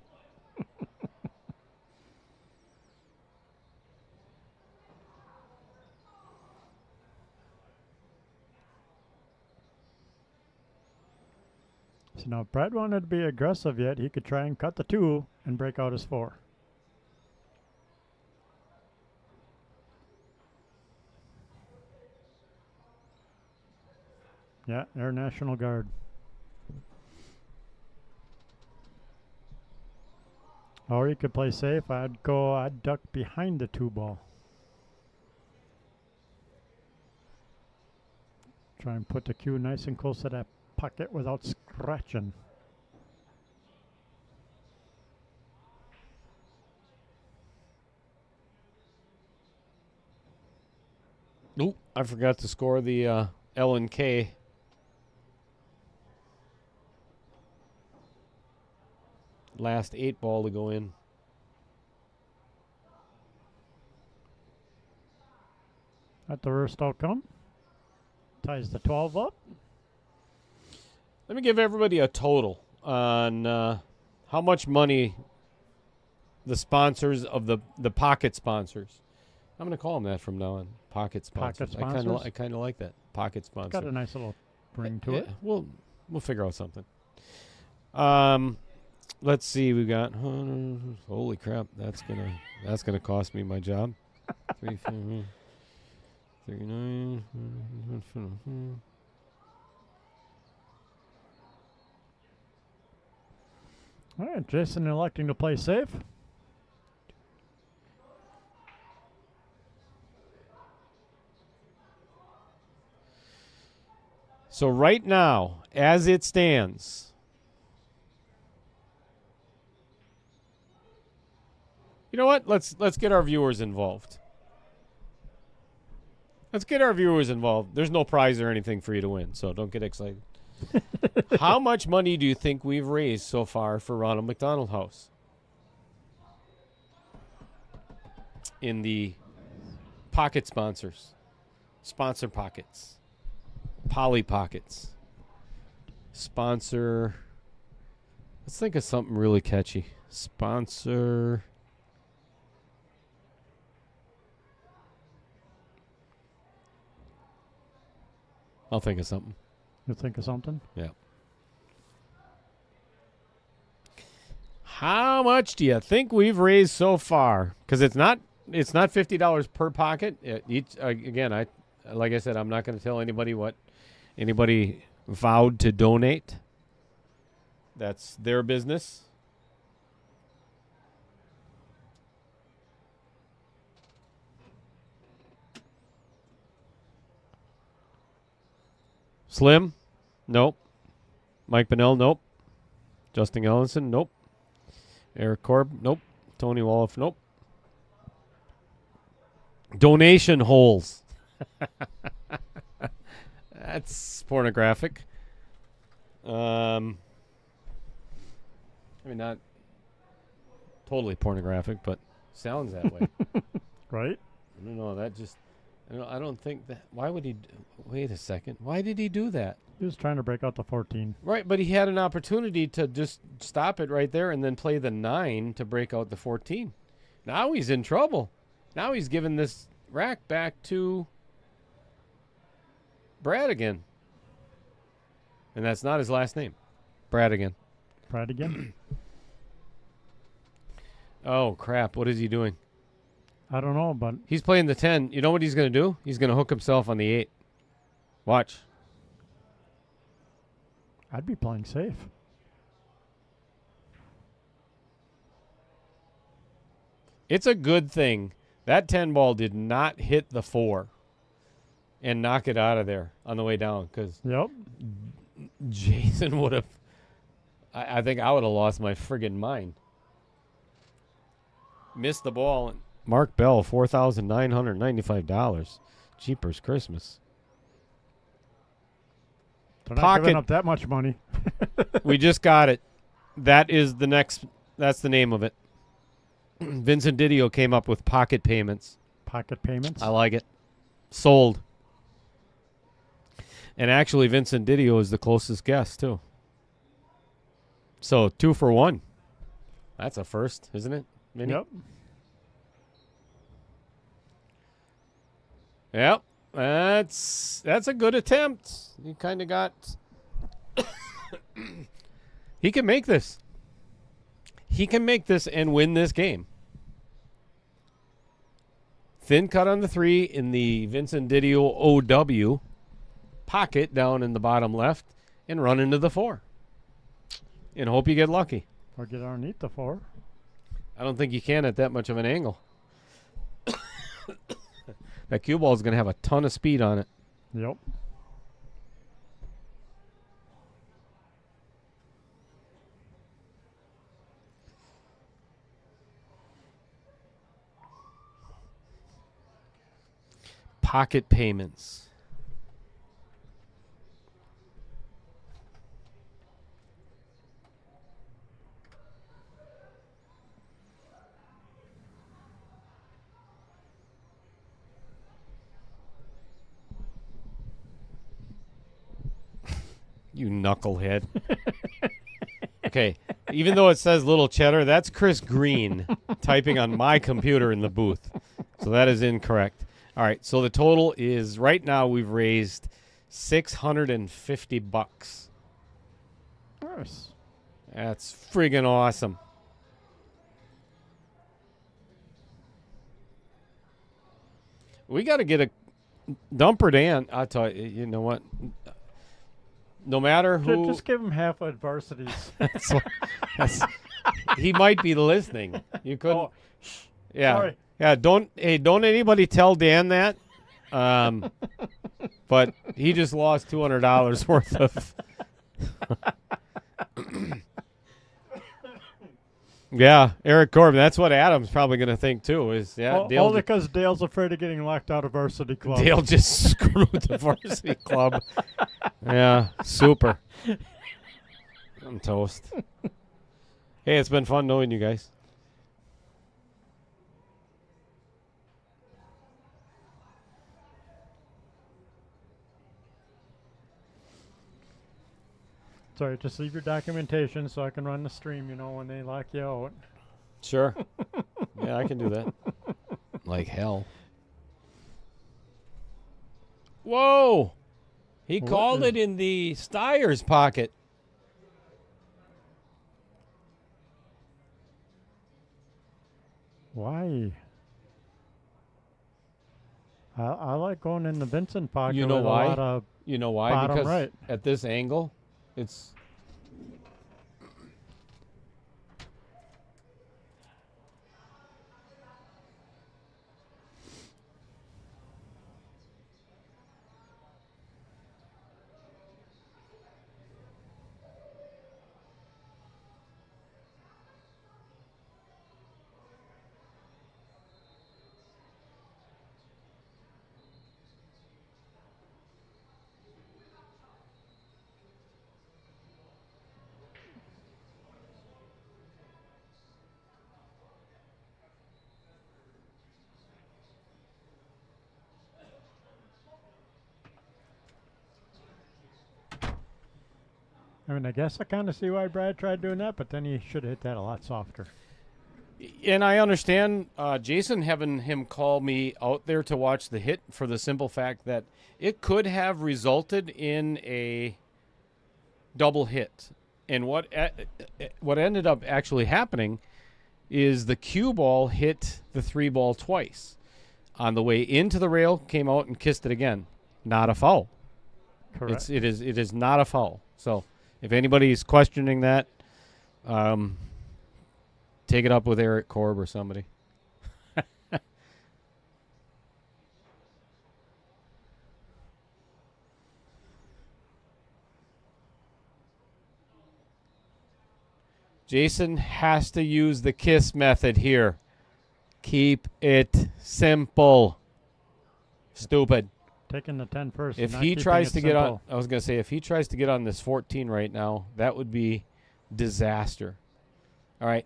So now if Brad wanted to be aggressive yet, he could try and cut the 2 and break out his 4. Yeah, Air National Guard. Or you could play safe. I'd duck behind the 2 ball. Try and put the cue nice and close to that pocket without scratching. Oop, I forgot to score the L and K. Last 8 ball to go in. At the worst outcome. Ties the 12 up. Let me give everybody a total on how much money the sponsors of the pocket sponsors. I'm going to call them that from now on. Pocket sponsors. Pocket sponsors? I kind of like that. Pocket sponsor. Got a nice little ring to it. We'll figure out something. Let's see. We got. Holy crap! That's gonna cost me my job. 39. All right, Jason electing to play safe. So right now, as it stands, you know what? Let's get our viewers involved. Let's get our viewers involved. There's no prize or anything for you to win, so don't get excited. How much money do you think we've raised so far for Ronald McDonald House? In the pocket sponsors. Sponsor pockets. Polly pockets. Sponsor. Let's think of something really catchy. Sponsor. I'll think of something. You think of something? Yeah. How much do you think we've raised so far? Because it's not $50 per pocket. Again, like I said, I'm not going to tell anybody what anybody vowed to donate. That's their business. Slim? Nope. Mike Bennell? Nope. Justin Ellenson? Nope. Eric Korb? Nope. Tony Woloff? Nope. Donation holes. That's pornographic. I mean, not totally pornographic, but sounds that way. Right? I don't know. I don't think that. Why would he? Wait a second. Why did he do that? He was trying to break out the 14. Right, but he had an opportunity to just stop it right there and then play the 9 to break out the 14. Now he's in trouble. Now he's giving this rack back to Brad again. And that's not his last name. Brad again. Brad again? Oh, crap. What is he doing? I don't know, but He's playing the 10. You know what he's going to do? He's going to hook himself on the 8. Watch. I'd be playing safe. It's a good thing that 10 ball did not hit the 4 and knock it out of there on the way down, because Yep. Jason would have. I think I would have lost my friggin' mind. Missed the ball. Mark Bell, $4,995. Jeepers Christmas. They're not Pocket. giving up that much money. We just got it. That is the next. That's the name of it. Vincent Didio came up with pocket payments. Pocket payments? I like it. Sold. And actually, Vincent Didio is the closest guest, too. So, 2 for 1. That's a first, isn't it, Vinny? Yep. Yep. That's a good attempt. You kind of got He can make this. He can make this and win this game. Thin cut on the 3 in the Vincent Didio OW. Pocket down in the bottom left and run into the 4. And hope you get lucky. Or get underneath the 4. I don't think you can at that much of an angle. That cue ball is going to have a ton of speed on it. Yep. Pocket payments. You knucklehead. Okay, even though it says Little Cheddar, that's Chris Green typing on my computer in the booth. So that is incorrect. All right, so the total is, right now we've raised $650. Nice. That's friggin' awesome. We got to get a Dumper Dan. I tell you, you know what? No matter who, Just give him half of varsities. he might be listening. You couldn't. Oh, Yeah. sorry. Yeah. Don't anybody tell Dan that. But he just lost $200 worth of. Yeah, Eric Corbin. That's what Adam's probably going to think too. Is Dale Only because Dale's afraid of getting locked out of varsity club. Dale just screwed the varsity club. Yeah, super. I'm toast. Hey, it's been fun knowing you guys. Sorry, just leave your documentation so I can run the stream, when they lock you out. Sure. Yeah, I can do that. Like hell. Whoa! He What called is- it in the Steyer's pocket. Why? I like going in the Vincent pocket. You know with why? A lot of You know why? Bottom Because right. at this angle, it's. I guess I kind of see why Brad tried doing that, but then he should have hit that a lot softer. And I understand Jason having him call me out there to watch the hit for the simple fact that it could have resulted in a double hit. And what ended up actually happening is the cue ball hit the 3 ball twice. On the way into the rail, came out and kissed it again. Not a foul. Correct. It is not a foul. So if anybody's questioning that, take it up with Eric Korb or somebody. Jason has to use the kiss method here. Keep it simple. Stupid. Taking the 10 first. If not he keeping tries it to get on, simple. I was going to say, if he tries to get on this 14 right now, that would be disaster. All right.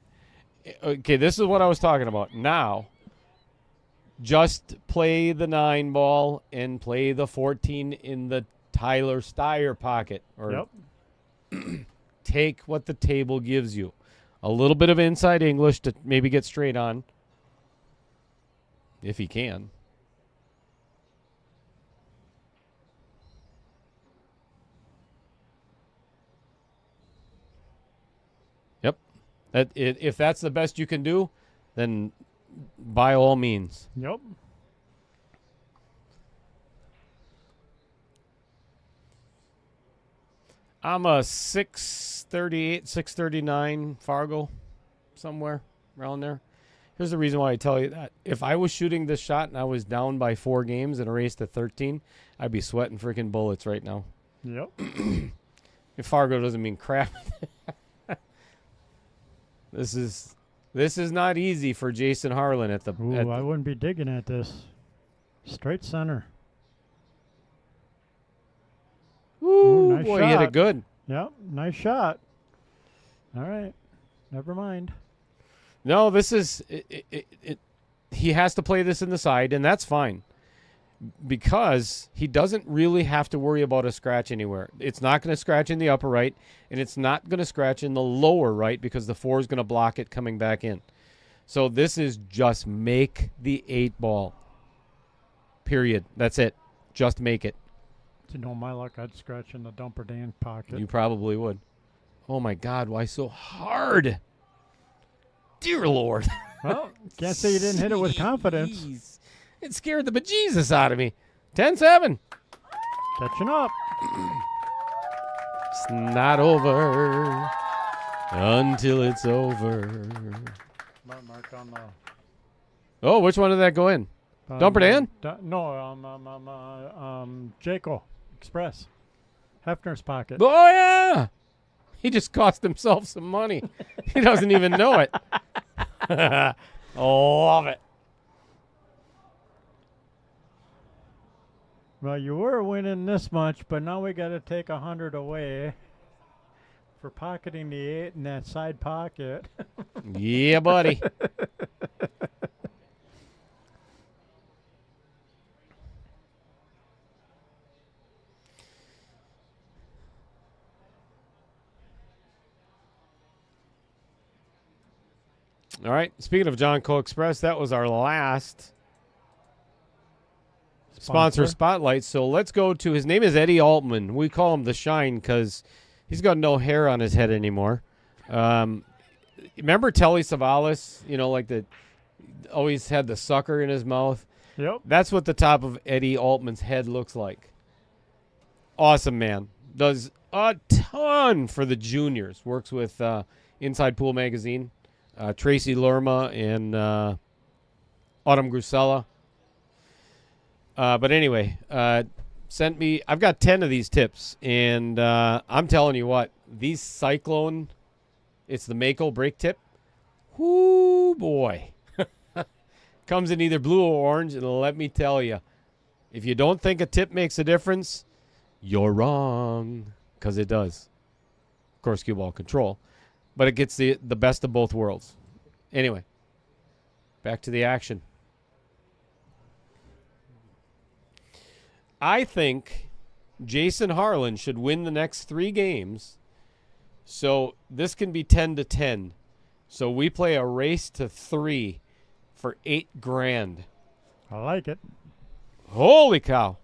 Okay, this is what I was talking about. Now, just play the 9 ball and play the 14 in the Tyler Steyer pocket. Or Yep. take what the table gives you. A little bit of inside English to maybe get straight on, if he can. If that's the best you can do, then by all means. Yep. I'm a 638, 639 Fargo, somewhere around there. Here's the reason why I tell you that. If I was shooting this shot and I was down by 4 games in a race to 13, I'd be sweating freaking bullets right now. Yep. If Fargo doesn't mean crap. This is not easy for Jason Harlan at the. Ooh, I wouldn't be digging at this. Straight center. Ooh, nice boy, he hit shot. it good. Yep. Nice shot. All right. Never mind. No, this is he has to play this in the side, and that's fine because he doesn't really have to worry about a scratch anywhere. It's not going to scratch in the upper right, and it's not going to scratch in the lower right because the 4 is going to block it coming back in. So this is just make the 8 ball. Period. That's it. Just make it. To know my luck, I'd scratch in the dumper Dan pocket. You probably would. Oh, my God. Why so hard? Dear Lord. Well, can't say you didn't hit it with confidence. Jeez. It scared the bejesus out of me. 10-7. Catching up. It's not over until it's over. Mark on the. Oh, which one did that go in? Dumper Dan? No, Jaco Express. Hefner's pocket. Oh, yeah. He just cost himself some money. He doesn't even know it. Love it. Well, you were winning this much, but now we got to take 100 away for pocketing the 8 in that side pocket. Yeah, buddy. All right. Speaking of John Cole Express, that was our last sponsor spotlight. So let's go to, his name is Eddie Altman. We call him the Shine because he's got no hair on his head anymore. Remember Telly Savalas? You know, like always had the sucker in his mouth. Yep. That's what the top of Eddie Altman's head looks like. Awesome, man. Does a ton for the juniors. Works with Inside Pool Magazine, Tracy Lerma, and Autumn Grusella. But anyway, sent me. I've got 10 of these tips, and I'm telling you what, these Cyclone, it's the Mako brake tip. Whoo, boy. Comes in either blue or orange, and let me tell you, if you don't think a tip makes a difference, you're wrong, because it does. Of course, cue ball control, but it gets the best of both worlds. Anyway, back to the action. I think Jason Harlan should win the next 3 games, so this can be 10-10. So we play a race to 3 for $8,000. I like it. Holy cow!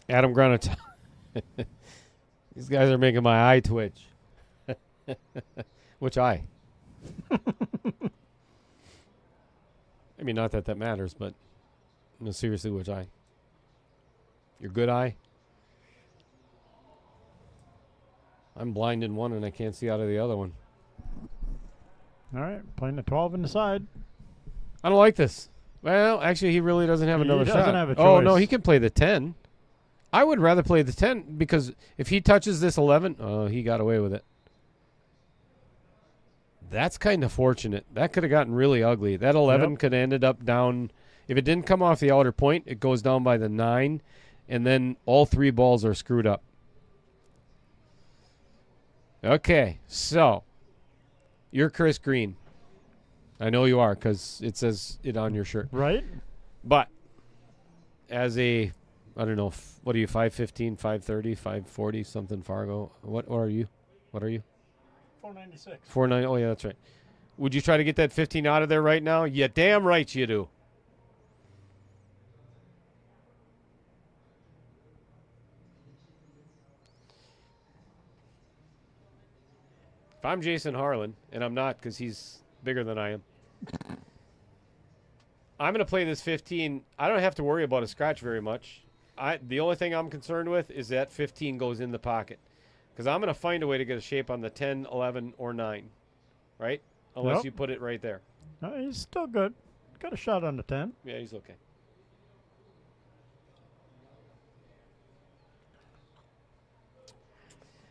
Adam Granite. These guys are making my eye twitch. Which eye? I mean, not that that matters, but no, seriously, which eye? Your good eye? I'm blind in one and I can't see out of the other one. All right, playing the 12 in the side. I don't like this. Well, actually, he really doesn't have another shot. He doesn't have a Oh, no, choice. he can play the 10. I would rather play the 10 because if he touches this 11, oh, he got away with it. That's kind of fortunate. That could have gotten really ugly. That 11 could have ended up down. If it didn't come off the outer point, it goes down by the 9, and then all 3 balls are screwed up. Okay, so you're Chris Green. I know you are because it says it on your shirt. Right? But as a, I don't know, what are you, 5'15", 5'30", 5'40", something Fargo? What are you? What are you? 496. 4'9". Oh, yeah, that's right. Would you try to get that 15 out of there right now? Yeah, damn right you do. If I'm Jason Harlan, and I'm not because he's bigger than I am, I'm going to play this 15. I don't have to worry about a scratch very much. The only thing I'm concerned with is that 15 goes in the pocket because I'm going to find a way to get a shape on the 10, 11, or 9, right? Unless you put it right there. No, he's still good. Got a shot on the 10. Yeah, he's okay.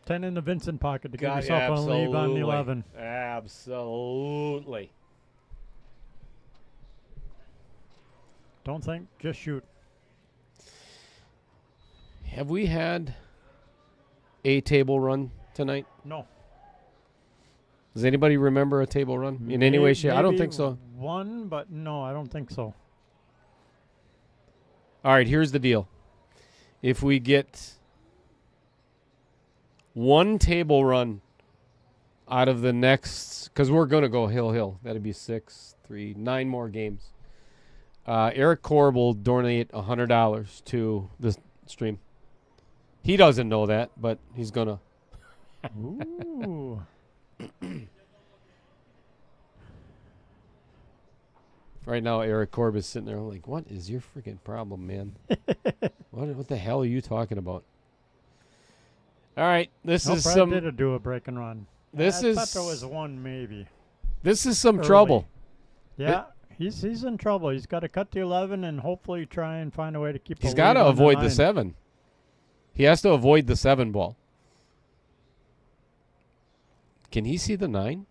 Ten in the Vincent pocket to give yourself a lead on the 11. Absolutely. Don't think, just shoot. Have we had a table run tonight? No. Does anybody remember a table run in any way, shape? I don't think so. One, but no, I don't think so. All right, here's the deal. If we get one table run out of the next, because we're going to go hill. That'd be 6, 3, 9 more games. Eric Korb will donate $100 to the stream. He doesn't know that, but he's going to. Ooh. Right now, Eric Korb is sitting there like, what is your freaking problem, man? What the hell are you talking about? All right, this is some. Did do a break and run. I thought there was one maybe. This is some trouble. Yeah, he's in trouble. He's got to cut the 11 and hopefully try and find a way to keep. He's got to avoid the 7. He has to avoid the 7 ball. Can he see the 9?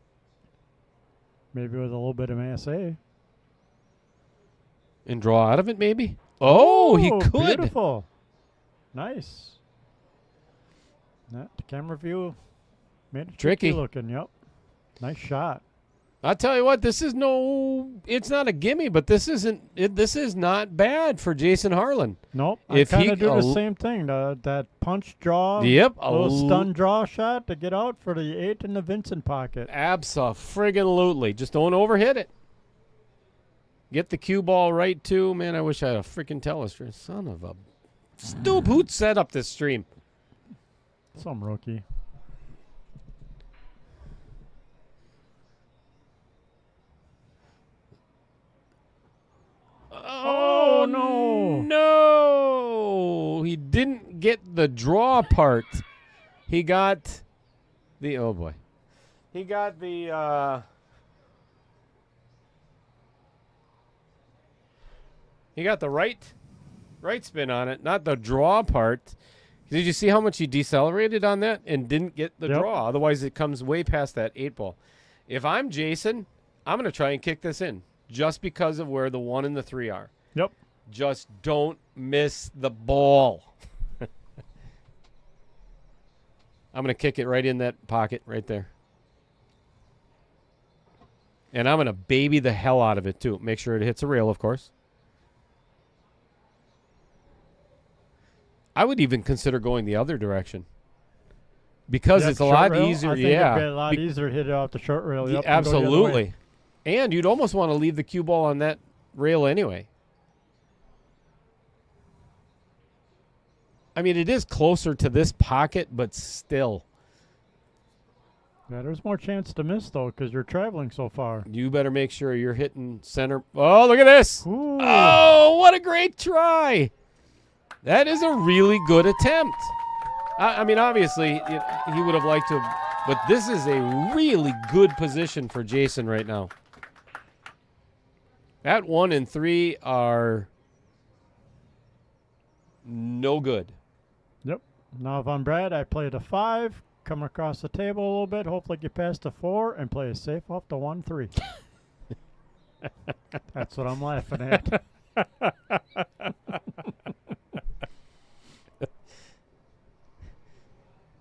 Maybe with a little bit of massa. And draw out of it, maybe? Oh, he could. Beautiful. Nice. That camera view made it tricky looking. Yep. Nice shot. I'll tell you what, this is it's not a gimme, but this is not bad for Jason Harlan. Nope. I kind of do the same thing. That punch draw. Yep. A little stun draw shot to get out for the 8 in the Vincent pocket. Abso-friggin-lutely. Just don't overhit it. Get the cue ball right, too. Man, I wish I had a freaking telestream. Son of a stoop. Who'd set up this stream? Some rookie. Oh, no. No. He didn't get the draw part. He got the, oh, boy. He got the, he got the right spin on it, not the draw part. Did you see how much he decelerated on that and didn't get the draw? Otherwise, it comes way past that 8 ball. If I'm Jason, I'm going to try and kick this in just because of where the 1 and the 3 are. Yep. Just don't miss the ball. I'm going to kick it right in that pocket right there. And I'm going to baby the hell out of it, too. Make sure it hits a rail, of course. I would even consider going the other direction because it's a lot easier. I think it'd be a lot easier to hit it off the short rail. Yep, absolutely. And you'd almost want to leave the cue ball on that rail anyway. I mean, it is closer to this pocket, but still. Yeah, there's more chance to miss, though, because you're traveling so far. You better make sure you're hitting center. Oh, look at this. Ooh. Oh, what a great try. That is a really good attempt. I mean, obviously, he would have liked to, but this is a really good position for Jason right now. That 1 and 3 are no good. Yep. Now, if I'm Brad, I play the 5, come across the table a little bit, hopefully get past the 4, and play a safe off the 1-3. That's what I'm laughing at.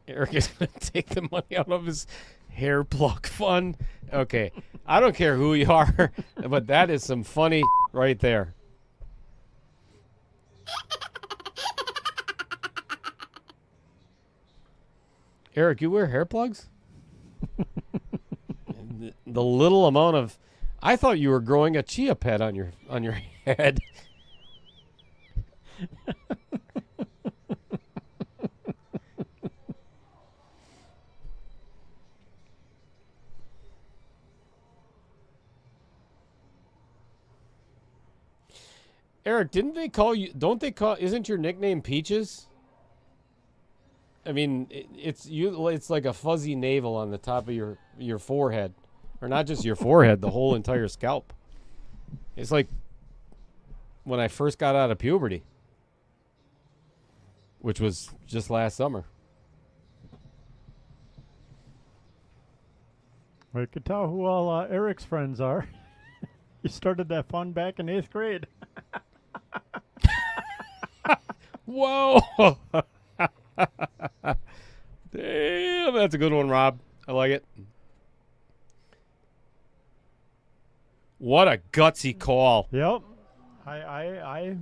Eric is going to take the money out of his hair pluck fund. Okay. I don't care who you are, but that is some funny right there. Eric, you wear hair plugs? the little amount of. I thought you were growing a chia pet on your head. Eric, didn't they call you? Don't they call? Isn't your nickname Peaches? I mean, it's you. It's like a fuzzy navel on the top of your forehead, or not just your forehead, the whole entire scalp. It's like when I first got out of puberty, which was just last summer. We could tell who all Eric's friends are. He started that fun back in 8th grade. Whoa! Damn, that's a good one, Rob. I like it. What a gutsy call. Yep. I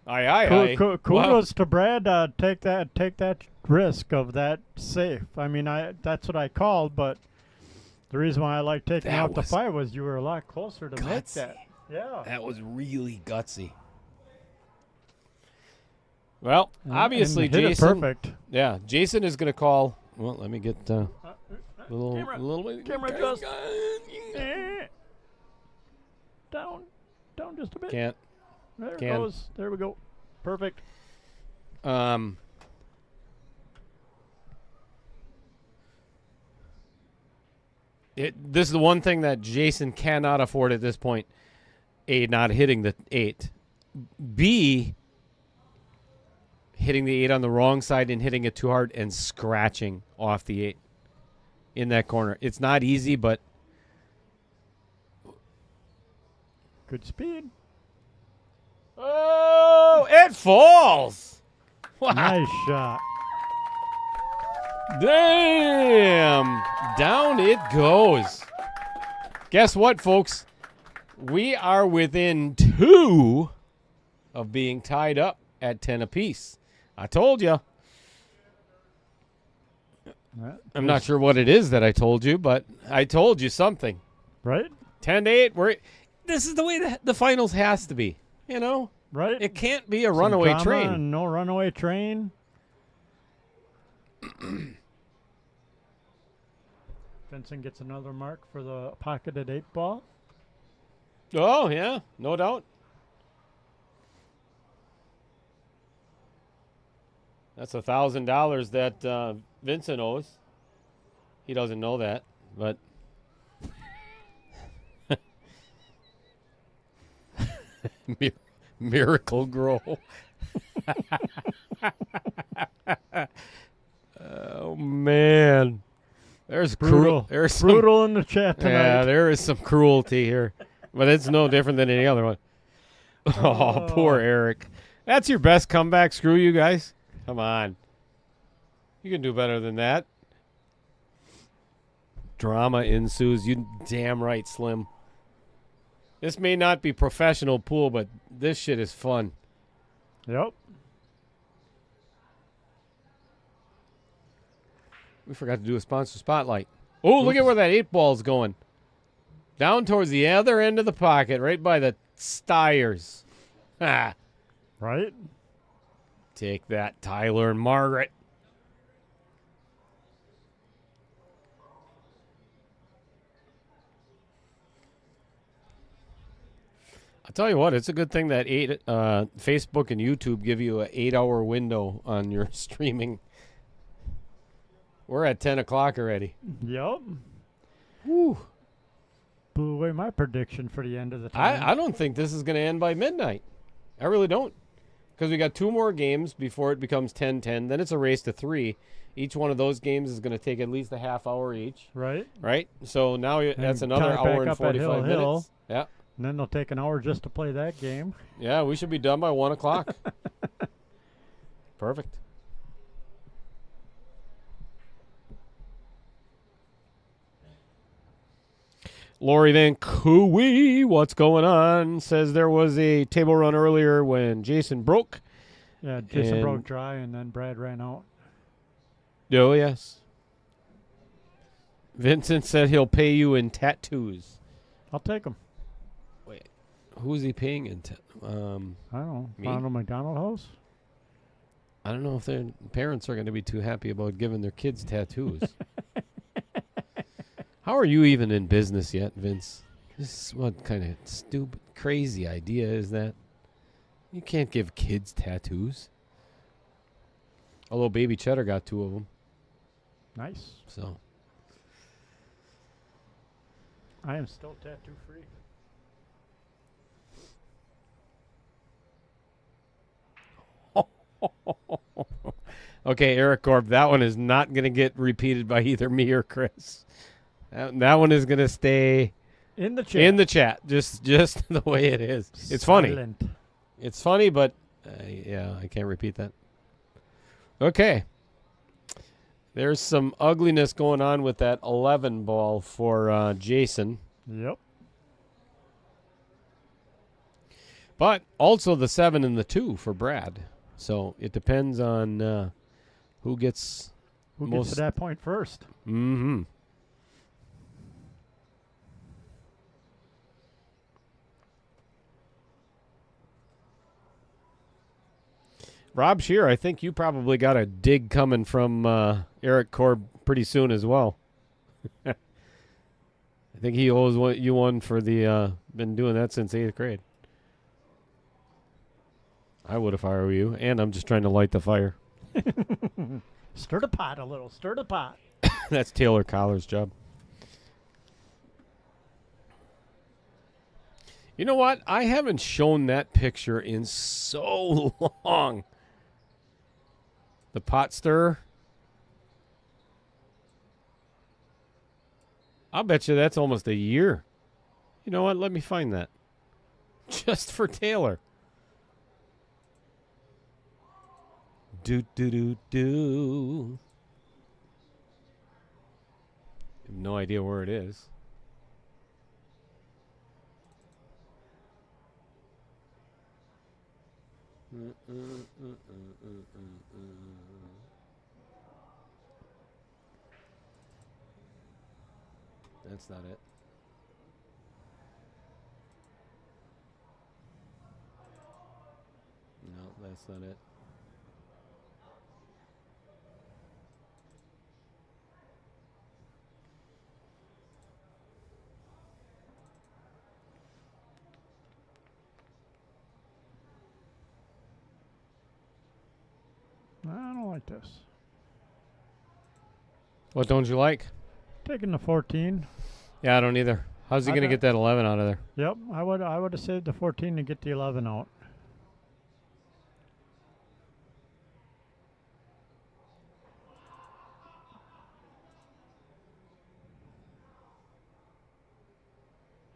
Aye. kudos to Brad. Take that risk of that safe. I mean, that's what I called, but the reason why I like taking That out the was 5 was you were a lot closer to make gutsy. that. Yeah. That was really gutsy. Well, And- obviously, and hit it Jason. perfect. Yeah, Jason is going to call. Well, let me get little bit. Camera just down just a bit. Can't. There it can. goes. There we go. Perfect. This is the one thing that Jason cannot afford at this point. A, not hitting the 8. B, hitting the 8 on the wrong side and hitting it too hard and scratching off the 8 in that corner. It's not easy, but Good speed. oh, it falls. Wow. Nice shot. Damn. Down it goes. Guess what, folks? We are within 2 of being tied up at 10 apiece. I told you. I'm not sure what it is that I told you, but I told you something. Right? 10-8. This is the way the finals has to be. You know? Right? It can't be a Some runaway drama train. and no runaway train. Vincent gets another mark for the pocketed 8 ball. Oh, yeah. No doubt. That's $1,000 that Vincent owes. He doesn't know that, but Miracle Grow. Oh man, there's Brutal. There's Brutal in the chat some, tonight. yeah, there is some cruelty here, but it's no different than any other one. Oh, poor Eric. That's your best comeback. Screw you guys. Come on. You can do better than that. Drama ensues. You damn right, Slim. This may not be professional pool, but this shit is fun. Yep. We forgot to do a sponsor spotlight. Oh, look at where that 8 ball's going. Down towards the other end of the pocket, right by the Stiers. Ah. Right? Take that, Tyler and Margaret. I'll tell you what, it's a good thing that Facebook and YouTube give you an 8-hour window on your streaming. We're at 10 o'clock already. Yep. Woo. Blew away my prediction for the end of the time. I don't think this is going to end by midnight. I really don't. Because we got 2 more games before it becomes 10-10. Then it's a race to 3. Each one of those games is going to take at least a half hour each. Right? Right? So now that's And another count back hour and up at 45 minutes. Hill. Yeah. And then they'll take an hour just to play that game. Yeah, we should be done by 1 o'clock. Perfect. Lori Van Cooey, what's going on? Says there was a table run earlier when Jason broke. Yeah, Jason And- broke dry, and then Brad ran out. Oh, yes. Vincent said he'll pay you in tattoos. I'll take them. Wait, who's he paying in? I don't know. Me? Ronald McDonald House? I don't know if their parents are going to be too happy about giving their kids tattoos. How are you even in business yet, Vince? What kind of stupid, crazy idea is that? You can't give kids tattoos. Although Baby Cheddar got 2 of them. Nice. So. I am still tattoo free. Okay, Eric Korb, that one is not going to get repeated by either me or Chris. That one is going to stay in the chat. In the chat, just the way it is. It's funny. Silent. It's funny, but yeah, I can't repeat that. Okay. There's some ugliness going on with that 11 ball for Jason. Yep. But also the 7 and the 2 for Brad. So it depends on who gets to that point first. Mm-hmm. Rob Shear, I think you probably got a dig coming from Eric Korb pretty soon as well. I think he owes you one for the been doing that since 8th grade. I would if I were you, and I'm just trying to light the fire. Stir the pot a little. Stir the pot. That's Taylor Collar's job. You know what? I haven't shown that picture in so long. The pot stirrer. I'll bet you that's almost a year. You know what? Let me find that. Just for Taylor. Do. I have no idea where it is. That's not it. No, that's not it. I don't like this. What don't you like? Taking the 14. Yeah, I don't either. How's he going to get that 11 out of there? Yep, I would have saved the 14 to get the 11 out.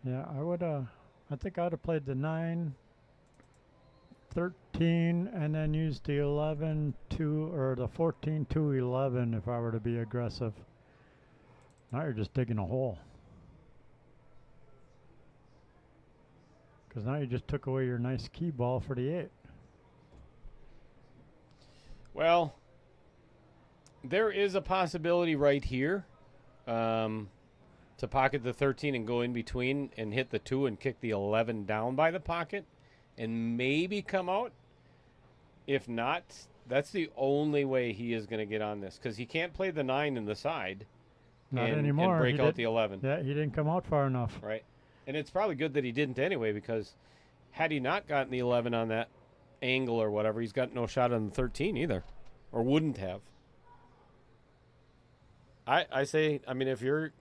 Yeah, I think I'd have played the 9, 13, and then used the 11 to, or the 14 to 11 if I were to be aggressive. Now you're just digging a hole. Because now you just took away your nice key ball for the 8. Well, there is a possibility right here to pocket the 13 and go in between and hit the 2 and kick the 11 down by the pocket and maybe come out. If not, that's the only way he is going to get on this because he can't play the 9 in the side. Not anymore. And break out the 11. Yeah, he didn't come out far enough. Right. And it's probably good that he didn't anyway because had he not gotten the 11 on that angle or whatever, he's got no shot on the 13 either. Or wouldn't have. I say, I mean, if you're...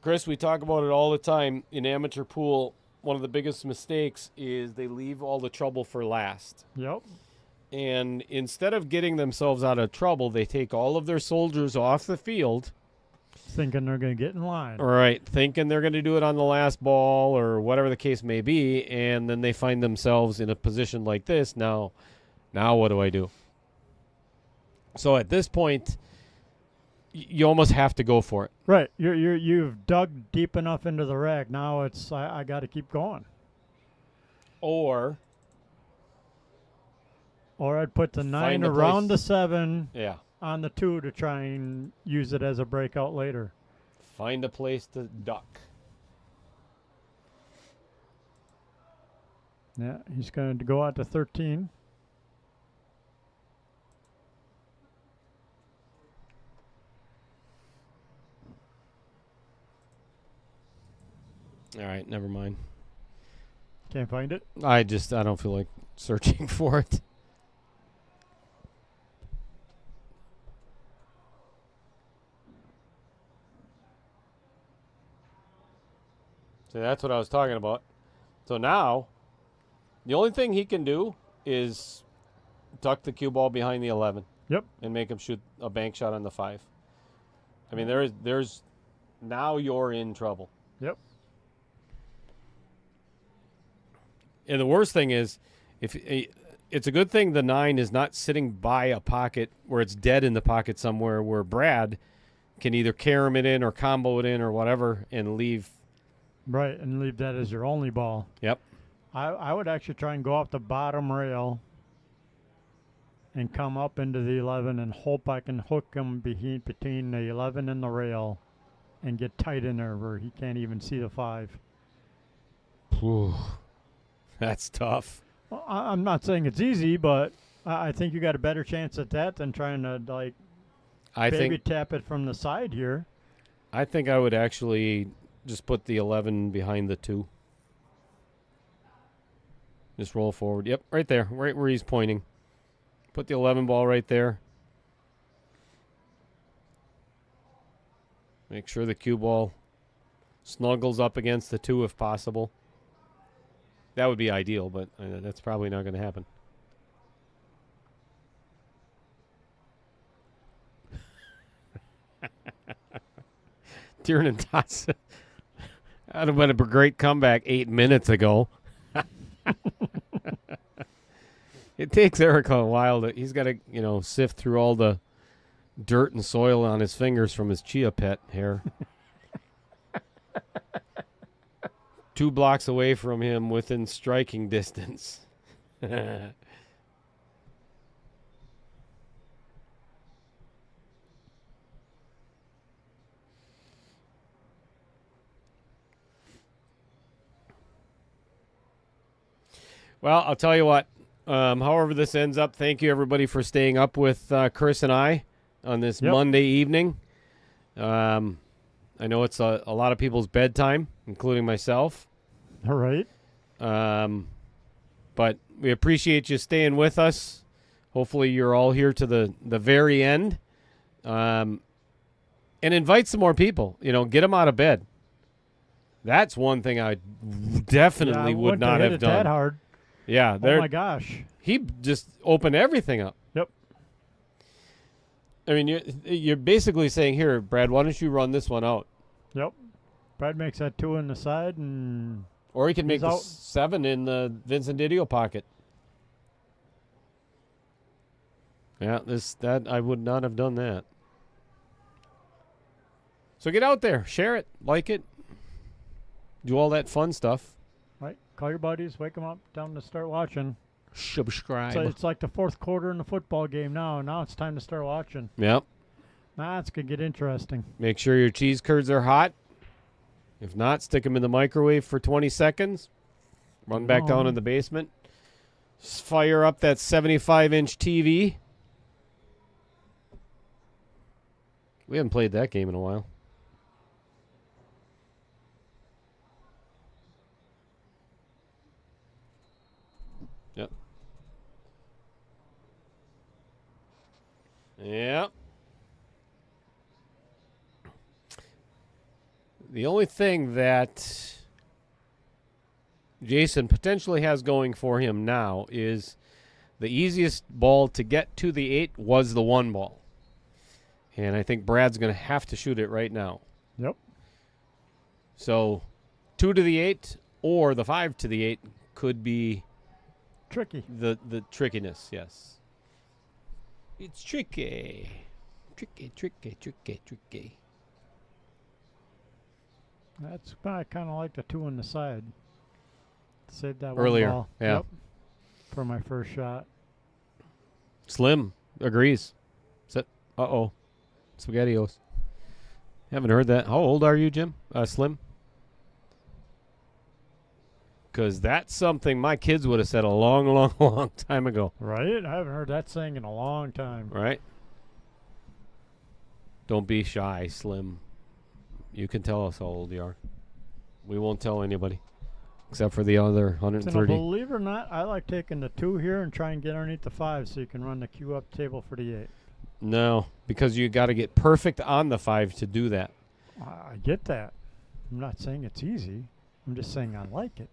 Chris, we talk about it all the time in amateur pool. One of the biggest mistakes is they leave all the trouble for last. Yep. And instead of getting themselves out of trouble, they take all of their soldiers off the field. Thinking they're going to get in line. Right. Thinking they're going to do it on the last ball or whatever the case may be. And then they find themselves in a position like this. Now what do I do? So at this point, you almost have to go for it. Right. You've dug deep enough into the rack. Now it's I got to keep going. Or I'd put the 9 a around place. the 7. Yeah. on the 2 to try and use it as a breakout later. Find a place to duck. Yeah, he's going to go out to 13. All right, never mind. Can't find it. I don't feel like searching for it. So that's what I was talking about. So now, the only thing he can do is tuck the cue ball behind the 11. Yep. And make him shoot a bank shot on the 5. I mean, there's now you're in trouble. Yep. And the worst thing is, it's a good thing the 9 is not sitting by a pocket where it's dead in the pocket somewhere where Brad can either carom it in or combo it in or whatever and leave. Right, and leave that as your only ball. Yep. I would actually try and go off the bottom rail and come up into the 11 and hope I can hook him between the 11 and the rail and get tight in there where he can't even see the 5. Whew. That's tough. Well, I'm not saying it's easy, but I think you got a better chance at that than trying to baby tap it from the side here. I think I would actually just put the 11 behind the 2. Just roll forward. Yep, right there, right where he's pointing. Put the 11 ball right there. Make sure the cue ball snuggles up against the 2 if possible. That would be ideal, but that's probably not going to happen. Tiernan Dotson. That would have been a great comeback 8 minutes ago. It takes Eric a while he's got to, sift through all the dirt and soil on his fingers from his Chia Pet hair. 2 blocks away from him within striking distance. Well, I'll tell you what. However this ends up, thank you everybody for staying up with Chris and I on this Monday evening. I know it's a lot of people's bedtime, including myself. All right. But we appreciate you staying with us. Hopefully you're all here to the very end. And invite some more people. Get them out of bed. That's one thing I definitely would not have done. That hard. Yeah. Oh, my gosh. He just opened everything up. Yep. I mean, you're basically saying, here, Brad, why don't you run this one out? Yep. Brad makes that 2 in the side, or he can make the 7 in the Vincent Didio pocket. Yeah, that I would not have done that. So get out there, share it, like it, do all that fun stuff. Right. Call your buddies, wake them up, tell them to start watching. Subscribe. So it's like the 4th quarter in the football game now. Now it's time to start watching. Yep. Now it's going to get interesting. Make sure your cheese curds are hot. If not, stick them in the microwave for 20 seconds. Run back down in the basement. Just fire up that 75-inch TV. We haven't played that game in a while. Yep. Yep. The only thing that Jason potentially has going for him now is the easiest ball to get to the 8 was the 1 ball. And I think Brad's going to have to shoot it right now. Yep. So 2 to the 8 or the 5 to the 8 could be tricky. The trickiness, yes. It's tricky. Tricky. That's why I kind of like the 2 on the side. Save that earlier. 1 ball. Yeah. Yep. For my first shot. Slim agrees. Sit. Uh-oh. SpaghettiOs. Haven't heard that. How old are you, Jim? Slim? Because that's something my kids would have said a long, long, long time ago. Right? I haven't heard that saying in a long time. Right? Don't be shy, Slim. You can tell us how old you are. We won't tell anybody. Except for the other And 130. believe it or not, I like taking the 2 here and try and get underneath the 5 so you can run the queue up table for the 8. No, because you got to get perfect on the 5 to do that. I get that. I'm not saying it's easy. I'm just saying I like it.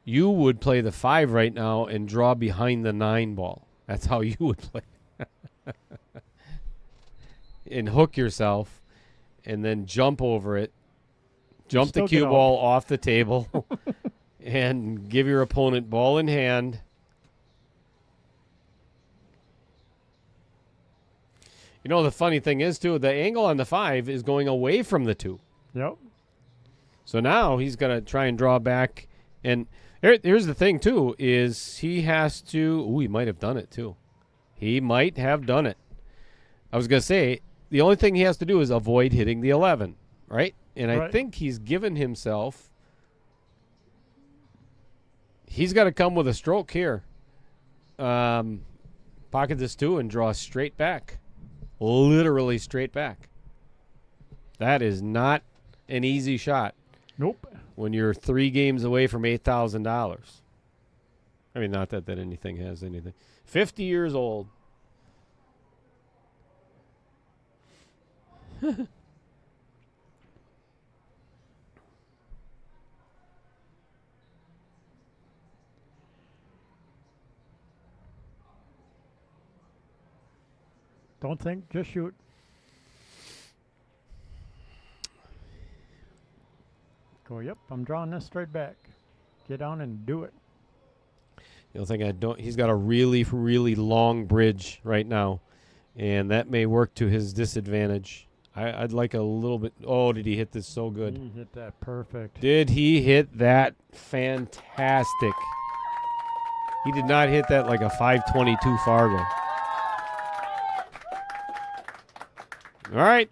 You would play the 5 right now and draw behind the 9 ball. That's how you would play. And hook yourself and then jump over it. Jump the cue ball off the table and give your opponent ball in hand. You know, the funny thing is, too, the angle on the 5 is going away from the 2. Yep. So now he's going to try and draw back. And here's the thing, too, is he has to... Ooh, he might have done it, too. He might have done it. I was going to say, the only thing he has to do is avoid hitting the 11, right? And I think he's given himself... He's got to come with a stroke here. Pocket this 2 and draw straight back. Literally straight back. That is not an easy shot. Nope. When you're 3 games away from $8,000. I mean, not that anything has anything. 50 years old. Don't think, just shoot. Go, yep, I'm drawing this straight back. Get down and do it. The only thing he's got a really, really long bridge right now, and that may work to his disadvantage. I'd like a little bit. Oh, did he hit this so good? He hit that perfect. Did he hit that fantastic? He did not hit that like a 522 Fargo. All right.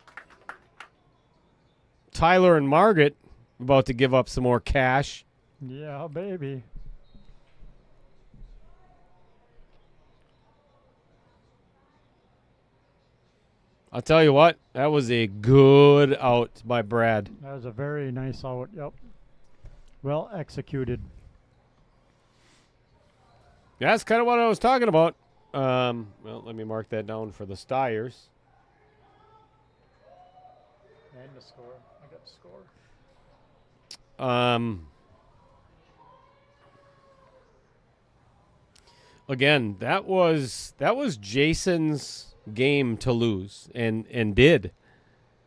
Tyler and Margaret about to give up some more cash. Yeah, baby. I'll tell you what, that was a good out by Brad. That was a very nice out. Yep. Well executed. Yeah, that's kind of what I was talking about. Well, let me mark that down for the Styers. And the score. I got the score. Again, that was Jason's game to lose, and did,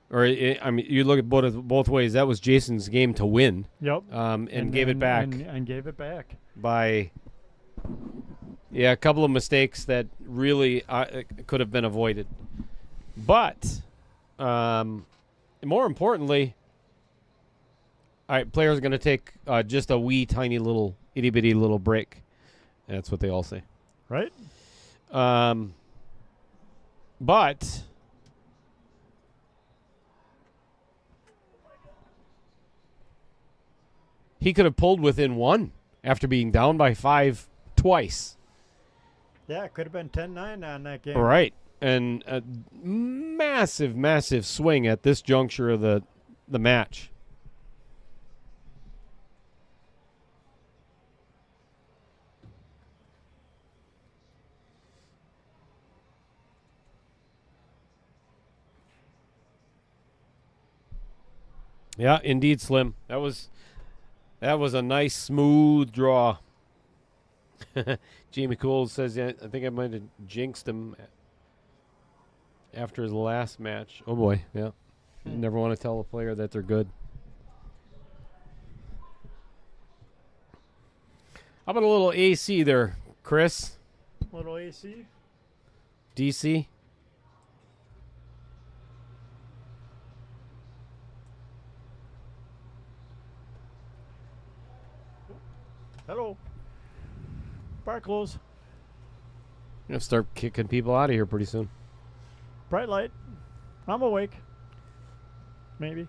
or I mean, you look at both ways. That was Jason's game to win. Yep. And gave it back. And gave it back By, a couple of mistakes that really could have been avoided. But, more importantly, all right, players are going to take just a wee tiny little itty bitty little break. That's what they all say. Right. But he could have pulled within 1 after being down by 5 twice. Yeah, it could have been 10-9 on that game. Right. And a massive, massive swing at this juncture of the match. Yeah, indeed, Slim. That was a nice, smooth draw. Jamie Cole says, I think I might have jinxed him after his last match. Oh, boy, yeah. You never want to tell a player that they're good. How about a little AC there, Chris? Little AC. DC? Hello. Bar close. You're going to start kicking people out of here pretty soon. Bright light. I'm awake. Maybe.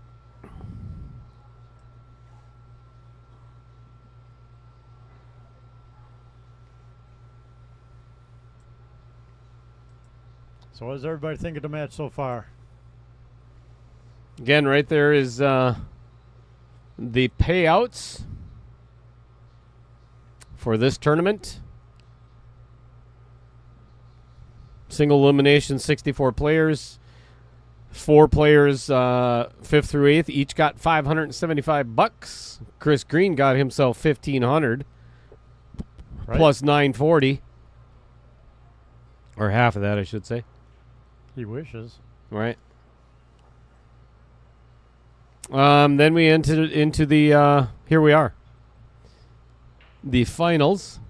So what does everybody think of the match so far? Again, right there is the payouts for this tournament. Single elimination, 64 players. 4 players, 5th through 8th, each got $575. Chris Green got himself $1,500 plus $940, or half of that, I should say. He wishes. Right. Then we entered into the here we are. The finals.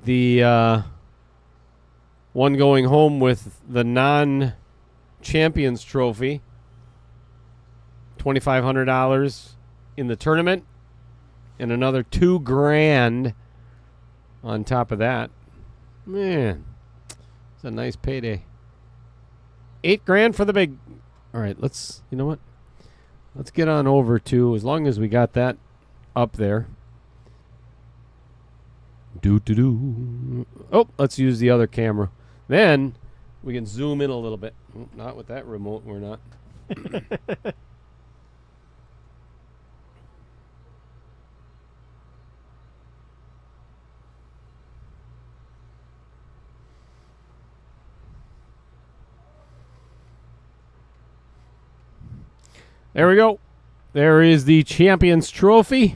The one going home with the non-champions trophy. $2,500 in the tournament, and another $2,000 on top of that. Man, it's a nice payday. $8,000 for the big. All right, let's. You know what? Let's get on over to, as long as we got that up there. Oh, let's use the other camera. Then we can zoom in a little bit. Not with that remote, we're not. There we go. There is the Champions Trophy.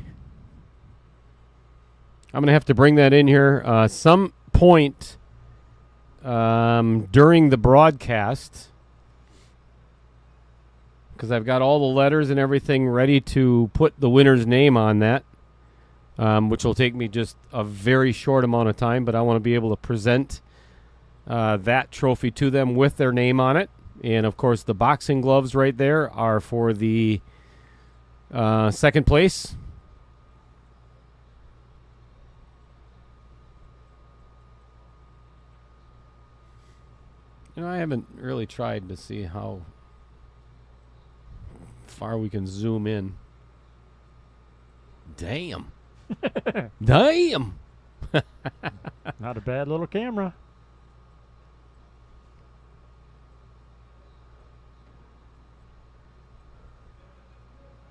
I'm going to have to bring that in here some point during the broadcast, because I've got all the letters and everything ready to put the winner's name on that, which will take me just a very short amount of time, but I want to be able to present that trophy to them with their name on it. And, of course, the boxing gloves right there are for the second place. You know, I haven't really tried to see how far we can zoom in. Damn. Damn. Not a bad little camera.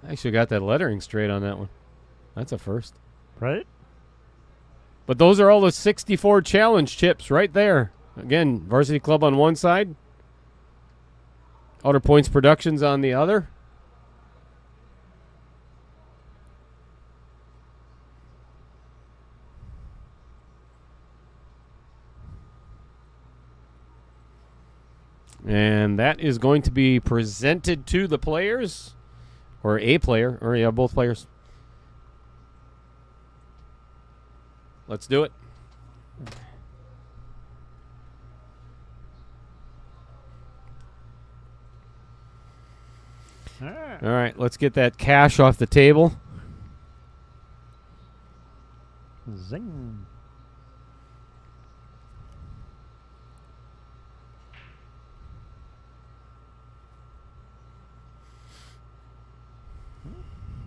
I actually got that lettering straight on that one. That's a first. Right? But those are all the 64 challenge chips right there. Again, Varsity Club on one side. Outer Points Productions on the other. And that is going to be presented to the players. Or a player. Or, yeah, both players. Let's do it. All right, let's get that cash off the table. Zing.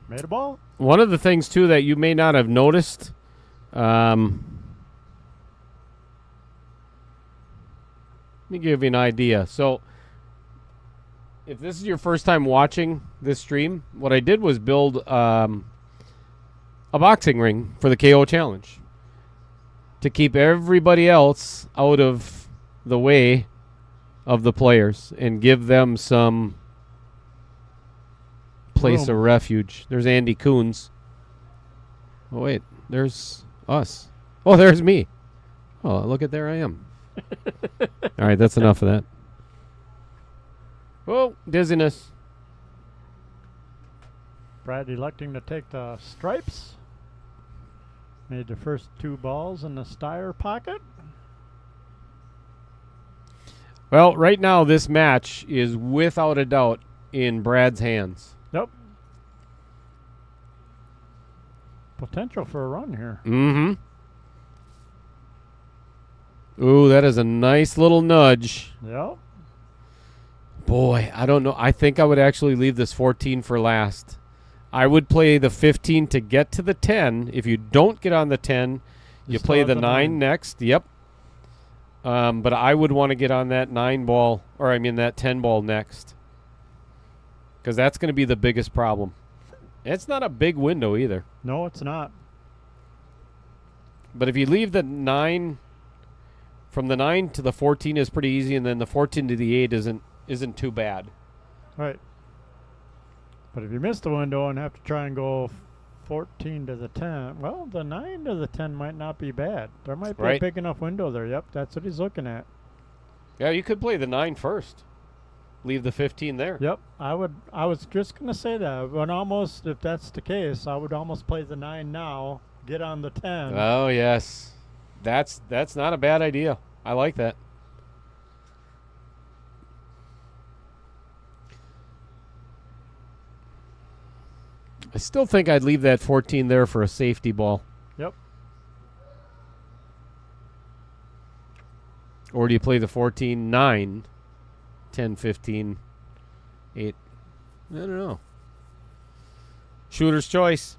Made a ball. One of the things, too, that you may not have noticed, let me give you an idea. So, if this is your first time watching this stream, what I did was build a boxing ring for the KO Challenge to keep everybody else out of the way of the players and give them some place of refuge. There's Andy Coons. Oh, wait. There's us. Oh, there's me. Oh, look at there I am. All right, that's enough of that. Oh, dizziness. Brad electing to take the stripes. Made the first 2 balls in the Steyr pocket. Well, right now this match is without a doubt in Brad's hands. Yep. Potential for a run here. Mm-hmm. Ooh, that is a nice little nudge. Yep. Boy, I don't know. I think I would actually leave this 14 for last. I would play the 15 to get to the 10. If you don't get on the 10, you play the 9 next. Yep. But I would want to get on that 9 ball, or I mean that 10 ball next. Because that's going to be the biggest problem. It's not a big window either. No, it's not. But if you leave the 9, from the 9 to the 14 is pretty easy, and then the 14 to the 8 isn't too bad. Right. But if you miss the window and have to try and go 14 to the 10, well, the 9 to the 10 might not be bad. There might be a big enough window there. Yep, that's what he's looking at. Yeah, you could play the 9 first. Leave the 15 there. Yep, I was just going to say that. But almost, if that's the case, I would almost play the 9 now, get on the 10. Oh, yes. That's not a bad idea. I like that. I still think I'd leave that 14 there for a safety ball. Yep. Or do you play the 14, 9, 10, 15, 8? I don't know. Shooter's choice.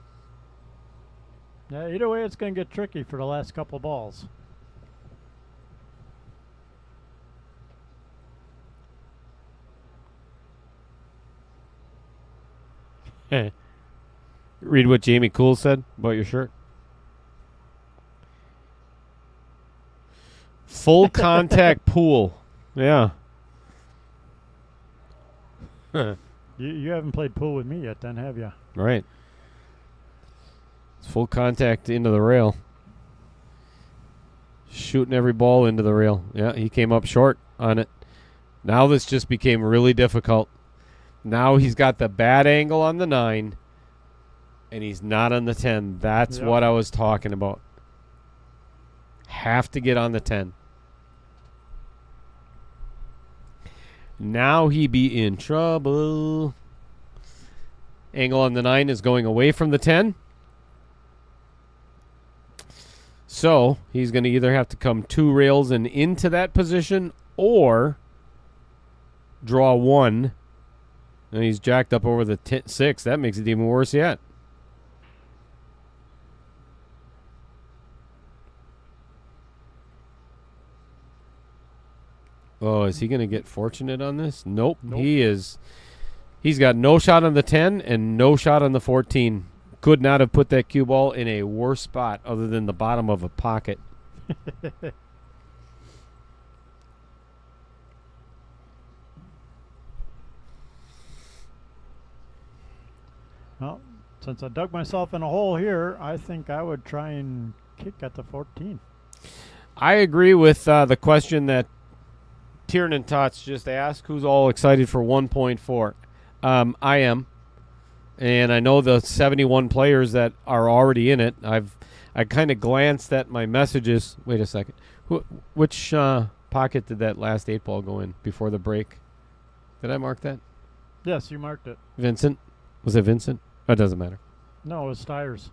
Yeah, either way, it's going to get tricky for the last couple balls. Read what Jamie Cool said about your shirt. Full contact pool. Yeah. You haven't played pool with me yet, then, have you? Right. It's full contact into the rail. Shooting every ball into the rail. Yeah, he came up short on it. Now this just became really difficult. Now he's got the bad angle on the 9, and he's not on the 10. That's what I was talking about. Have to get on the 10. Now he be in trouble. Angle on the 9 is going away from the 10. So he's going to either have to come 2 rails and into that position or draw 1. And he's jacked up over the 6. That makes it even worse yet. Oh, is he going to get fortunate on this? Nope. He is. He's got no shot on the 10 and no shot on the 14. Could not have put that cue ball in a worse spot other than the bottom of a pocket. Well, since I dug myself in a hole here, I think I would try and kick at the 14. I agree with the question that Tiernan Tots just asked, who's all excited for 1.4? I am. And I know the 71 players that are already in it. I kind of glanced at my messages. Wait a second. Which pocket did that last 8 ball go in before the break? Did I mark that? Yes, you marked it. Vincent? Was it Vincent? Oh, it doesn't matter. No, it was Stiers.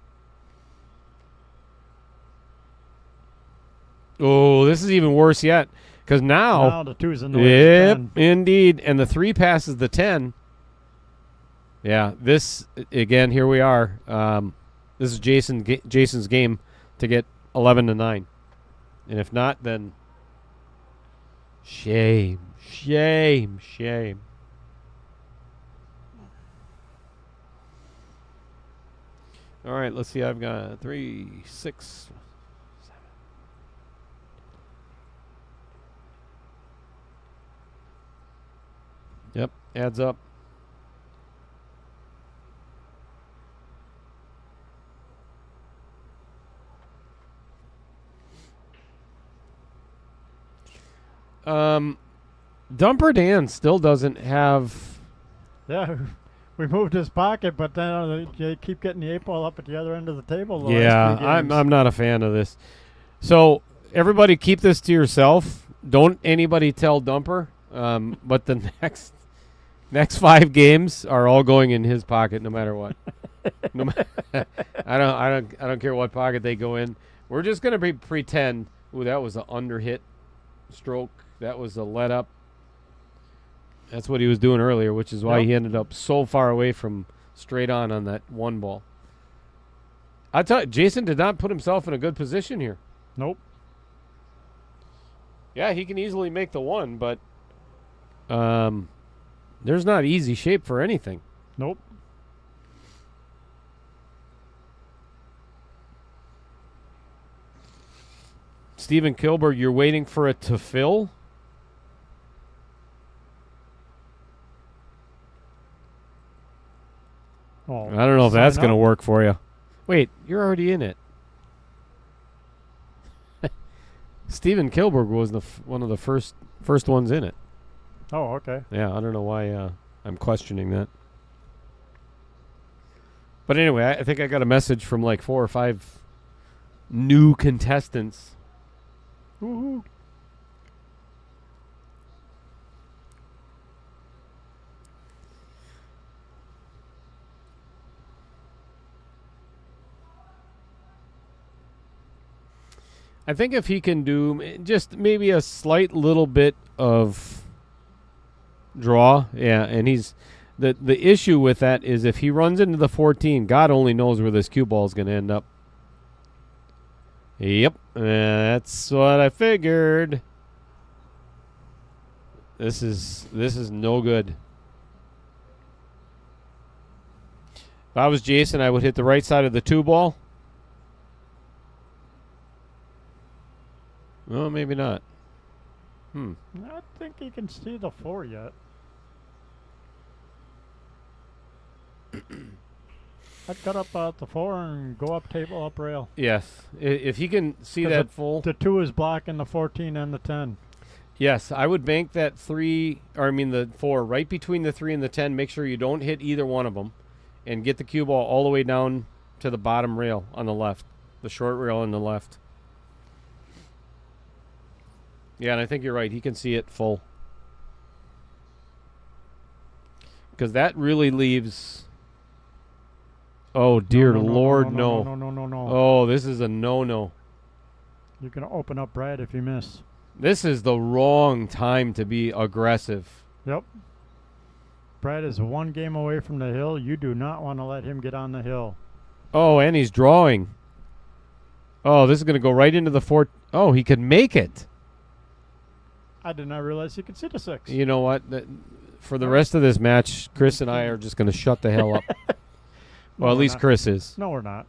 Oh, this is even worse yet. Because now the 2's in the way. Yep, indeed. And the 3 passes the 10. Yeah, this, again, here we are. This is Jason's game to get 11 to 9. And if not, then shame, shame, shame. All right, let's see. I've got 3, 6, 7. Yep, adds up. Dumper Dan still doesn't have. Yeah, we moved his pocket, but then they keep getting the 8 ball up at the other end of the table. Yeah, I'm not a fan of this. So everybody keep this to yourself. Don't anybody tell Dumper. But the next 5 games are all going in his pocket, no matter what. I don't care what pocket they go in. We're just gonna pretend. Ooh, that was an underhit stroke. That was a let up. That's what he was doing earlier, which is why Yep. he ended up so far away from straight on that one ball. I tell you, Jason did not put himself in a good position here. Nope. Yeah, he can easily make the one, but there's not easy shape for anything. Nope. Steven Kilberg, you're waiting for it to fill? Oh, I don't know if that's sign going to up. work for you. Wait, you're already in it. Steven Kilberg was one of the first ones in it. Oh, okay. Yeah, I don't know why I'm questioning that. But anyway, I think I got a message from like 4 or 5 new contestants. Woohoo. I think if he can do just maybe a slight little bit of draw, yeah, and he's the issue with that is if he runs into the 14, God only knows where this cue ball is going to end up. Yep, that's what I figured. This is no good. If I was Jason, I would hit the right side of the 2 ball. Well, maybe not. I think he can see the 4 yet. I'd cut up the 4 and go up table, up rail. Yes, if he can see 'Cause that full. The 2 is blocking the 14 and the 10. Yes, I would bank that the 4 right between the 3 and the 10. Make sure you don't hit either one of them, and get the cue ball all the way down to the bottom rail on the left, the short rail on the left. Yeah, and I think you're right. He can see it full. Because that really leaves... Oh, dear Lord, no. No. Oh, this is a no-no. You're going to open up Brad if you miss. This is the wrong time to be aggressive. Yep. Brad is 1 game away from the hill. You do not want to let him get on the hill. Oh, and he's drawing. Oh, this is going to go right into the 4. Oh, he could make it. I did not realize you could see the 6. You know what? For the rest of this match, Chris and I are just going to shut the hell up. Well, at we're least not. Chris is. No, we're not.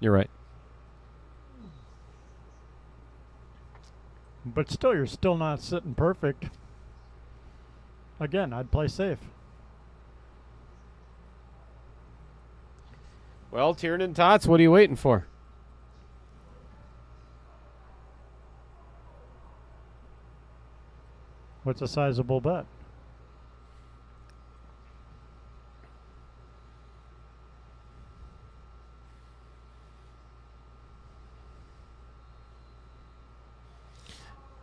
You're right. But still, you're still not sitting perfect. Again, I'd play safe. Well, Tiernan Tots, what are you waiting for? What's a sizable bet?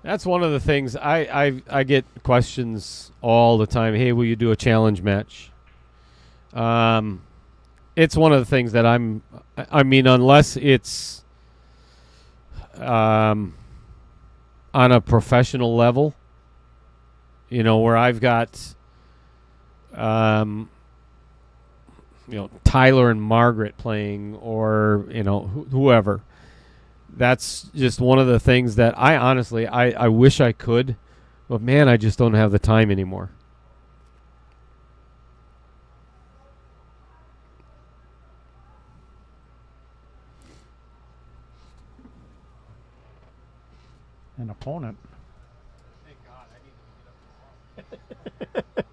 That's one of the things I get questions all the time. Hey, will you do a challenge match? It's one of the things that I mean, unless it's on a professional level, you know, where I've got Tyler and Margaret playing, or whoever. That's just one of the things that I honestly I wish I could, but man, I just don't have the time anymore. An opponent. Thank God, I need to get up.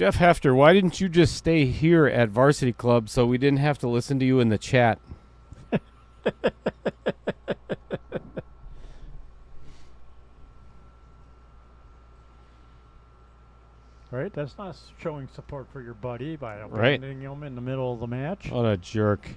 Jeff Hefter, why didn't you just stay here at Varsity Club so we didn't have to listen to you in the chat? Right? That's not showing support for your buddy by Right. abandoning him in the middle of the match. What a jerk.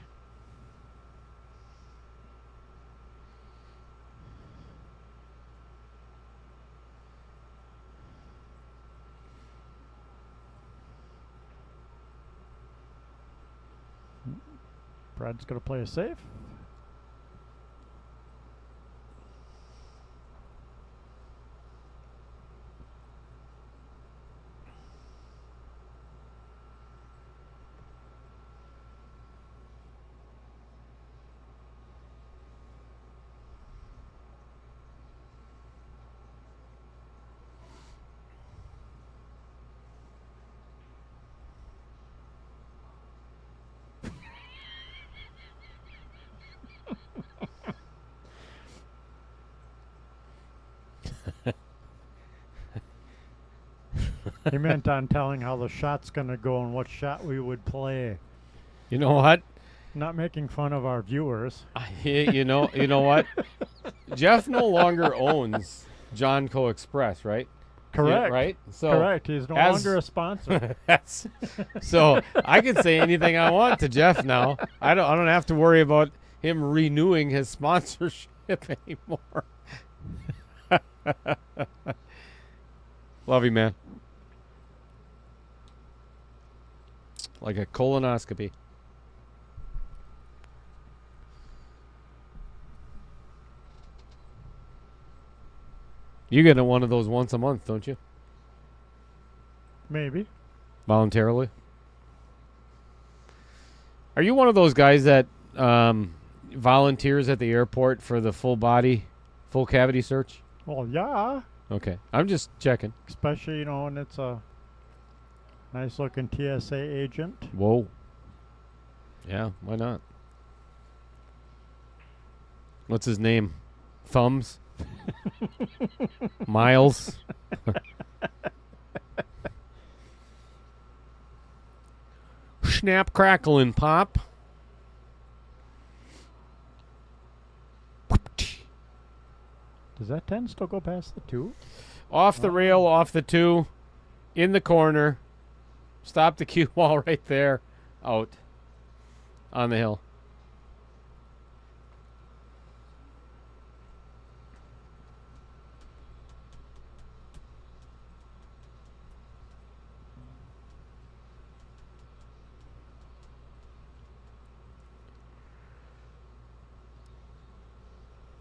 Brad's going to play it safe. He meant on telling how the shot's going to go and what shot we would play. You know what? Not making fun of our viewers. You know what? Jeff no longer owns John Co Express, right? Correct. Yeah, right? So Correct. He's no longer a sponsor. so I can say anything I want to Jeff now. I don't have to worry about him renewing his sponsorship anymore. Love you, man. Like a colonoscopy. You get one of those once a month, don't you? Maybe. Voluntarily. Are you one of those guys that volunteers at the airport for the full cavity search? Well, yeah. Okay. I'm just checking. Especially, when it's a nice looking TSA agent. Whoa. Yeah, why not? What's his name? Thumbs? Miles? Snap, crackle, and pop. Does that 10 still go past the 2? Off the rail, off the 2. In the corner. Stop the cue ball right there. Out. On the hill.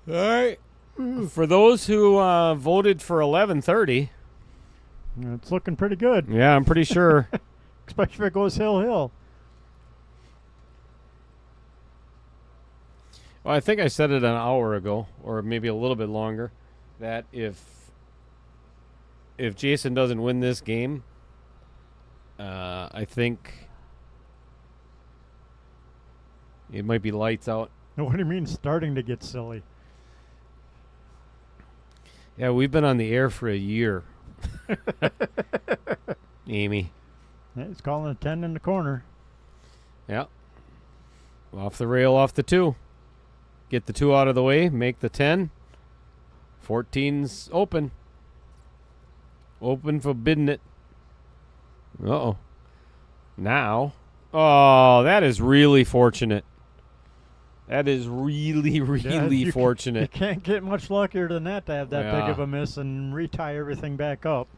All right. For those who voted for 11:30, It's looking pretty good. yeah, I'm pretty sure. Especially if it goes hill. Well, I think I said it an hour ago, or maybe a little bit longer, that if Jason doesn't win this game, I think it might be lights out. What do you mean starting to get silly? Yeah, we've been on the air for a year. Amy. Yeah, he's calling a 10 in the corner. Yeah. Off the rail, off the 2. Get the 2 out of the way, make the 10. 14's open. Open for bidding it. Uh-oh. Now. Oh, that is really fortunate. That is really, really You fortunate. can't get much luckier than that to have that Yeah. big of a miss and retie everything back up.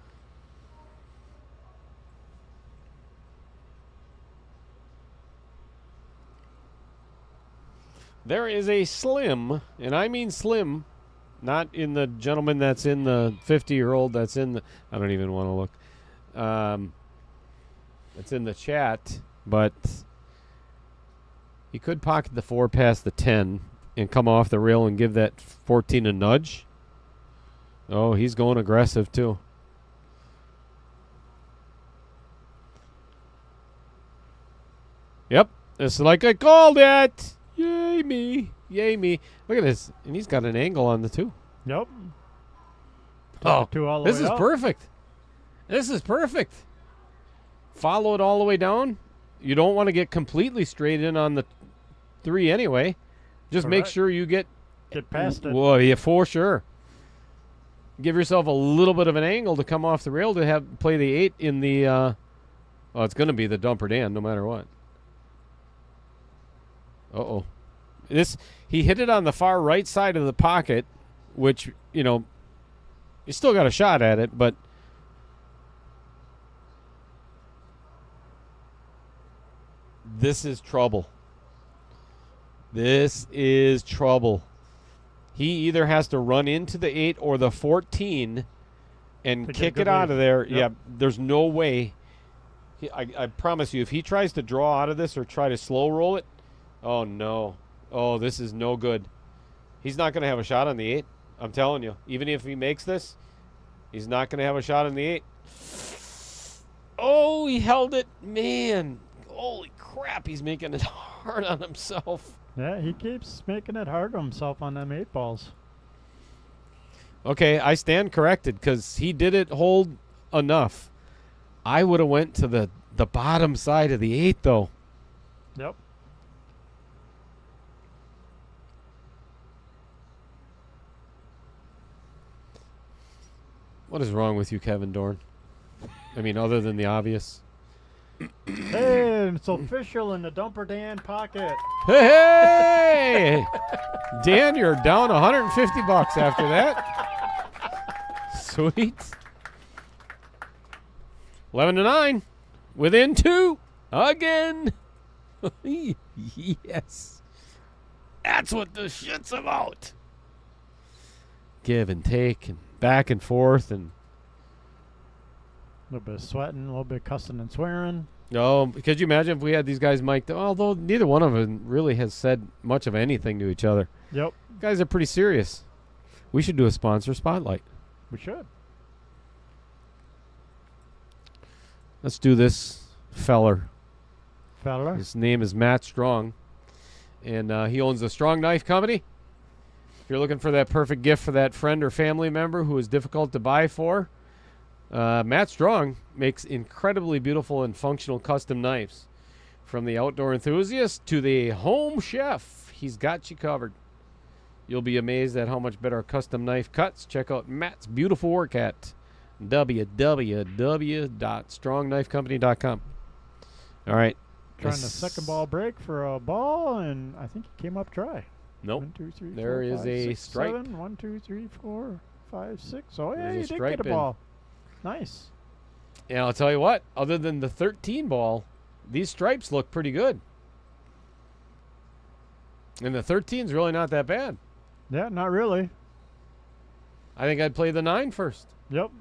There is a slim, and I mean slim, not in the gentleman that's in the 50-year-old that's in the, I don't even want to look. It's in the chat, but he could pocket the 4 past the 10 and come off the rail and give that 14 a nudge. Oh, he's going aggressive too. Yep, it's like I called it. Yay me. Yay me. Look at this. And he's got an angle on the 2. Yep. Oh, 2 all the this way is up. perfect. This is perfect. follow it all the way down. You don't want to get completely straight in on the 3 anyway. Just make Correct. sure you get past it. Well, yeah, for sure. Give yourself a little bit of an angle to come off the rail to play the 8 in the. Well, it's going to be the dumper Dan, no matter what. He hit it on the far right side of the pocket, which you still got a shot at it, but. This is trouble. This is trouble. He either has to run into the 8 or the 14 and kick it out of there. Yep. Yeah, there's no way. I promise you, if he tries to draw out of this or try to slow roll it, oh, no. Oh, this is no good. He's not going to have a shot on the 8. I'm telling you. Even if he makes this, he's not going to have a shot on the 8. Oh, he held it. Man. Holy crap, he's making it hard on himself. Yeah, he keeps making it hard on himself on them 8 balls. Okay, I stand corrected because he did it hold enough. I would have went to the bottom side of the 8, though. Yep. What is wrong with you, Kevin Dorn? I mean, other than the obvious. Hey, it's official in the Dumper Dan pocket. Hey! Dan, you're down $150 after that. Sweet. 11-9. Within 2. Again. Yes. That's what the shit's about. Give and take and back and forth and A little bit of sweating, a little bit of cussing and swearing. no, could you imagine if we had these guys mic'd? Although neither one of them really has said much of anything to each other. Yep, Guys are pretty serious. We should do a sponsor spotlight. we should. Let's do this feller. Fella. His name is Matt Strong, and he owns the Strong Knife Company. If you're looking for that perfect gift for that friend or family member who is difficult to buy for, Matt Strong makes incredibly beautiful and functional custom knives. From the outdoor enthusiast to the home chef, he's got you covered. You'll be amazed at how much better a custom knife cuts. Check out Matt's beautiful work at www.strongnifecompany.com. All right. Trying the second ball break for a ball, and I think he came up dry. Nope. 1, 2, 3, There 4, is 5, a 6, stripe. 7. 1, 2, 3, 4, 5, 6. Oh, yeah, There's a you did stripe get a in. ball. Nice. And I'll tell you what, other than the 13 ball, these stripes look pretty good. And the 13's really not that bad. Yeah, not really. I think I'd play the 9 first. Yep.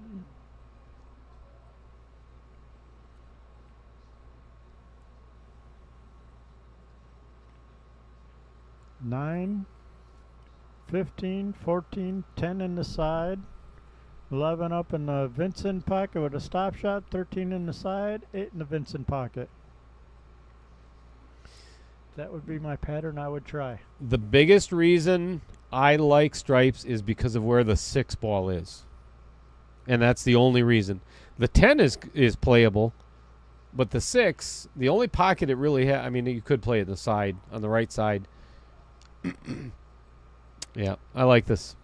Nine, 15, 14, 10 in the side, 11 up in the Vincent pocket with a stop shot, 13 in the side, 8 in the Vincent pocket. That would be my pattern I would try. The biggest reason I like stripes is because of where the 6 ball is. And that's the only reason. The 10 is playable, but the 6, the only pocket it really has, I mean, you could play it the side, on the right side. Yeah, I like this.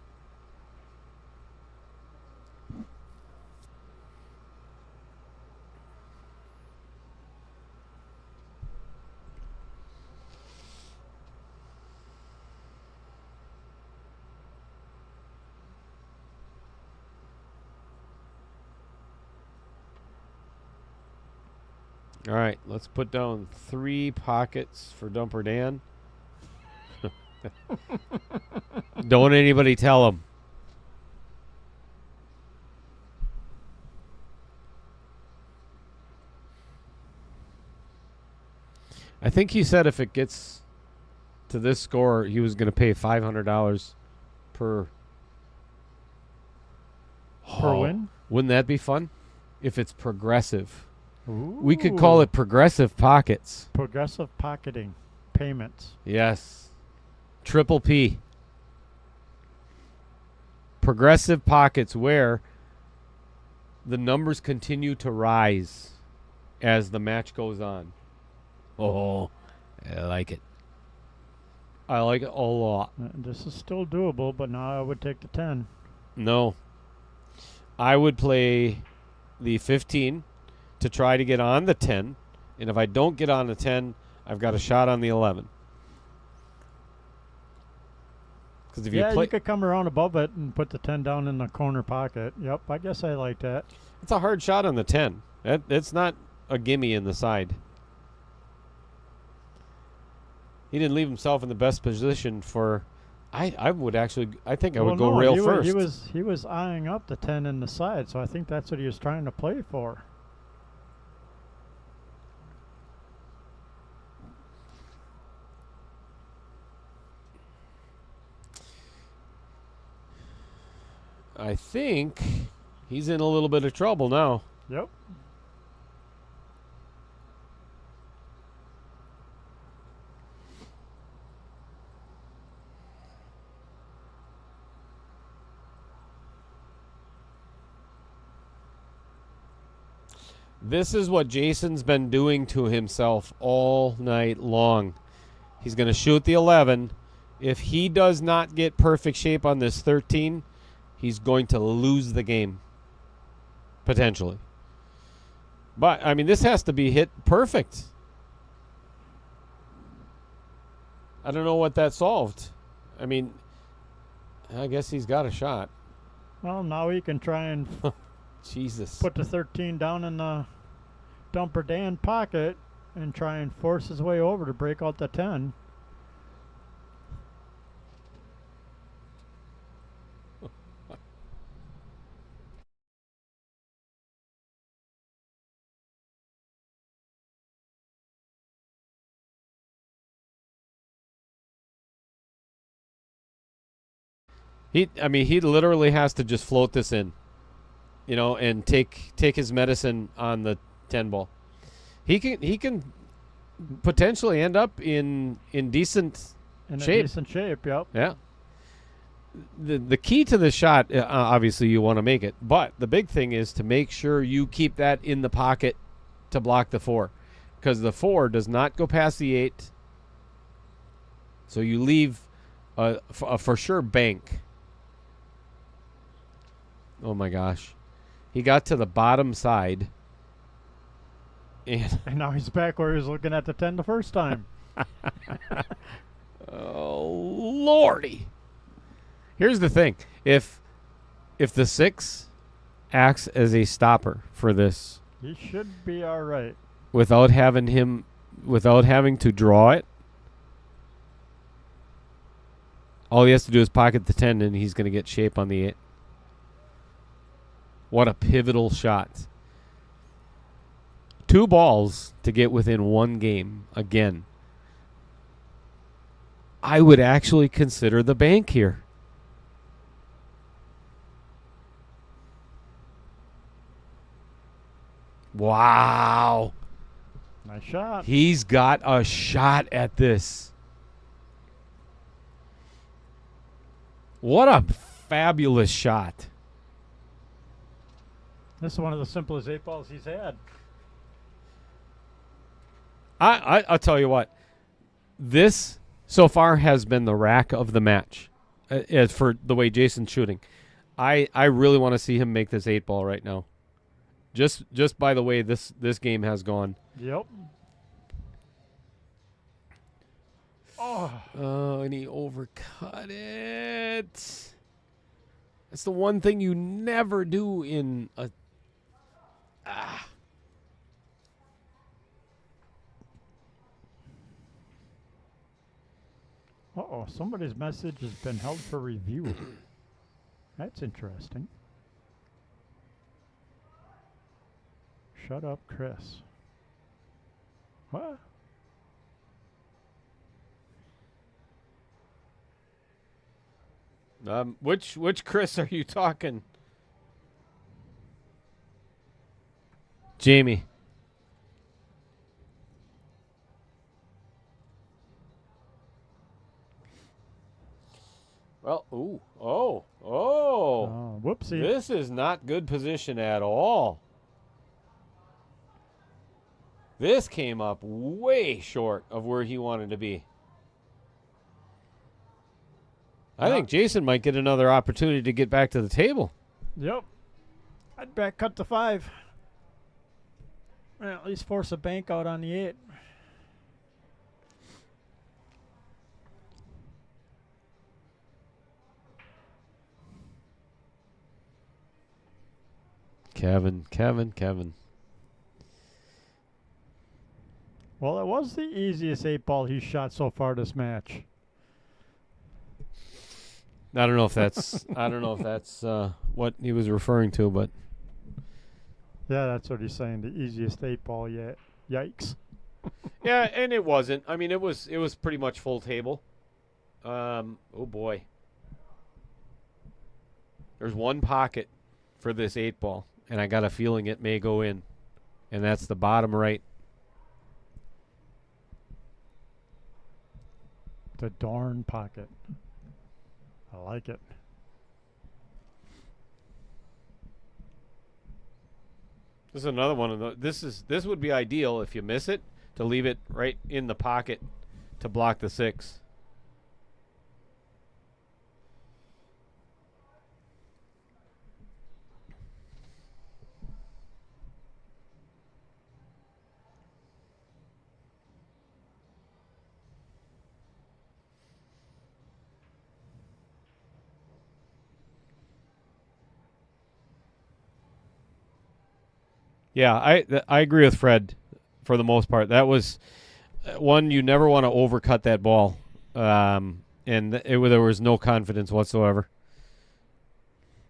All right, let's put down 3 pockets for Dumper Dan. Don't anybody tell him. I think he said if it gets to this score, he was going to pay $500 per win? Wouldn't that be fun? If it's progressive. Ooh. We could call it progressive pockets. Progressive pocketing payments. Yes. Triple P. Progressive pockets where the numbers continue to rise. as the match goes on. Oh, I like it. I like it a lot. This is still doable, but now I would take the 10. No. I would play the 15 to try to get on the 10. And if I don't get on the 10, I've got a shot on the 11. Because if You you could come around above it and put the 10 down in the corner pocket. Yep, I guess I like that. it's a hard shot on the 10. It's not a gimme in the side. He didn't leave himself in the best position for. I would actually. I think I would go rail first. He was eyeing up the 10 in the side, so I think that's what he was trying to play for. I think he's in a little bit of trouble now. Yep. This is what Jason's been doing to himself all night long. He's going to shoot the 11. If he does not get perfect shape on this 13, he's going to lose the game. Potentially. But, I mean, this has to be hit perfect. I don't know what that solved. I mean, I guess he's got a shot. Well, now he can try and Jesus. put the 13 down in the Dumper Dan pocket and try and force his way over to break out the 10. He literally has to just float this in, and take his medicine on the 10 ball. He can potentially end up in decent shape. Decent shape, yep. Yeah. The key to the shot, obviously, you want to make it, but the big thing is to make sure you keep that in the pocket to block the 4, because the 4 does not go past the 8. So you leave a for sure bank. Oh my gosh. He got to the bottom side. And now he's back where he was looking at the 10 the first time. Oh, Lordy. Here's the thing. If the 6 acts as a stopper for this. He should be all right. Without having to draw it. All he has to do is pocket the 10 and he's going to get shape on the 8. What a pivotal shot. 2 balls to get within 1 game again. I would actually consider the bank here. Wow. Nice shot. He's got a shot at this. What a fabulous shot. This is one of the simplest 8 balls he's had. I'll tell you what. This so far has been the rack of the match as for the way Jason's shooting. I really want to see him make this 8 ball right now. Just by the way this game has gone. Yep. Oh, and he overcut it. That's the one thing you never do in a... Uh-oh, somebody's message has been held for review. That's interesting. Shut up, Chris. What? Which Chris are you talking? Jamie. Well, Whoopsie. This is not good position at all. This came up way short of where he wanted to be. I think Jason might get another opportunity to get back to the table. Yep. I'd back cut to 5. At least force a bank out on the 8. Kevin. Well, it was the easiest 8-ball he's shot so far this match. I don't know if that's what he was referring to, but Yeah, that's what he's saying. The easiest 8-ball yet. Yikes. yeah, and it wasn't. I mean, it was pretty much full table. Oh boy. There's one pocket for this 8-ball, and I got a feeling it may go in, and that's the bottom right. The darn pocket. I like it. This is another one of the. This would be ideal if you miss it to leave it right in the pocket to block the 6. Yeah, I agree with Fred for the most part. That was one you never want to overcut that ball, and there was no confidence whatsoever.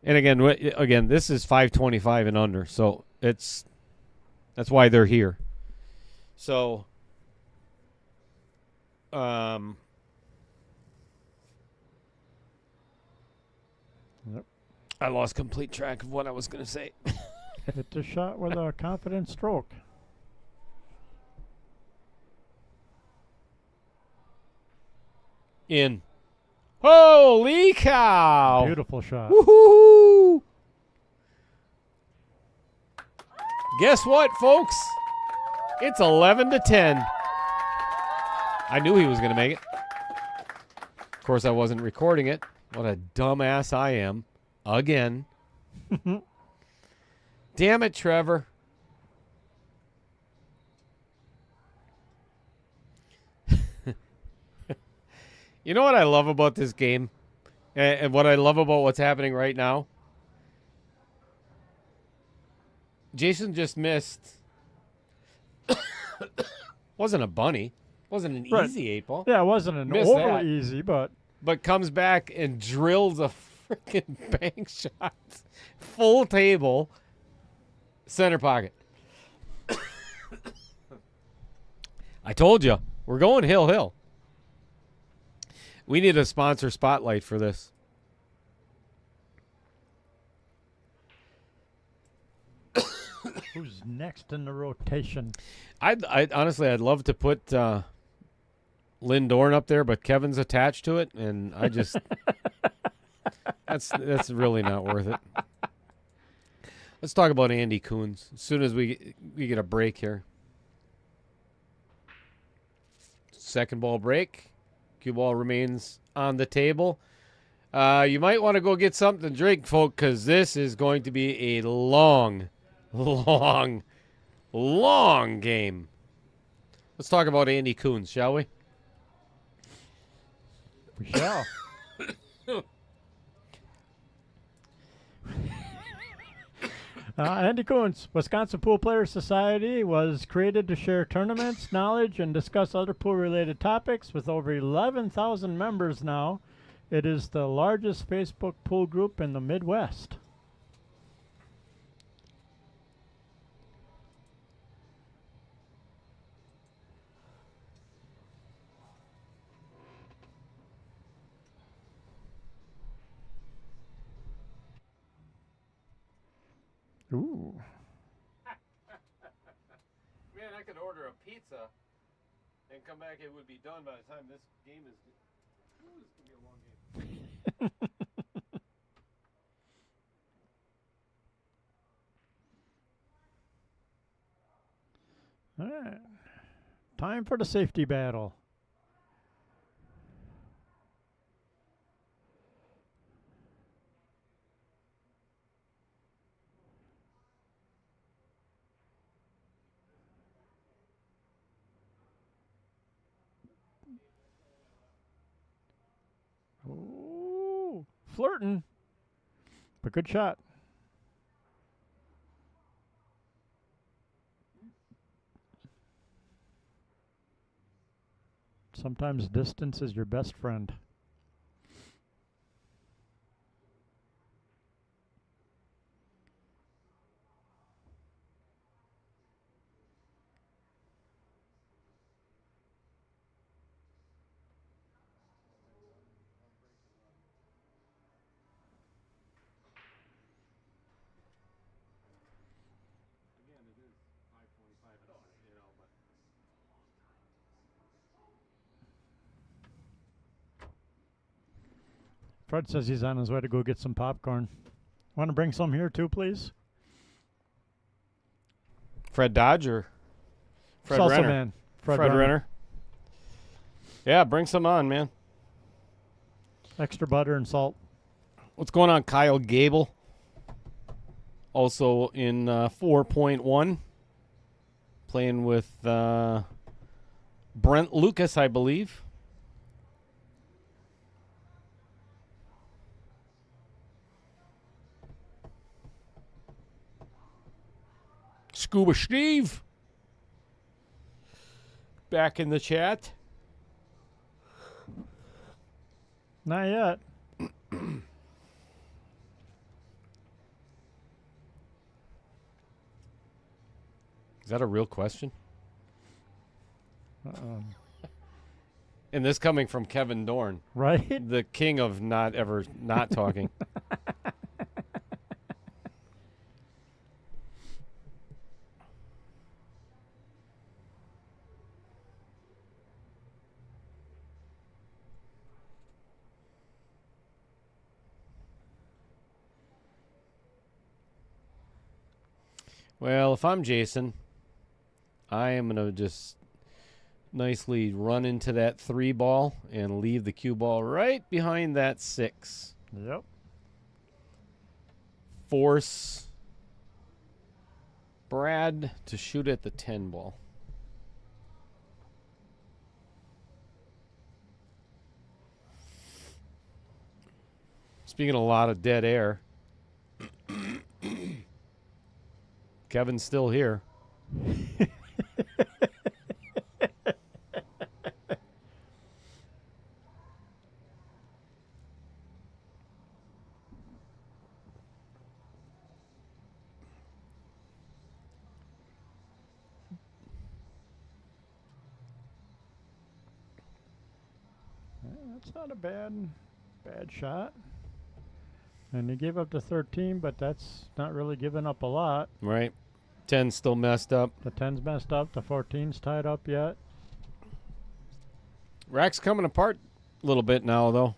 And again, this is 525 and under, so that's why they're here. So, Yep. I lost complete track of what I was going to say. Hit the shot with a confident stroke. In. Holy cow! Beautiful shot. Woohoo! Guess what, folks? It's 11-10. I knew he was going to make it. Of course, I wasn't recording it. What a dumbass I am. Again. Damn it, Trevor. You know what I love about this game? And what I love about what's happening right now? Jason just missed. Wasn't a bunny. Wasn't an easy 8-ball. Yeah, it wasn't an Missed overly that. easy, but Comes back and drills a freaking bank shot. Full table. Center pocket. I told you. We're going hill. We need a sponsor spotlight for this. who's next in the rotation? I'd honestly, I'd love to put Lynn Dorn up there, but Kevin's attached to it, and I just that's really not worth it. Let's talk about Andy Coons as soon as we get a break here. Second ball break. Cue ball remains on the table. You might want to go get something to drink, folk, because this is going to be a long game. Let's talk about Andy Coons, shall we? We shall. Andy Coons, Wisconsin Pool Players Society was created to share tournaments, knowledge, and discuss other pool-related topics. With over 11,000 members now, it is the largest Facebook pool group in the Midwest. Ooh. Man, I could order a pizza and come back. It would be done by the time this game is. Ooh, this could be a long game. All right. Time for the safety battle. Ooh, flirting, but good shot. Sometimes distance is your best friend. Fred says he's on his way to go get some popcorn. Want to bring some here too, please? Fred Dodger. Fred Salsa Renner. Man. Fred Renner. Yeah, bring some on, man. Extra butter and salt. What's going on, Kyle Gable? Also in 4.1. Playing with Brent Lucas, I believe. Scuba Steve. Back in the chat. Not yet. Is that a real question? Uh-oh. And this coming from Kevin Dorn, Right? the king of not ever not talking. Well, if I'm Jason, I am going to just nicely run into that 3 ball and leave the cue ball right behind that 6. Yep. Force Brad to shoot at the 10 ball. Speaking of a lot of dead air, Kevin's still here. That's not a bad shot. And he gave up to 13, but that's not really giving up a lot. Right. 10's still messed up. The 10's messed up. The 14's tied up yet. Rack's coming apart a little bit now, though.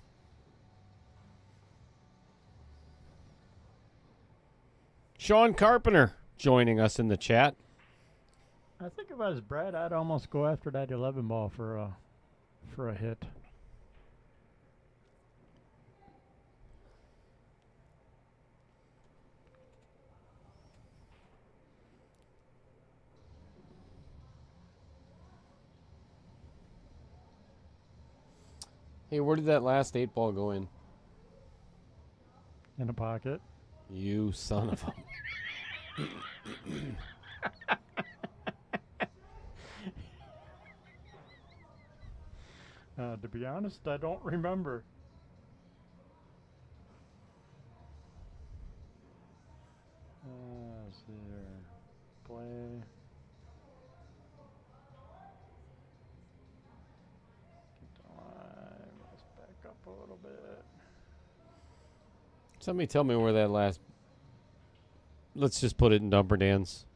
Sean Carpenter joining us in the chat. I think if I was Brad, I'd almost go after that 11 ball for a hit. Hey, where did that last 8 ball go in? In a pocket. You son of a... To be honest, I don't remember. Let's see here. Play. Let's back up a little bit. Somebody tell me where that last... Let's just put it in Dumper Dan's.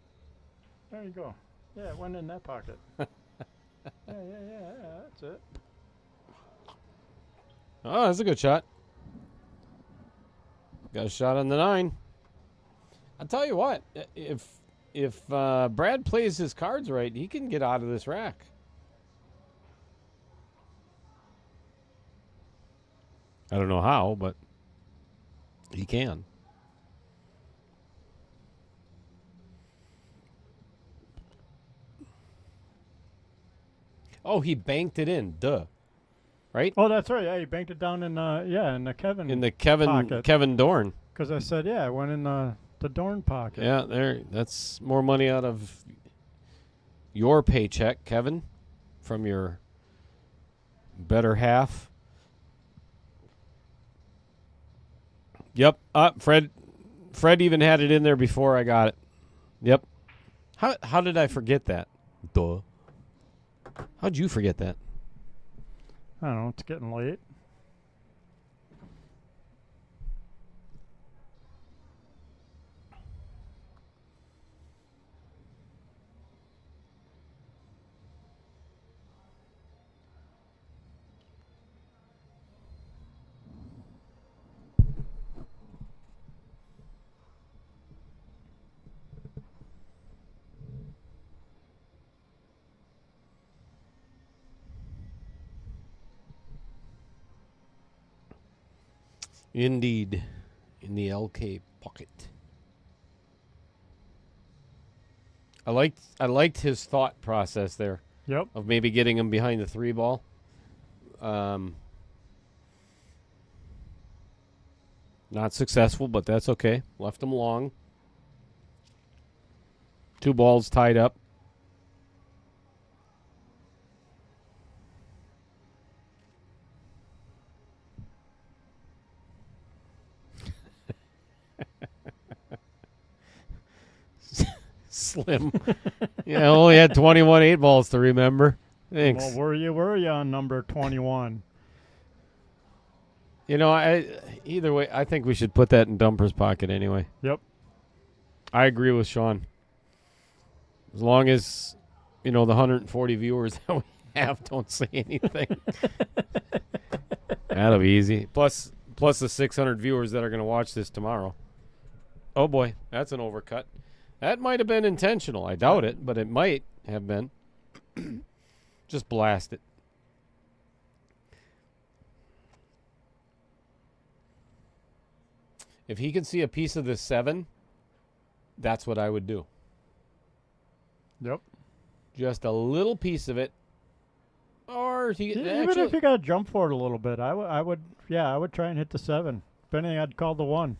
There you go. Yeah, it went in that pocket. yeah, that's it. Oh, that's a good shot. Got a shot on the 9. I'll tell you what, if if Brad plays his cards right, he can get out of this rack. I don't know how, but he can. Oh, he banked it in. Duh. Right? Oh, that's right. Yeah, he banked it down in in the Kevin. In the pocket. Kevin Dorn. Because I said, yeah, it went in the Dorn pocket. Yeah, there. That's more money out of your paycheck, Kevin, from your better half. Yep. Fred even had it in there before I got it. Yep. How did I forget that? Duh. How'd you forget that? I don't know. It's getting late. Indeed. In the LK pocket. I liked his thought process there. Yep. Of maybe getting him behind the 3 ball. Not successful, but that's okay. Left him long. 2 balls tied up. Slim. Yeah, only had 21 8 balls to remember. Thanks. Well, were you on number 21? You know, either way, I think we should put that in Dumper's pocket anyway. Yep. I agree with Sean. As long as, the 140 viewers that we have don't say anything. That'll be easy. Plus the 600 viewers that are going to watch this tomorrow. Oh, boy. That's an overcut. That might have been intentional. I doubt it, but it might have been. Just blast it. If he can see a piece of this 7, that's what I would do. Yep. Just a little piece of it. Or he Even actually, if you got to jump for it a little bit, I would try and hit the 7. If anything, I'd call the 1.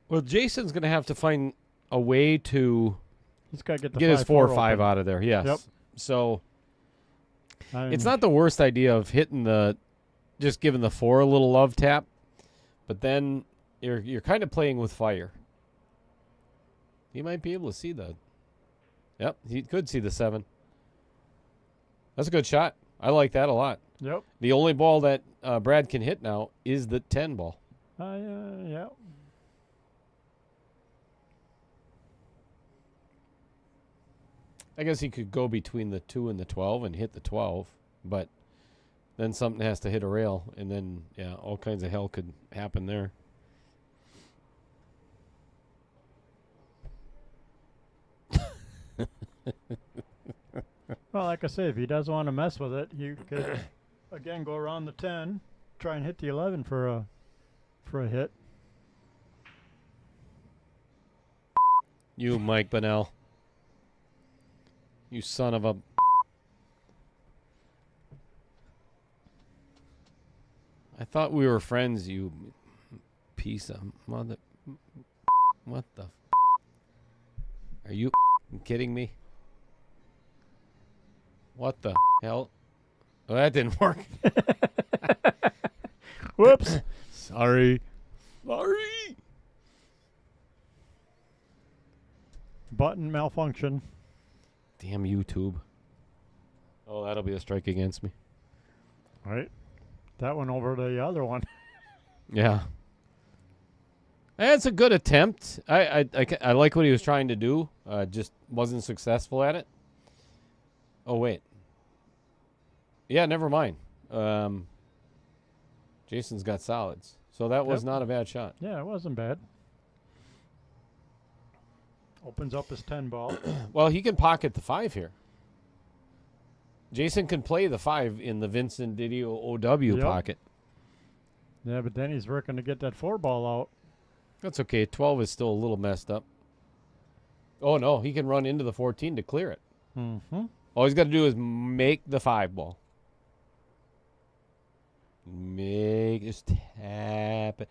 well, Jason's going to have to find a way to He's got to get his 4 or 5 open. out of there. Yes. Yep. So I it's mean, not the worst idea of just giving the 4 a little love tap, but then you're kind of playing with fire. He might be able to see the. Yep, he could see the 7. That's a good shot. I like that a lot. Yep. The only ball that Brad can hit now is the 10 ball. Yeah. I guess he could go between the 2 and the 12 and hit the 12, but then something has to hit a rail, and then, all kinds of hell could happen there. Well, like I say, if he does want to mess with it, you could again go around the 10, try and hit the 11 for a hit. You, Mike Bunnell. You son of a... I thought we were friends, you piece of mother... What the... Are you kidding me? What the hell? Oh, that didn't work. Whoops. Sorry. Button malfunction. Damn YouTube. Oh, that'll be a strike against me. Right. That one over the other one. Yeah. It's a good attempt. I like what he was trying to do. Just wasn't successful at it. Oh, wait. Yeah, never mind. Jason's got solids. So that was Yep. not a bad shot. Yeah, it wasn't bad. Opens up his 10 ball. Well, he can pocket the 5 here. Jason can play the 5 in the Vincent Didio OW Yep. pocket. Yeah, but then he's working to get that 4 ball out. That's okay. 12 is still a little messed up. Oh, no. He can run into the 14 to clear it. Mm-hmm. All he's got to do is make the 5 ball. Just tap it.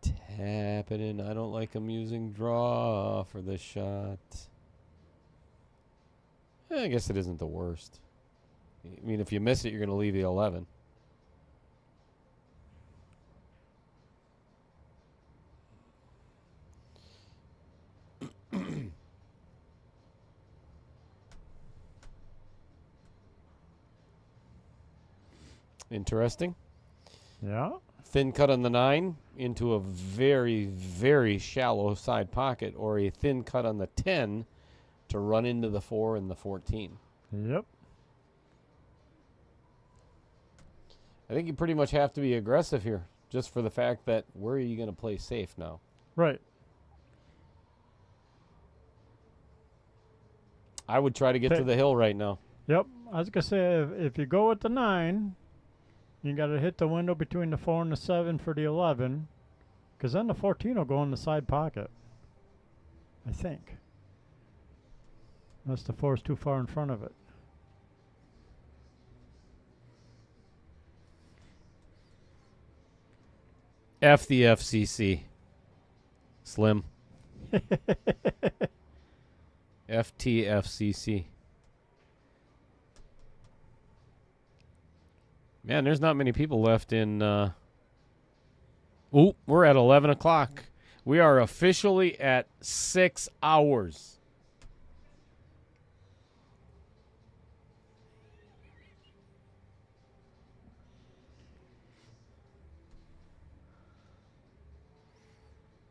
Tap it in. I don't like him using draw for this shot. I guess it isn't the worst. I mean, if you miss it, you're going to leave the 11. Interesting. Yeah. Thin cut on the 9 into a very, very shallow side pocket, or a thin cut on the 10 to run into the 4 and the 14. Yep. I think you pretty much have to be aggressive here, just for the fact that where are you going to play safe now? Right. I would try to get to Take- the hill right now. Yep. I was going to say, if you go with the 9, you got to hit the window between the 4 and the 7 for the 11, because then the 14 will go in the side pocket, I think. Unless the 4 is too far in front of it. F the FCC. Slim. FTFCC. Man, there's not many people left in... Ooh, we're at 11 o'clock. We are officially at 6 hours.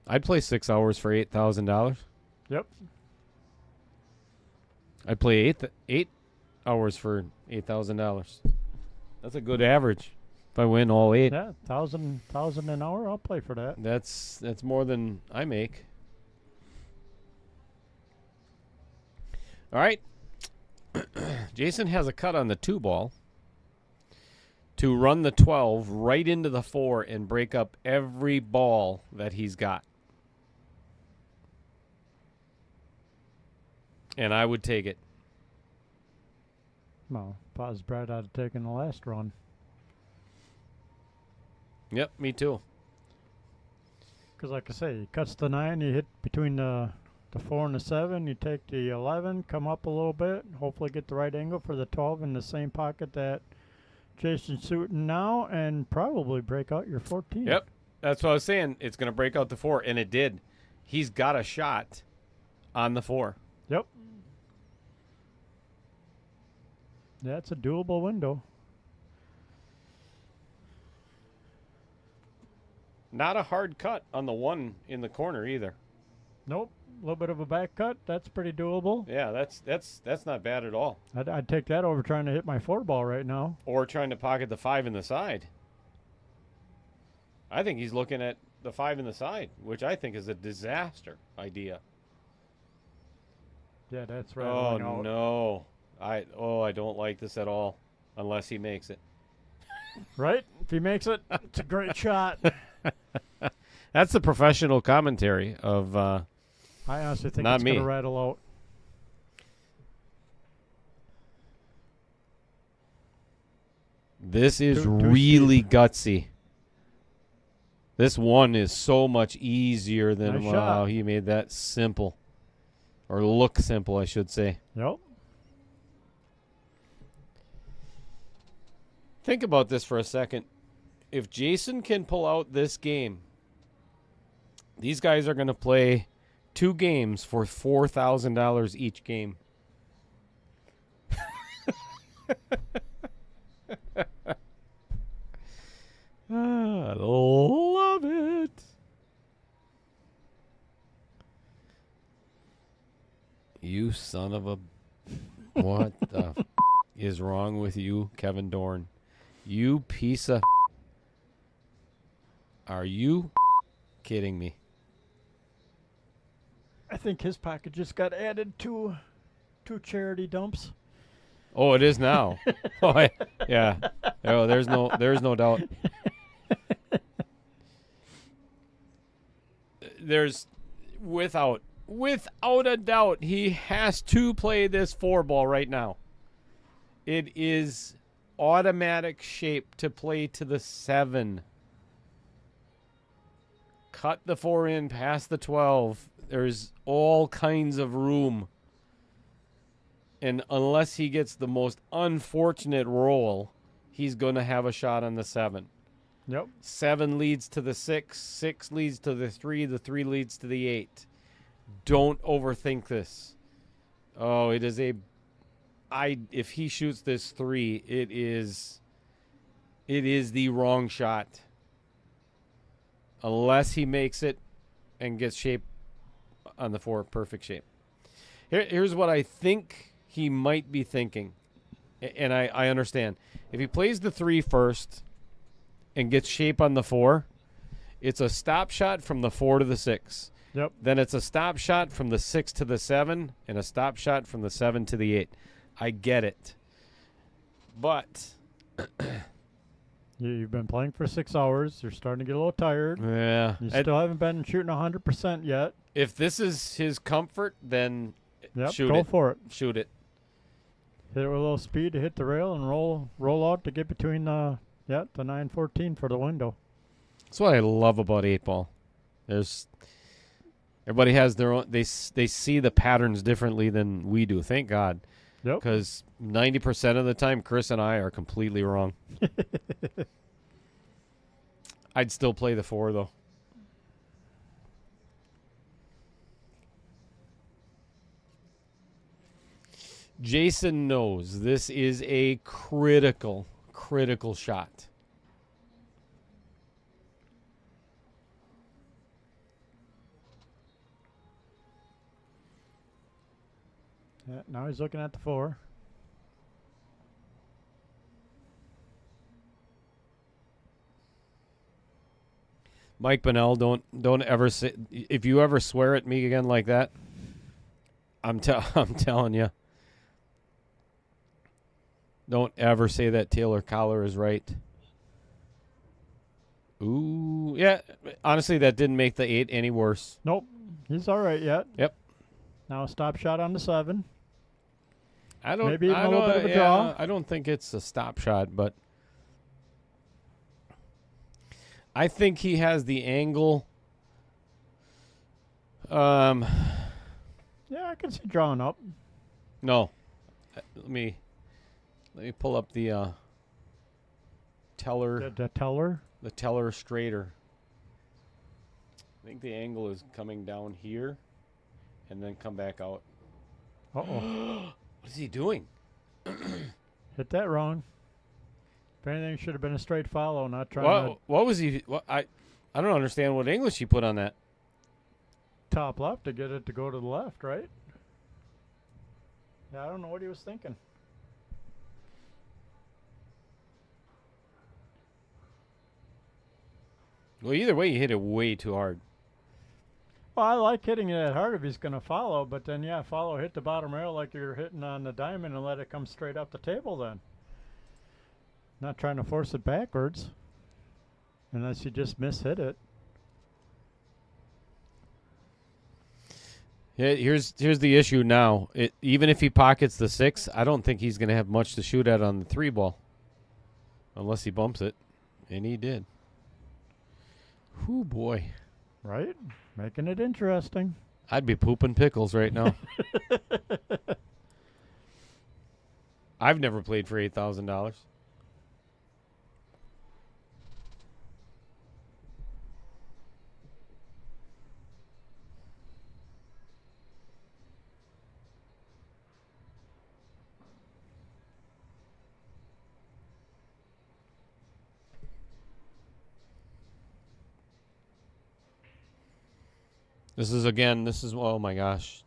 I'd play 6 hours for $8,000. Yep. I'd play eight hours for $8,000. That's a good average. If I win all 8, Yeah, thousand an hour. I'll play for that. that's more than I make. All right. Jason has a cut on the 2 ball to run the 12 right into the 4 and break up every ball that he's got. And I would take it. Well, if I was Brad, I'd have taken the last run. Yep, me too. Because like I say, he cuts the 9, you hit between the 4 and the 7, you take the 11, come up a little bit, hopefully get the right angle for the 12 in the same pocket that Jason's shooting now, and probably break out your 14. Yep, that's what I was saying. It's going to break out the 4, and it did. He's got a shot on the 4. Yep. That's a doable window. Not a hard cut on the 1 in the corner either. Nope. A little bit of a back cut. That's pretty doable. Yeah, that's not bad at all. I'd take that over trying to hit my 4 ball right now. Or trying to pocket the 5 in the side. I think he's looking at the 5 in the side, which I think is a disaster idea. Yeah, that's Oh rattling out. no. I don't like this at all unless he makes it. Right? If he makes it, it's a great shot. That's the professional commentary of I honestly think Not it's going me. to rattle out. this is Too really gutsy. This 1 is so much easier than Nice wow, shot. he made that simple. Or look simple, I should say. Yep. Think about this for a second. If Jason can pull out this game, these guys are going to play 2 games for $4,000 each game. I love it. You son of a... What the is wrong with you, Kevin Dorn? You piece of... Are you kidding me? I think his pocket just got added to 2 charity dumps. Oh, it is now. Oh, yeah. Oh, there's no doubt. There's without a doubt he has to play this 4-ball right now. It is automatic shape to play to the 7. Cut the 4 in past the 12. There's all kinds of room. And unless he gets the most unfortunate roll, he's going to have a shot on the 7. Yep. 7 leads to the 6. 6 leads to the 3. The 3 leads to the 8. Don't overthink this. Oh, it is if he shoots this 3, it is the wrong shot. Unless he makes it and gets shape on the 4, perfect shape. Here's what I think he might be thinking, and I understand. If he plays the 3 first and gets shape on the 4, it's a stop shot from the 4 to the 6. Yep. Then it's a stop shot from the 6 to the 7 and a stop shot from the 7 to the 8. I get it. But You've been playing for 6 hours. You're starting to get a little tired. yeah, You still haven't been shooting 100% yet. if this is his comfort, then Yep, shoot go it. for it. Shoot it. Hit it with a little speed to hit the rail and roll out to get between the 914 for the window. That's what I love about 8-ball. Everybody has their own. They see the patterns differently than we do. Thank God. Yep. Because 90% of the time, Chris and I are completely wrong. I'd still play the 4, though. Jason knows this is a critical shot. Yeah, now he's looking at the 4. Mike Bonnell, don't ever say, if you ever swear at me again like that, I'm telling you, don't ever say that Taylor Collar is right. Ooh, yeah. Honestly, that didn't make the 8 any worse. Nope. He's all right yet. Yep. Now a stop shot on the 7. Maybe even a little bit of a draw. I don't think it's a stop shot, but I think he has the angle. Yeah, I can see drawing up. No. Let me pull up the teller. The teller. The teller straighter. I think the angle is coming down here and then come back out. Uh-oh. What is he doing? Hit that wrong. If anything, it should have been a straight follow, not trying to What was he? I don't understand what English he put on that. top left to get it to go to the left, right? Yeah, I don't know what he was thinking. Well, either way, you hit it way too hard. Well, I like hitting it that hard if he's going to follow, but then, yeah, hit the bottom rail like you're hitting on the diamond and let it come straight up the table then. Not trying to force it backwards, unless you just hit it. Yeah, here's the issue now. Even if he pockets the 6, I don't think he's going to have much to shoot at on the 3 ball. Unless he bumps it. And he did. Whew, boy. Right? Making it interesting. I'd be pooping pickles right now. I've never played for $8,000. This is, oh my gosh.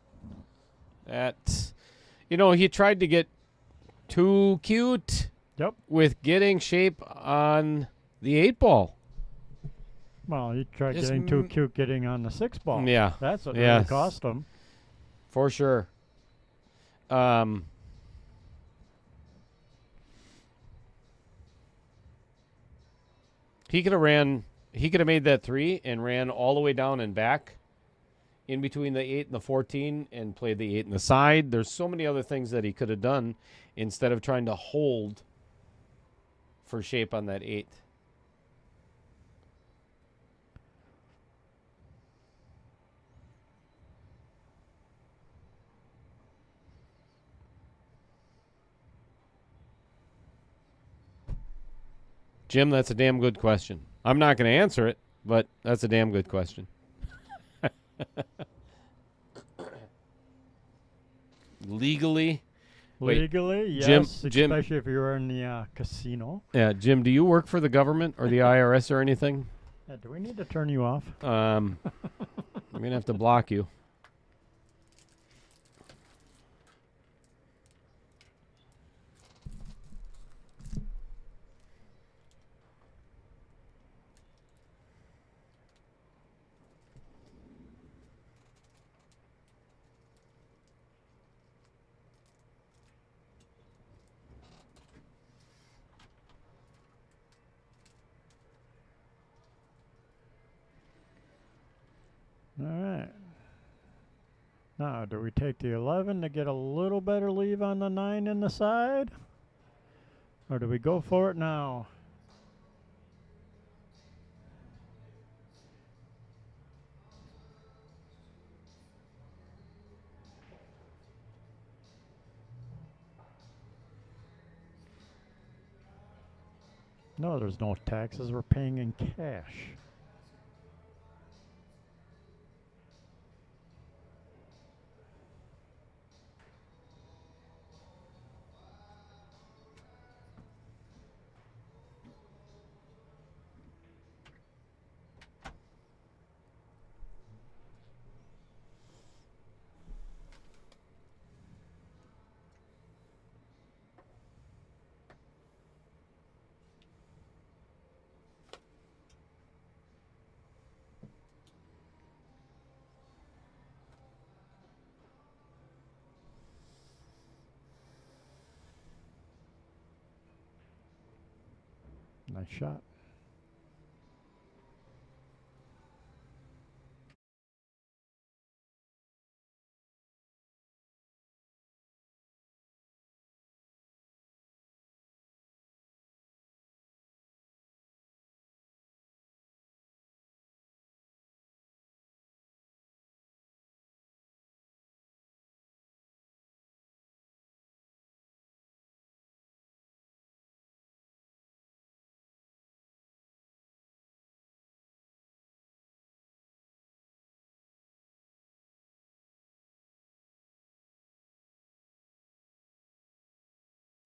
He tried to get too cute Yep. with getting shape on the 8 ball. Well, he tried Just getting too cute getting on the 6 ball. Yeah. That's what Yes. really cost him. For sure. He could have made that 3 and ran all the way down and back in between the 8 and the 14 and played the 8 and the side. There's so many other things that he could have done instead of trying to hold for shape on that 8. Jim, that's a damn good question. I'm not going to answer it, but that's a damn good question. Legally? Wait, Legally, Jim- yes, Jim- especially if you're in the casino. Yeah, Jim, do you work for the government or the IRS or anything? Yeah, do we need to turn you off? I'm going to have to block you. All right. Now, do we take the 11 to get a little better leave on the 9 in the side? Or do we go for it now? No, there's no taxes. We're paying in cash. Nice shot.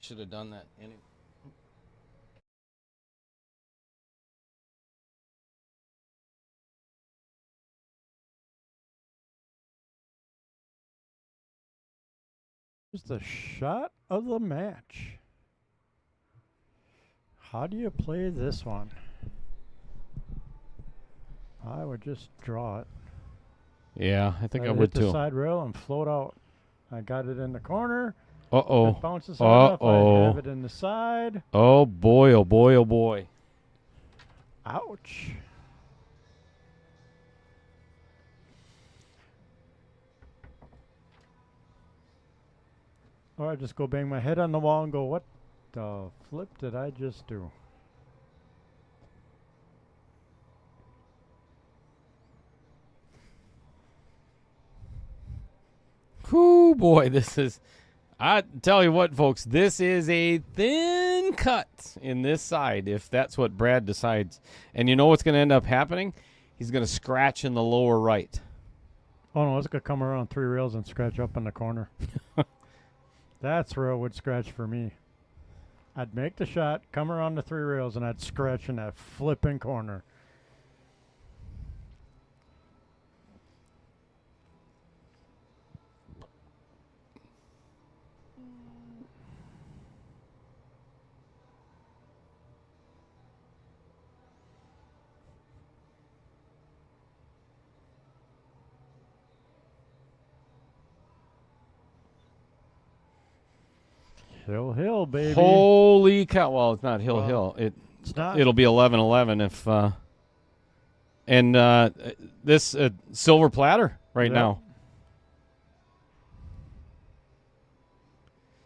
Should have done that anyway. Here's the shot of the match. How do you play this one? I would just draw it. Yeah, I think I I'd would hit the too. side rail and float out. I got it in the corner. If Uh-oh. it bounces hard enough, I'd Uh-oh. have it in the side. Oh, boy, oh, boy, oh, boy. Ouch. Or I just go bang my head on the wall and go, what the flip did I just do? Whoo, boy, this is... I tell you what, folks, this is a thin cut in this side if that's what Brad decides. And you know what's going to end up happening? He's going to scratch in the lower right. Oh no, it's gonna come around 3 rails and scratch up in the corner. That's where it would scratch for me. I'd make the shot, come around the 3 rails, and I'd scratch in that flipping corner. Hill, baby. Holy cow! Well, it's not Hill. It's not. It'll be 11-11 if. This silver platter right now.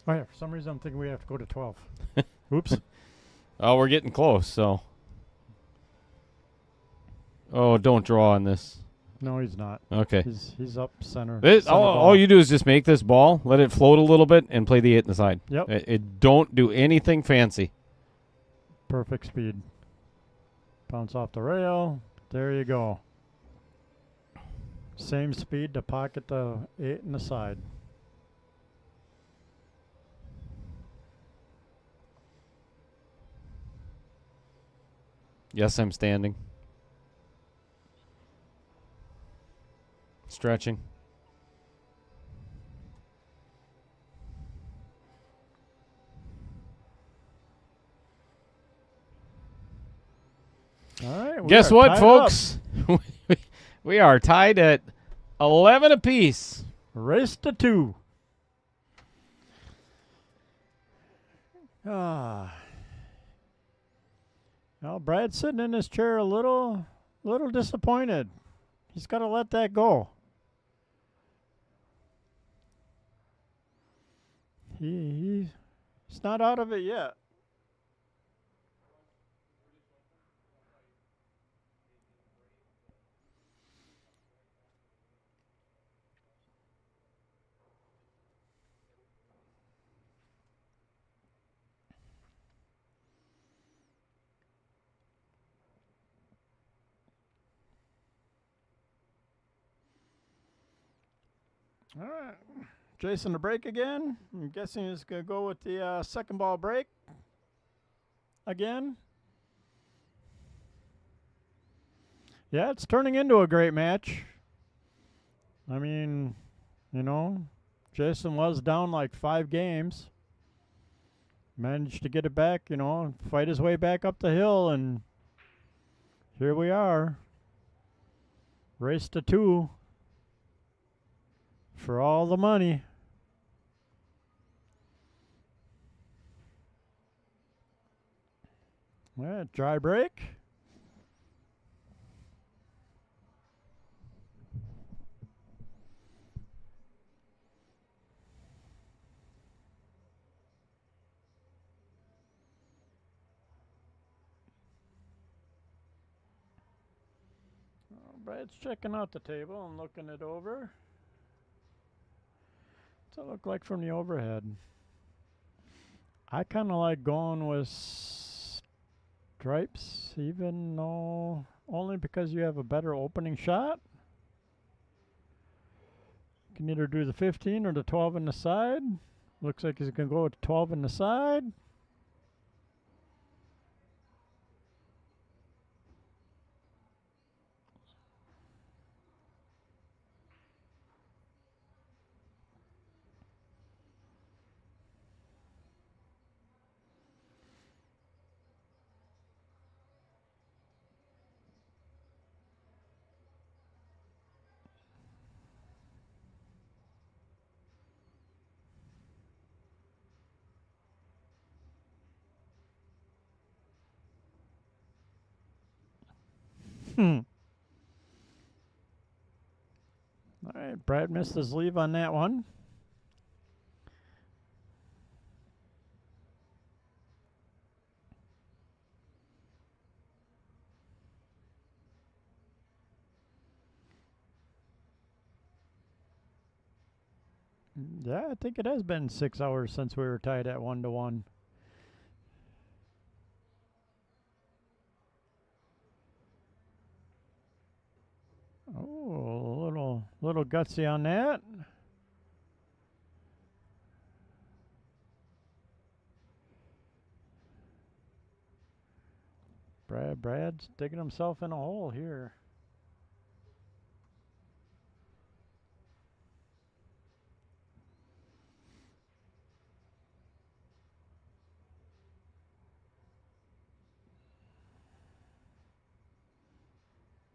Oh yeah, for some reason I'm thinking we have to go to 12. Oops. Oh, we're getting close. So. Oh, don't draw on this. No, he's not. Okay. He's up center. All you do is just make this ball, let it float a little bit, and play the 8 in the side. Yep. It don't do anything fancy. Perfect speed. Bounce off the rail. There you go. Same speed to pocket the 8 in the side. Yes, I'm standing. Stretching. All right. Guess what, folks? We are tied at 11 apiece. Race to 2. Well, Brad's sitting in his chair a little disappointed. He's got to let that go. He's not out of it yet. All right. Jason to break again. I'm guessing he's going to go with the second ball break again. Yeah, it's turning into a great match. I mean, Jason was down like 5 games. Managed to get it back, fight his way back up the hill, and here we are. Race to 2 for all the money. Yeah, dry break. Brad's checking out the table and looking it over. What's it look like from the overhead? I kind of like going with stripes, even though only because you have a better opening shot. You can either do the 15 or the 12 in the side. Looks like he's going to go with 12 in the side. All right, Brad missed his leave on that one. Yeah, I think it has been 6 hours since we were tied at 1-1. Oh, a little gutsy on that. Brad's digging himself in a hole here.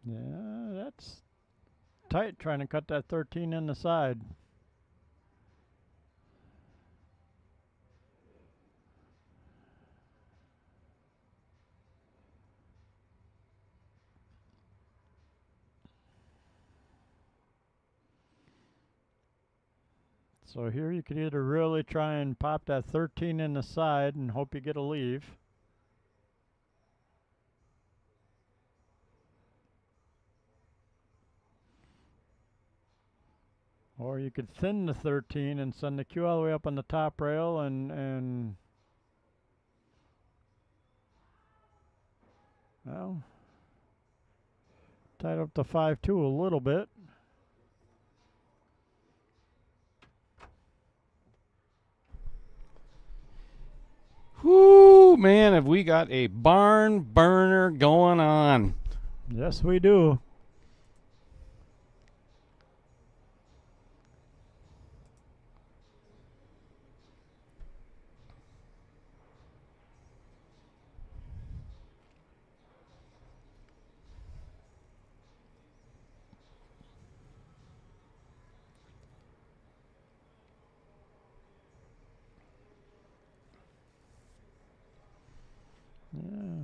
Yeah, that's tight trying to cut that 13 in the side. So here you could either really try and pop that 13 in the side and hope you get a leave. Or you could thin the 13 and send the cue all the way up on the top rail and well, tied up the 5-2 a little bit. Whoo, man, have we got a barn burner going on. Yes, we do. Yeah.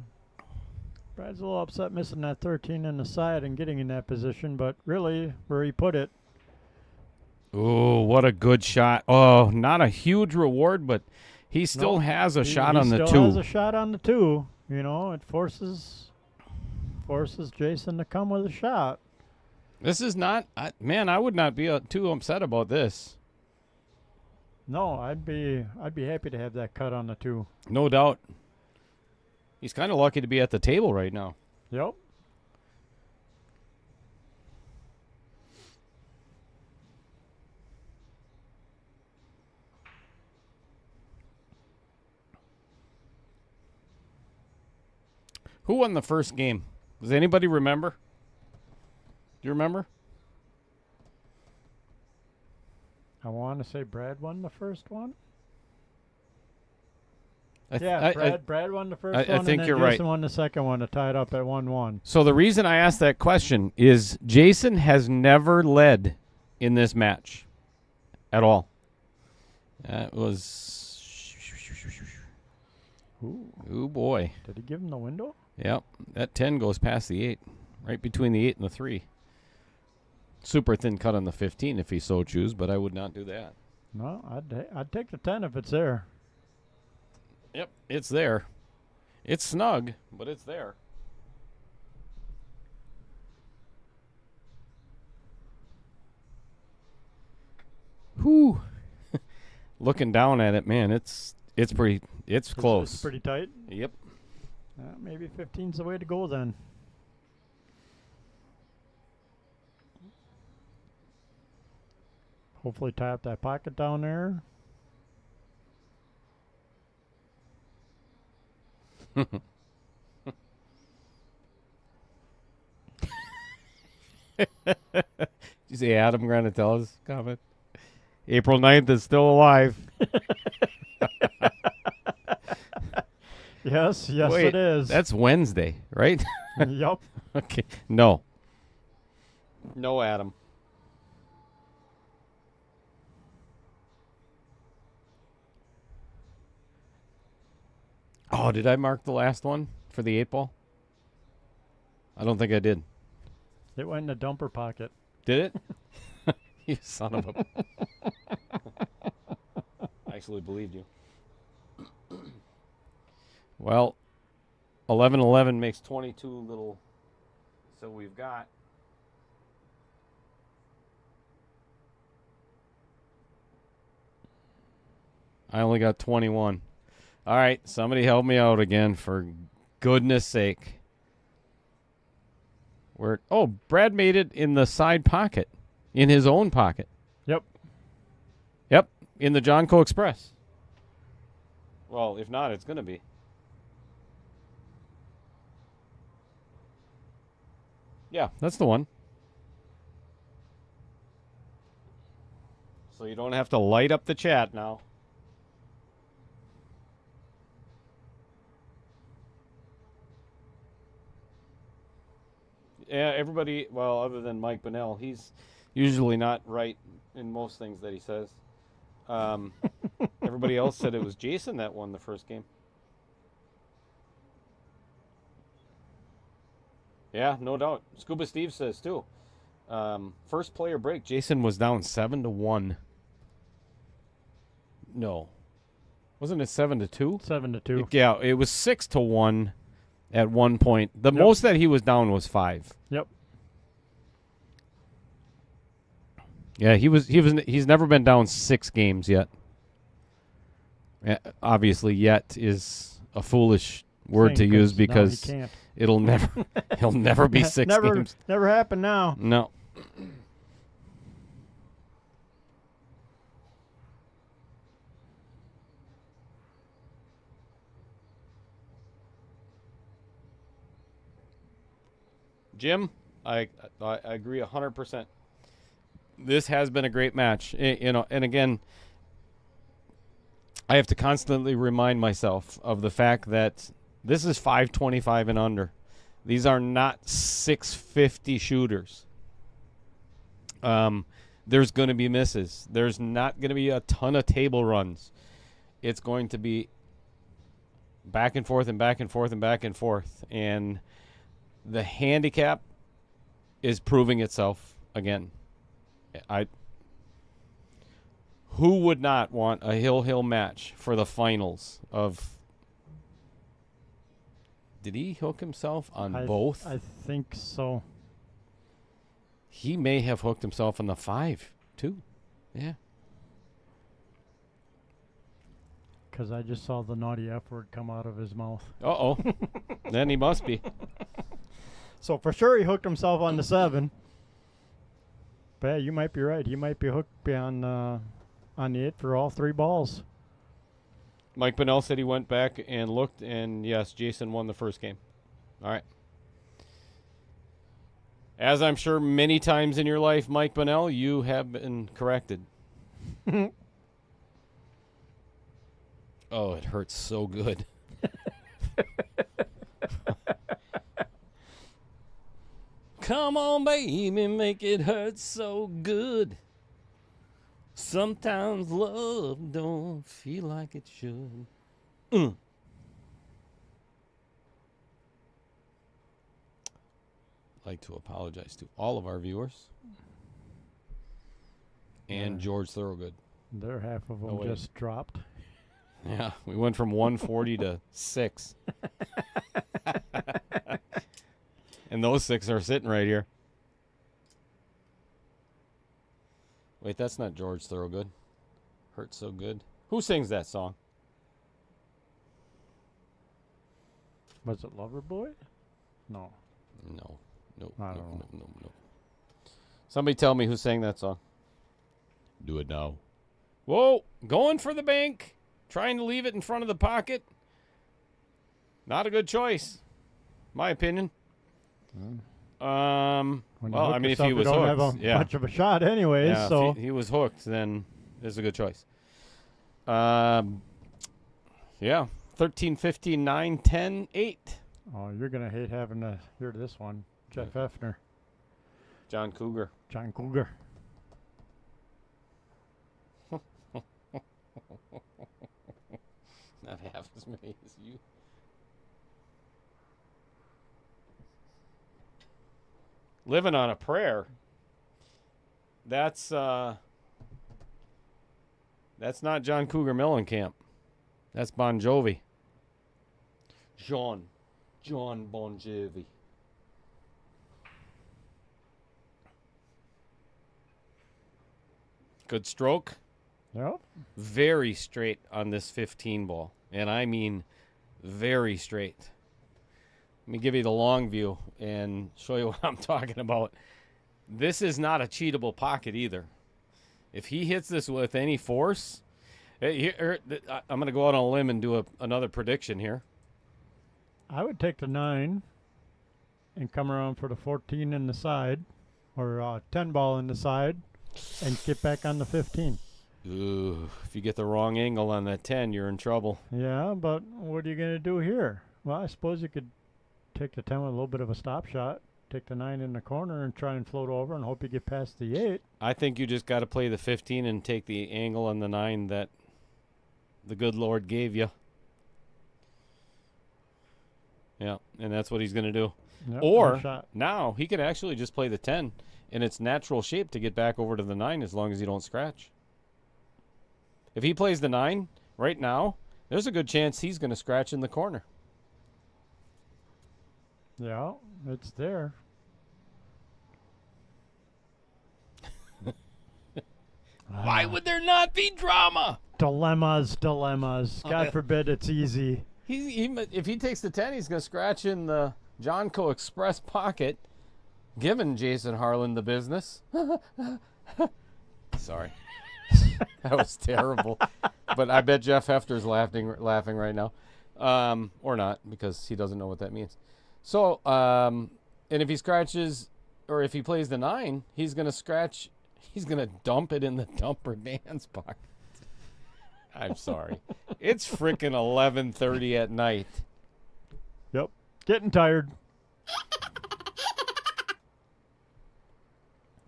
Brad's a little upset missing that 13 in the side and getting in that position, but really, where he put it. Oh, what a good shot. Oh, not a huge reward, but he still has a shot on the 2. He still has a shot on the 2. You know, it forces Jason to come with a shot. This is not, man, I would not be too upset about this. No, I'd be happy to have that cut on the 2. No doubt. He's kind of lucky to be at the table right now. Yep. Who won the first game? Does anybody remember? Do you remember? I want to say Brad won the first one. Brad won the first one. I think and then you're Jason right. won the second one to tie it up at 1-1. So the reason I asked that question is Jason has never led in this match at all. That was... Ooh, boy. Did he give him the window? Yep. That 10 goes past the 8. Right between the 8 and the 3. Super thin cut on the 15 if he so choose, but I would not do that. No, I'd take the 10 if it's there. Yep, it's there. It's snug, but it's there. Whew. Looking down at it, man, it's close. It's pretty tight. Yep. Maybe 15's the way to go then. Hopefully tie up that pocket down there. Did you see Adam Granatella's comment? April 9th is still alive. Yes, Wait, it is. That's Wednesday, right? Yup. Okay. No, Adam. Oh, did I mark the last one for the 8 ball? I don't think I did. It went in the dumper pocket. Did it? You son of a... I actually believed you. Well, 11-11 makes 22 little... So we've got... I only got 21. All right, somebody help me out again, for goodness sake. Oh, Brad made it in the side pocket, in his own pocket. Yep. Yep, in the Johnco Express. Well, if not, it's going to be. Yeah, that's the one. So you don't have to light up the chat now. Yeah, everybody, well, other than Mike Bunnell, he's usually not right in most things that he says. Everybody else said it was Jason that won the first game. Yeah, no doubt. Scuba Steve says too. First player break, Jason was down 7-1. No. Wasn't it 7-2? 7-2. Yeah, it was 6-1 at one point. The most that he was down was 5. Yep. Yeah, he's never been down 6 games yet. Obviously, yet is a foolish word to use because he can't. he'll never be 6 games. Never happened now. No. Jim, I agree 100%. This has been a great match, and again, I have to constantly remind myself of the fact that this is 525 and under. These are not 650 shooters. There's going to be misses. There's not going to be a ton of table runs. It's going to be back and forth and back and forth and back and forth, and the handicap is proving itself again. Who would not want a hill match for the finals of? Did he hook himself on both? I think so. He may have hooked himself on the 5 too. Yeah. Because I just saw the naughty F word come out of his mouth. Uh-oh. Then he must be. So for sure he hooked himself on the 7. But yeah, you might be right. He might be hooked on the 8 for all 3 balls. Mike Bunnell said he went back and looked, and yes, Jason won the first game. All right. As I'm sure many times in your life, Mike Bunnell, you have been corrected. Oh, it hurts so good. Come on, baby, make it hurt so good. Sometimes love don't feel like it should. Like to apologize to all of our viewers and George Thorogood. Their half of them just dropped. Yeah, we went from 140 to 6. And those 6 are sitting right here. Wait, that's not George Thorogood. Hurts so good. Who sings that song? Was it Loverboy? No. No. I don't know. No. Somebody tell me who sang that song. Do it now. Whoa, going for the bank. Trying to leave it in front of the pocket. Not a good choice. My opinion. Well, I mean, if he was don't hooked, have much of a shot anyways. Yeah, so if he was hooked, then it's a good choice. Yeah, 13, 15, 9, 10, 8. Oh, you're gonna hate having to hear this one, Jeff Effner, John Cougar. John Cougar. Not half as many as you. Living on a Prayer. That's not John Cougar Mellencamp. That's Bon Jovi. John Bon Jovi. Good stroke. Yep. Very straight on this 15 ball. And I mean very straight. Let me give you the long view and show you what I'm talking about. This is not a cheatable pocket either. If he hits this with any force, I'm going to go out on a limb and do another prediction here. I would take the 9 and come around for the 14 in the side, or 10 ball in the side, and get back on the 15. Ooh, if you get the wrong angle on that 10, you're in trouble. Yeah, but what are you going to do here? Well, I suppose you could take the 10 with a little bit of a stop shot, take the 9 in the corner and try and float over and hope you get past the 8. I think you just got to play the 15 and take the angle on the 9 that the good Lord gave you. Yeah, and that's what he's going to do. Yep, Or now he could actually just play the 10 in its natural shape to get back over to the 9 as long as you don't scratch. If he plays the 9 right now, there's a good chance he's going to scratch in the corner. Yeah, it's there. Why would there not be drama? Dilemmas. God forbid it's easy. If he takes the 10, he's going to scratch in the Johnco Express pocket, giving Jason Harlan the business. Sorry. That was terrible. But I bet Jeff Hefter's laughing right now. Or not, because he doesn't know what that means. So, and if he scratches, or if he plays the 9, he's going to dump it in the dumper Dan's pocket. I'm sorry. It's freaking 11:30 at night. Yep. Getting tired.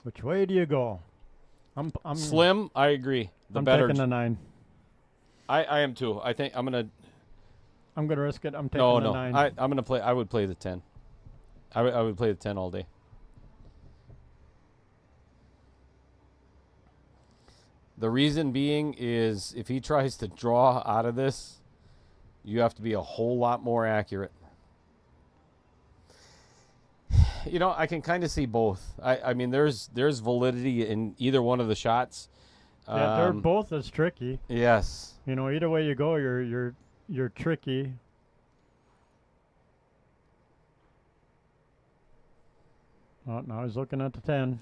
Which way do you go? I'm Slim, I agree. I'm better. taking the 9. I am too. I think I'm gonna risk it. I'm taking the 9. I'm gonna play. I would play the 10. I would play the 10 all day. The reason being is if he tries to draw out of this, you have to be a whole lot more accurate. You know, I can kind of see both. I mean, there's validity in either one of the shots. Yeah, they're both as tricky. Yes. You know, either way you go, you're tricky. Oh, now he's looking at the 10.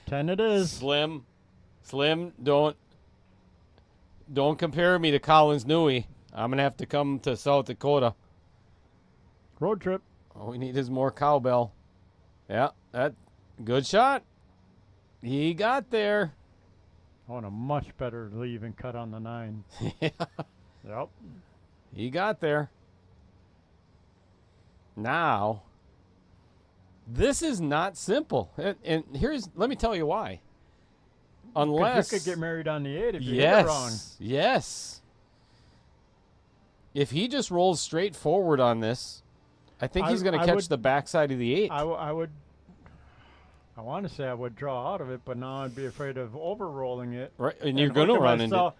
10 it is. Slim, don't compare me to Collins Newey. I'm gonna have to come to South Dakota. Road trip. All we need is more cowbell. Yeah, that good shot. He got there. I want a much better leave and cut on the 9. Yeah. Yep. He got there. Now, this is not simple. And let me tell you why. Unless you could get married on the 8 if you hit it wrong. Yes. If he just rolls straight forward on this, I think he's going to catch the backside of the 8. I want to say I would draw out of it, but now I'd be afraid of over-rolling it. Right, and you're going to run into.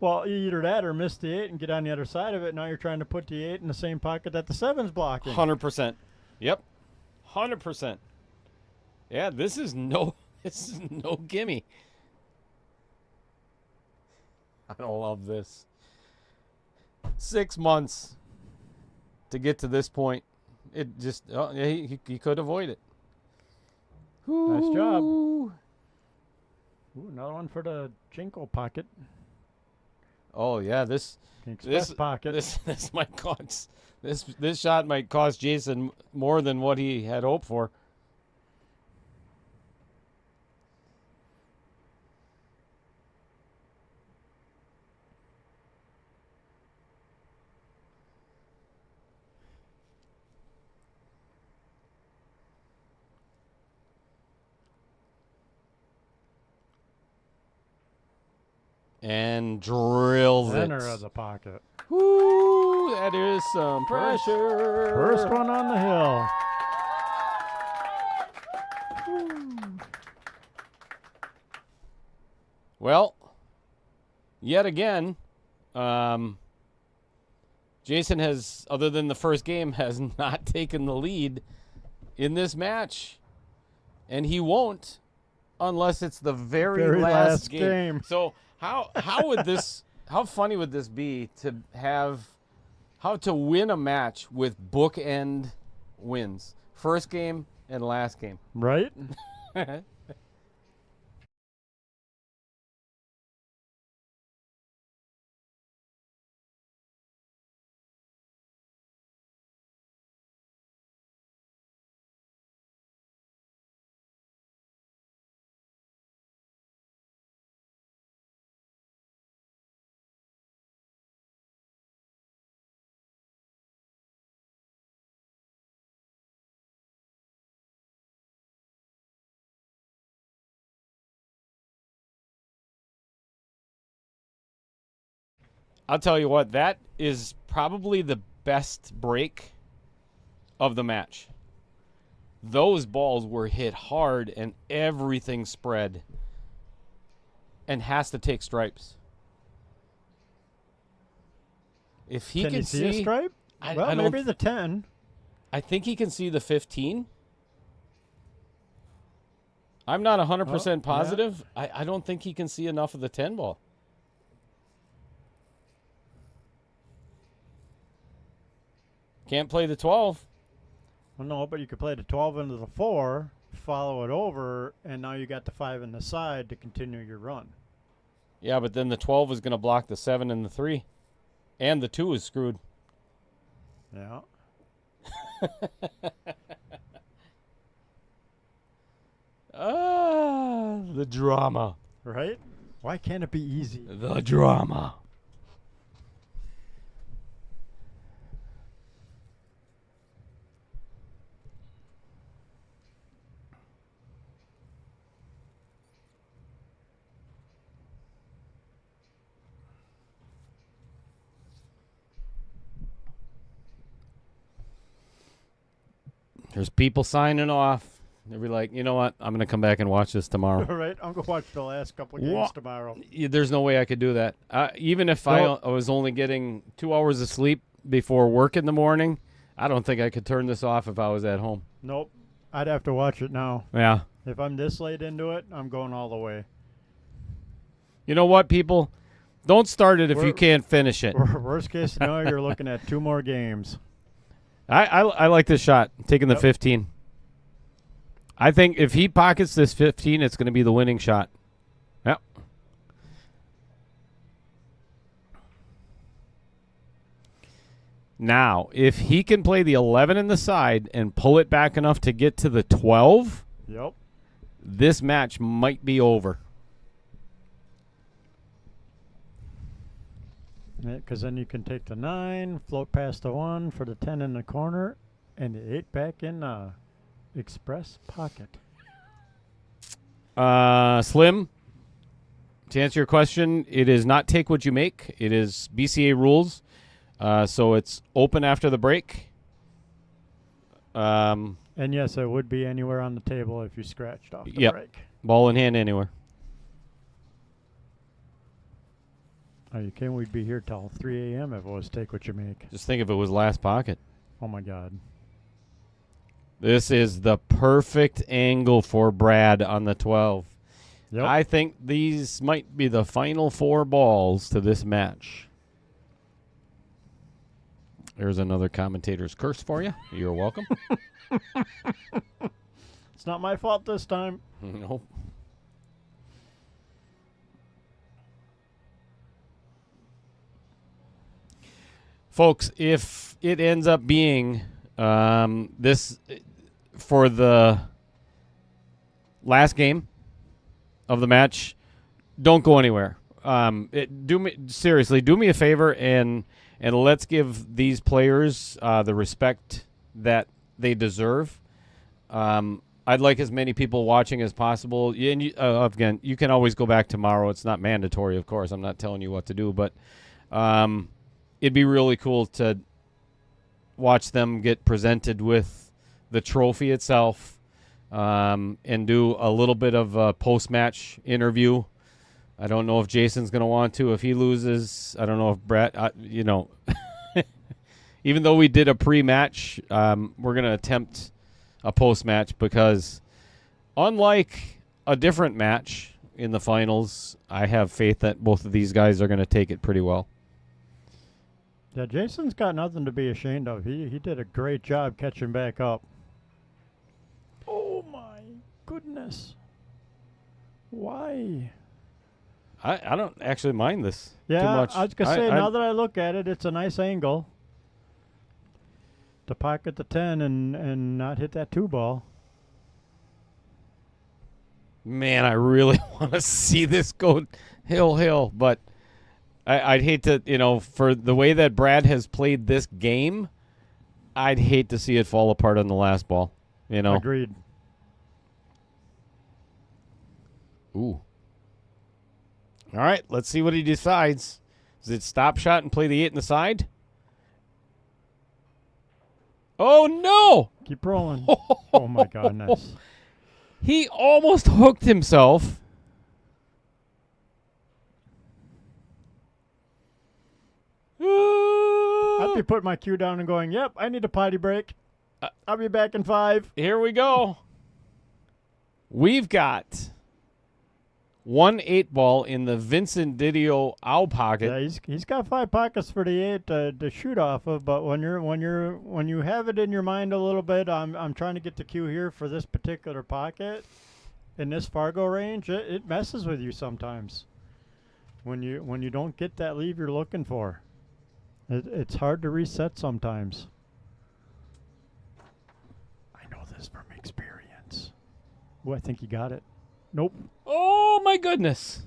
Well, either that or miss the 8 and get on the other side of it. Now you're trying to put the 8 in the same pocket that the 7's blocking. 100%. Yep. 100%. Yeah, this is no gimme. I don't love this. 6 months to get to this point. It just he could avoid it. Nice job. Ooh, another one for the Jinko pocket. Oh yeah, this pocket. This might cost this shot might cost Jason more than what he had hoped for. And drills Center it. of the pocket. Woo! That is some pressure. First one on the hill. Well, yet again, Jason has, other than the first game, has not taken the lead in this match, and he won't unless it's the very last game. So how would this? How funny would this be to win a match with bookend wins, first game and last game, right? I'll tell you what, that is probably the best break of the match. Those balls were hit hard and everything spread and has to take stripes. If he Can can you see a stripe? I Well, don't maybe the 10. I think he can see the 15. I'm not 100% positive. I don't think he can see enough of the 10 ball. Can't play the 12. Well, no, but you could play the 12 into the 4, follow it over, and now you got the 5 in the side to continue your run. Yeah, but then the 12 is going to block the 7 and the 3. And the 2 is screwed. Yeah. The drama. Right? Why can't it be easy? The drama. There's people signing off. They'll be like, you know what? I'm going to come back and watch this tomorrow. All right, I'm going to watch the last couple of games tomorrow. There's no way I could do that. Even if I was only getting 2 hours of sleep before work in the morning, I don't think I could turn this off if I was at home. Nope. I'd have to watch it now. Yeah. If I'm this late into it, I'm going all the way. You know what, people? Don't start it if you can't finish it. Worst case scenario, you're looking at 2 more games. I like this shot, taking the 15. I think if he pockets this 15, it's going to be the winning shot. Yep. Now, if he can play the 11 in the side and pull it back enough to get to the 12, Yep. this match might be over. Because then you can take the 9, float past the 1 for the 10 in the corner, and the 8 back in express pocket. Slim, to answer your question, it is not take what you make. It is BCA rules. So it's open after the break. And yes, it would be anywhere on the table if you scratched off the break. Ball in hand anywhere. Are you kidding? We'd be here till 3 a.m. if it was take what you make. Just think if it was last pocket. Oh, my God. This is the perfect angle for Brad on the 12. Yep. I think these might be the final 4 balls to this match. There's another commentator's curse for you. You're welcome. It's not my fault this time. Nope. Folks, if it ends up being this for the last game of the match, don't go anywhere. Do me a favor and let's give these players the respect that they deserve. I'd like as many people watching as possible. And again, you can always go back tomorrow. It's not mandatory, of course. I'm not telling you what to do, but it'd be really cool to watch them get presented with the trophy itself and do a little bit of a post-match interview. I don't know if Jason's going to want to. If he loses, I don't know if Brett, even though we did a pre-match, we're going to attempt a post-match because unlike a different match in the finals, I have faith that both of these guys are going to take it pretty well. Yeah, Jason's got nothing to be ashamed of. He did a great job catching back up. Oh, my goodness. Why? I don't actually mind this too Yeah, much. I was going to say, now that I look at it, it's a nice angle to pocket the 10 and not hit that 2 ball. Man, I really want to see this go hill, but I'd hate to, for the way that Brad has played this game, I'd hate to see it fall apart on the last ball, Agreed. Ooh. All right, let's see what he decides. Does it stop shot and play the 8 in the side? Oh, no! Keep rolling. Oh, my goodness. He almost hooked himself. I'd be putting my cue down and going, yep, I need a potty break. I'll be back in 5. Here we go. We've got 1 8-ball in the Vincent Didio owl pocket. Yeah, he's got 5 pockets for the 8 to shoot off of. But when you have it in your mind a little bit, I'm trying to get the cue here for this particular pocket in this Fargo range. It messes with you sometimes when you don't get that leave you're looking for. It's hard to reset sometimes. I know this from experience. Oh, I think you got it. Nope. Oh, my goodness.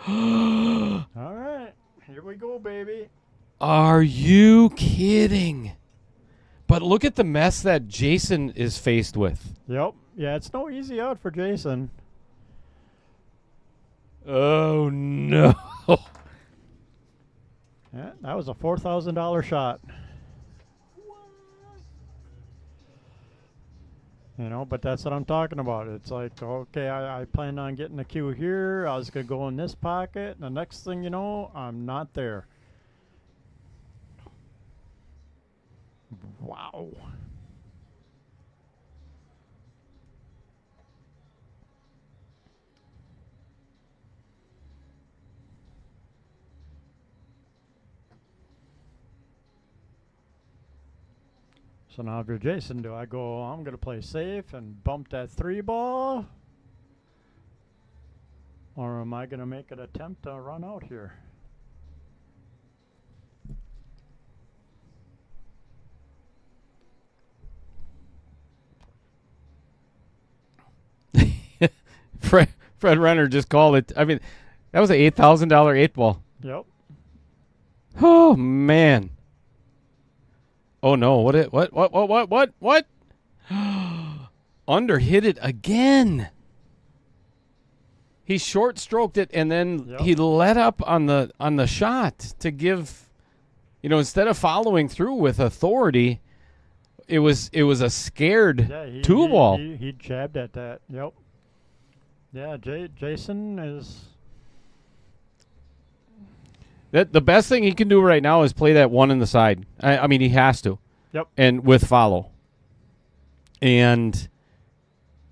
All right. Here we go, baby. Are you kidding? But look at the mess that Jason is faced with. Yep. Yeah, it's no easy out for Jason. Oh, no. Yeah, that was a $4,000 shot. You know, but that's what I'm talking about. It's like, okay, I planned on getting the cue here. I was going to go in this pocket. And the next thing you know, I'm not there. Wow. So now if you're Jason, do I go, I'm going to play safe and bump that 3 ball? Or am I going to make an attempt to run out here? Fred Renner just called it. I mean, that was an $8,000 8-ball. Yep. Oh, man. Oh no! What? Under hit it again. He short stroked it and then he let up on the shot to give, instead of following through with authority, it was a scared 2-ball. He jabbed at that. Yep. Yeah, Jason is. The best thing he can do right now is play that 1 in the side. I mean, he has to. Yep. And with follow. And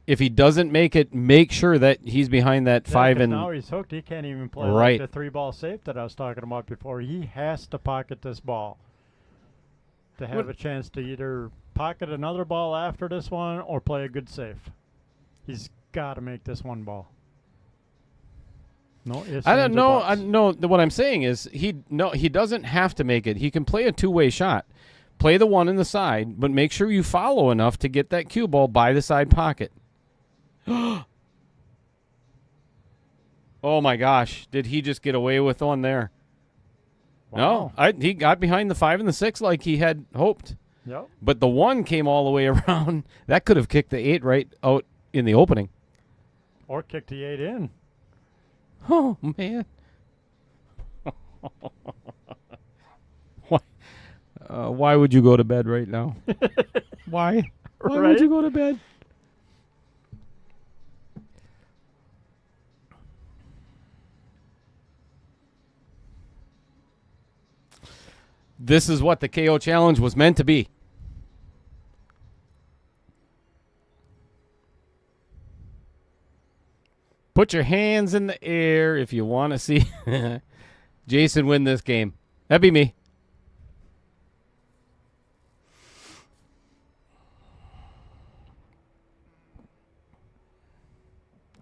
if he doesn't make it, make sure that he's behind that 5 and now he's hooked. He can't even play right. like the 3-ball safe that I was talking about before. He has to pocket this ball to have a chance to either pocket another ball after this one or play a good safe. He's got to make this 1 ball. No, I don't know. I know what I'm saying is he doesn't have to make it. He can play a 2-way shot. Play the 1 in the side, but make sure you follow enough to get that cue ball by the side pocket. Oh my gosh! Did he just get away with one there? Wow. No, he got behind the 5 and the 6 like he had hoped. Yep. But the 1 came all the way around. That could have kicked the 8 right out in the opening. Or kicked the 8 in. Oh, man. Why would you go to bed right now? Why? Why would you go to bed? This is what the KO Challenge was meant to be. Put your hands in the air if you want to see Jason win this game. That'd be me.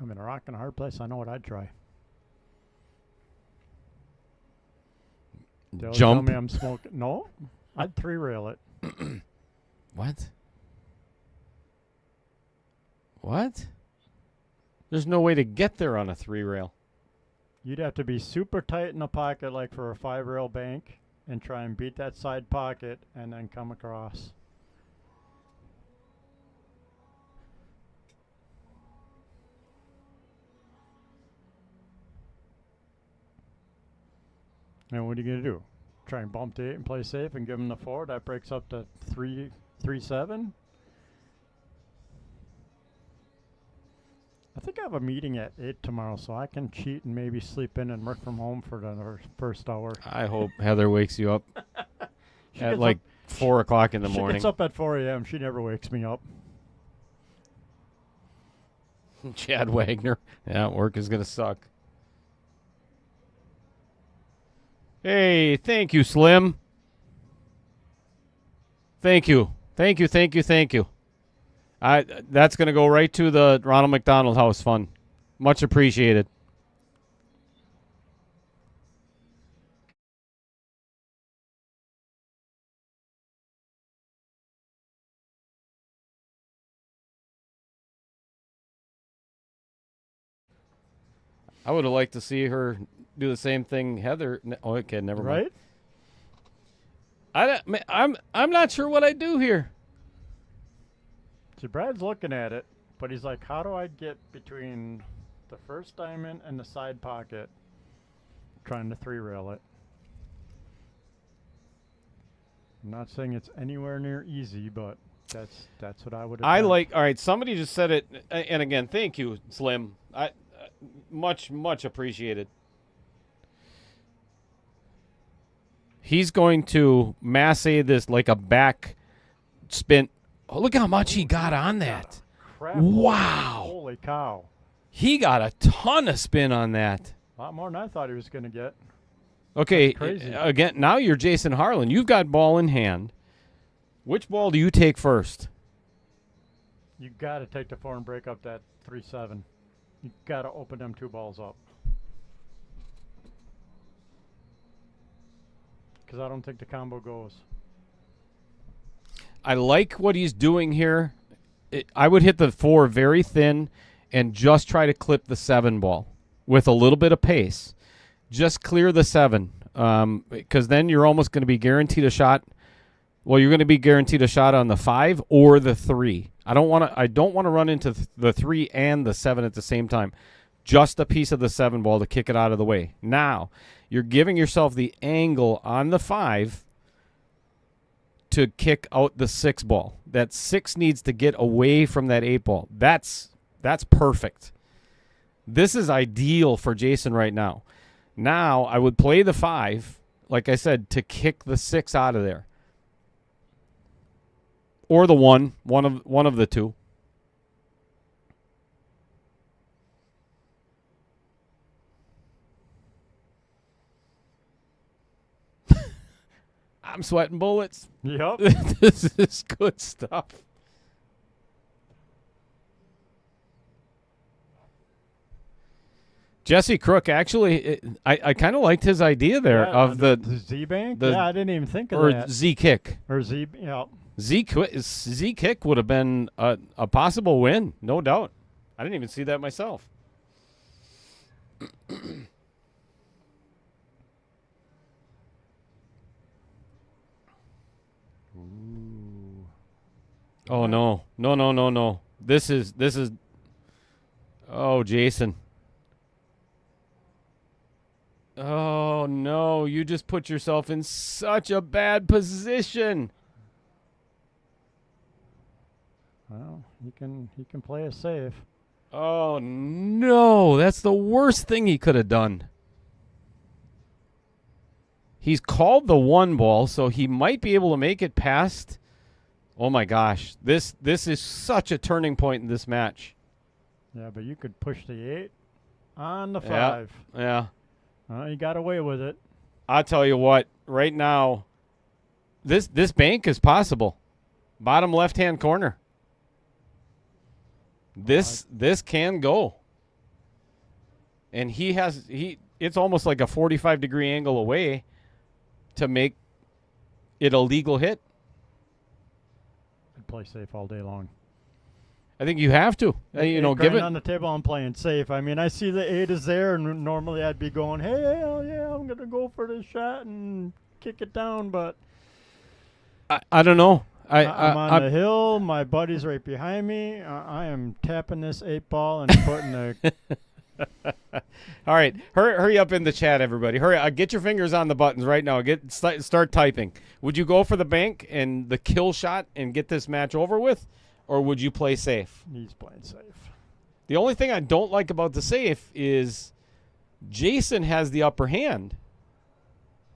I'm in a rock and a hard place. I know what I'd try. They'll Jump. Tell me I'm smoking. No, I'd 3-rail it. What? What? There's no way to get there on a 3-rail. You'd have to be super tight in the pocket like for a 5-rail bank and try and beat that side pocket and then come across. And what are you going to do? Try and bump the 8 and play safe and give him the 4. That breaks up to 3-7. I think I have a meeting at 8 tomorrow, so I can cheat and maybe sleep in and work from home for the first hour. I hope Heather wakes you up. at gets like up- 4 o'clock in the She morning. gets up at 4 a.m. She never wakes me up. Chad Wagner. Yeah, work is going to suck. Hey, thank you, Slim. Thank you. Thank you, thank you, thank you. That's going to go right to the Ronald McDonald House Fund. Much appreciated. I would have liked to see her do the same thing, Heather. Oh, okay, never mind. Right? I'm not sure what I do here. See, Brad's looking at it, but he's like, how do I get between the first diamond and the side pocket? Trying to 3-rail it. I'm not saying it's anywhere near easy, but that's what I would have done. All right, somebody just said it, and again, thank you, Slim. Much appreciated. He's going to masse this like a back spin. Oh, look how much he got on that. Crap. Wow. Holy cow. He got a ton of spin on that. A lot more than I thought he was going to get. Okay, That's crazy. again, now you're Jason Harlan. You've got ball in hand. Which ball do you take first? You got to take the 4 and break up that 3-7. You got to open them 2 balls up. Because I don't think the combo goes. I like what he's doing here. I would hit the 4 very thin and just try to clip the 7 ball with a little bit of pace. Just clear the 7, because then you're almost going to be guaranteed a shot. Well, you're going to be guaranteed a shot on the 5 or the 3. I don't want to run into the 3 and the 7 at the same time. Just a piece of the 7 ball to kick it out of the way. Now, you're giving yourself the angle on the 5 to kick out the 6 ball. That 6 needs to get away from that 8 ball. That's perfect. This is ideal for Jason right now. Now, I would play the 5, like I said, to kick the 6 out of there. Or the 1, one of the 2. I'm sweating bullets. Yep. This is good stuff. Jesse Crook, actually, I kind of liked his idea there of the Z-Bank? the- Yeah, I didn't even think of or that. Z-Kick. Or Z, yeah. Z-Kick would have been a possible win, no doubt. I didn't even see that myself. Oh no. This is oh, Jason. Oh no, you just put yourself in such a bad position. Well, he can play it safe. Oh no, that's the worst thing he could have done. He's called the 1 ball, so he might be able to make it past. Oh my gosh, this is such a turning point in this match. Yeah, but you could push the 8 on the 5. Yeah. You got away with it. I'll tell you what, right now, this bank is possible. Bottom left-hand corner. This can go. And it's almost like a 45-degree angle away to make it a legal hit. I'd play safe all day long. I think you have to. Give it on the table. I'm playing safe. I mean, I see the 8 is there, and normally I'd be going, "Hey, hell yeah, I'm gonna go for this shot and kick it down." But I don't know. I'm on the hill. My buddy's right behind me. I am tapping this 8 ball and putting a. All right, hurry up in the chat, everybody. Hurry! Get your fingers on the buttons right now. Start typing. Would you go for the bank and the kill shot and get this match over with, or would you play safe? He's playing safe. The only thing I don't like about the safe is Jason has the upper hand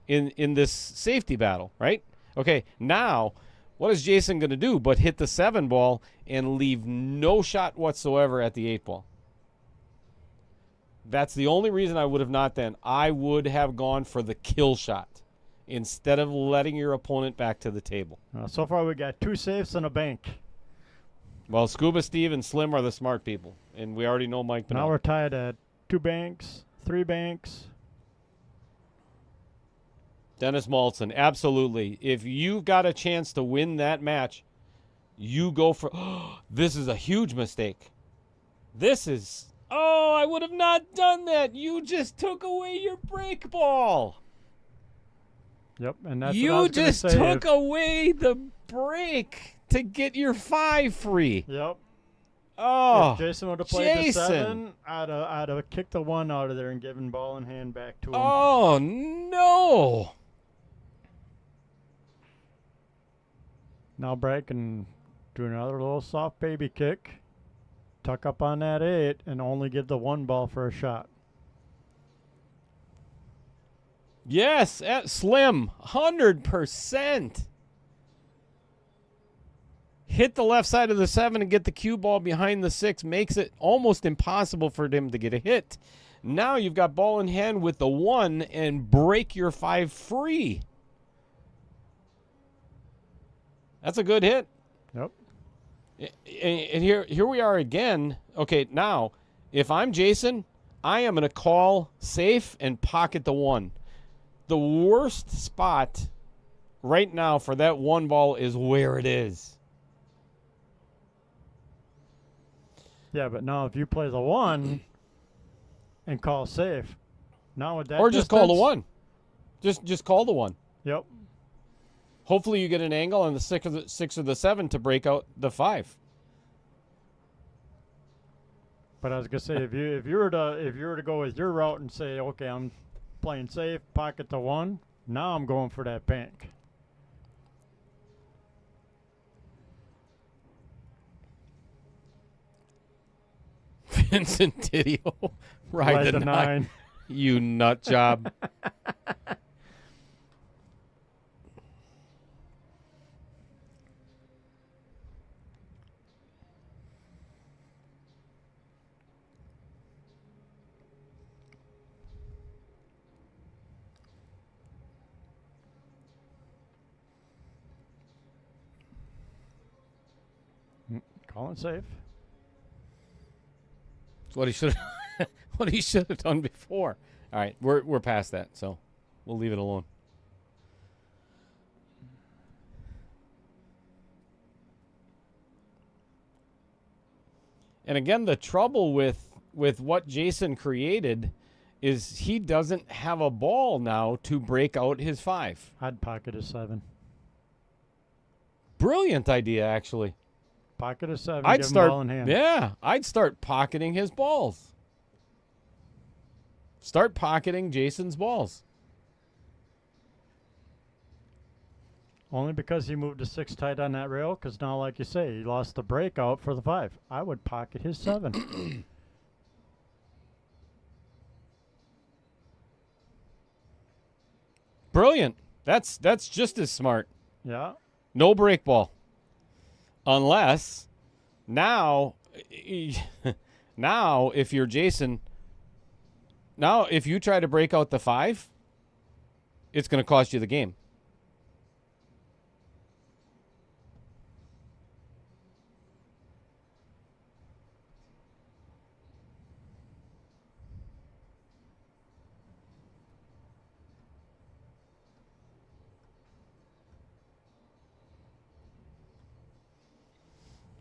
in this safety battle, right? Okay, now what is Jason going to do but hit the 7 ball and leave no shot whatsoever at the 8 ball? That's the only reason I would have not then. I would have gone for the kill shot instead of letting your opponent back to the table. So far, we got 2 safes and a bank. Well, Scuba Steve and Slim are the smart people, and we already know Mike Pennell. Now we're tied at 2 banks, 3 banks. Dennis Maltson, absolutely. If you've got a chance to win that match, you go for... this is a huge mistake. This is... Oh, I would have not done that. You just took away your break ball. Yep, and that's what I You was gonna just say. took away the break to get your 5 free. Yep. Oh, If Jason would have played the Jason. 7, I'd have kicked the 1 out of there and given ball in hand back to him. Oh, no. Now Brad can do another little soft baby kick, tuck up on that 8, and only give the 1 ball for a shot. Yes, Slim, 100%. Hit the left side of the 7 and get the cue ball behind the 6 makes it almost impossible for him to get a hit. Now you've got ball in hand with the 1 and break your 5 free. That's a good hit. Yep. And here we are again. Okay, now, if I'm Jason, I am going to call safe and pocket the 1. The worst spot right now for that 1 ball is where it is. Yeah, but now if you play the 1 and call safe, now with that Or just call the distance- 1. Just call the 1. Yep. Hopefully you get an angle on the 6 or the 7 to break out the 5. But I was gonna say if you were to go with your route and say, okay, I'm playing safe, pocket the 1, now I'm going for that bank. Vincent Didio, ride the 9. You nut job. Calling safe. It's what he should what he should have done before. All right, we're past that, so we'll leave it alone. And again, the trouble with what Jason created is he doesn't have a ball now to break out his 5. I'd pocket a 7. Brilliant idea, actually. Pocket a 7. I'd give start, him ball in hand. yeah, I'd start pocketing his balls. Start pocketing Jason's balls. Only because he moved to 6 tight on that rail. Because now, like you say, he lost the breakout for the 5. I would pocket his 7. Brilliant. That's just as smart. Yeah. No break ball. Unless now if you're Jason, now if you try to break out the 5, it's going to cost you the game.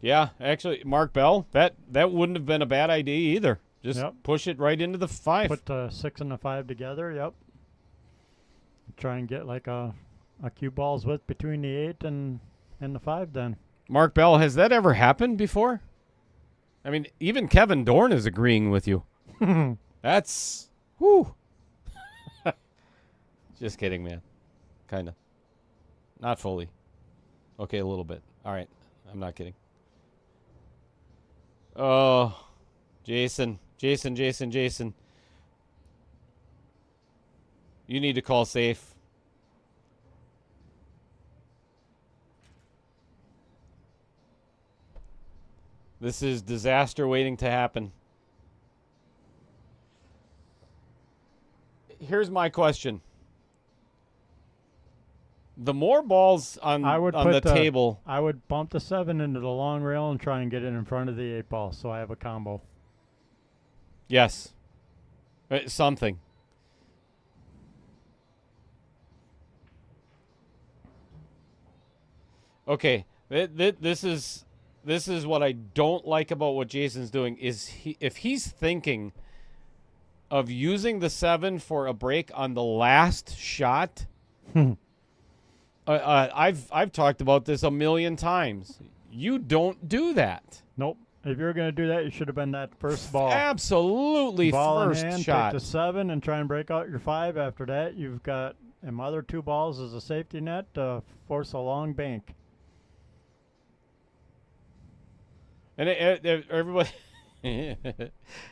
Yeah, actually, Mark Bell, that wouldn't have been a bad idea either. Just Yep. push it right into the 5. Put the 6 and the 5 together. Yep. Try and get like a cue ball's width between the 8 and the 5 then. Mark Bell, has that ever happened before? I mean, even Kevin Dorn is agreeing with you. That's, whew. Just kidding, man. Kind of. Not fully. Okay, a little bit. All right, I'm not kidding. Oh, Jason. You need to call safe. This is disaster waiting to happen. Here's my question. The more balls on the table. I would bump the 7 into the long rail and try and get it in front of the 8 ball so I have a combo. Yes. Something. Okay. This is what I don't like about what Jason's doing is if he's thinking of using the 7 for a break on the last shot. I've talked about this a million times. You don't do that. Nope. If you're going to do that, you should have been that first ball. Absolutely, ball first in hand, shot. Take the 7 and try and break out your 5. After that, you've got them other 2 balls as a safety net to force a long bank. And everybody,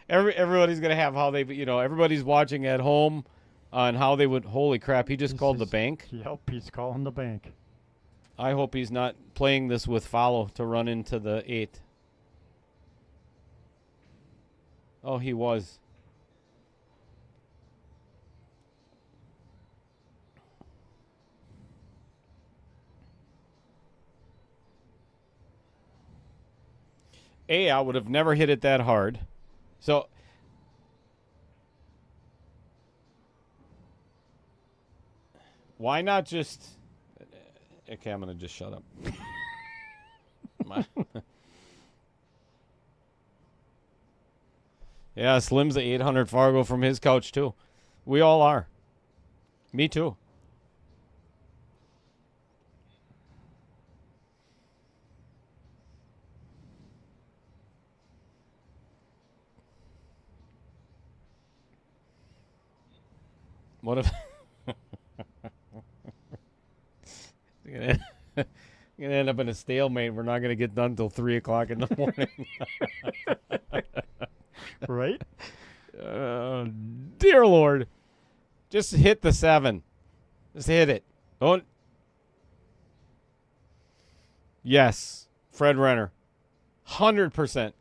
everybody's gonna have how they, everybody's watching at home on how they would. Holy crap! He just called the bank. Yep, he's calling the bank. I hope he's not playing this with follow to run into the 8. Oh, he was. I would have never hit it that hard. So why not just... Okay, I'm going to just shut up. Yeah, Slim's a 800 Fargo from his couch, too. We all are. Me, too. What if... You're gonna end up in a stalemate. We're not going to get done till 3 o'clock in the morning. Right? Dear Lord. Just hit the 7. Just hit it. Don't. Yes. Fred Renner. 100%.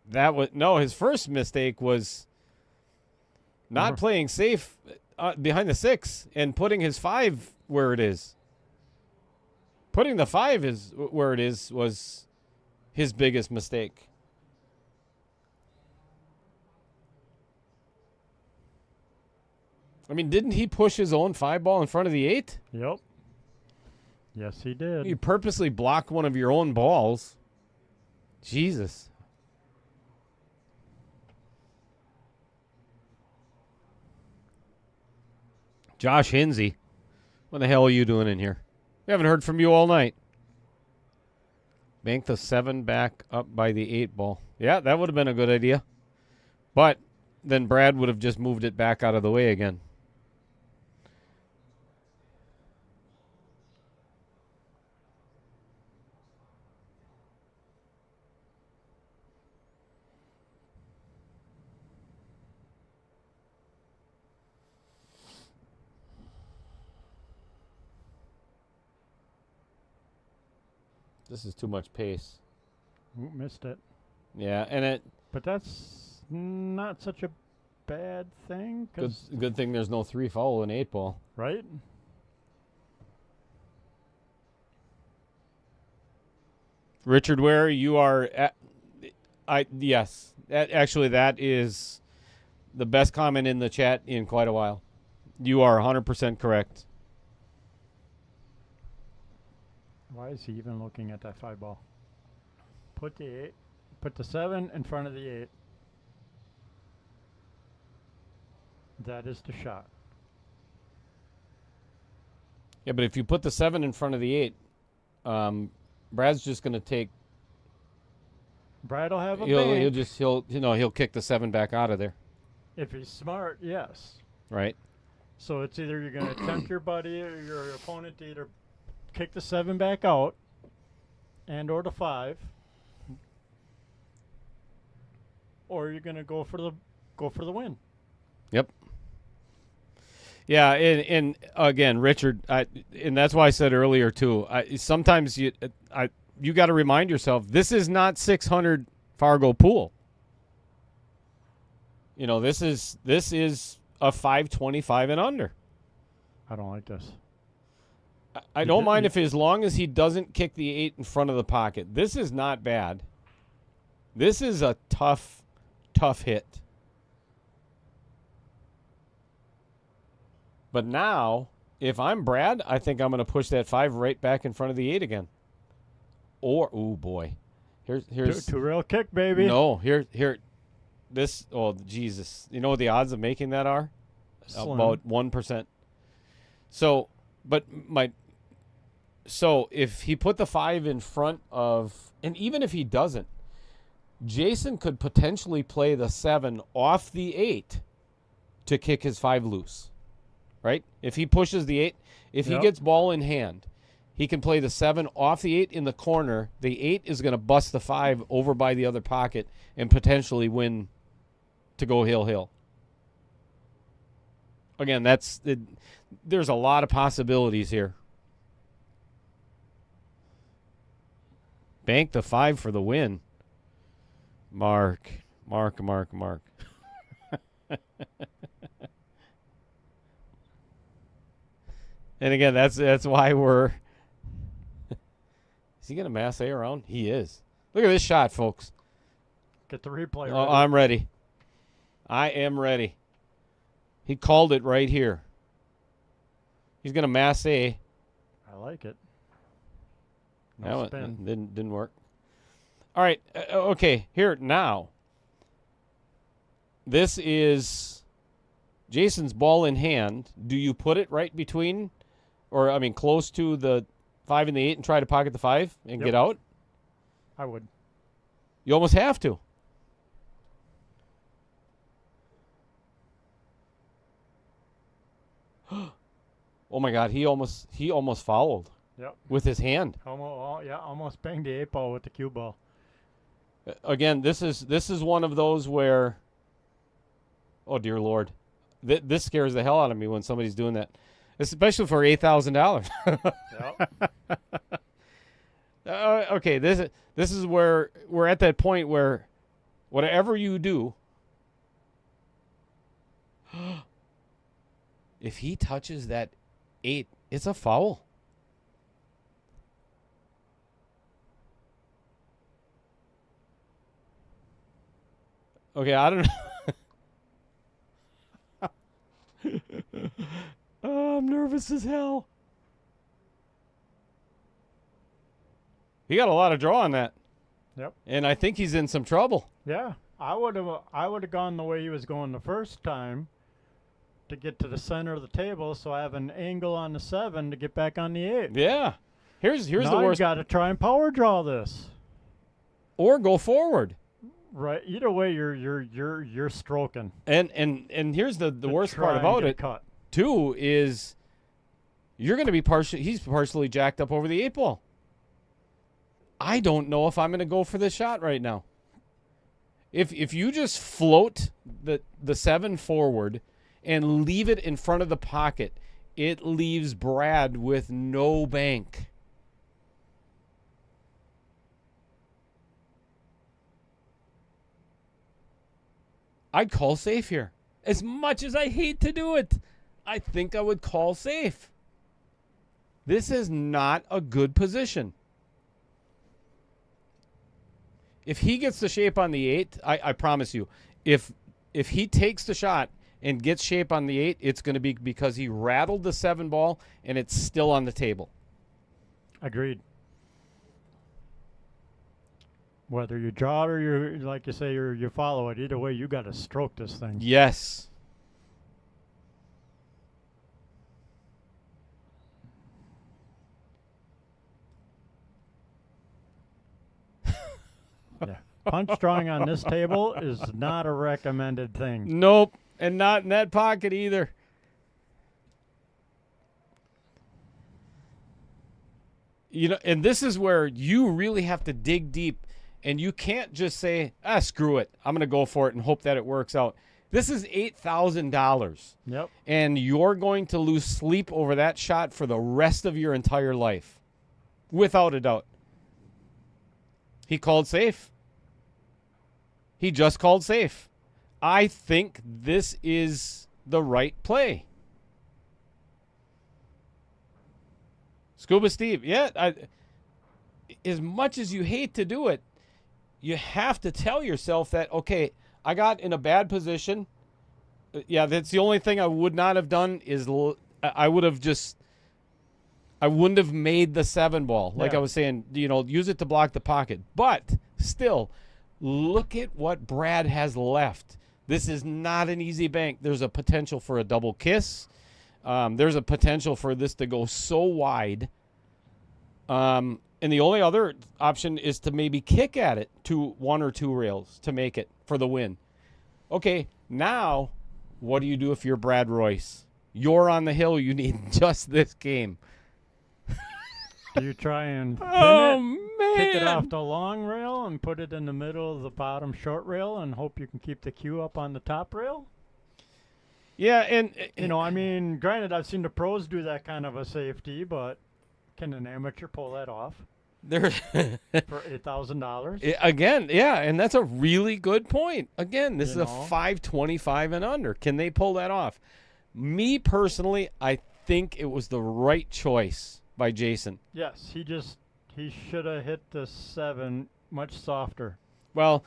That was... No, his first mistake was not playing safe behind the 6 and putting his 5 where it is. Putting the 5 is where it is was his biggest mistake. I mean, didn't he push his own 5 ball in front of the 8? Yep. Yes, he did. You purposely block one of your own balls. Jesus. Josh Hinsey. What the hell are you doing in here? We haven't heard from you all night. Bank the 7 back up by the 8 ball. Yeah, that would have been a good idea. But then Brad would have just moved it back out of the way again. This is too much pace. Ooh, missed it. Yeah, and it... But that's not such a bad thing. Good thing there's no 3 foul in 8 ball. Right? Richard Ware, you are... Yes. That is the best comment in the chat in quite a while. You are 100% correct. Why is he even looking at that 5 ball? Put the 7 in front of the 8. That is the shot. Yeah, but if you put the 7 in front of the 8, Brad's just going to take... Brad will have a bank. He'll kick the 7 back out of there. If he's smart, yes. Right. So it's either you're going to tempt your buddy or your opponent to either kick the 7 back out and or the 5, or you're going to go for the win. Yep. Yeah, and again, Richard, and that's why I said earlier too. Sometimes you got to remind yourself, this is not 600 Fargo pool. You know, this is a 525 and under. I don't like this. I don't mind if, as long as he doesn't kick the 8 in front of the pocket. This is not bad. This is a tough hit. But now, if I'm Brad, I think I'm going to push that 5 right back in front of the 8 again. Or, oh boy, here's two real kick, baby. No, here. This, oh Jesus! You know what the odds of making that are? Slim. About 1%. So, so if he put the 5 in front of, and even if he doesn't, Jason could potentially play the 7 off the 8 to kick his 5 loose, right? If he pushes the 8, if he gets ball in hand, he can play the 7 off the 8 in the corner. The 8 is going to bust the 5 over by the other pocket and potentially win to go hill. Again, there's a lot of possibilities here. Bank the 5 for the win. Mark. And again, that's why we're. Is he gonna mass A around? He is. Look at this shot, folks. Get the replay. Oh, ready. I'm ready. I am ready. He called it right here. He's gonna mass A. I like it. No, No spin. didn't work. All right. Okay. Here now. This is Jason's ball in hand. Do you put it right between, or I mean, close to the 5 and the 8, and try to pocket the 5 and get out? I would. You almost have to. Oh my God! He almost fouled. Yep. With his hand. Almost banged the 8 ball with the cue ball. Again, this is one of those where, oh dear Lord, this scares the hell out of me when somebody's doing that, especially for $8,000. Yep. Okay, this is where we're at that point where, whatever you do, if he touches that 8, it's a foul. Okay, I don't know. Oh, I'm nervous as hell. He got a lot of draw on that. Yep. And I think he's in some trouble. Yeah. I would have gone the way he was going the first time to get to the center of the table, so I have an angle on the 7 to get back on the 8. Yeah. Here's now the worst. You got to try and power draw this. Or go forward. Right. Either way, you're stroking. And here's the worst part try and about get it cut. too is you're going to be he's partially jacked up over the 8 ball. I don't know if I'm going to go for this shot right now. If you just float the 7 forward and leave it in front of the pocket, it leaves Brad with no bank. I'd call safe here. As much as I hate to do it, I think I would call safe. This is not a good position. If he gets the shape on the 8, I promise you, if he takes the shot and gets shape on the 8, it's going to be because he rattled the 7 ball and it's still on the table. Agreed. Whether you draw it or you, like you say, you follow it, either way, you got to stroke this thing. Yes. Yeah. Punch drawing on this table is not a recommended thing. Nope. And not in that pocket either. You know, and this is where you really have to dig deep, and you can't just say, screw it. I'm going to go for it and hope that it works out. This is $8,000. Yep. And you're going to lose sleep over that shot for the rest of your entire life. Without a doubt. He called safe. He just called safe. I think this is the right play. Scuba Steve, yeah. As much as you hate to do it, you have to tell yourself that, okay, I got in a bad position. Yeah, that's the only thing I would not have done is I wouldn't have made the 7 ball. Like I was saying, use it to block the pocket. But still, look at what Brad has left. This is not an easy bank. There's a potential for a double kiss. There's a potential for this to go so wide. And the only other option is to maybe kick at it to 1 or 2 rails to make it for the win. Okay, now what do you do if you're Brad Royce? You're on the hill. You need just this game. Do you try and kick it off the long rail and put it in the middle of the bottom short rail and hope you can keep the cue up on the top rail? Yeah, and granted, I've seen the pros do that kind of a safety, but can an amateur pull that off? There for $8,000. Again, yeah, and that's a really good point. Again, this is a 525 and under. Can they pull that off? Me personally, I think it was the right choice by Jason. Yes, he should have hit the 7 much softer. Well,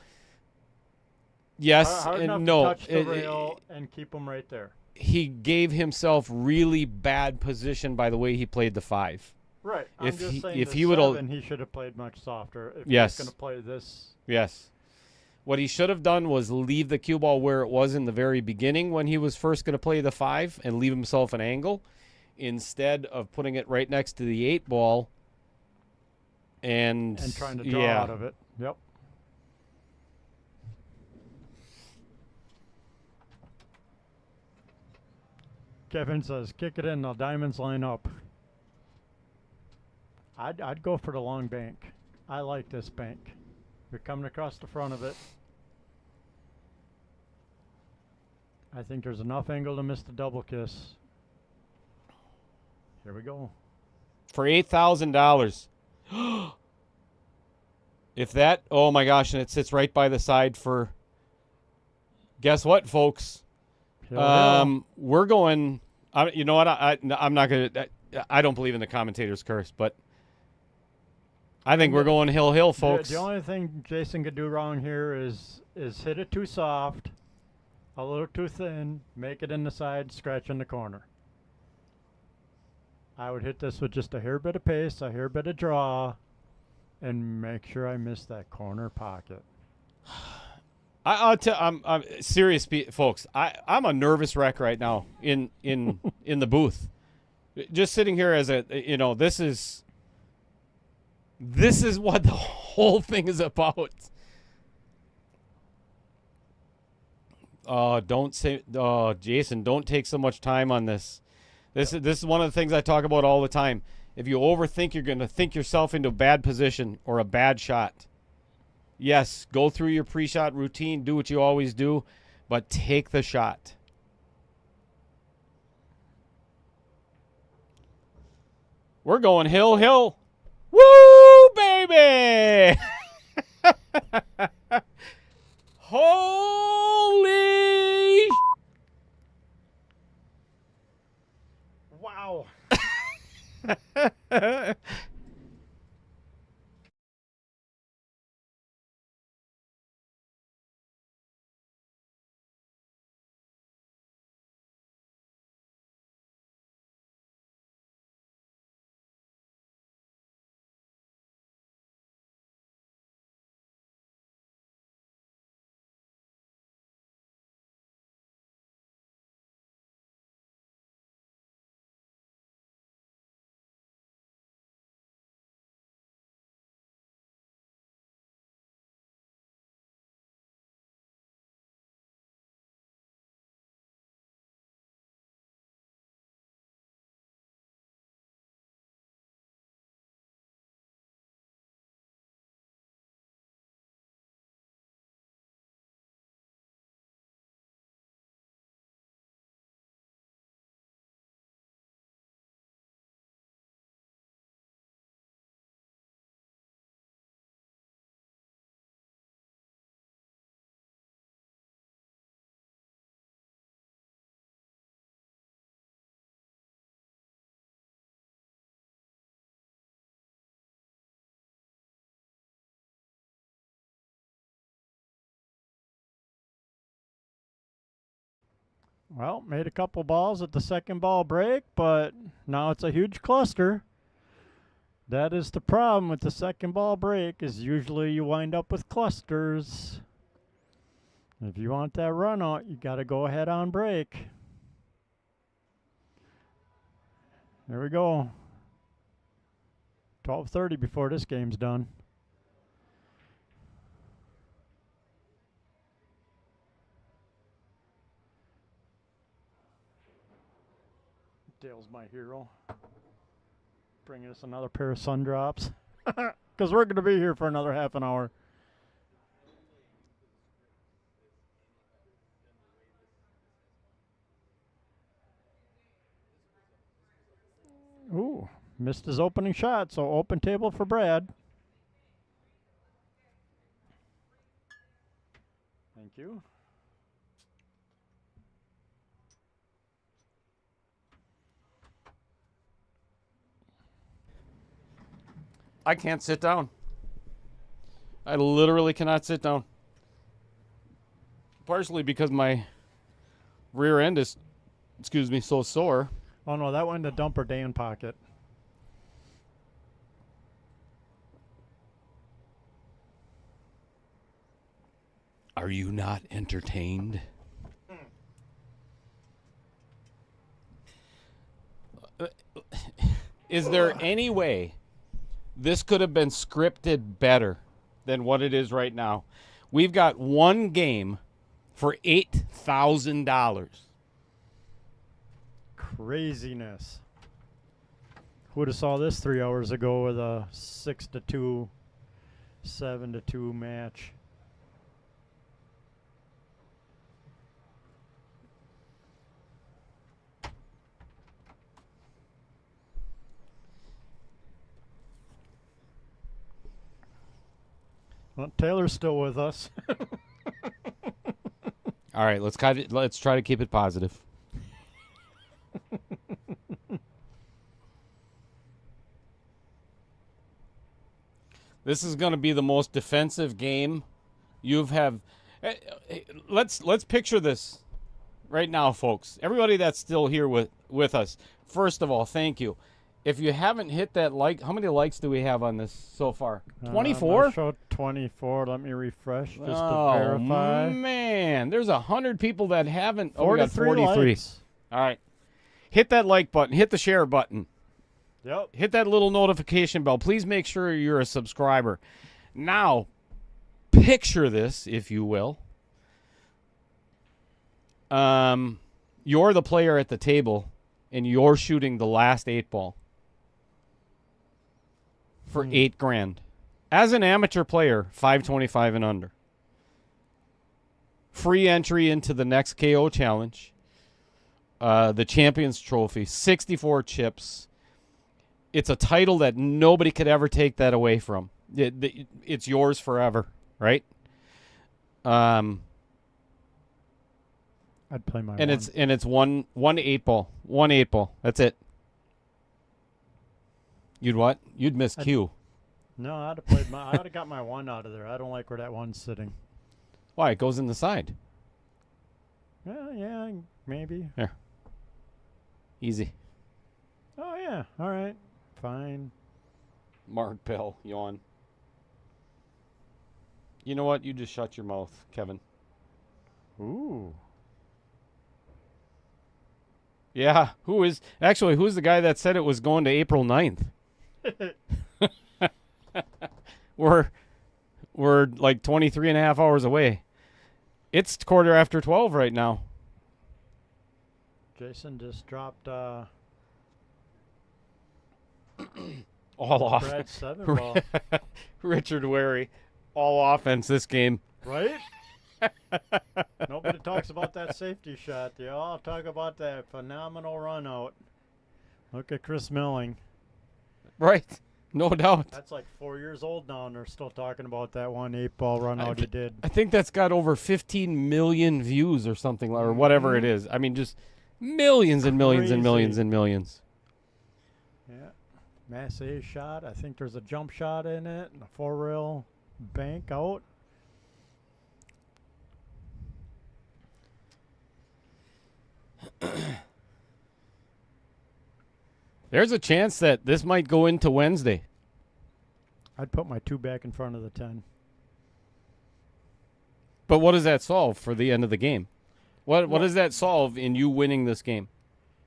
yes hard and enough no. To touch the rail and keep them right there. He gave himself really bad position by the way he played the 5. Right. I'm just saying if the he would 7, he should have played much softer. If yes. He was going to play this. Yes. What he should have done was leave the cue ball where it was in the very beginning when he was first going to play the 5 and leave himself an angle instead of putting it right next to the 8 ball and trying to draw out of it. Yep. Kevin says, kick it in, the diamonds line up. I'd go for the long bank. I like this bank. You're coming across the front of it. I think there's enough angle to miss the double kiss. Here we go. For $8,000. If that, oh my gosh, and it sits right by the side for, guess what, folks? We're going, you know what, I'm not going to, I don't believe in the commentator's curse, but I think we're going hill, folks. The only thing Jason could do wrong here is hit it too soft, a little too thin, make it in the side, scratch in the corner. I would hit this with just a hair bit of pace, a hair bit of draw, and make sure I miss that corner pocket. I'm serious, folks. I'm a nervous wreck right now in the booth. Just sitting here as this is what the whole thing is about. Jason, don't take so much time on this. This is one of the things I talk about all the time. If you overthink, you're going to think yourself into a bad position or a bad shot. Yes, go through your pre-shot routine, do what you always do, but take the shot. We're going hill. Woo, baby! Holy! Wow. Well, made a couple balls at the second ball break, but now it's a huge cluster. That is the problem with the second ball break, is usually you wind up with clusters. If you want that run out, you got to go ahead on break. There we go. 12:30 before this game's done. Dale's my hero. Bringing us another pair of sun drops. Because we're going to be here for another half an hour. Ooh, missed his opening shot, so open table for Brad. Thank you. I can't sit down. I literally cannot sit down. Partially because my rear end is, so sore. Oh no, that went in the dumper Dan pocket. Are you not entertained? Is there any way this could have been scripted better than what it is right now? We've got one game for $8,000. Craziness. Who would have saw this 3 hours ago with a 6-2, 7-2 match? Well, Taylor's still with us. All right, let's try to keep it positive. This is going to be the most defensive game you've have. Let's picture this right now, folks. Everybody that's still here with us. First of all, thank you. If you haven't hit that like, how many likes do we have on this so far? 24? Showed 24. Let me refresh just to verify. Oh, man. There's 100 people that haven't. Oh, we got 43 43. likes. All right. Hit that like button. Hit the share button. Yep. Hit that little notification bell. Please make sure you're a subscriber. Now, picture this, if you will. You're the player at the table, and you're shooting the last 8 ball for $8,000. As an amateur player, 525 and under. Free entry into the next KO challenge. The Champions Trophy, 64 chips. It's a title that nobody could ever take that away from. It's yours forever, right? I'd play my and one. it's one 8 ball. 1 8 ball. That's it. You'd what? You'd miss Q. No, I'd have played my. I'd have got my one out of there. I don't like where that one's sitting. Why? It goes in the side. Yeah, maybe. Here. Easy. Oh yeah. All right. Fine. Mark Bell, yawn. You know what? You just shut your mouth, Kevin. Ooh. Yeah. Who's the guy that said it was going to April 9th? We're like 23 and a half hours away. It's 12:15 right now. Jason just dropped All off. Brad's 7 ball. Richard Wary. All offense this game. Right? Nobody talks about that safety shot. They all talk about that phenomenal run out. Look at Chris Milling. Right. No doubt. That's like 4 years old now, and they're still talking about that 1 8 ball run out he did. I think that's got over 15 million views or something, or whatever it is. I mean, just millions and millions and millions and millions. Yeah. Massey shot. I think there's a jump shot in it, and a 4-rail bank out. There's a chance that this might go into Wednesday. I'd put my 2 back in front of the 10. But what does that solve for the end of the game? What does that solve in you winning this game?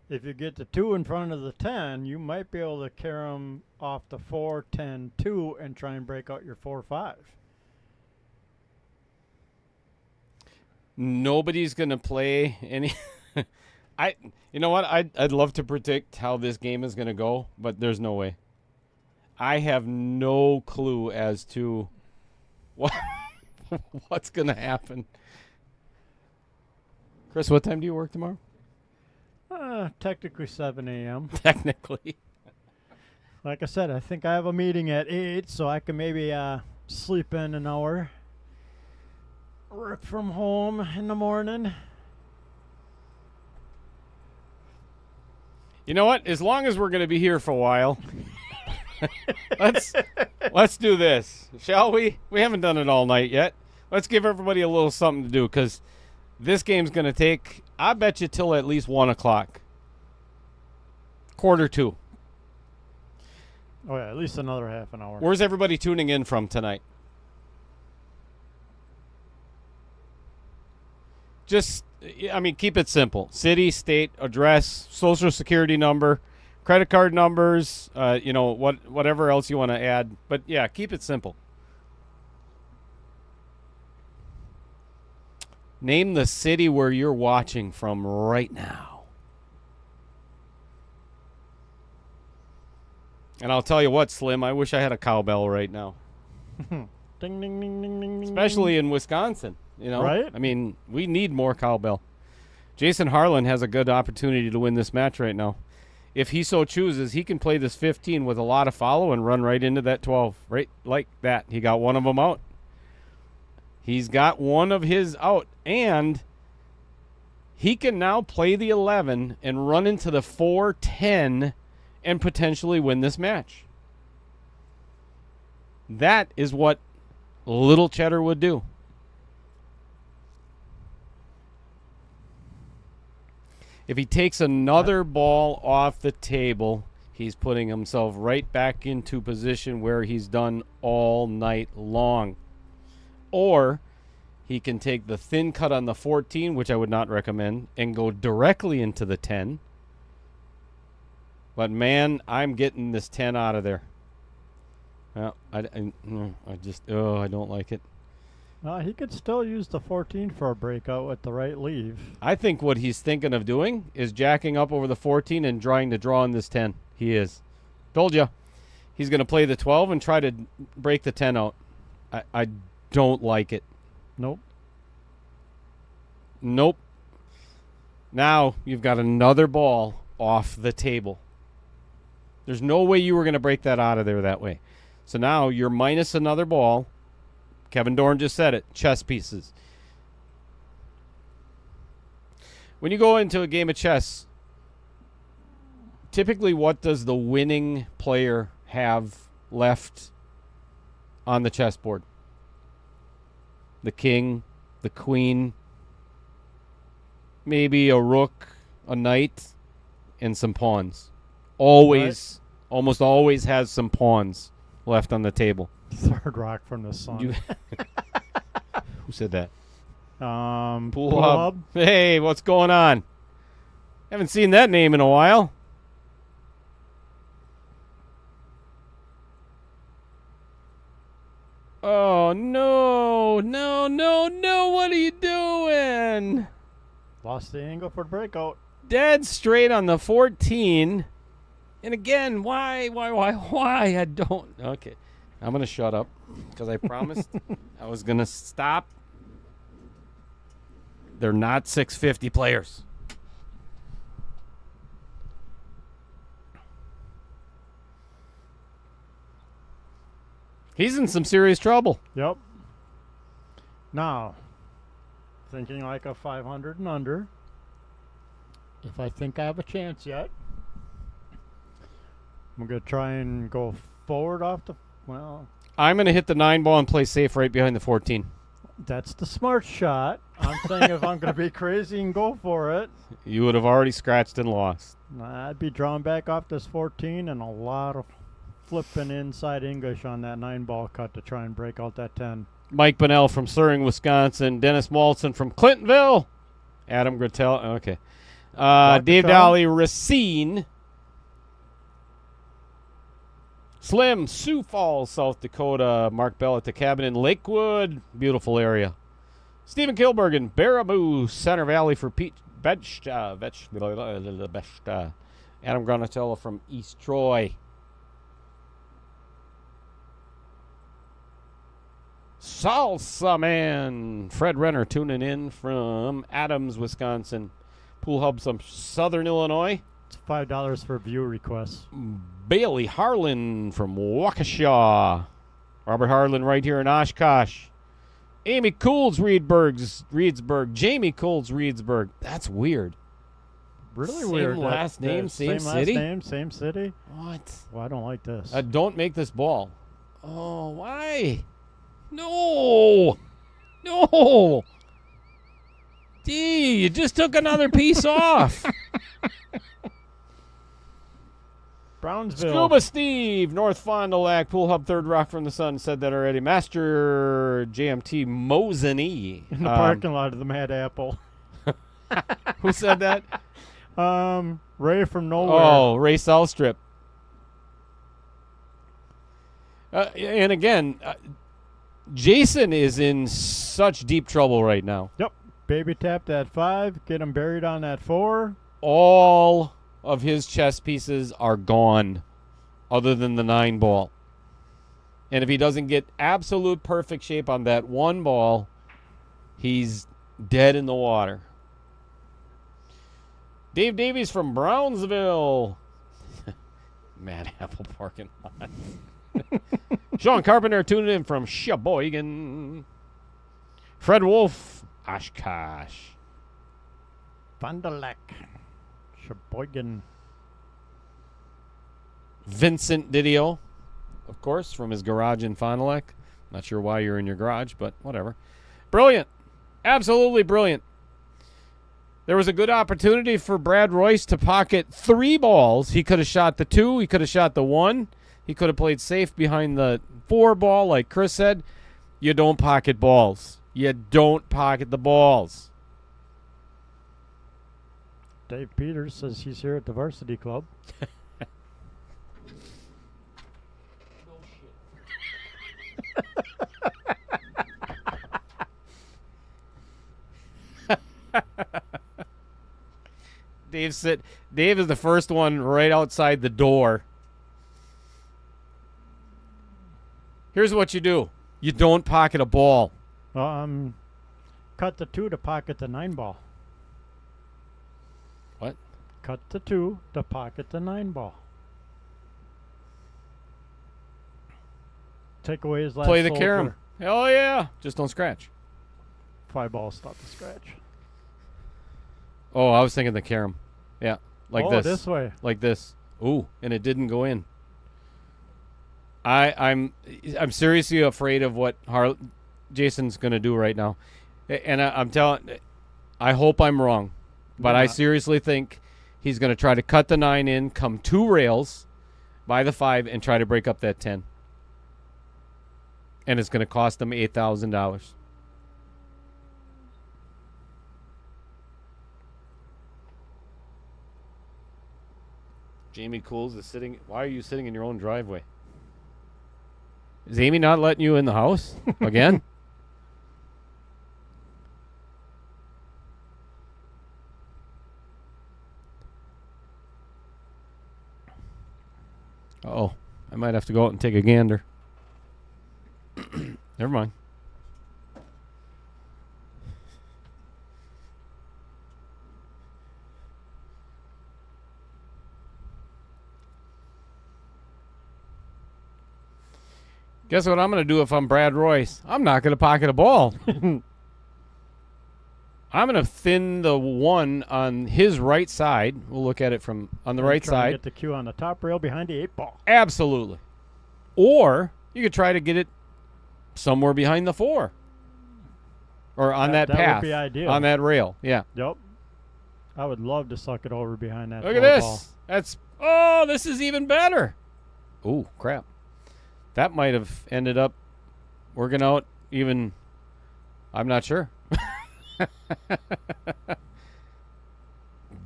If you get the 2 in front of the 10, you might be able to carry them off the 4, 10, 2 and try and break out your 4, 5. Nobody's going to play any. You know what? I'd love to predict how this game is going to go, but there's no way. I have no clue as to what's going to happen. Chris, what time do you work tomorrow? Technically 7 a.m. Technically. Like I said, I think I have a meeting at 8, so I can maybe sleep in an hour. Work from home in the morning. You know what? As long as we're going to be here for a while, let's do this, shall we? We haven't done it all night yet. Let's give everybody a little something to do, because this game's going to take, I bet you, till at least 1 o'clock. 1:45. Oh, yeah, at least another half an hour. Where's everybody tuning in from tonight? Just, I mean, keep it simple. City, state, address, social security number, credit card numbers, whatever else you want to add. But, yeah, keep it simple. Name the city where you're watching from right now. And I'll tell you what, Slim, I wish I had a cowbell right now. Ding, ding, ding, ding, ding, ding. Especially in Wisconsin, Right? I mean, we need more cowbell. Jason Harlan has a good opportunity to win this match right now. If he so chooses, he can play this 15 with a lot of follow and run right into that 12, right like that. He got one of them out. He's got one of his out, and he can now play the 11 and run into the 4-10 and potentially win this match. That is what Little Cheddar would do. If he takes another ball off the table, he's putting himself right back into position where he's done all night long. Or he can take the thin cut on the 14, which I would not recommend, and go directly into the 10. But, man, I'm getting this 10 out of there. Well, I don't like it. He could still use the 14 for a breakout with the right leave. I think what he's thinking of doing is jacking up over the 14 and trying to draw on this 10. He is. Told you. He's going to play the 12 and try to break the 10 out. I don't like it. Nope. Now you've got another ball off the table. There's no way you were going to break that out of there that way. So now you're minus another ball. Kevin Dorn just said it. Chess pieces. When you go into a game of chess, typically what does the winning player have left on the chessboard? The king, the queen, maybe a rook, a knight, and some pawns. Always, almost always has some pawns left on the table. Third rock from the sun. Who said that? Pool Hub. Hey, what's going on? Haven't seen that name in a while. Oh, no. What are you doing? Lost the angle for the breakout. Dead straight on the 14. And again, why? I don't. Okay. I'm going to shut up because I promised I was going to stop. They're not 650 players. He's in some serious trouble. Yep. Now, thinking like a 500 and under. If I think I have a chance yet, I'm going to try and go forward off the... Well, I'm going to hit the 9 ball and play safe right behind the 14. That's the smart shot. I'm saying if I'm going to be crazy and go for it, You would have already scratched and lost. I'd be drawn back off this 14 and a lot of flipping inside English on that 9-ball cut to try and break out that 10. Mike Bunnell from Suring, Wisconsin. Dennis Malson from Clintonville. Adam Grattel. Okay. Dave Dolly, Racine. Slim, Sioux Falls, South Dakota. Mark Bell at the cabin in Lakewood. Beautiful area. Stephen Kilbergen, Baraboo, Center Valley for Pete Adam Granatella from East Troy. Salsa Man. Fred Renner tuning in from Adams, Wisconsin. Pool Hub from Southern Illinois. It's $5 for view requests. Bailey Harlan from Waukesha. Robert Harlan right here in Oshkosh. Amy Cools, Reedsburg. Jamie Cools, Reedsburg. That's weird. Really Same weird. last name, same same city? last name, same city. What? Well, I don't like this. Don't make this ball. Oh, why? No. No. D, you just took another piece off. Brownsville. Scuba Steve, North Fond du Lac, Pool Hub, Third Rock from the Sun, said that already. Master JMT Moseny. In the parking lot of the Mad Apple. Who said that? Ray from nowhere. Oh, Ray Southstrip. And again, Jason is in such deep trouble right now. Yep. Baby tap that 5. Get him buried on that 4. All of his chess pieces are gone other than the 9 ball. And if he doesn't get absolute perfect shape on that 1 ball, he's dead in the water. Dave Davies from Brownsville. Mad Apple parking lot. Sean Carpenter tuning in from Sheboygan. Fred Wolf, Oshkosh. Fond du Lac. Sheboygan. Vincent Didio, of course, from his garage in Fond du Lac. Not sure why you're in your garage, but whatever. Brilliant. Absolutely brilliant. There was a good opportunity for Brad Royce to pocket 3 balls. He could have shot the 2. He could have shot the 1. He could have played safe behind the 4 ball, like Chris said. You don't pocket balls. You don't pocket the balls. Dave Peters says he's here at the varsity club. Dave is the first one right outside the door. Here's what you do. You don't pocket a ball. Cut the 2 to pocket the 9 ball. What? Cut the 2 to pocket the 9 ball. Take away his last Play the hole carom. for Hell yeah. Just don't scratch. 5 balls, stop the scratch. Oh, I was thinking the carom. Yeah, like this way. Like this. Ooh, and it didn't go in. I'm seriously afraid of what Jason's going to do right now. And I'm telling, I hope I'm wrong, but I seriously think he's going to try to cut the 9 in, come 2 rails by the 5, and try to break up that 10. And it's going to cost him $8,000. Jamie Cools is sitting. Why are you sitting in your own driveway? Is Amy not letting you in the house again? Uh-oh. I might have to go out and take a gander. Never mind. Guess what I'm going to do if I'm Brad Royce? I'm not going to pocket a ball. I'm going to thin the 1 on his right side. We'll look at it from on the right Try side. to get the cue on the top rail behind the 8 ball. Absolutely. Or you could try to get it somewhere behind the 4. or on that That path, would be ideal. on that rail. Yeah. Yep. I would love to suck it over behind that. Look at four this. ball. This is even better. Oh, crap. That might have ended up working out even, I'm not sure.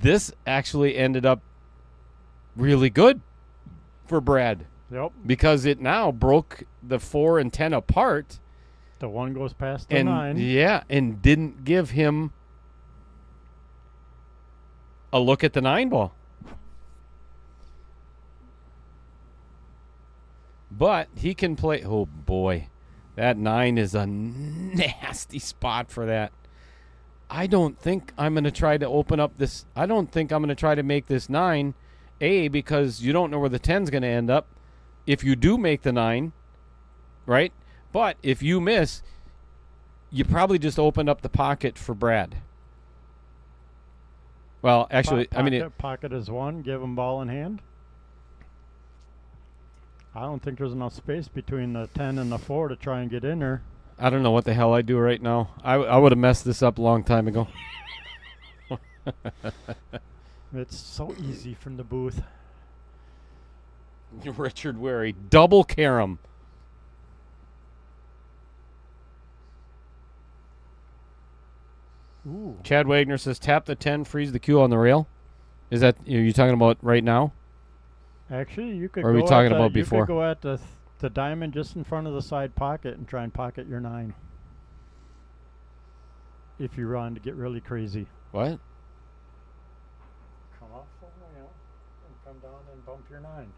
This actually ended up really good for Brad Yep. because it now broke the 4 and 10 apart. The one goes past the And 9. yeah, and didn't give him a look at the 9 ball. But he can play. Oh boy, that 9 is a nasty spot for that. I don't think I'm going to try to open up this. I don't think I'm going to try to make this 9, because you don't know where the 10's going to end up. If you do make the 9, right? But if you miss, you probably just opened up the pocket for Brad. Well, actually, Pocket is 1. Give him ball in hand. I don't think there's enough space between the 10 and the 4 to try and get in there. I don't know what the hell I do right now. I would have messed this up a long time ago. It's so easy from the booth. Richard Wary, double carom. Ooh. Chad Wagner says, tap the 10, freeze the cue on the rail. Is that, are you talking about right now? Actually, you could Or are go we talking at about the, before? You could go at the diamond just in front of the side pocket and try and pocket your 9. If you run to get really crazy. What? Come off the rail and come down and bump your 9.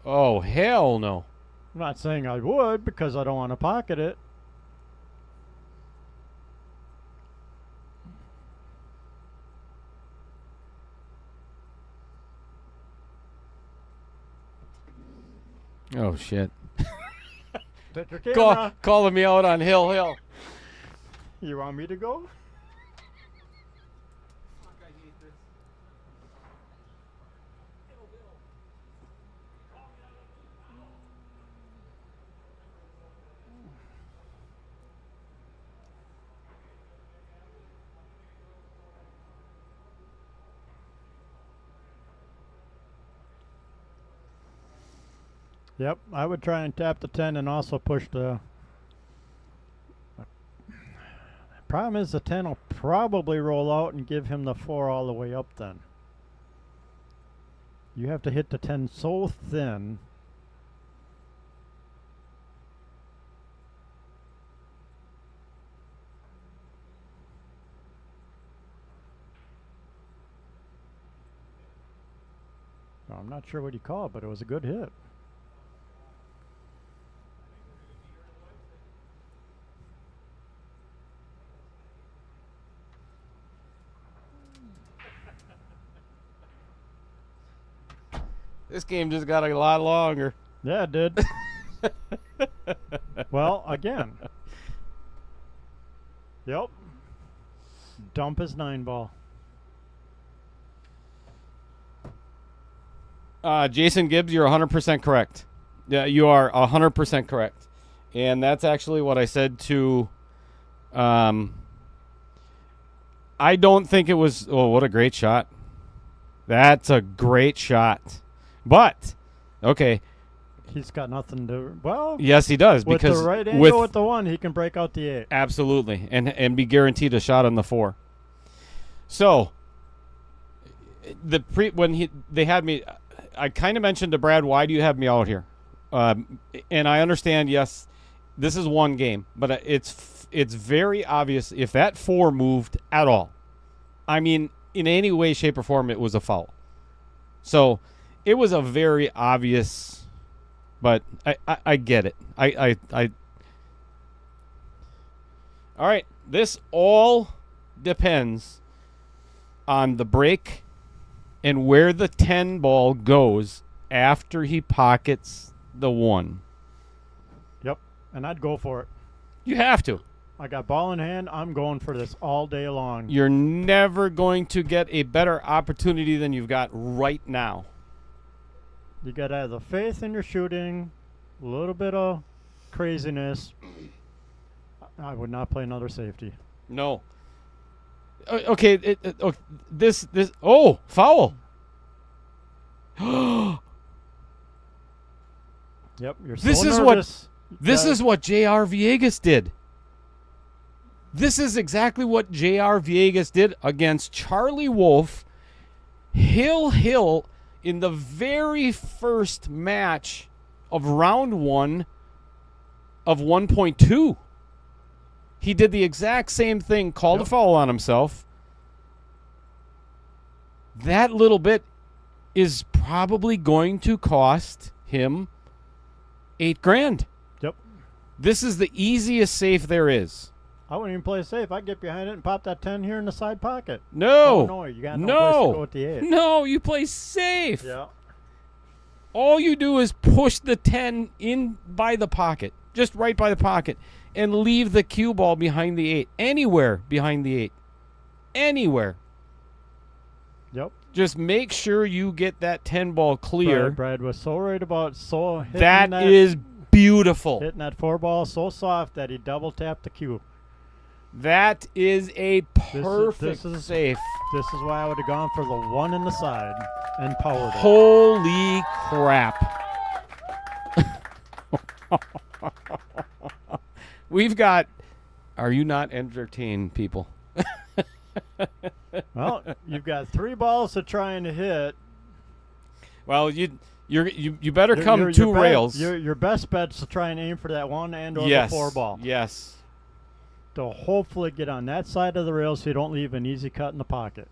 Oh, hell no. I'm not saying I would because I don't want to pocket it. Oh, shit. Set your camera. Calling me out on Hill. You want me to go? Yep, I would try and tap the 10 and also push the... Problem is the 10 will probably roll out and give him the 4 all the way up then. You have to hit the 10 so thin. I'm not sure what you call it, but it was a good hit. This game just got a lot longer. Yeah, it did. Well, again. Yep. Dump his 9 ball. Jason Gibbs, you're 100% correct. Yeah, you are 100% correct. And that's actually what I said to... I don't think it was... Oh, what a great shot. That's a great shot. But, okay. He's got nothing to... Well... Yes, he does. With Because the right angle with the 1, he can break out the 8. Absolutely. And be guaranteed a shot on the 4. So, they had me... I kind of mentioned to Brad, why do you have me out here? And I understand, yes, this is one game, but it's very obvious if that 4 moved at all. I mean, in any way, shape, or form, it was a foul. So it was a very obvious, but I get it. I all right, this all depends on the break and where the 10 ball goes after he pockets the 1. Yep, and I'd go for it. You have to. I got ball in hand. I'm going for this all day long. You're never going to get a better opportunity than you've got right now. You got to have the faith in your shooting, a little bit of craziness. I would not play another safety. No. Okay. This. Oh, foul. Yep. You're This so is nervous. This is what J.R. Villegas did. This is exactly what J.R. Villegas did against Charlie Wolf, Hill in the very first match of round 1 of 1.2. He did the exact same thing, called a foul on himself. That little bit is probably going to cost him $8,000. Yep. This is the easiest safe there is. I wouldn't even play safe. I'd get behind it and pop that 10 here in the side pocket. No. Oh, no, you got no place to go with the 8. No, you play safe. Yeah. All you do is push the 10 in by the pocket, just right by the pocket, and leave the cue ball behind the 8. Anywhere behind the 8. Anywhere. Yep. Just make sure you get that 10 ball clear. Brad was so worried about hitting That is beautiful. hitting that 4 ball so soft that he double tapped the cue. That is a perfect safe. This is why I would have gone for the 1 in the side and powered it. Holy crap. We've got, are you not entertained, people? Well, you've got 3 balls to try and hit. Well, you better come 2 rails. Your best bet's to try and aim for that 1 and or Yes. the 4 ball. Yes. To hopefully get on that side of the rail so you don't leave an easy cut in the pocket.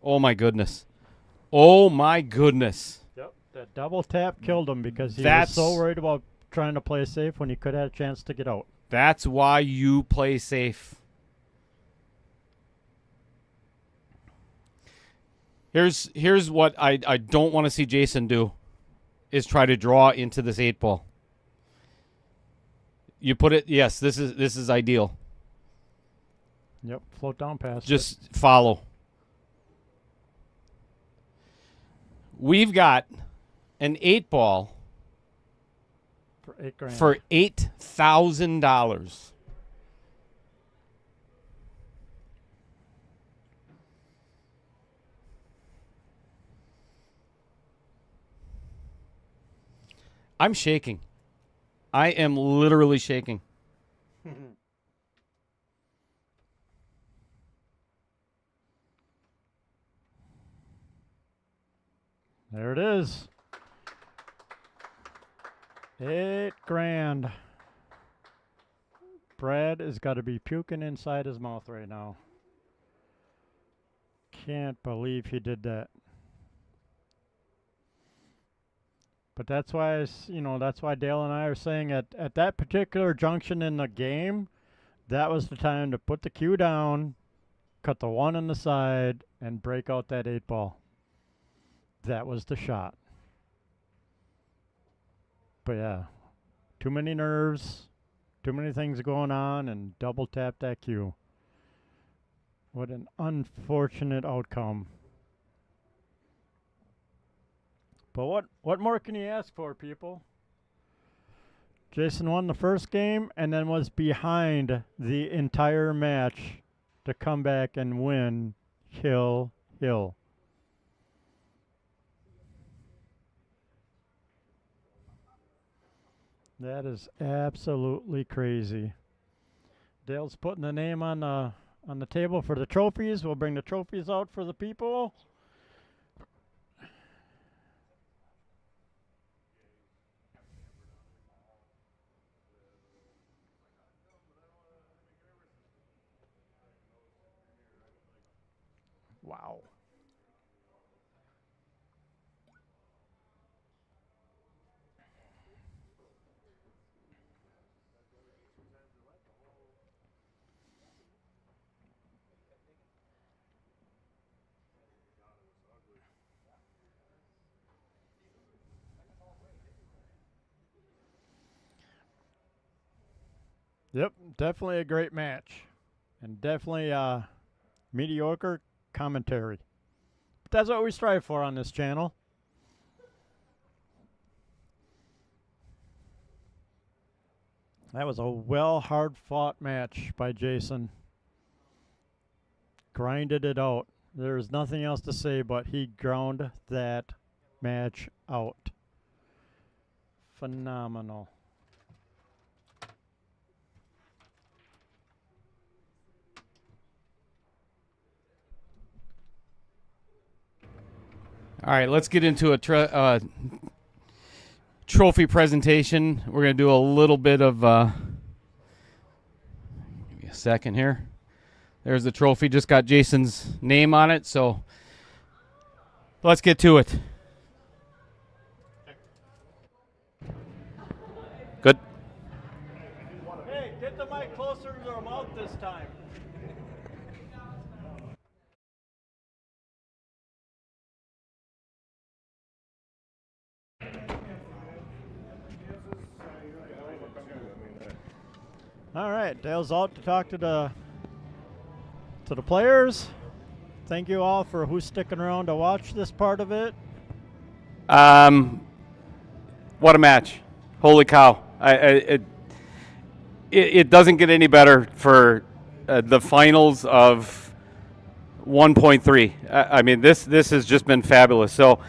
Oh, my goodness. Oh, my goodness. Yep. That double tap killed him because he was That's- so worried about trying to play safe when he could have a chance to get out. That's why you play safe. Here's what I don't want to see Jason do, is try to draw into this 8 ball. You put it, yes, this is ideal. Yep. Float down past Just follow. We've got an 8 ball it for $8,000. for $8,000. I'm shaking. I am literally shaking. There it is. $8,000. Brad has got to be puking inside his mouth right now. Can't believe he did that. But that's why, that's why Dale and I are saying at that particular junction in the game, that was the time to put the cue down, cut the 1 on the side, and break out that 8 ball. That was the shot. But yeah, too many nerves, too many things going on, and double tap that cue. What an unfortunate outcome. But what more can you ask for, people? Jason won the first game and then was behind the entire match to come back and win Hill. That is absolutely crazy. Dale's putting the name on the table for the trophies. We'll bring the trophies out for the people. Wow. Yep, definitely a great match. And definitely mediocre commentary. But that's what we strive for on this channel. That was a hard-fought match by Jason. Grinded it out. There's nothing else to say, but he ground that match out. Phenomenal. All right, let's get into a trophy presentation. We're going to do a little bit of give me a second here. There's the trophy. Just got Jason's name on it, so let's get to it. Good. Hey, get the mic closer to their mouth this time. All right, Dale's out to talk to the players. Thank you all for who's sticking around to watch this part of it. What a match! Holy cow! It doesn't get any better for the finals of 1.3. I mean, this has just been fabulous. So,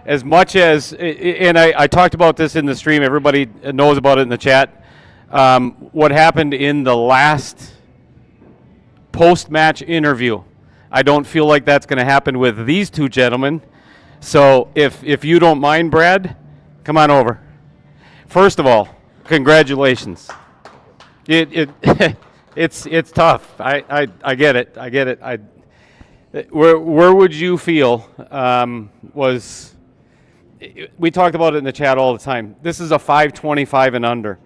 as much as, and I talked about this in the stream, everybody knows about it in the chat. What happened in the last post-match interview, I don't feel like that's going to happen with these two gentlemen. So if you don't mind, Brad, come on over. First of all, congratulations. It's tough. I get it. I get it. Where would you feel we talked about it in the chat all the time. This is a 525 and under.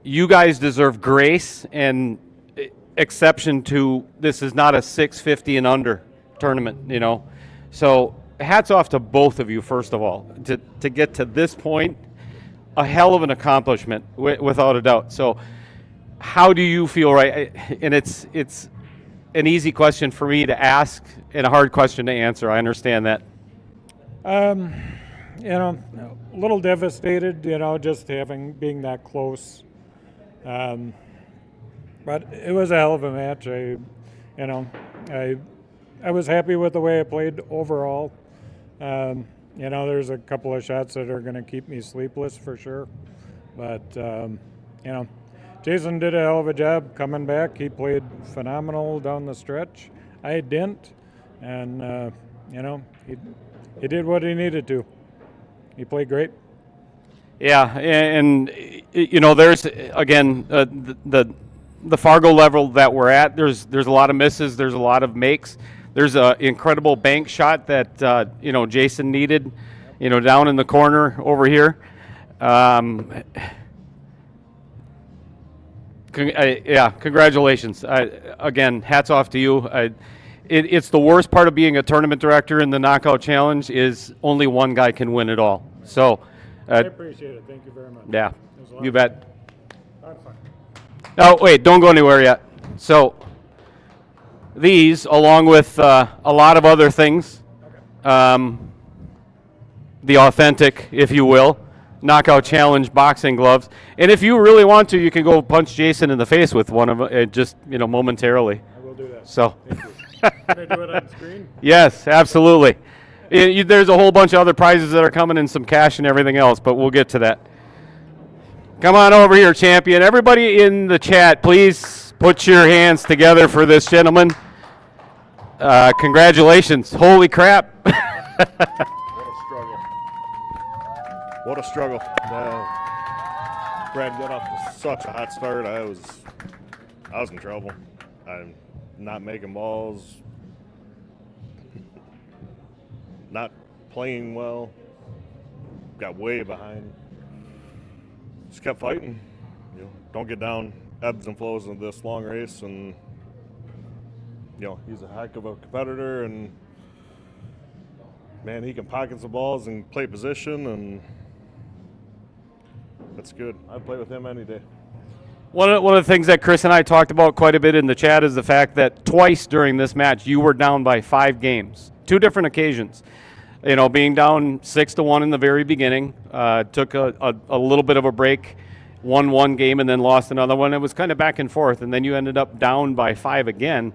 You guys deserve grace and exception to this is not a 650 and under tournament, you know. So hats off to both of you, first of all. To get to this point, a hell of an accomplishment, without a doubt. So how do you feel, right? And it's an easy question for me to ask and a hard question to answer. I understand that. You know, a little devastated, you know, just being that close. But it was a hell of a match. I was happy with the way I played overall. You know, there's a couple of shots that are going to keep me sleepless for sure. But, you know, Jason did a hell of a job coming back. He played phenomenal down the stretch. I didn't. And, you know, he did what he needed to. He played great. Yeah, and you know, there's again the Fargo level that we're at. There's a lot of misses. There's a lot of makes. There's an incredible bank shot that you know, Jason needed, you know, down in the corner over here. Yeah, congratulations. Again, hats off to you. It's the worst part of being a tournament director in the Knockout Challenge is only one guy can win it all. So. I appreciate it. Thank you very much. Yeah, you bet. I'm fine. Oh, wait, don't go anywhere yet. So these, along with a lot of other things, the authentic, if you will, Knockout Challenge boxing gloves. And if you really want to, you can go punch Jason in the face with one of them, just, you know, momentarily. I will do that. So. Thank you. Can I do it on screen? Yes, absolutely. There's a whole bunch of other prizes that are coming and some cash and everything else, but we'll get to that. Come on over here, champion. Everybody in the chat, please put your hands together for this gentleman. Congratulations. Holy crap. What a struggle. What a struggle. Brad got off to such a hot start. I was in trouble. I'm not making balls. not playing well, got way behind. Just kept fighting. Don't get down ebbs and flows of this long race, and he's a heck of a competitor, and man, he can pocket some balls and play position, and that's good. I'd play with him any day. One of the things that Chris and I talked about quite a bit in the chat is the fact that twice during this match you were down by 5 games, 2 different occasions. Being down 6-1 in the very beginning, took a little bit of a break, won one game and then lost another one. It was kind of back and forth, and then you ended up down by 5 again.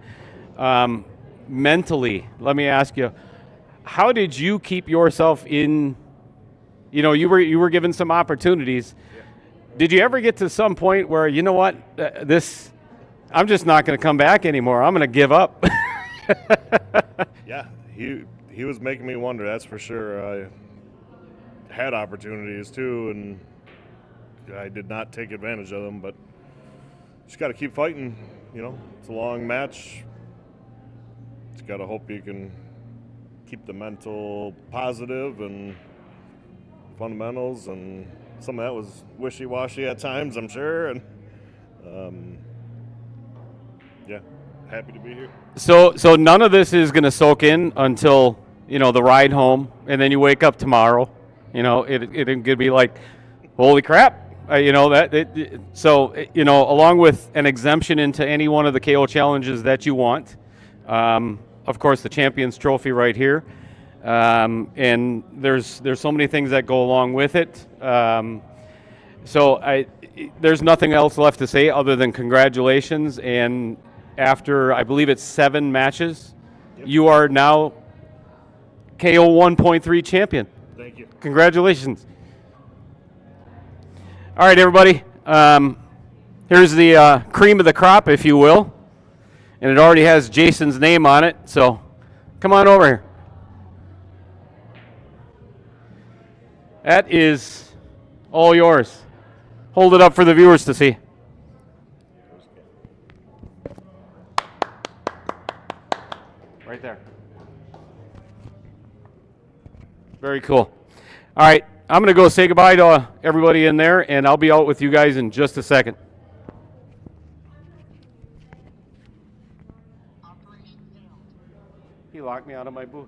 Mentally, let me ask you, how did you keep yourself in? You were given some opportunities. Did you ever get to some point where, you know what, I'm just not going to come back anymore. I'm going to give up. Yeah, he was making me wonder, that's for sure. I had opportunities too, and I did not take advantage of them, but just got to keep fighting. It's a long match. Just got to hope you can keep the mental positive and fundamentals, and some of that was wishy-washy at times, I'm sure, and yeah, happy to be here. So none of this is going to soak in until the ride home, and then you wake up tomorrow. It could be like, holy crap. Along with an exemption into any one of the KO challenges that you want, of course, the Champions Trophy right here, and there's so many things that go along with it. There's nothing else left to say other than congratulations. And after, I believe it's 7 matches, you are now KO 1.3 champion. Thank you. Congratulations. All right, everybody. Here's the cream of the crop, if you will. And it already has Jason's name on it, so come on over here. That is all yours. Hold it up for the viewers to see. Right there. Very cool. All right, I'm going to go say goodbye to everybody in there, and I'll be out with you guys in just a second. He locked me out of my booth.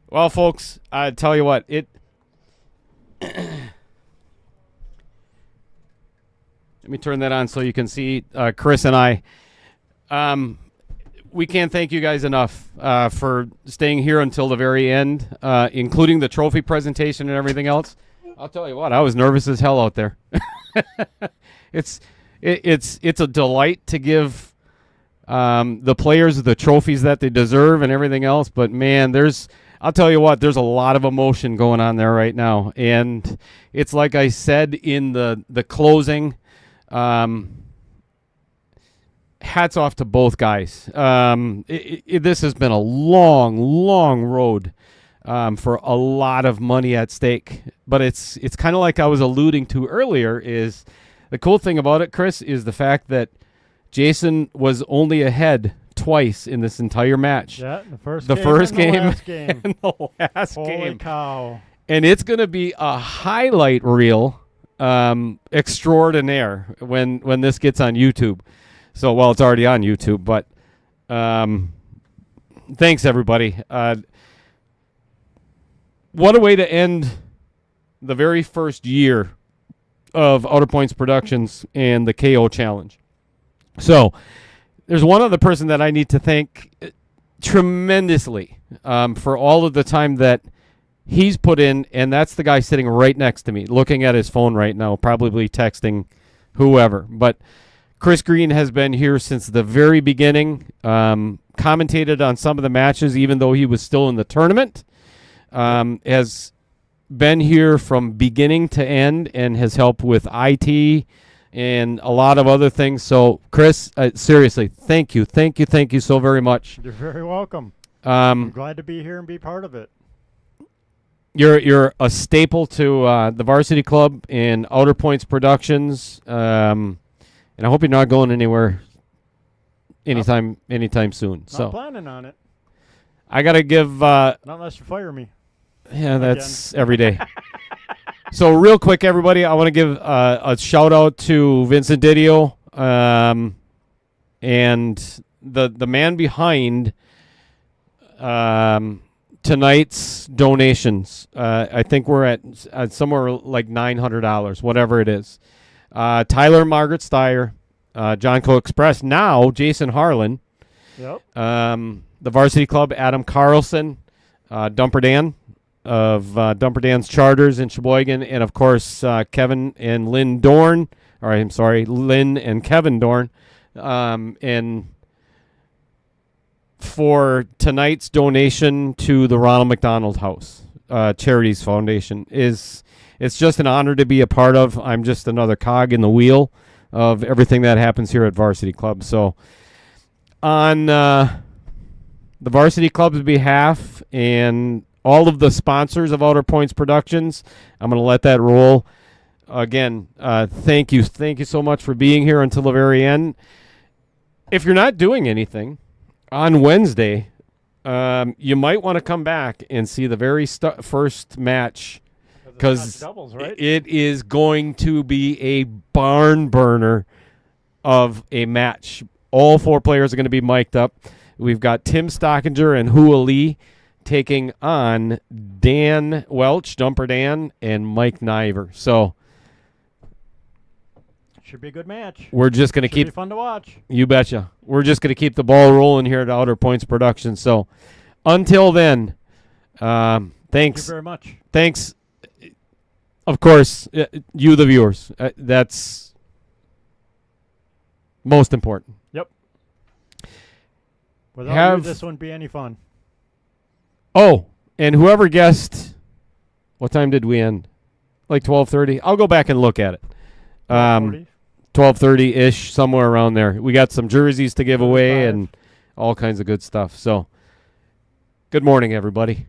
Well, folks, I tell you what, let me turn that on so you can see Chris and I. We can't thank you guys enough for staying here until the very end, including the trophy presentation and everything else. I'll tell you what, I was nervous as hell out there. It's a delight to give the players the trophies that they deserve and everything else, but man, I'll tell you what, there's a lot of emotion going on there right now. And it's like I said in the closing, hats off to both guys. This has been a long, long road for a lot of money at stake. But it's kind of like I was alluding to earlier, is the cool thing about it, Chris, is the fact that Jason was only ahead twice in this entire match. Yeah, the first game and the last game. and the last Holy game. cow. And it's going to be a highlight reel extraordinaire when this gets on YouTube. So, well, it's already on YouTube, but thanks, everybody. What a way to end the very first year of Outer Points Productions and the KO Challenge. So, there's one other person that I need to thank tremendously for all of the time that he's put in, and that's the guy sitting right next to me, looking at his phone right now, probably texting whoever. But Chris Green has been here since the very beginning, commentated on some of the matches, even though he was still in the tournament, has been here from beginning to end, and has helped with IT and a lot of other things. So, Chris, seriously, thank you so very much. You're very welcome. I'm glad to be here and be part of it. You're a staple to the Varsity Club and Outer Points Productions, and I hope you're not going anywhere anytime soon. Not So planning on it. I gotta give. Not unless you fire me. Yeah, that's every day. So real quick, everybody, I want to give a shout out to Vincent Didio, and the man behind tonight's donations. I think we're at somewhere like $900, whatever it is. Tyler, Margaret Steyer, John Co Express, now Jason Harlan, Yep. the Varsity Club, Adam Carlson, Dumper Dan of Dumper Dan's Charters in Sheboygan, and of course Kevin and Lynn Dorn. Or I'm sorry, Lynn and Kevin Dorn, and for tonight's donation to the Ronald McDonald House Charities Foundation. It's just an honor to be a part of. I'm just another cog in the wheel of everything that happens here at Varsity Club. So on the Varsity Club's behalf and all of the sponsors of Outer Points Productions, I'm going to let that roll. Again, thank you so much for being here until the very end. If you're not doing anything on Wednesday, you might want to come back and see the very first match, because right? it is going to be a barn burner of a match. All 4 players are going to be mic'd up. We've got Tim Stockinger and Hua Lee taking on Dan Welch, Dumper Dan, and Mike Niver. So should be a good match. we're just going to Should be keep. fun to watch. You betcha. We're just going to keep the ball rolling here at Outer Points Production. So until then, Thank thanks. you very much. Thanks, of course, you, the viewers. That's most important. Yep. Without you, Have- this wouldn't be any fun. Oh, and whoever guessed, what time did we end? Like 12:30. I'll go back and look at it. 12:30-ish, somewhere around there. We got some jerseys to give away 35. and all kinds of good stuff. So, good morning, everybody.